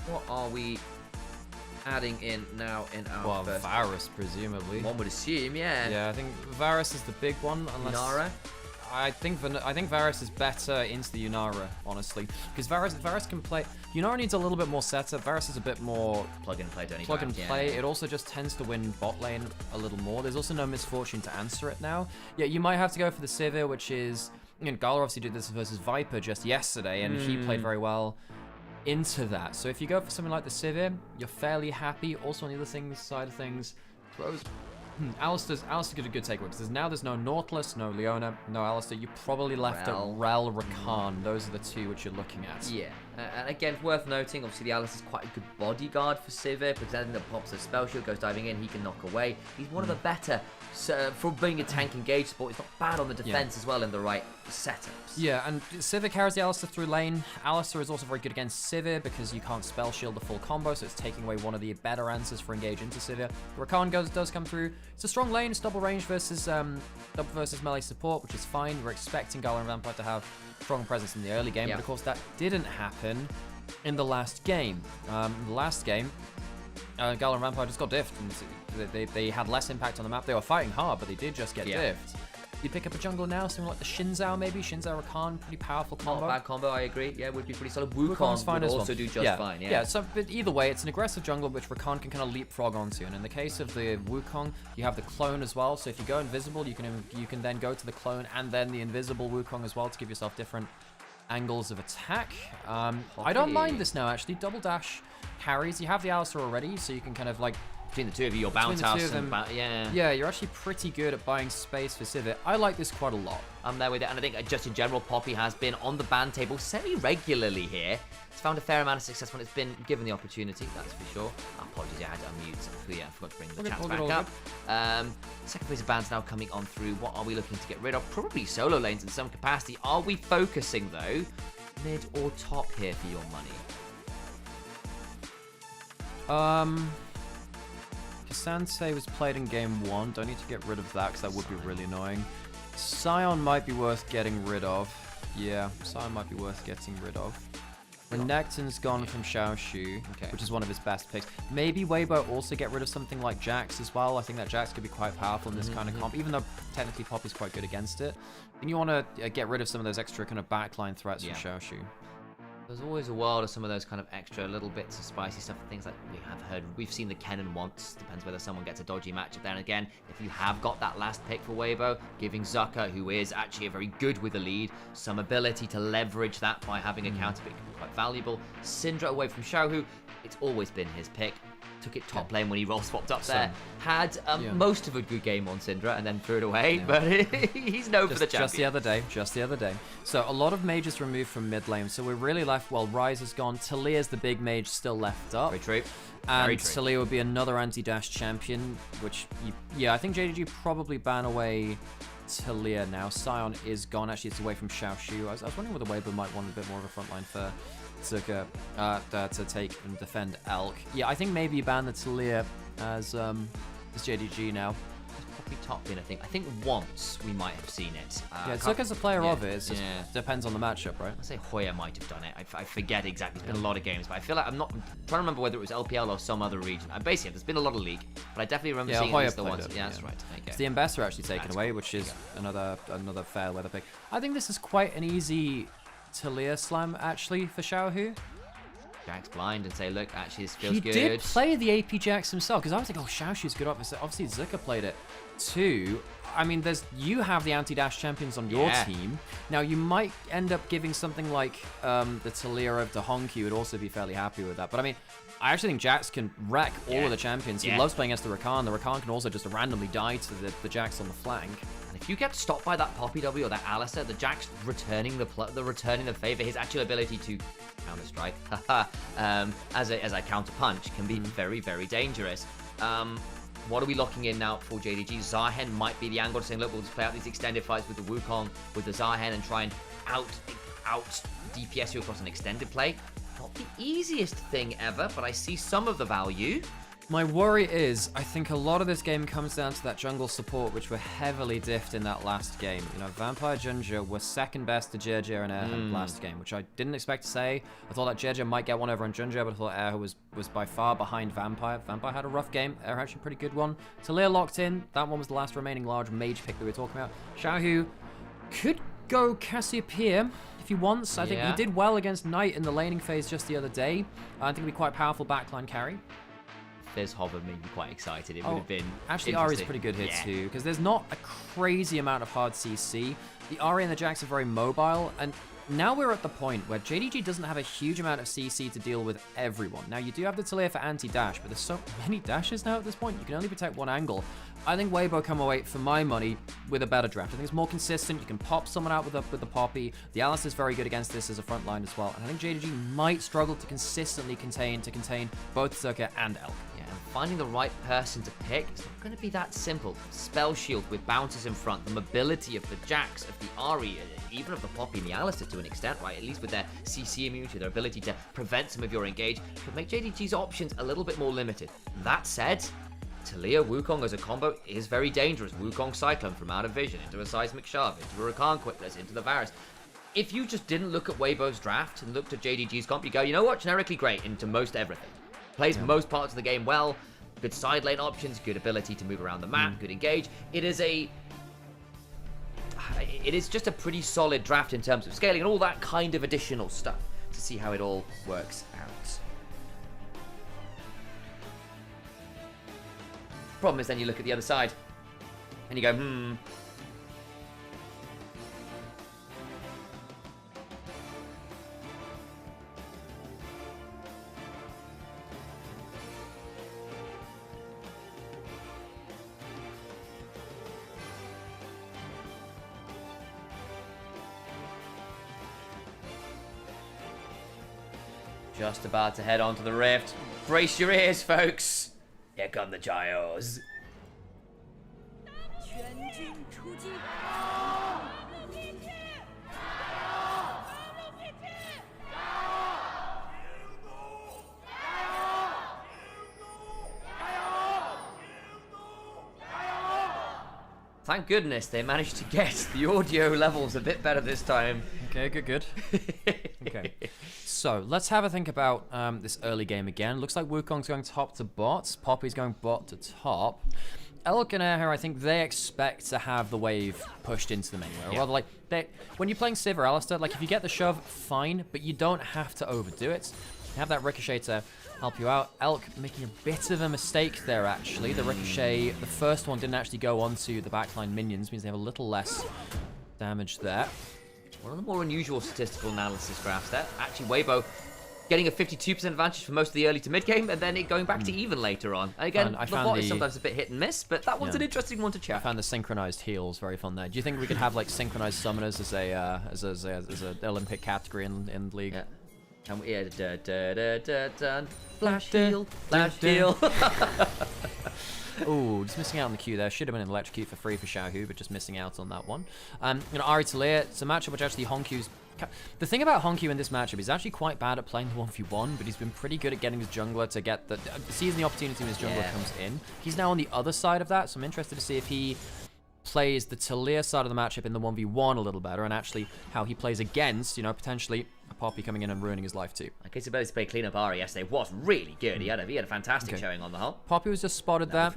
What are we adding in now in our first? Varus, presumably. One would assume, yeah. Yeah, I think Varus is the big one, unless... Nara? I think Varus is better into the Yunara, honestly, because Varus can play. Yunara needs a little bit more setup. Varus is a bit more plug and play. Plug and play. Yeah. It also just tends to win bot lane a little more. There's also no misfortune to answer it now. Yeah, you might have to go for the Sivir, which is, you know, Gala obviously did this versus Viper just yesterday, and he played very well into that. So if you go for something like the Sivir, you're fairly happy. Also on the other side of things, throws. Alistair did a good takeaway because there's no Nautilus, no Leona, no Alistair. You probably left at Rel, Rakan. Those are the two which you're looking at. Yeah, and again, worth noting, obviously the Alistair's quite a good bodyguard for Sivir, because anything that pops a spell shield, goes diving in, he can knock away. He's one of the better, for being a tank engaged support. He's not bad on the defense as well in the right setups. Yeah, and Sivir carries the Alistair through lane. Alistair is also very good against Sivir because you can't spell shield the full combo, so it's taking away one of the better answers for engage into Sivir. Rakan does come through. It's a strong lane. It's double range versus melee support, which is fine. We're expecting Gala and Vampire to have strong presence in the early game, but of course that didn't happen in the last game. Gala and Vampire just got diffed, and they had less impact on the map. They were fighting hard, but they did just get diffed. You pick up a jungler now, something like the Shinzao maybe. Shinzao Rakan, pretty powerful combo. Not a bad combo, I agree. Yeah, would be pretty solid. Wukong fine would as also well. do just fine, Yeah, so but either way, it's an aggressive jungler which Rakan can kind of leapfrog onto. And in the case of the Wukong, you have the clone as well. So if you go invisible, you can then go to the clone and then the invisible Wukong as well to give yourself different angles of attack. I don't mind this now, actually. Double dash carries. You have the Alistair already, so you can kind of like... Between the two of you, your bounce house and... Yeah, you're actually pretty good at buying space for Civet. I like this quite a lot. I'm there with it, and I think just in general, Poppy has been on the ban table semi-regularly here. It's found a fair amount of success when it's been given the opportunity, that's for sure. Apologies, I had to unmute. Yeah, I forgot to bring the chats back up. Second phase of bans now coming on through. What are we looking to get rid of? Probably solo lanes in some capacity. Are we focusing, though, mid or top here for your money? Sensei was played in game 1. Don't need to get rid of that because that would be really annoying. Scion might be worth getting rid of. Yeah, Scion might be worth getting rid of. Renekton's gone from Xiaoshu, which is one of his best picks. Maybe Weibo also get rid of something like Jax as well. I think that Jax could be quite powerful in this kind of comp, even though technically Poppy's quite good against it. And you want to get rid of some of those extra kind of backline threats from Xiaoshu. There's always a world of some of those kind of extra little bits of spicy stuff, things like we've seen the Kennen once, depends whether someone gets a dodgy matchup there. And again, if you have got that last pick for Weibo, giving Zucker, who is actually very good with the lead, some ability to leverage that by having a counter pick can be quite valuable. Syndra away from Xiaohu, it's always been his pick. Took it top lane when he roll swapped up there. Had most of a good game on Syndra and then threw it away, but he's known for the champion. Just the other day. So a lot of mages removed from mid lane, so we're really left, well, Ryze is gone, Talia's the big mage still left up. Very true. And Talia would be another anti-dash champion, which, I think JDG probably ban away Talia now. Scion is gone, actually it's away from Xiaoshu. I was wondering whether Weibo might want a bit more of a frontline for Zucker to take and defend Elk. Yeah, I think maybe ban the Talia as JDG now. Probably top lane, I think. I think once we might have seen it. Zucker's a player of it. It just depends on the matchup, right? I say Hoya might have done it. I forget exactly. It's been a lot of games, but I feel like I'm trying to remember whether it was LPL or some other region. Basically, there's been a lot of league, but I definitely remember seeing Hoya it the once. Yeah, that's right. Okay. It's the Ambassador actually taken away, which is another fair weather pick. I think this is quite an easy Talia slam actually for Xiaohu. Jax blind and say, look, actually this feels good. He did play the AP Jax himself, because I was like, oh, Xiaoshu's good up. Obviously, Zucker played it too. I mean, you have the anti-dash champions on your team. Now, you might end up giving something like the Talia over to Honky, who would also be fairly happy with that. But I mean, I actually think Jax can wreck all of the champions. He loves playing against the Rakan. The Rakan can also just randomly die to the Jax on the flank. And if you get stopped by that Poppy W or that Alistair, the Jax returning the favor, his actual ability to counter strike as a counter punch can be very, very dangerous. What are we locking in now for JDG? Zahen might be the angle to saying, look, we'll just play out these extended fights with the Wukong, with the Zahen, and try and out DPS you across an extended play. Not the easiest thing ever, but I see some of the value. My worry is, I think a lot of this game comes down to that jungle support, which were heavily diffed in that last game. You know, Vampire Junja were second best to Jerjer and Airhead last game, which I didn't expect to say. I thought that Jerjer might get one over on Junja, but I thought Airhead was by far behind Vampire. Vampire had a rough game. Airhead actually a pretty good one. Talia locked in. That one was the last remaining large mage pick that we were talking about. Xiaohu could go Cassiopeia if he wants. I think he did well against Knight in the laning phase just the other day. I think it'd be quite a powerful backline carry. There's Hover made me quite excited. It would have been actually Ari's pretty good here too, because there's not a crazy amount of hard CC. The Ari and the Jax are very mobile, and now we're at the point where JDG doesn't have a huge amount of CC to deal with everyone. Now you do have the Talia for anti-dash, but there's so many dashes now at this point, you can only protect one angle. I think Weibo come away, for my money, with a better draft. I think it's more consistent. You can pop someone out with the Poppy. The Alice is very good against this as a front line as well. And I think JDG might struggle to consistently contain both Zucker and Elk. Yeah, and finding the right person to pick, it's not going to be that simple. Spell Shield with bounces in front, the mobility of the Jax, of the Ari, even of the Poppy and the Alistair to an extent, right? At least with their CC immunity, their ability to prevent some of your engage, could make JDG's options a little bit more limited. That said, Talia Wukong as a combo is very dangerous. Wukong Cyclone from out of vision into a Seismic Shove, into a Rakan Quickness, into the Varus. If you just didn't look at Weibo's draft and looked at JDG's comp, you go, you know what, generically great into most everything. Plays most parts of the game well, good side lane options, good ability to move around the map, good engage. It is just a pretty solid draft in terms of scaling and all that kind of additional stuff to see how it all works out. Problem is then you look at the other side and you go, Just about to head onto the rift. Brace your ears, folks. Here come the Gyros. Thank goodness they managed to get the audio levels a bit better this time. Okay, good. Okay. So, let's have a think about this early game again. Looks like Wukong's going top to bot. Poppy's going bot to top. Elk and Air, I think they expect to have the wave pushed into them anyway. Or rather, like, when you're playing Civ or Alistair, like, if you get the shove, fine, but you don't have to overdo it. You have that Ricochet to help you out. Elk making a bit of a mistake there, actually. The Ricochet, the first one didn't actually go onto the backline minions, means they have a little less damage there. One of the more unusual statistical analysis graphs there. Actually, Weibo getting a 52% advantage for most of the early to mid game, and then it going back to even later on. And again, the bot is sometimes a bit hit and miss, but that one's an interesting one to check. I found the synchronized heals very fun there. Do you think we could have like synchronized summoners as a Olympic category in League? Yeah. And flash heal, flash heal. Ooh, just missing out on the Q there. Should have been an electrocute for free for Xiaohu, but just missing out on that one. Ari Talia, it's a matchup which actually Honkyu's... The thing about Honkyu in this matchup, he's actually quite bad at playing the 1v1, but he's been pretty good at getting his jungler to get the... seizing the opportunity when his jungler comes in. He's now on the other side of that, so I'm interested to see if he plays the Talia side of the matchup in the 1v1 a little better, and actually how he plays against, potentially a Poppy coming in and ruining his life too. I guess ability to play clean up Ari yesterday was really good. He had a fantastic showing on the whole. Poppy was just spotted there.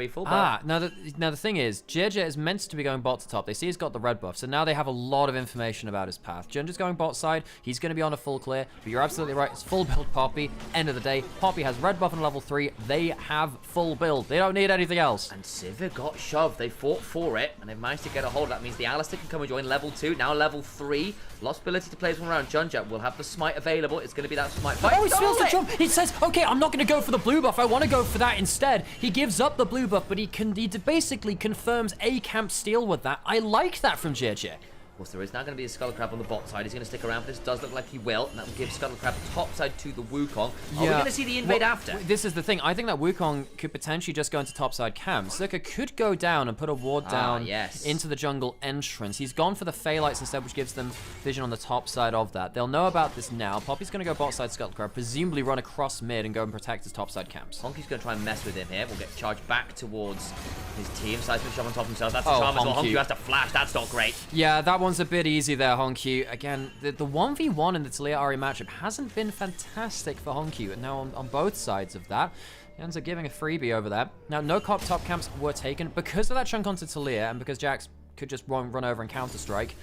Now the thing is, JJ is meant to be going bot to top. They see he's got the red buff, so now they have a lot of information about his path. Jinja's going bot side. He's going to be on a full clear, but you're absolutely right. It's full build Poppy. End of the day, Poppy has red buff on level 3. They have full build. They don't need anything else. And Sivir got shoved. They fought for it, and they've managed to get a hold. That means the Alistair can come and join level 2. Now level 3. Lost ability to play this one around. Junja will have the smite available. It's going to be that smite fight. Oh, he steals the jump. He says, okay, I'm not going to go for the blue buff. I want to go for that instead. He gives up the blue buff, but he basically confirms a camp steal with that. I like that from JJ. Of course, there is now going to be a Scuttle Crab on the bot side. He's going to stick around, but this does look like he will, and that will give Scuttle Crab top side to the Wukong. Are we going to see the invade after? This is the thing. I think that Wukong could potentially just go into top side camp. Zerka could go down and put a ward down into the jungle entrance. He's gone for the Phaelites instead, which gives them vision on the top side of that. They'll know about this now. Poppy's going to go bot side Scuttle Crab, presumably run across mid and go and protect his top side camps. Honky's going to try and mess with him here. We'll get charged back towards his team. Seismic shove on top of himself. That's the charm as well. Honky has to flash. That's not great. Yeah, that one's a bit easy there. Honkyu. Again, the 1v1 in the Talia Ari matchup hasn't been fantastic for Honkyu, and now on both sides of that, he ends up giving a freebie over there. Now, no top camps were taken because of that chunk onto Talia, and because Jax could just run over and counter-strike.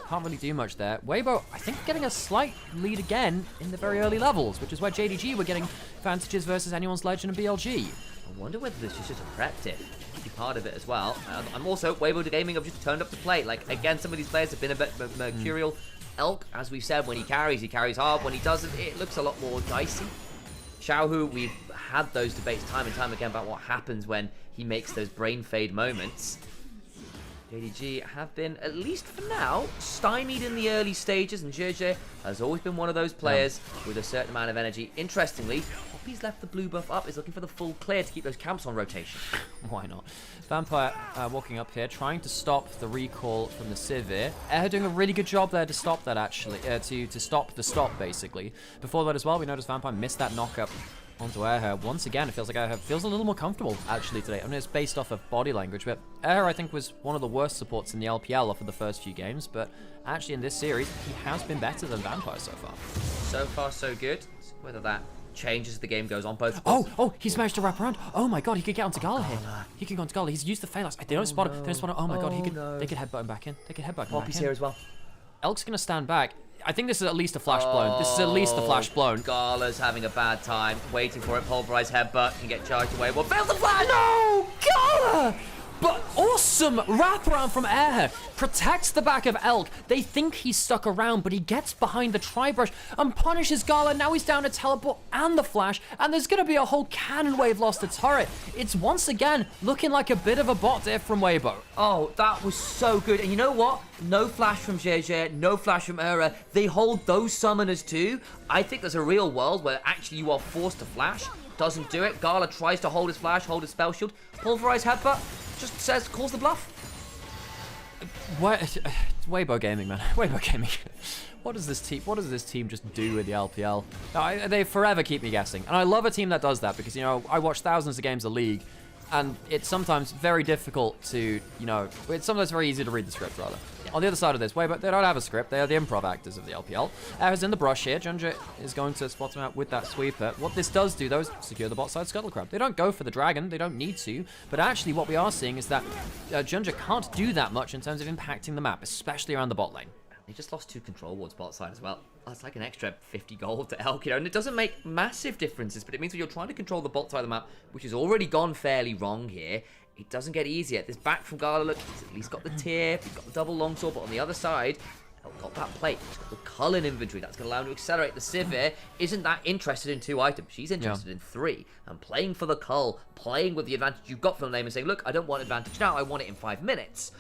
Can't really do much there. Weibo, I think, getting a slight lead again in the very early levels, which is why JDG were getting advantages versus anyone's Legend and BLG. I wonder whether this is just a prep tip. Could be part of it as well. I'm also, Weibo to Gaming have just turned up to play. Like, again, some of these players have been a bit mercurial. Elk, as we've said, when he carries hard. When he doesn't, it looks a lot more dicey. Xiaohu, we've had those debates time and time again about what happens when he makes those brain fade moments. JDG have been, at least for now, stymied in the early stages, and JJ has always been one of those players with a certain amount of energy. Interestingly, Poppy's left the blue buff up, is looking for the full clear to keep those camps on rotation. Why not? Vampire walking up here, trying to stop the recall from the Sivir. Air doing a really good job there to stop that, actually, to stop the stop, basically. Before that as well, we noticed Vampire missed that knock-up onto Air. Once again, it feels like Air feels a little more comfortable, actually, today. I mean, it's based off of body language, but Air, I think, was one of the worst supports in the LPL off of the first few games, but actually in this series, he has been better than Vampire so far. So far, so good. Whether that changes as the game goes on, both. Oh, he's managed to wrap around. Oh my god, he could get onto Gala here. He can go onto Gala. He's used the Phalanx. They don't spot it. They don't spot it. Oh my god, they could headbutt him back in. They could headbutt him back in. Poppy's here as well. Elk's going to stand back. I think this is at least a flash blown. This is at least a flash blown. Gala's having a bad time. Waiting for it. Pulverized headbutt. Can get charged away. Well, fails the flash! No! Gala! But also, awesome wraparound from Airhead. Protects the back of Elk. They think he's stuck around, but he gets behind the tri-brush and punishes Gala. Now he's down to teleport and the flash, and there's going to be a whole cannon wave lost to turret. It's once again looking like a bit of a bot there from Weibo. Oh, that was so good. And you know what? No flash from JJ, no flash from Era. They hold those summoners too. I think there's a real world where actually you are forced to flash. Doesn't do it. Gala tries to hold his flash, hold his spell shield. Pulverize headbutt. Just says, calls the bluff. Weibo Gaming, man. Weibo Gaming. What does this team just do with the LPL? No, they forever keep me guessing. And I love a team that does that because, you know, I watch thousands of games of League, and it's sometimes very difficult to, you know, it's sometimes very easy to read the script, rather. Yeah. On the other side of this, Weibo, they don't have a script. They are the improv actors of the LPL. Airhead's in the brush here. Junja is going to spot him out with that sweeper. What this does do, though, is secure the bot side Scuttle Crab. They don't go for the dragon. They don't need to. But actually, what we are seeing is that Junja can't do that much in terms of impacting the map, especially around the bot lane. He just lost 2 control wards bot side as well. That's like an extra 50 gold to Elk, you know, and it doesn't make massive differences, but it means when you're trying to control the bot side of the map, which has already gone fairly wrong here, it doesn't get easier. This back from Gala, look, he's at least got the tip, he's got the double longsword, but on the other side, Elk got that plate, he's got the Cullen inventory, that's going to allow him to accelerate. The Sivir isn't that interested in 2 items, she's interested in 3, and playing for the Cull, playing with the advantage you've got from the name and saying, look, I don't want advantage now, I want it in 5 minutes.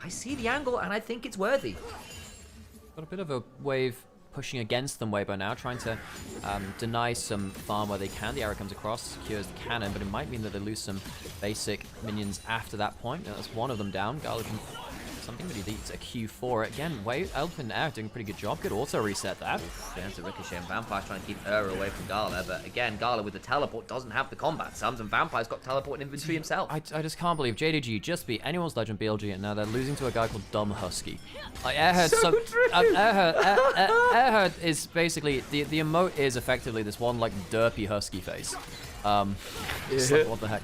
I see the angle, and I think it's worthy. Got a bit of a wave pushing against them, Weibo now, trying to deny some farm where they can. The arrow comes across, secures the cannon, but it might mean that they lose some basic minions after that point. That's one of them down. Gala can something, but he needs a Q4. Again, Elk and Air doing a pretty good job. Good auto reset that. There's the ricochet, and Vampire's trying to keep Ura away from Gala, but again, Gala with the teleport doesn't have the combat sums, and Vampire's got teleport and inventory himself. I just can't believe JDG just beat anyone's Legend BLG, and now they're losing to a guy called Dumb Husky. Like, Airhead, Airhead is basically, the emote is effectively this one, like, derpy husky face. It's like, what the heck?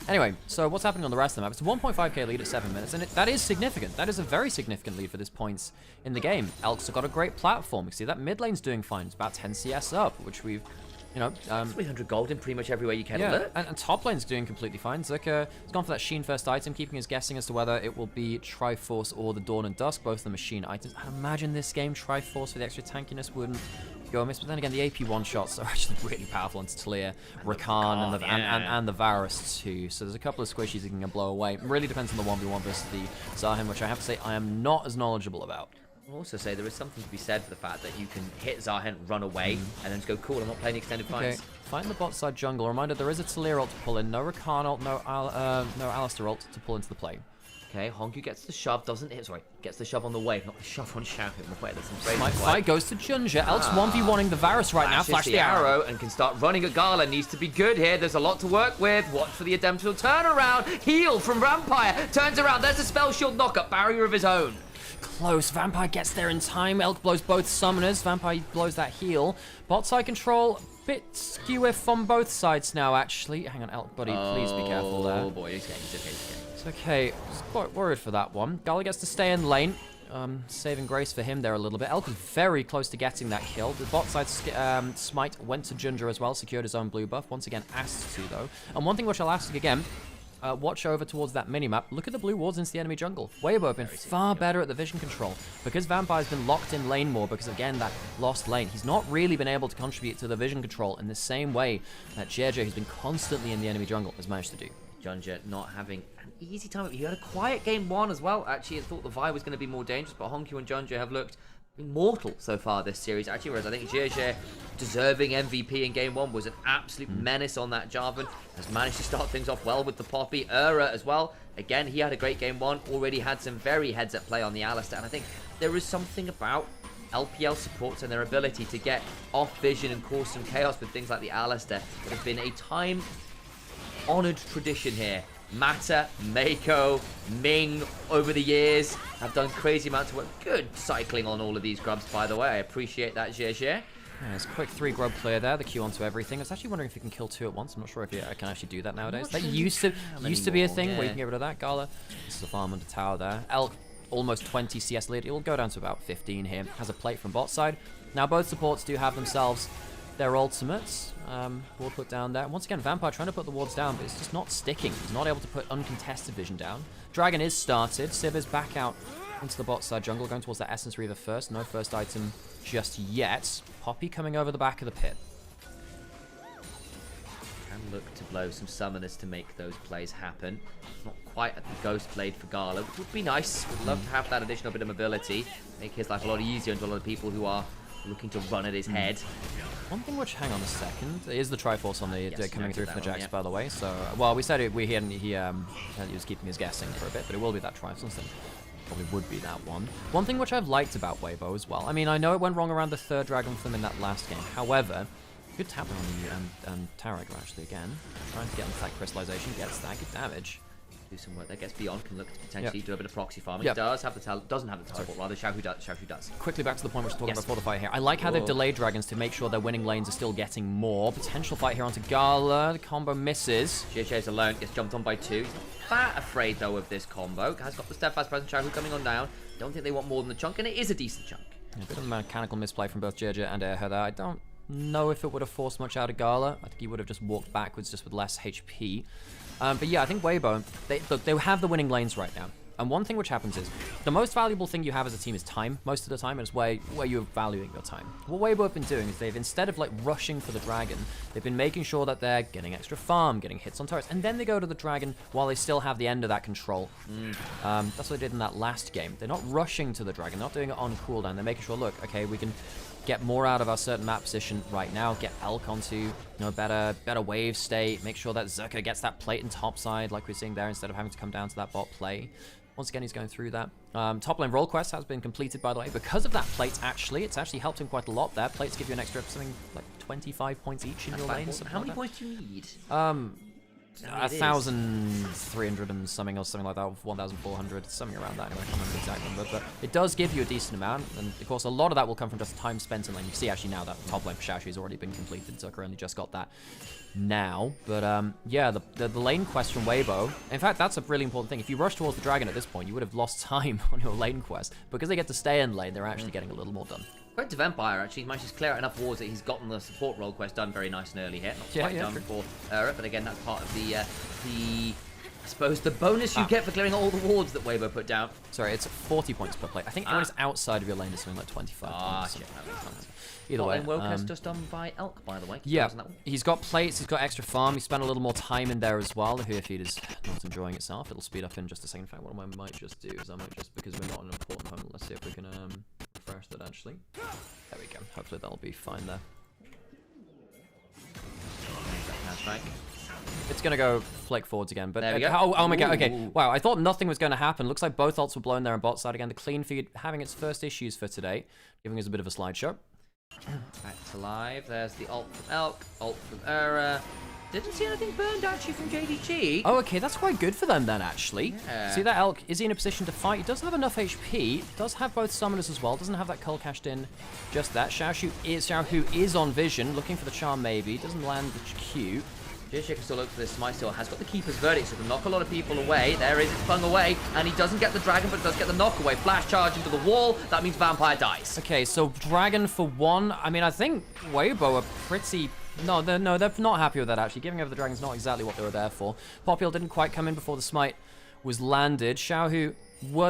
Anyway, so what's happening on the rest of the map? It's a 1.5k lead at 7 minutes, and that is significant. That is a very significant lead for this points in the game. Elk's got a great platform. You see that mid lane's doing fine. It's about 10 CS up, which we've, you know... 300 gold in pretty much everywhere you can. Yeah, and top lane's doing completely fine. Zucker has gone for that Sheen first item, keeping us guessing as to whether it will be Triforce or the Dawn and Dusk, both of them machine items. I imagine this game, Triforce for the extra tankiness wouldn't go amiss, but then again, the AP one-shots are actually really powerful into Talia, Rakan, and the Varus too. So there's a couple of squishies you can blow away. It really depends on the 1v1 versus the Zahen, which I have to say I am not as knowledgeable about. I'll also say there is something to be said for the fact that you can hit Zahen, run away, and then just go, cool, I'm not playing extended fights. Okay, find the bot side jungle. Reminder, there is a Talia ult to pull in, no Rakan ult, no Alistar ult to pull into the play. Okay, Honku gets the shove, gets the shove on the wave, not the shove on Shao in the way. There's some crazy fight goes to Junja. Elk's 1v1ing the Varus right now. Flash the arrow and can start running at Gala. Needs to be good here. There's a lot to work with. Watch for the attempted turnaround. Heal from Vampire. Turns around. There's a spell shield knockup. Barrier of his own. Close. Vampire gets there in time. Elk blows both summoners. Vampire blows that heal. Bot side control. Bit skew-if on both sides now, actually. Hang on, Elk buddy. Please be careful there. Oh boy, he's okay. It's okay. I was quite worried for that one. Gala gets to stay in lane. Saving grace for him there a little bit. Elk very close to getting that kill. The bot side smite went to Junja as well, secured his own blue buff. Once again, asked to though. And one thing which I'll ask again, watch over towards that minimap. Look at the blue wards into the enemy jungle. Weibo have been far better at the vision control. Because Vampire's been locked in lane more, because again, that lost lane, he's not really been able to contribute to the vision control in the same way that JJ, who's been constantly in the enemy jungle, has managed to do. Junja not having an easy time. He had a quiet game 1 as well. Actually, I thought the Vi was going to be more dangerous, but Honku and Junja have looked immortal so far this series. Actually, whereas I think JJ, deserving MVP in game 1, was an absolute menace on that Jarvan. Has managed to start things off well with the Poppy. Ura as well. Again, he had a great game 1. Already had some very heads-up play on the Alistar. And I think there is something about LPL supports and their ability to get off vision and cause some chaos with things like the Alistar that has been a time-honored tradition here. Mata, Mako, Ming, over the years, have done crazy amounts of work. Good cycling on all of these grubs, by the way. I appreciate that, JJ. Yeah, it's a quick 3 grub clear there, the Q onto everything. I was actually wondering if you can kill 2 at once. I'm not sure if I can actually do that nowadays. That used to be a thing where you can get rid of that. Gala, this is a farm under tower there. Elk, almost 20 CS lead. It will go down to about 15 here. Has a plate from bot side. Now both supports do have themselves their ultimates. Ward put down there. Once again, Vampire trying to put the wards down, but it's just not sticking. He's not able to put uncontested vision down. Dragon is started. Civ is back out into the bot side jungle, going towards that Essence Reaver first. No first item just yet. Poppy coming over the back of the pit. And look to blow some summoners to make those plays happen. Not quite at the Ghost Blade for Gala, which would be nice. Would love to have that additional bit of mobility. Make his life a lot easier into a lot of people who are looking to run at his head. One thing which, hang on a second, is the Triforce on the coming through for the Jax, yeah. by the way. So, well, we said he was keeping us guessing for a bit, but it will be that Triforce. So probably would be that one. One thing which I've liked about Weibo as well. I mean, I know it went wrong around the third Dragon for them in that last game. However, good tap on the Tarek actually again, trying to get into that crystallization, gets that good damage. Do some work there. Gets beyond, can look to potentially do a bit of proxy farming. Yep. Doesn't have the teleport, rather Xiaohu does. Quickly back to the point we're talking about before the fight here. I like how they've delayed Dragons to make sure their winning lanes are still getting more. Potential fight here onto Gala. The combo misses. JJ's alone, gets jumped on by 2. That afraid though of this combo. Has got the steadfast presence Xiaohu coming on down. Don't think they want more than the chunk, and it is a decent chunk. A bit of a mechanical misplay from both JJ and Airhead there. I don't know if it would have forced much out of Gala. I think he would have just walked backwards just with less HP. But yeah, I think Weibo, they have the winning lanes right now. And one thing which happens is, the most valuable thing you have as a team is time, most of the time, and it's where you're valuing your time. What Weibo have been doing is they've, instead of like rushing for the Dragon, they've been making sure that they're getting extra farm, getting hits on turrets, and then they go to the Dragon while they still have the end of that control. That's what they did in that last game. They're not rushing to the Dragon, not doing it on cooldown. They're making sure, look, okay, we can get more out of our certain map position right now, get Elk onto better wave state, make sure that Zerka gets that plate in top side like we're seeing there instead of having to come down to that bot play. Once again, he's going through that. Top lane role quest has been completed, by the way. Because of that plate, actually, it's actually helped him quite a lot there. Plates give you an extra something like 25 points each in your lane. How many points do you need? 1,300 and something or something like that, 1,400, something around that anyway, I can't remember the exact number, but it does give you a decent amount, and of course a lot of that will come from just time spent in lane. You see actually now that top lane for Xiaoxu has already been completed, Zucker only just got that now, but yeah, the lane quest from Weibo, in fact that's a really important thing. If you rush towards the Dragon at this point, you would have lost time on your lane quest. Because they get to stay in lane, they're actually getting a little more done. Credit to Vampire, actually. He's managed to clear out enough wards that he's gotten the support role quest done very nice and early here. Not quite done for but again, that's part of the I suppose, the bonus you get for clearing all the wards that Weibo put down. Sorry, it's 40 points per play. I think anyone outside of your lane is something like 25 points. Shit, that makes sense. Either way. World quest just done by Elk, by the way. Yeah, he's got plates, he's got extra farm, he spent a little more time in there as well. The Hoof Feed is not enjoying itself. It'll speed up in just a second. In fact, what I might just do is I might just, because we're not an important home, let's see if we can refresh that actually. There we go. Hopefully that'll be fine there. Strike. It's going to go flake forwards again, but there we go. Oh my god, okay. Wow, I thought nothing was going to happen. Looks like both ults were blown there on bot side again. The clean feed having its first issues for today, giving us a bit of a slideshow. Back to live. There's the ult from Elk, ult from Era. Didn't see anything burned actually from JDG. Oh, okay, that's quite good for them then, actually. Yeah. See that Elk, is he in a position to fight? He does have enough HP, does have both summoners as well, doesn't have that cull cashed in just that. Xiaohu is on vision, looking for the charm maybe, doesn't land the Q. JDG can still look for this. Smite still has got the Keeper's Verdict, so can knock a lot of people away. There is, it's flung away, and he doesn't get the Dragon, but does get the knock away. Flash charge into the wall, that means Vampire dies. Okay, so Dragon for one. I mean, I think Weibo are pretty... No, they're not happy with that, actually. Giving over the Dragon's not exactly what they were there for. Popil didn't quite come in before the Smite was landed. Xiaohu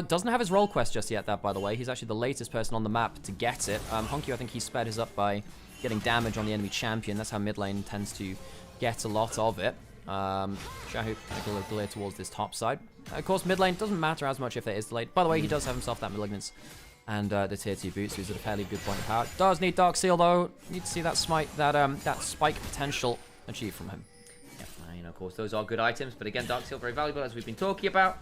doesn't have his role quest just yet, that, by the way. He's actually the latest person on the map to get it. Honky, I think he sped his up by getting damage on the enemy champion. That's how mid lane tends to get a lot of it. Xiaohu kind of delayed towards this top side. Of course, mid lane doesn't matter as much if it is delayed. By the way, he does have himself that Malignance and the tier 2 boots, who's at a fairly good point of power. Does need Dark Seal though. Need to see that smite, that spike potential achieved from him. Yeah, you know, of course, those are good items, but again, Dark Seal very valuable as we've been talking about.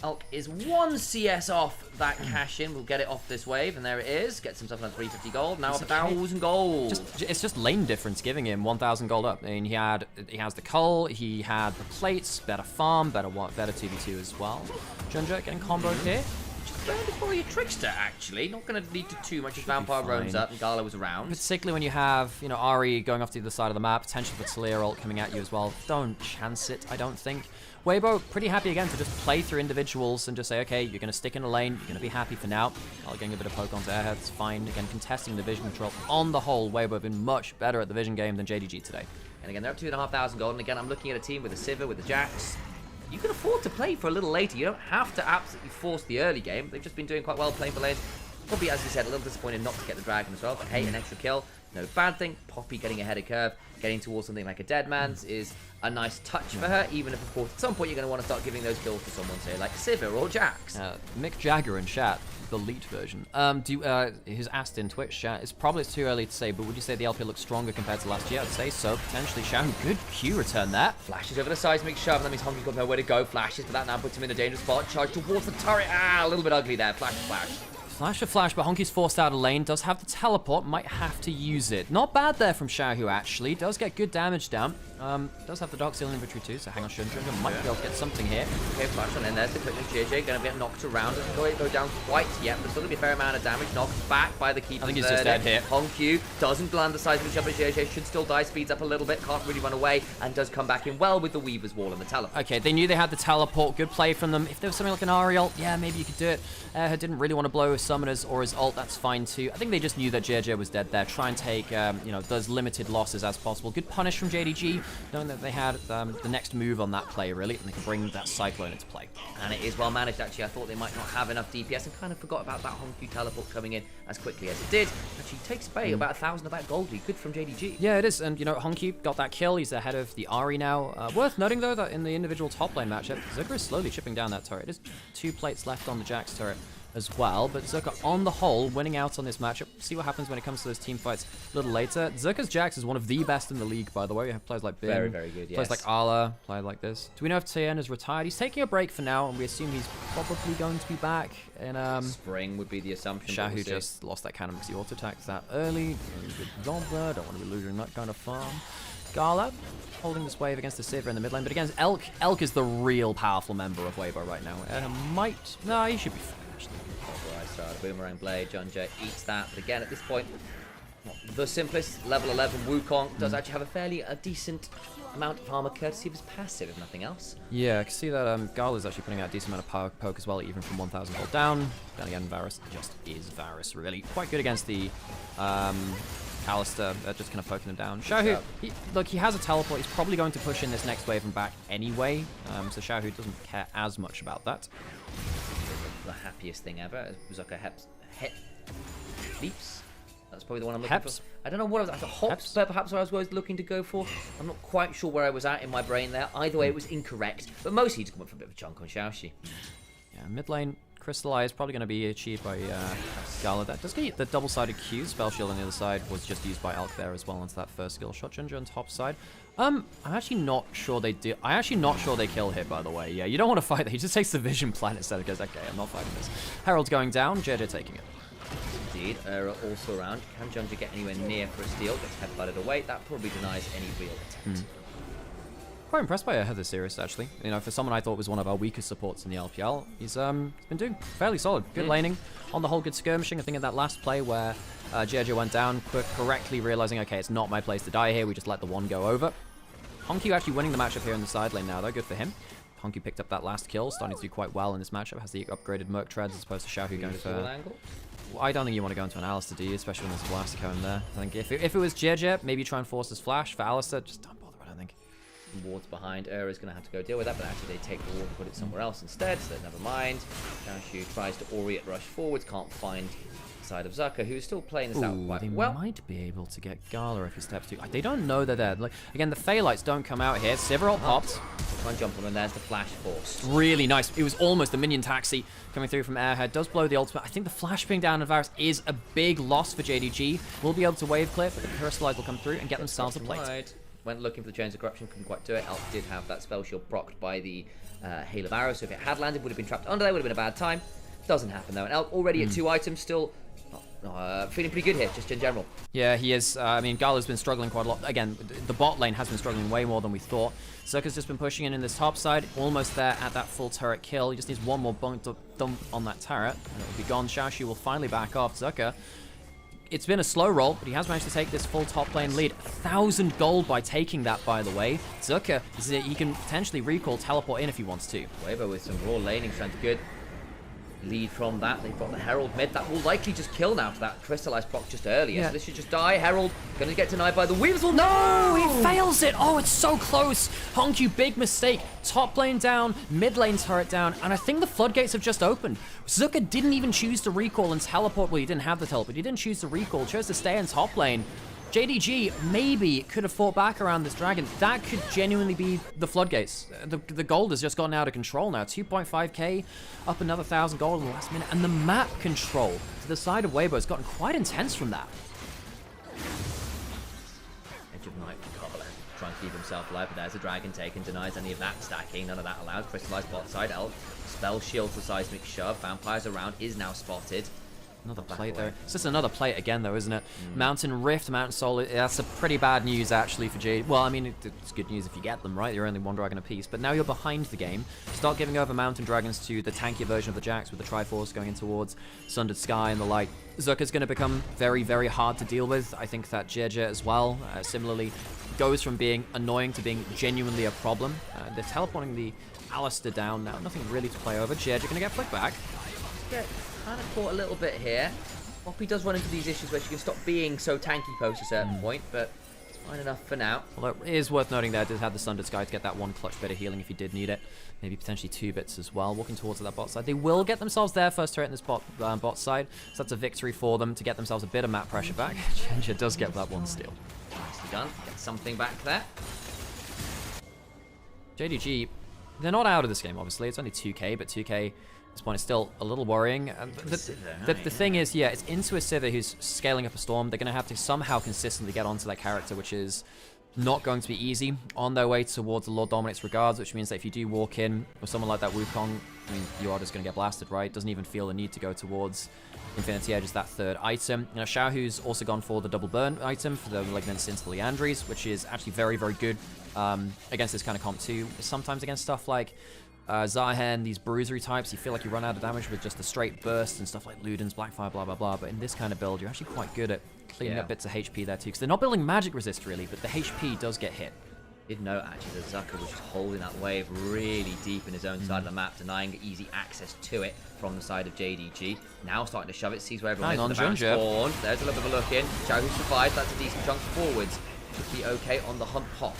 Elk is 1 CS off that cash in. We'll get it off this wave, and there it is. Gets himself on 350 gold. Now 1,000 gold. It's just lane difference giving him 1,000 gold up. I mean, he has the cull, he had the plates, better farm, better 2v2 as well. Junja getting comboed here. Grounded Warrior Trickster, actually. Not going to lead to too much as Vampire roams up and Gala was around. Particularly when you have, you know, Ari going off to the other side of the map, potential for Talia ult coming at you as well. Don't chance it, I don't think. Weibo, pretty happy again to just play through individuals and just say, okay, you're going to stick in a lane, you're going to be happy for now. I'll getting a bit of poke onto Airhead, it's fine. Again, contesting the vision control. On the whole, Weibo have been much better at the vision game than JDG today. And again, they're up 2,500 gold. And again, I'm looking at a team with a Sivir, with a Jax. You can afford to play for a little later. You don't have to absolutely force the early game. They've just been doing quite well playing for lanes. Probably, as you said, a little disappointed not to get the Dragon as well. But hey, an extra kill, no bad thing. Poppy getting ahead of curve, getting towards something like a Deadman's is a nice touch for her, even if, of course, at some point you're going to want to start giving those kills to someone, say, like Sivir or Jax. Mick Jagger in chat, the elite version. Who's asked in Twitch chat, it's too early to say, but would you say the LPL looks stronger compared to last year? I'd say so, potentially. Xiaohu, good Q return there. Flashes over the seismic shove, that means Honky's got nowhere to go. Flashes, but that now puts him in a dangerous spot. Charge towards the turret. A little bit ugly there. Flash. Flash to flash, but Honky's forced out of lane. Does have the teleport, might have to use it. Not bad there from Xiaohu, actually. Does get good damage down. Does have the Dark Seal inventory too, so hang on, Shunjunga might be able to get something here. Okay, flash on in there. The quickness JJ going to get knocked around. Doesn't go down quite yet, but still going to be a fair amount of damage. Knocked back by the keeper. I think he's just dead here. Honky doesn't land the seismic shove, but JJ should still die. Speeds up a little bit, can't really run away, and does come back in well with the Weaver's Wall and the teleport. Okay, they knew they had the teleport. Good play from them. If there was something like an Ariel, yeah, maybe you could do it. Didn't really want to blow his summoners or his ult. That's fine too. I think they just knew that JJ was dead there. Try and take, you know, those limited losses as possible. Good punish from JDG, knowing that they had the next move on that play, really, and they can bring that Cyclone into play. And it is well managed, actually. I thought they might not have enough DPS and kind of forgot about that Honky teleport coming in as quickly as it did. Actually takes away about 1,000 of that gold. Good from JDG. Yeah, it is. And, you know, Honky got that kill. He's ahead of the Ari now. Worth noting, though, that in the individual top lane matchup, Zucker is slowly chipping down that turret. There's 2 plates left on the Jax turret as well, but Zucker on the whole winning out on this matchup. See what happens when it comes to those team fights a little later. Zucker's Jax is one of the best in the league, by the way. We have players like Bin, very good, yes. players like Ala, players like this. Do we know if TN is retired? He's taking a break for now, and we assume he's probably going to be back in spring would be the assumption. Xiaohu just lost that cannon because he auto-attacked that early. Good job there. Don't want to be losing that kind of farm. Gala holding this wave against the Sivir in the mid lane, but against Elk. Elk is the real powerful member of Weibo right now. No, he should be fine, actually. Boomerang Blade, Junja eats that, but again at this point, not the simplest. Level 11 Wukong does actually have a fairly decent amount of armor courtesy of his passive, if nothing else. Yeah, I can see that Gala is actually putting out a decent amount of power poke as well, even from 1,000 gold down. Then again, Varus just is Varus, really. Quite good against the Alistair, just kind of poking him down. Xiaohu, look, he has a teleport. He's probably going to push in this next wave and back anyway, so Xiaohu doesn't care as much about that. The happiest thing ever. It was like a Leaps. That's probably the one I'm looking for. I don't know what I was after. Hops, but perhaps what I was looking to go for. I'm not quite sure where I was at in my brain there. Either way, it was incorrect. But mostly just come up for a bit of a chunk on Xiaoxi. Yeah, mid lane, Crystallize probably going to be achieved by Gala. That does get the double-sided Q. Spell Shield on the other side was just used by Elk there as well onto that first skill shot. Ginger on top side. I'm actually not sure they do. I'm actually not sure they kill here, by the way. Yeah, you don't want to fight that. He just takes the Vision Planet instead and goes, okay, I'm not fighting this. Herald's going down. JJ taking it. Indeed. Also around. Can Junja get anywhere near for a steal? Gets headbutted away. That probably denies any real attempt. Quite impressed by Heather Sirius, actually. You know, for someone I thought was one of our weakest supports in the LPL, he's been doing fairly solid. Good laning. On the whole, good skirmishing. I think in that last play where JJ went down, correctly realizing, okay, it's not my place to die here. We just let the one go over. Honky actually winning the matchup here in the side lane now, though. Good for him. Honky picked up that last kill, starting to do quite well in this matchup. Has the upgraded Merc Treads as opposed to Xiaohu going for... Well, I don't think you want to go into an Alistair, do you? Especially when there's a Blast Cone there. I think if it was JJ, maybe try and force his flash. For Alistair, just don't bother, I don't think. Wards behind. Is going to have to go deal with that, but actually they take the ward and put it somewhere else instead, so never mind. Xiaohu tries to Aureate rush forwards, can't find side of Zucker, who's still playing this out quite well. They might be able to get Gala if he steps too. They don't know they're there. Like, again, the Phaelites don't come out here. Sivir pops. Try and jump on, and there's the flash force. Really nice. It was almost a minion taxi coming through from Airhead. Does blow the ultimate. I think the flash being down on Varus is a big loss for JDG. We'll be able to wave clear, but the Crystallize will come through and get themselves a plate. Right. Went looking for the Chains of Corruption, couldn't quite do it. Elk did have that spell shield procced by the Hail of Arrows, so if it had landed, would have been trapped under there, would have been a bad time. Doesn't happen though. And Elk already at 2 items, still not feeling pretty good here, just in general. Yeah, he is. I mean, Gala's been struggling quite a lot. Again, the bot lane has been struggling way more than we thought. Zerka's just been pushing in this top side, almost there at that full turret kill. He just needs one more dump on that turret, and it will be gone. Xiaoxu will finally back off. Zerka, it's been a slow roll, but he has managed to take this full top lane lead. 1,000 gold by taking that, by the way. Zerka, he can potentially recall, teleport in if he wants to. Weibo with some raw laning strength, good lead from that. They've got the Herald mid. That will likely just kill now for that crystallized proc just earlier. Yeah. So this should just die. Herald gonna get denied by the Weavers. No! He fails it! Oh, it's so close! Hongyu, big mistake. Top lane down, mid lane turret down, and I think the floodgates have just opened. Zerka didn't even choose to recall and teleport. Well, he didn't have the teleport. He didn't choose to recall, chose to stay in top lane. JDG maybe could have fought back around this dragon. That could genuinely be the floodgates. The gold has just gotten out of control now. 2.5k, up another 1,000 gold in the last minute. And the map control to the side of Weibo has gotten quite intense from that. Edge of Night for Carla, trying to keep himself alive, but there's a dragon taken, denies any of that stacking, none of that allowed. Crystallized bot side, Elf, spell shield for seismic shove, vampires around, is now spotted. Another plate there. It's just another plate again, though, isn't it? Mountain Rift, Mountain Soul, that's a pretty bad news, actually, for Jade. Well, I mean, it's good news if you get them, right? You're only one dragon apiece. But now you're behind the game. Start giving over Mountain Dragons to the tankier version of the Jax with the Triforce going in towards Sundered Sky and the like. Zerka's going to become very, very hard to deal with. I think that JJ as well, similarly, goes from being annoying to being genuinely a problem. They're teleporting the Alistair down now. Nothing really to play over. JJ going to get flicked back. Get kind of caught a little bit here. Poppy does run into these issues where she can stop being so tanky post a certain point, but it's fine enough for now. Although it is worth noting there, did have the Sundered Sky to get that one clutch bit of healing if he did need it. Maybe potentially 2 bits as well. Walking towards that bot side. They will get themselves their first turret in this bot side, so that's a victory for them to get themselves a bit of map pressure back. Ginger does get that one steal. Nicely done. Get something back there. JDG, they're not out of this game, obviously. It's only 2k, but 2k at this point is still a little worrying. The thing is, yeah, it's into a Sivir who's scaling up a Storm. They're going to have to somehow consistently get onto that character, which is not going to be easy, on their way towards the Lord Dominate's Regards, which means that if you do walk in with someone like that Wukong, I mean, you are just going to get blasted, right? Doesn't even feel the need to go towards Infinity Edge as that third item. You know, Xiaohu's also gone for the double burn item for the Malignant Sins to Liandry's, which is actually very, very good against this kind of comp too. Sometimes against stuff like Zahen, these bruisery types, you feel like you run out of damage with just a straight burst and stuff like Luden's, Blackfire, blah, blah, blah. But in this kind of build, you're actually quite good at cleaning up bits of HP there too. Because they're not building magic resist really, but the HP does get hit. Did note actually that Zucker was just holding that wave really deep in his own side of the map, denying easy access to it from the side of JDG. Now starting to shove it, sees where everyone is. The Ginger. There's a little bit of a look in. Xiaohu survives, that's a decent chunk forwards. Should be okay on the hump hot.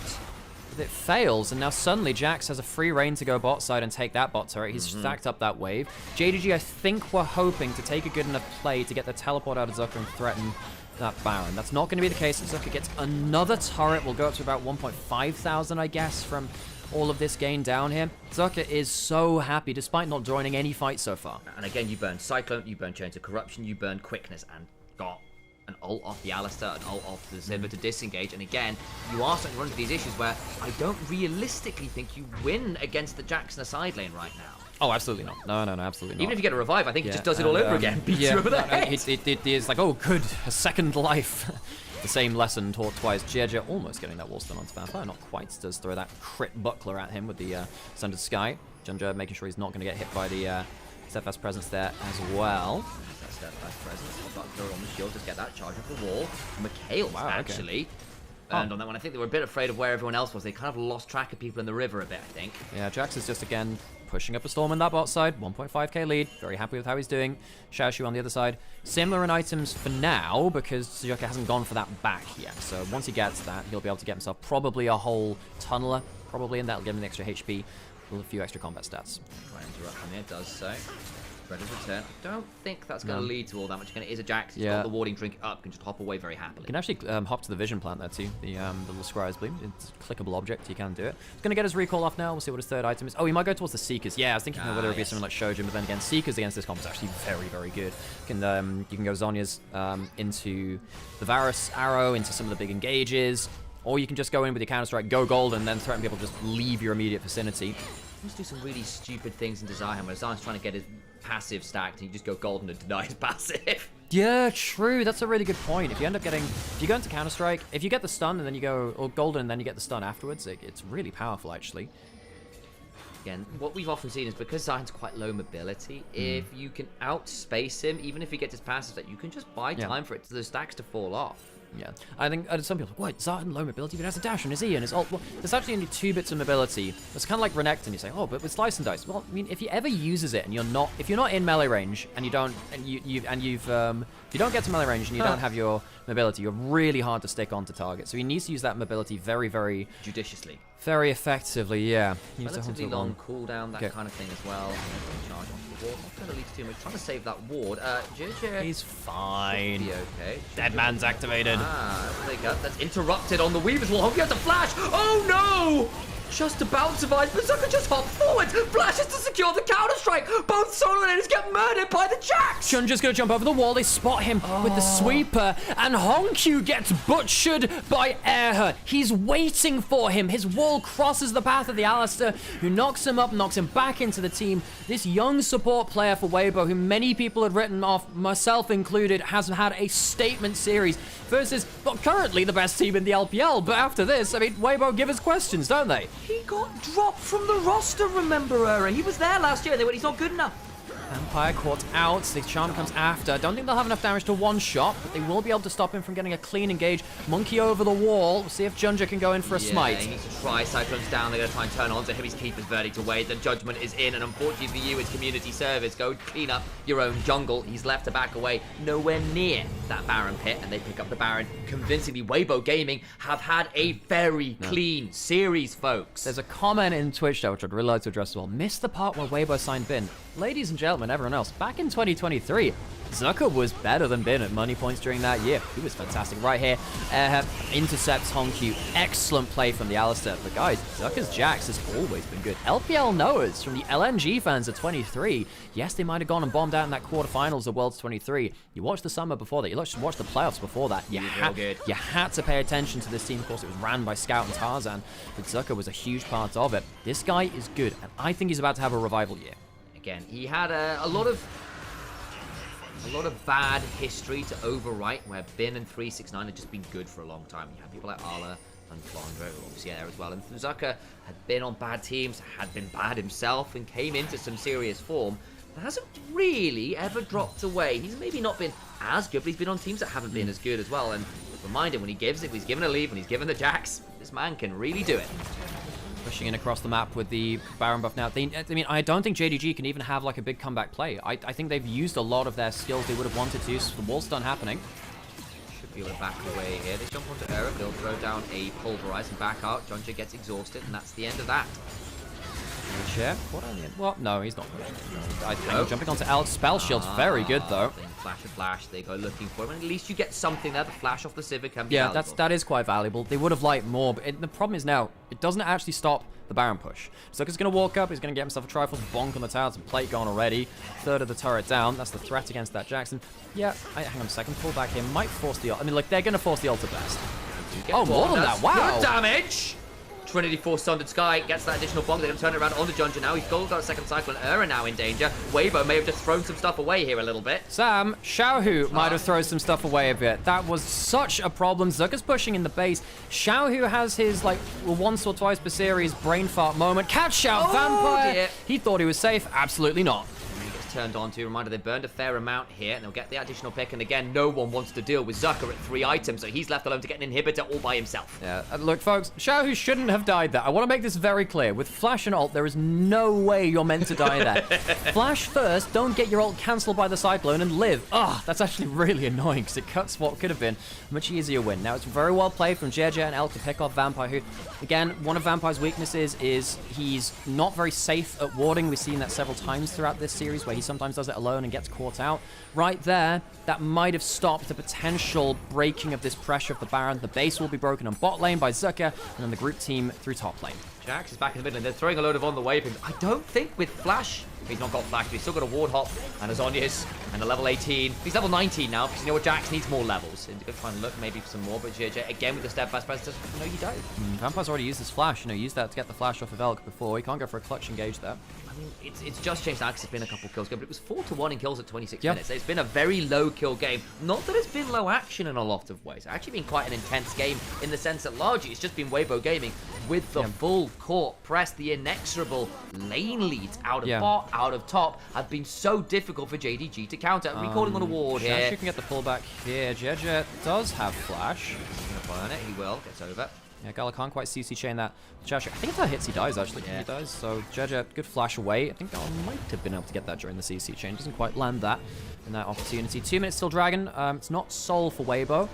It fails, and now suddenly Jax has a free reign to go bot side and take that bot turret. He's stacked up that wave. JDG, I think, were hoping to take a good enough play to get the teleport out of Zucker and threaten that Baron. That's not going to be the case. Zucker gets another turret. We'll go up to about 1.5 thousand, I guess, from all of this gain down here. Zucker is so happy, despite not joining any fight so far. And again, you burn Cyclone, you burn Chains of Corruption, you burn Quickness, and got an ult off the Alistair, an ult off the Sivir to disengage. And again, you are starting to run into these issues where I don't realistically think you win against the Jax in the side lane right now. Oh, absolutely not. No, absolutely not. Even if you get a revive, I think it just does it all over again. Beats you over the head. It is like, oh, good, a second life. The same lesson taught twice. JJ almost getting that wallstone onto Vampire. Not quite. Does throw that crit buckler at him with the Sundered Sky. Ginger making sure he's not going to get hit by the Steadfast Presence there as well. That Steadfast Presence. Buckler on the shield. Just get that charge up the wall. Mikhail's actually. And on that one, I think they were a bit afraid of where everyone else was. They kind of lost track of people in the river a bit, I think. Yeah, Jax is just, again, pushing up a Storm on that bot side. 1.5k lead. Very happy with how he's doing. Xiaoxu on the other side. Similar in items for now, because Suzuka hasn't gone for that back yet. So once he gets that, he'll be able to get himself probably a whole Tunneler, probably, and that'll give him the extra HP with a few extra combat stats. Try and interrupt him here, does so. Predator's return. I don't think that's going to lead to all that much. Again, it is a Jax. He's got the warding drink up. Can just hop away very happily. You can actually hop to the vision plant there too. The little Scryer's Bloom. It's a clickable object. You can do it. He's going to get his recall off now. We'll see what his third item is. Oh, he might go towards the Seekers. Yeah, I was thinking whether it would be something like Shojin, but then again, Seekers against this comp is actually very, very good. You can go Zhonya's into the Varus arrow, into some of the big engages, or you can just go in with your Counter-Strike, go gold, and then threaten people to just leave your immediate vicinity. Just do some really stupid things into Zahan, where Zahan's trying to get his passive stacked, and you just go golden and deny his passive. Yeah, true. That's a really good point. If you go into Counter-Strike, if you get the stun and then you go, or Golden and then you get the stun afterwards, it's really powerful, actually. Again, what we've often seen is because Zion's quite low mobility, if you can outspace him, even if he gets his passive, that you can just buy time for the stacks to fall off. Yeah, I think some people are like, wait, Zion low mobility, but has a dash on his E and his ult. Well, there's actually only 2 bits of mobility. It's kind of like Renekton. You say, oh, but with Slice and Dice. Well, I mean, if he ever uses it and if you're not in melee range and you don't, if you don't get to melee range and you don't have your mobility, you're really hard to stick onto target. So he needs to use that mobility very, very judiciously. Very effectively, yeah. Relatively long cooldown, that kind of thing as well. Charge off the ward. Not going to lead to too much. Trying to save that ward. JJ. He's fine. Should be okay. Dead man's activated. There you go. That's interrupted on the Weavers wall. Honky has to flash. Oh no! Just about survives, but Zucker just hopped forward. Flashes to secure the counter-strike. Both solo lanes get murdered by the Jax. Junja's gonna jump over the wall. They spot him with the sweeper, and Honkyu gets butchered by Erha. He's waiting for him. His wall crosses the path of the Alistair, who knocks him up, knocks him back into the team. This young support player for Weibo, who many people had written off, myself included, has had a statement series versus, well, currently the best team in the LPL. But after this, I mean, Weibo give us questions, don't they? He got dropped from the roster, remember, Era? He was there last year. They went, he's not good enough. Vampire caught out. The charm comes after. I don't think they'll have enough damage to one-shot, but they will be able to stop him from getting a clean engage. Monkey over the wall. We'll see if Junja can go in for a smite. He needs to try. Cyclone's down. They're going to try and turn on to him. His keeper's verdict away. The judgment is in, and unfortunately for you, it's community service. Go clean up your own jungle. He's left to back away. Nowhere near that Baron pit, and they pick up the Baron convincingly. Weibo Gaming have had a very clean series, folks. There's a comment in Twitch though, which I'd really like to address as well. Missed the part where Weibo signed Bin. Ladies and gentlemen, everyone else, back in 2023, Zucker was better than Bin at money points during that year. He was fantastic right here. Intercepts Honkyu. Excellent play from the Alistair. But guys, Zucker's Jax has always been good. LPL knowers from the LNG fans of 23. Yes, they might have gone and bombed out in that quarterfinals of Worlds 23. You watched the summer before that. You watched the playoffs before that. You had to pay attention to this team. Of course, it was ran by Scout and Tarzan, but Zucker was a huge part of it. This guy is good, and I think he's about to have a revival year. Again, he had a lot of bad history to overwrite, where Bin and 369 had just been good for a long time. You had people like Arla and Flandre, obviously there as well. And Zucker had been on bad teams, had been bad himself, and came into some serious form. But hasn't really ever dropped away. He's maybe not been as good, but he's been on teams that haven't been as good as well. And remind him, when he gives it, when he's given a lead, when he's given the Jax, this man can really do it. Pushing in across the map with the Baron buff now. I mean, I don't think JDG can even have like a big comeback play. I think they've used a lot of their skills they would have wanted to, so the wall's done happening. Should be able to back away here. They jump onto Era, they'll throw down a Pulverize and back out. Junja gets exhausted, and that's the end of that. Chair? What on the end? Well, no, he's not. Jumping onto Alex. Spell Shield's very good, though. Flash, they go looking for him. And at least you get something there. The flash off the Civic can be valuable. That is quite valuable. They would have liked more, but the problem is now, it doesn't actually stop the Baron push. Zucker's going to walk up, he's going to get himself a Triforce, bonk on the tower, some plate gone already. Third of the turret down. That's the threat against that Jackson. Yeah, hang on a second. Pull back here. Might force the ult. I mean, like, they're going to force the ult at best. Oh, more than that. Wow. Good damage. Trinity Force Sundered Sky gets that additional bonk. They're going to turn it around onto Junja now. He's got a second cycle, and Era now in danger. Weibo may have just thrown some stuff away here a little bit. Sam, Xiaohu might have thrown some stuff away a bit. That was such a problem. Zucker's pushing in the base. Xiaohu has his, like, once or twice per series brain fart moment. Catch out, Vampire! Dear. He thought he was safe. Absolutely not. Turned on to. Reminder, they burned a fair amount here, and they'll get the additional pick. And again, no one wants to deal with Zucker at 3 items, so he's left alone to get an inhibitor all by himself. Yeah, look, folks, Xiaohu shouldn't have died there. I want to make this very clear. With Flash and ult, there is no way you're meant to die there. Flash first, don't get your ult cancelled by the Cyclone, and live. Ah, that's actually really annoying, because it cuts what could have been a much easier win. Now, it's very well played from JJ and Elk to pick off Vampire, who, again, one of Vampire's weaknesses is he's not very safe at warding. We've seen that several times throughout this series, where he sometimes does it alone and gets caught out. Right there, that might have stopped the potential breaking of this pressure of the Baron. The base will be broken on bot lane by Zucker, and then the group team through top lane. Jax is back in the middle, and they're throwing a load of on the way. I don't think with Flash, he's not got Flash, but he's still got a Ward Hop and a Zhonya's and a level 18. He's level 19 now, because you know what, Jax needs more levels. And to try and look maybe for some more, but JJ, again with the steadfast presence, no, you don't. Vampire's already used his Flash, used that to get the Flash off of Elk before. He can't go for a clutch engage there. I mean, it's just changed now because it's been a couple kills ago, but it was 4-1 in kills at 26 minutes. It's been a very low kill game. Not that it's been low action in a lot of ways. It's actually been quite an intense game in the sense that largely it's just been Weibo Gaming with the full court press. The inexorable lane leads out of bot, out of top have been so difficult for JDG to counter. Recalling on a ward here. You can get the pullback here. JJ does have Flash. He's going to burn it. He will. Gets over. Yeah, Gala can't quite CC chain that. Josh, I think if that hits, he dies, actually. He dies. So, Jeja, good flash away. I think Gala might have been able to get that during the CC chain. Doesn't quite land that in that opportunity. 2 minutes till Dragon. It's not Soul for Weibo.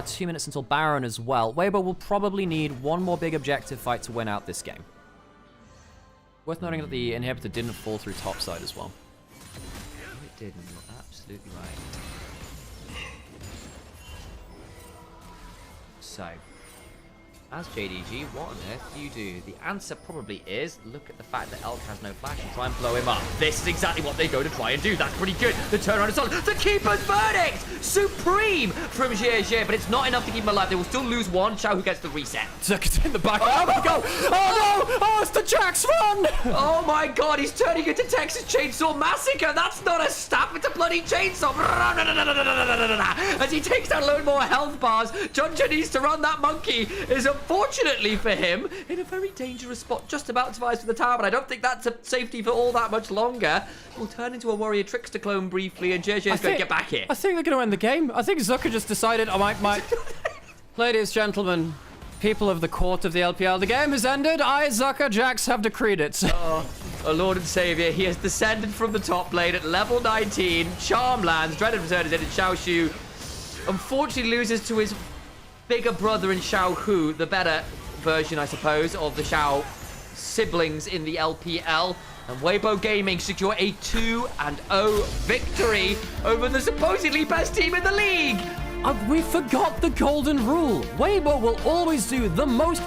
2 minutes until Baron as well. Weibo will probably need one more big objective fight to win out this game. Worth noting that the inhibitor didn't fall through topside as well. No, it didn't. You're absolutely right. So, as JDG, what on earth do you do? The answer probably is, look at the fact that Elk has no flash and try and blow him up. This is exactly what they go to try and do. That's pretty good. The turnaround is solid. The Keeper's Verdict! Supreme from JDG, but it's not enough to keep him alive. They will still lose one. Xiao who gets the reset. Zucker's in the back. Oh my god! Oh no! Oh, it's the Jax run! Oh my god, he's turning into Texas Chainsaw Massacre! That's not a staff, it's a bloody chainsaw! As he takes down a load more health bars, Junja needs to run. That monkey is unfortunately for him in a very dangerous spot, just about to survive for the tower, but I don't think that's a safety for all that much longer. Will turn into a Warrior Trickster clone briefly, and JJ is going to get back here. I think they're going to end the game. I think Zucker just decided, Ladies, gentlemen, people of the court of the LPL, the game has ended. I, Zucker, Jax have decreed it. Oh, Lord and Savior, he has descended from the top lane at level 19. Charm lands, Dreaded Return is in, and Xiao Shu unfortunately loses to his bigger brother in Xiao Hu, the better version, I suppose, of the Xiao siblings in the LPL. And Weibo Gaming secure a 2-0 victory over the supposedly best team in the league. We forgot the golden rule. Weibo will always do the most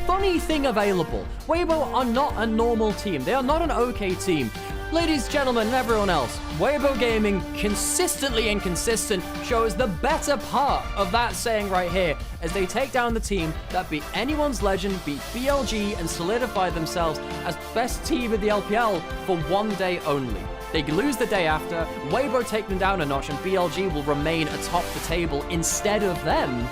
funny thing available. Weibo are not a normal team. They are not an okay team. Ladies, gentlemen, and everyone else, Weibo Gaming, consistently inconsistent, shows the better part of that saying right here, as they take down the team that beat anyone's legend, beat BLG, and solidify themselves as best team in the LPL for one day only. They lose the day after, Weibo take them down a notch, and BLG will remain atop the table instead of them.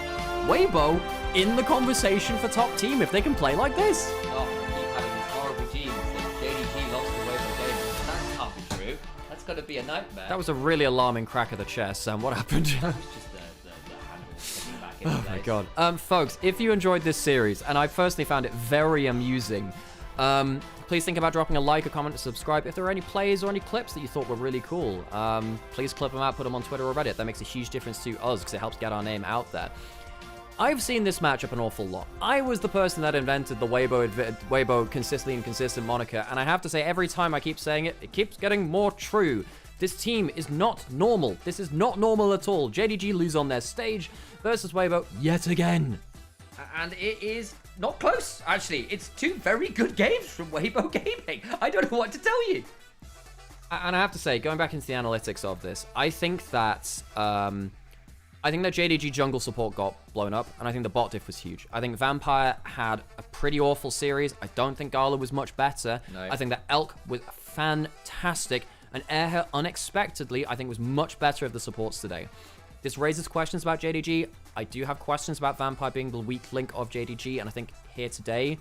Weibo in the conversation for top team if they can play like this. Oh, keep having these horrible teams that JDG lost the Weibo Gaming. That can't be true. That's going to be a nightmare. That was a really alarming crack of the chest, Sam. What happened? That was just the handle getting back in Oh my god. Folks, if you enjoyed this series, and I personally found it very amusing, please think about dropping a like, a comment, a subscribe. If there are any plays or any clips that you thought were really cool, please clip them out, put them on Twitter or Reddit. That makes a huge difference to us because it helps get our name out there. I've seen this matchup an awful lot. I was the person that invented the Weibo consistently inconsistent moniker, and I have to say, every time I keep saying it, it keeps getting more true. This team is not normal. This is not normal at all. JDG lose on their stage versus Weibo yet again. And it is not close, actually. It's two very good games from Weibo Gaming. I don't know what to tell you. And I have to say, going back into the analytics of this, I think that JDG jungle support got blown up, and I think the bot diff was huge. I think Vampire had a pretty awful series. I don't think Gala was much better. No. I think that Elk was fantastic, and Airhair, unexpectedly, I think was much better of the supports today. This raises questions about JDG. I do have questions about Vampire being the weak link of JDG, and I think here today,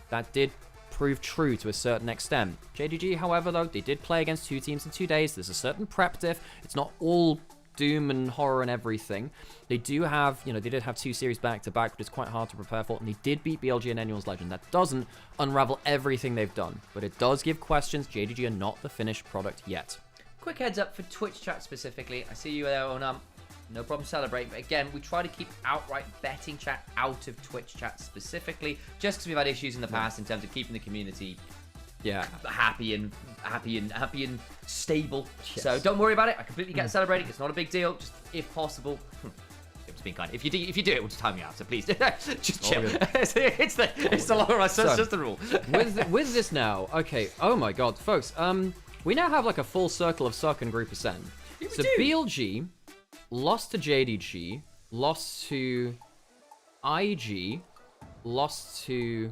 that did prove true to a certain extent. JDG, however, though, they did play against two teams in 2 days. There's a certain prep diff. It's not all doom and horror and everything. They do have, they did have 2 series back-to-back, but it's quite hard to prepare for, and they did beat BLG and anyone's legend. That doesn't unravel everything they've done, but it does give questions. JDG are not the finished product yet. Quick heads up for Twitch chat specifically. I see you there on no problem celebrating, but again, we try to keep outright betting chat out of Twitch chat specifically, just because we've had issues in the past in terms of keeping the community happy and stable. Yes. So don't worry about it. I completely get celebrating. It's not a big deal. Just if possible, give Just being kind. If you do it, we'll just time you out. So please, just chill. It's the long run. So it's just the rule. with this now, okay. Oh my God, folks. We now have like a full circle of suck in Group of Sen. So BLG lost to JDG, lost to IG, lost to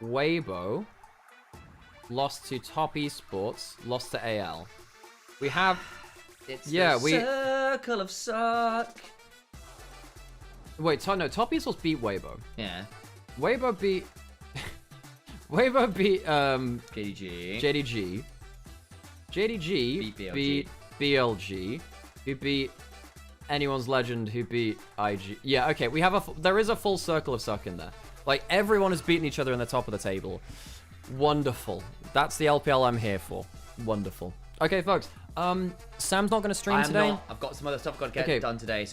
Weibo, lost to Top Esports, lost to AL. We have. It's the circle of suck. Wait, no, Top Esports beat Weibo. Yeah. Weibo beat JDG. JDG beat BLG, who beat anyone's legend who beat IG. Yeah, okay, we have there is a full circle of suck in there. Like, everyone has beaten each other in the top of the table. Wonderful. That's the LPL I'm here for. Wonderful. Okay, folks. Sam's not going to stream today. Not. I've got some other stuff I've got to get done today,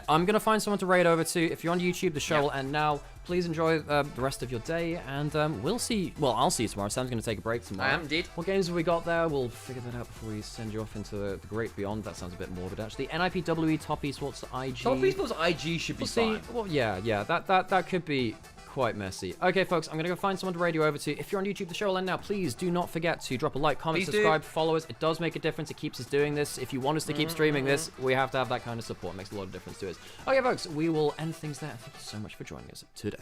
I'm going to find someone to raid over to. If you're on YouTube, the show will end now. Please enjoy the rest of your day, and we'll see. Well, I'll see you tomorrow. Sam's going to take a break tomorrow. I am indeed. What games have we got there? We'll figure that out before we send you off into the great beyond. That sounds a bit morbid, actually. NIPWE, Top Esports, IG. Top Esports IG should be fine. Well, yeah. That could be quite messy. Okay, folks, I'm going to go find someone to radio over to. If you're on YouTube, the show will end now. Please do not forget to drop a like, comment, subscribe, follow us. It does make a difference. It keeps us doing this. If you want us to keep streaming this, we have to have that kind of support. It makes a lot of difference to us. Okay, folks, we will end things there. Thank you so much for joining us today.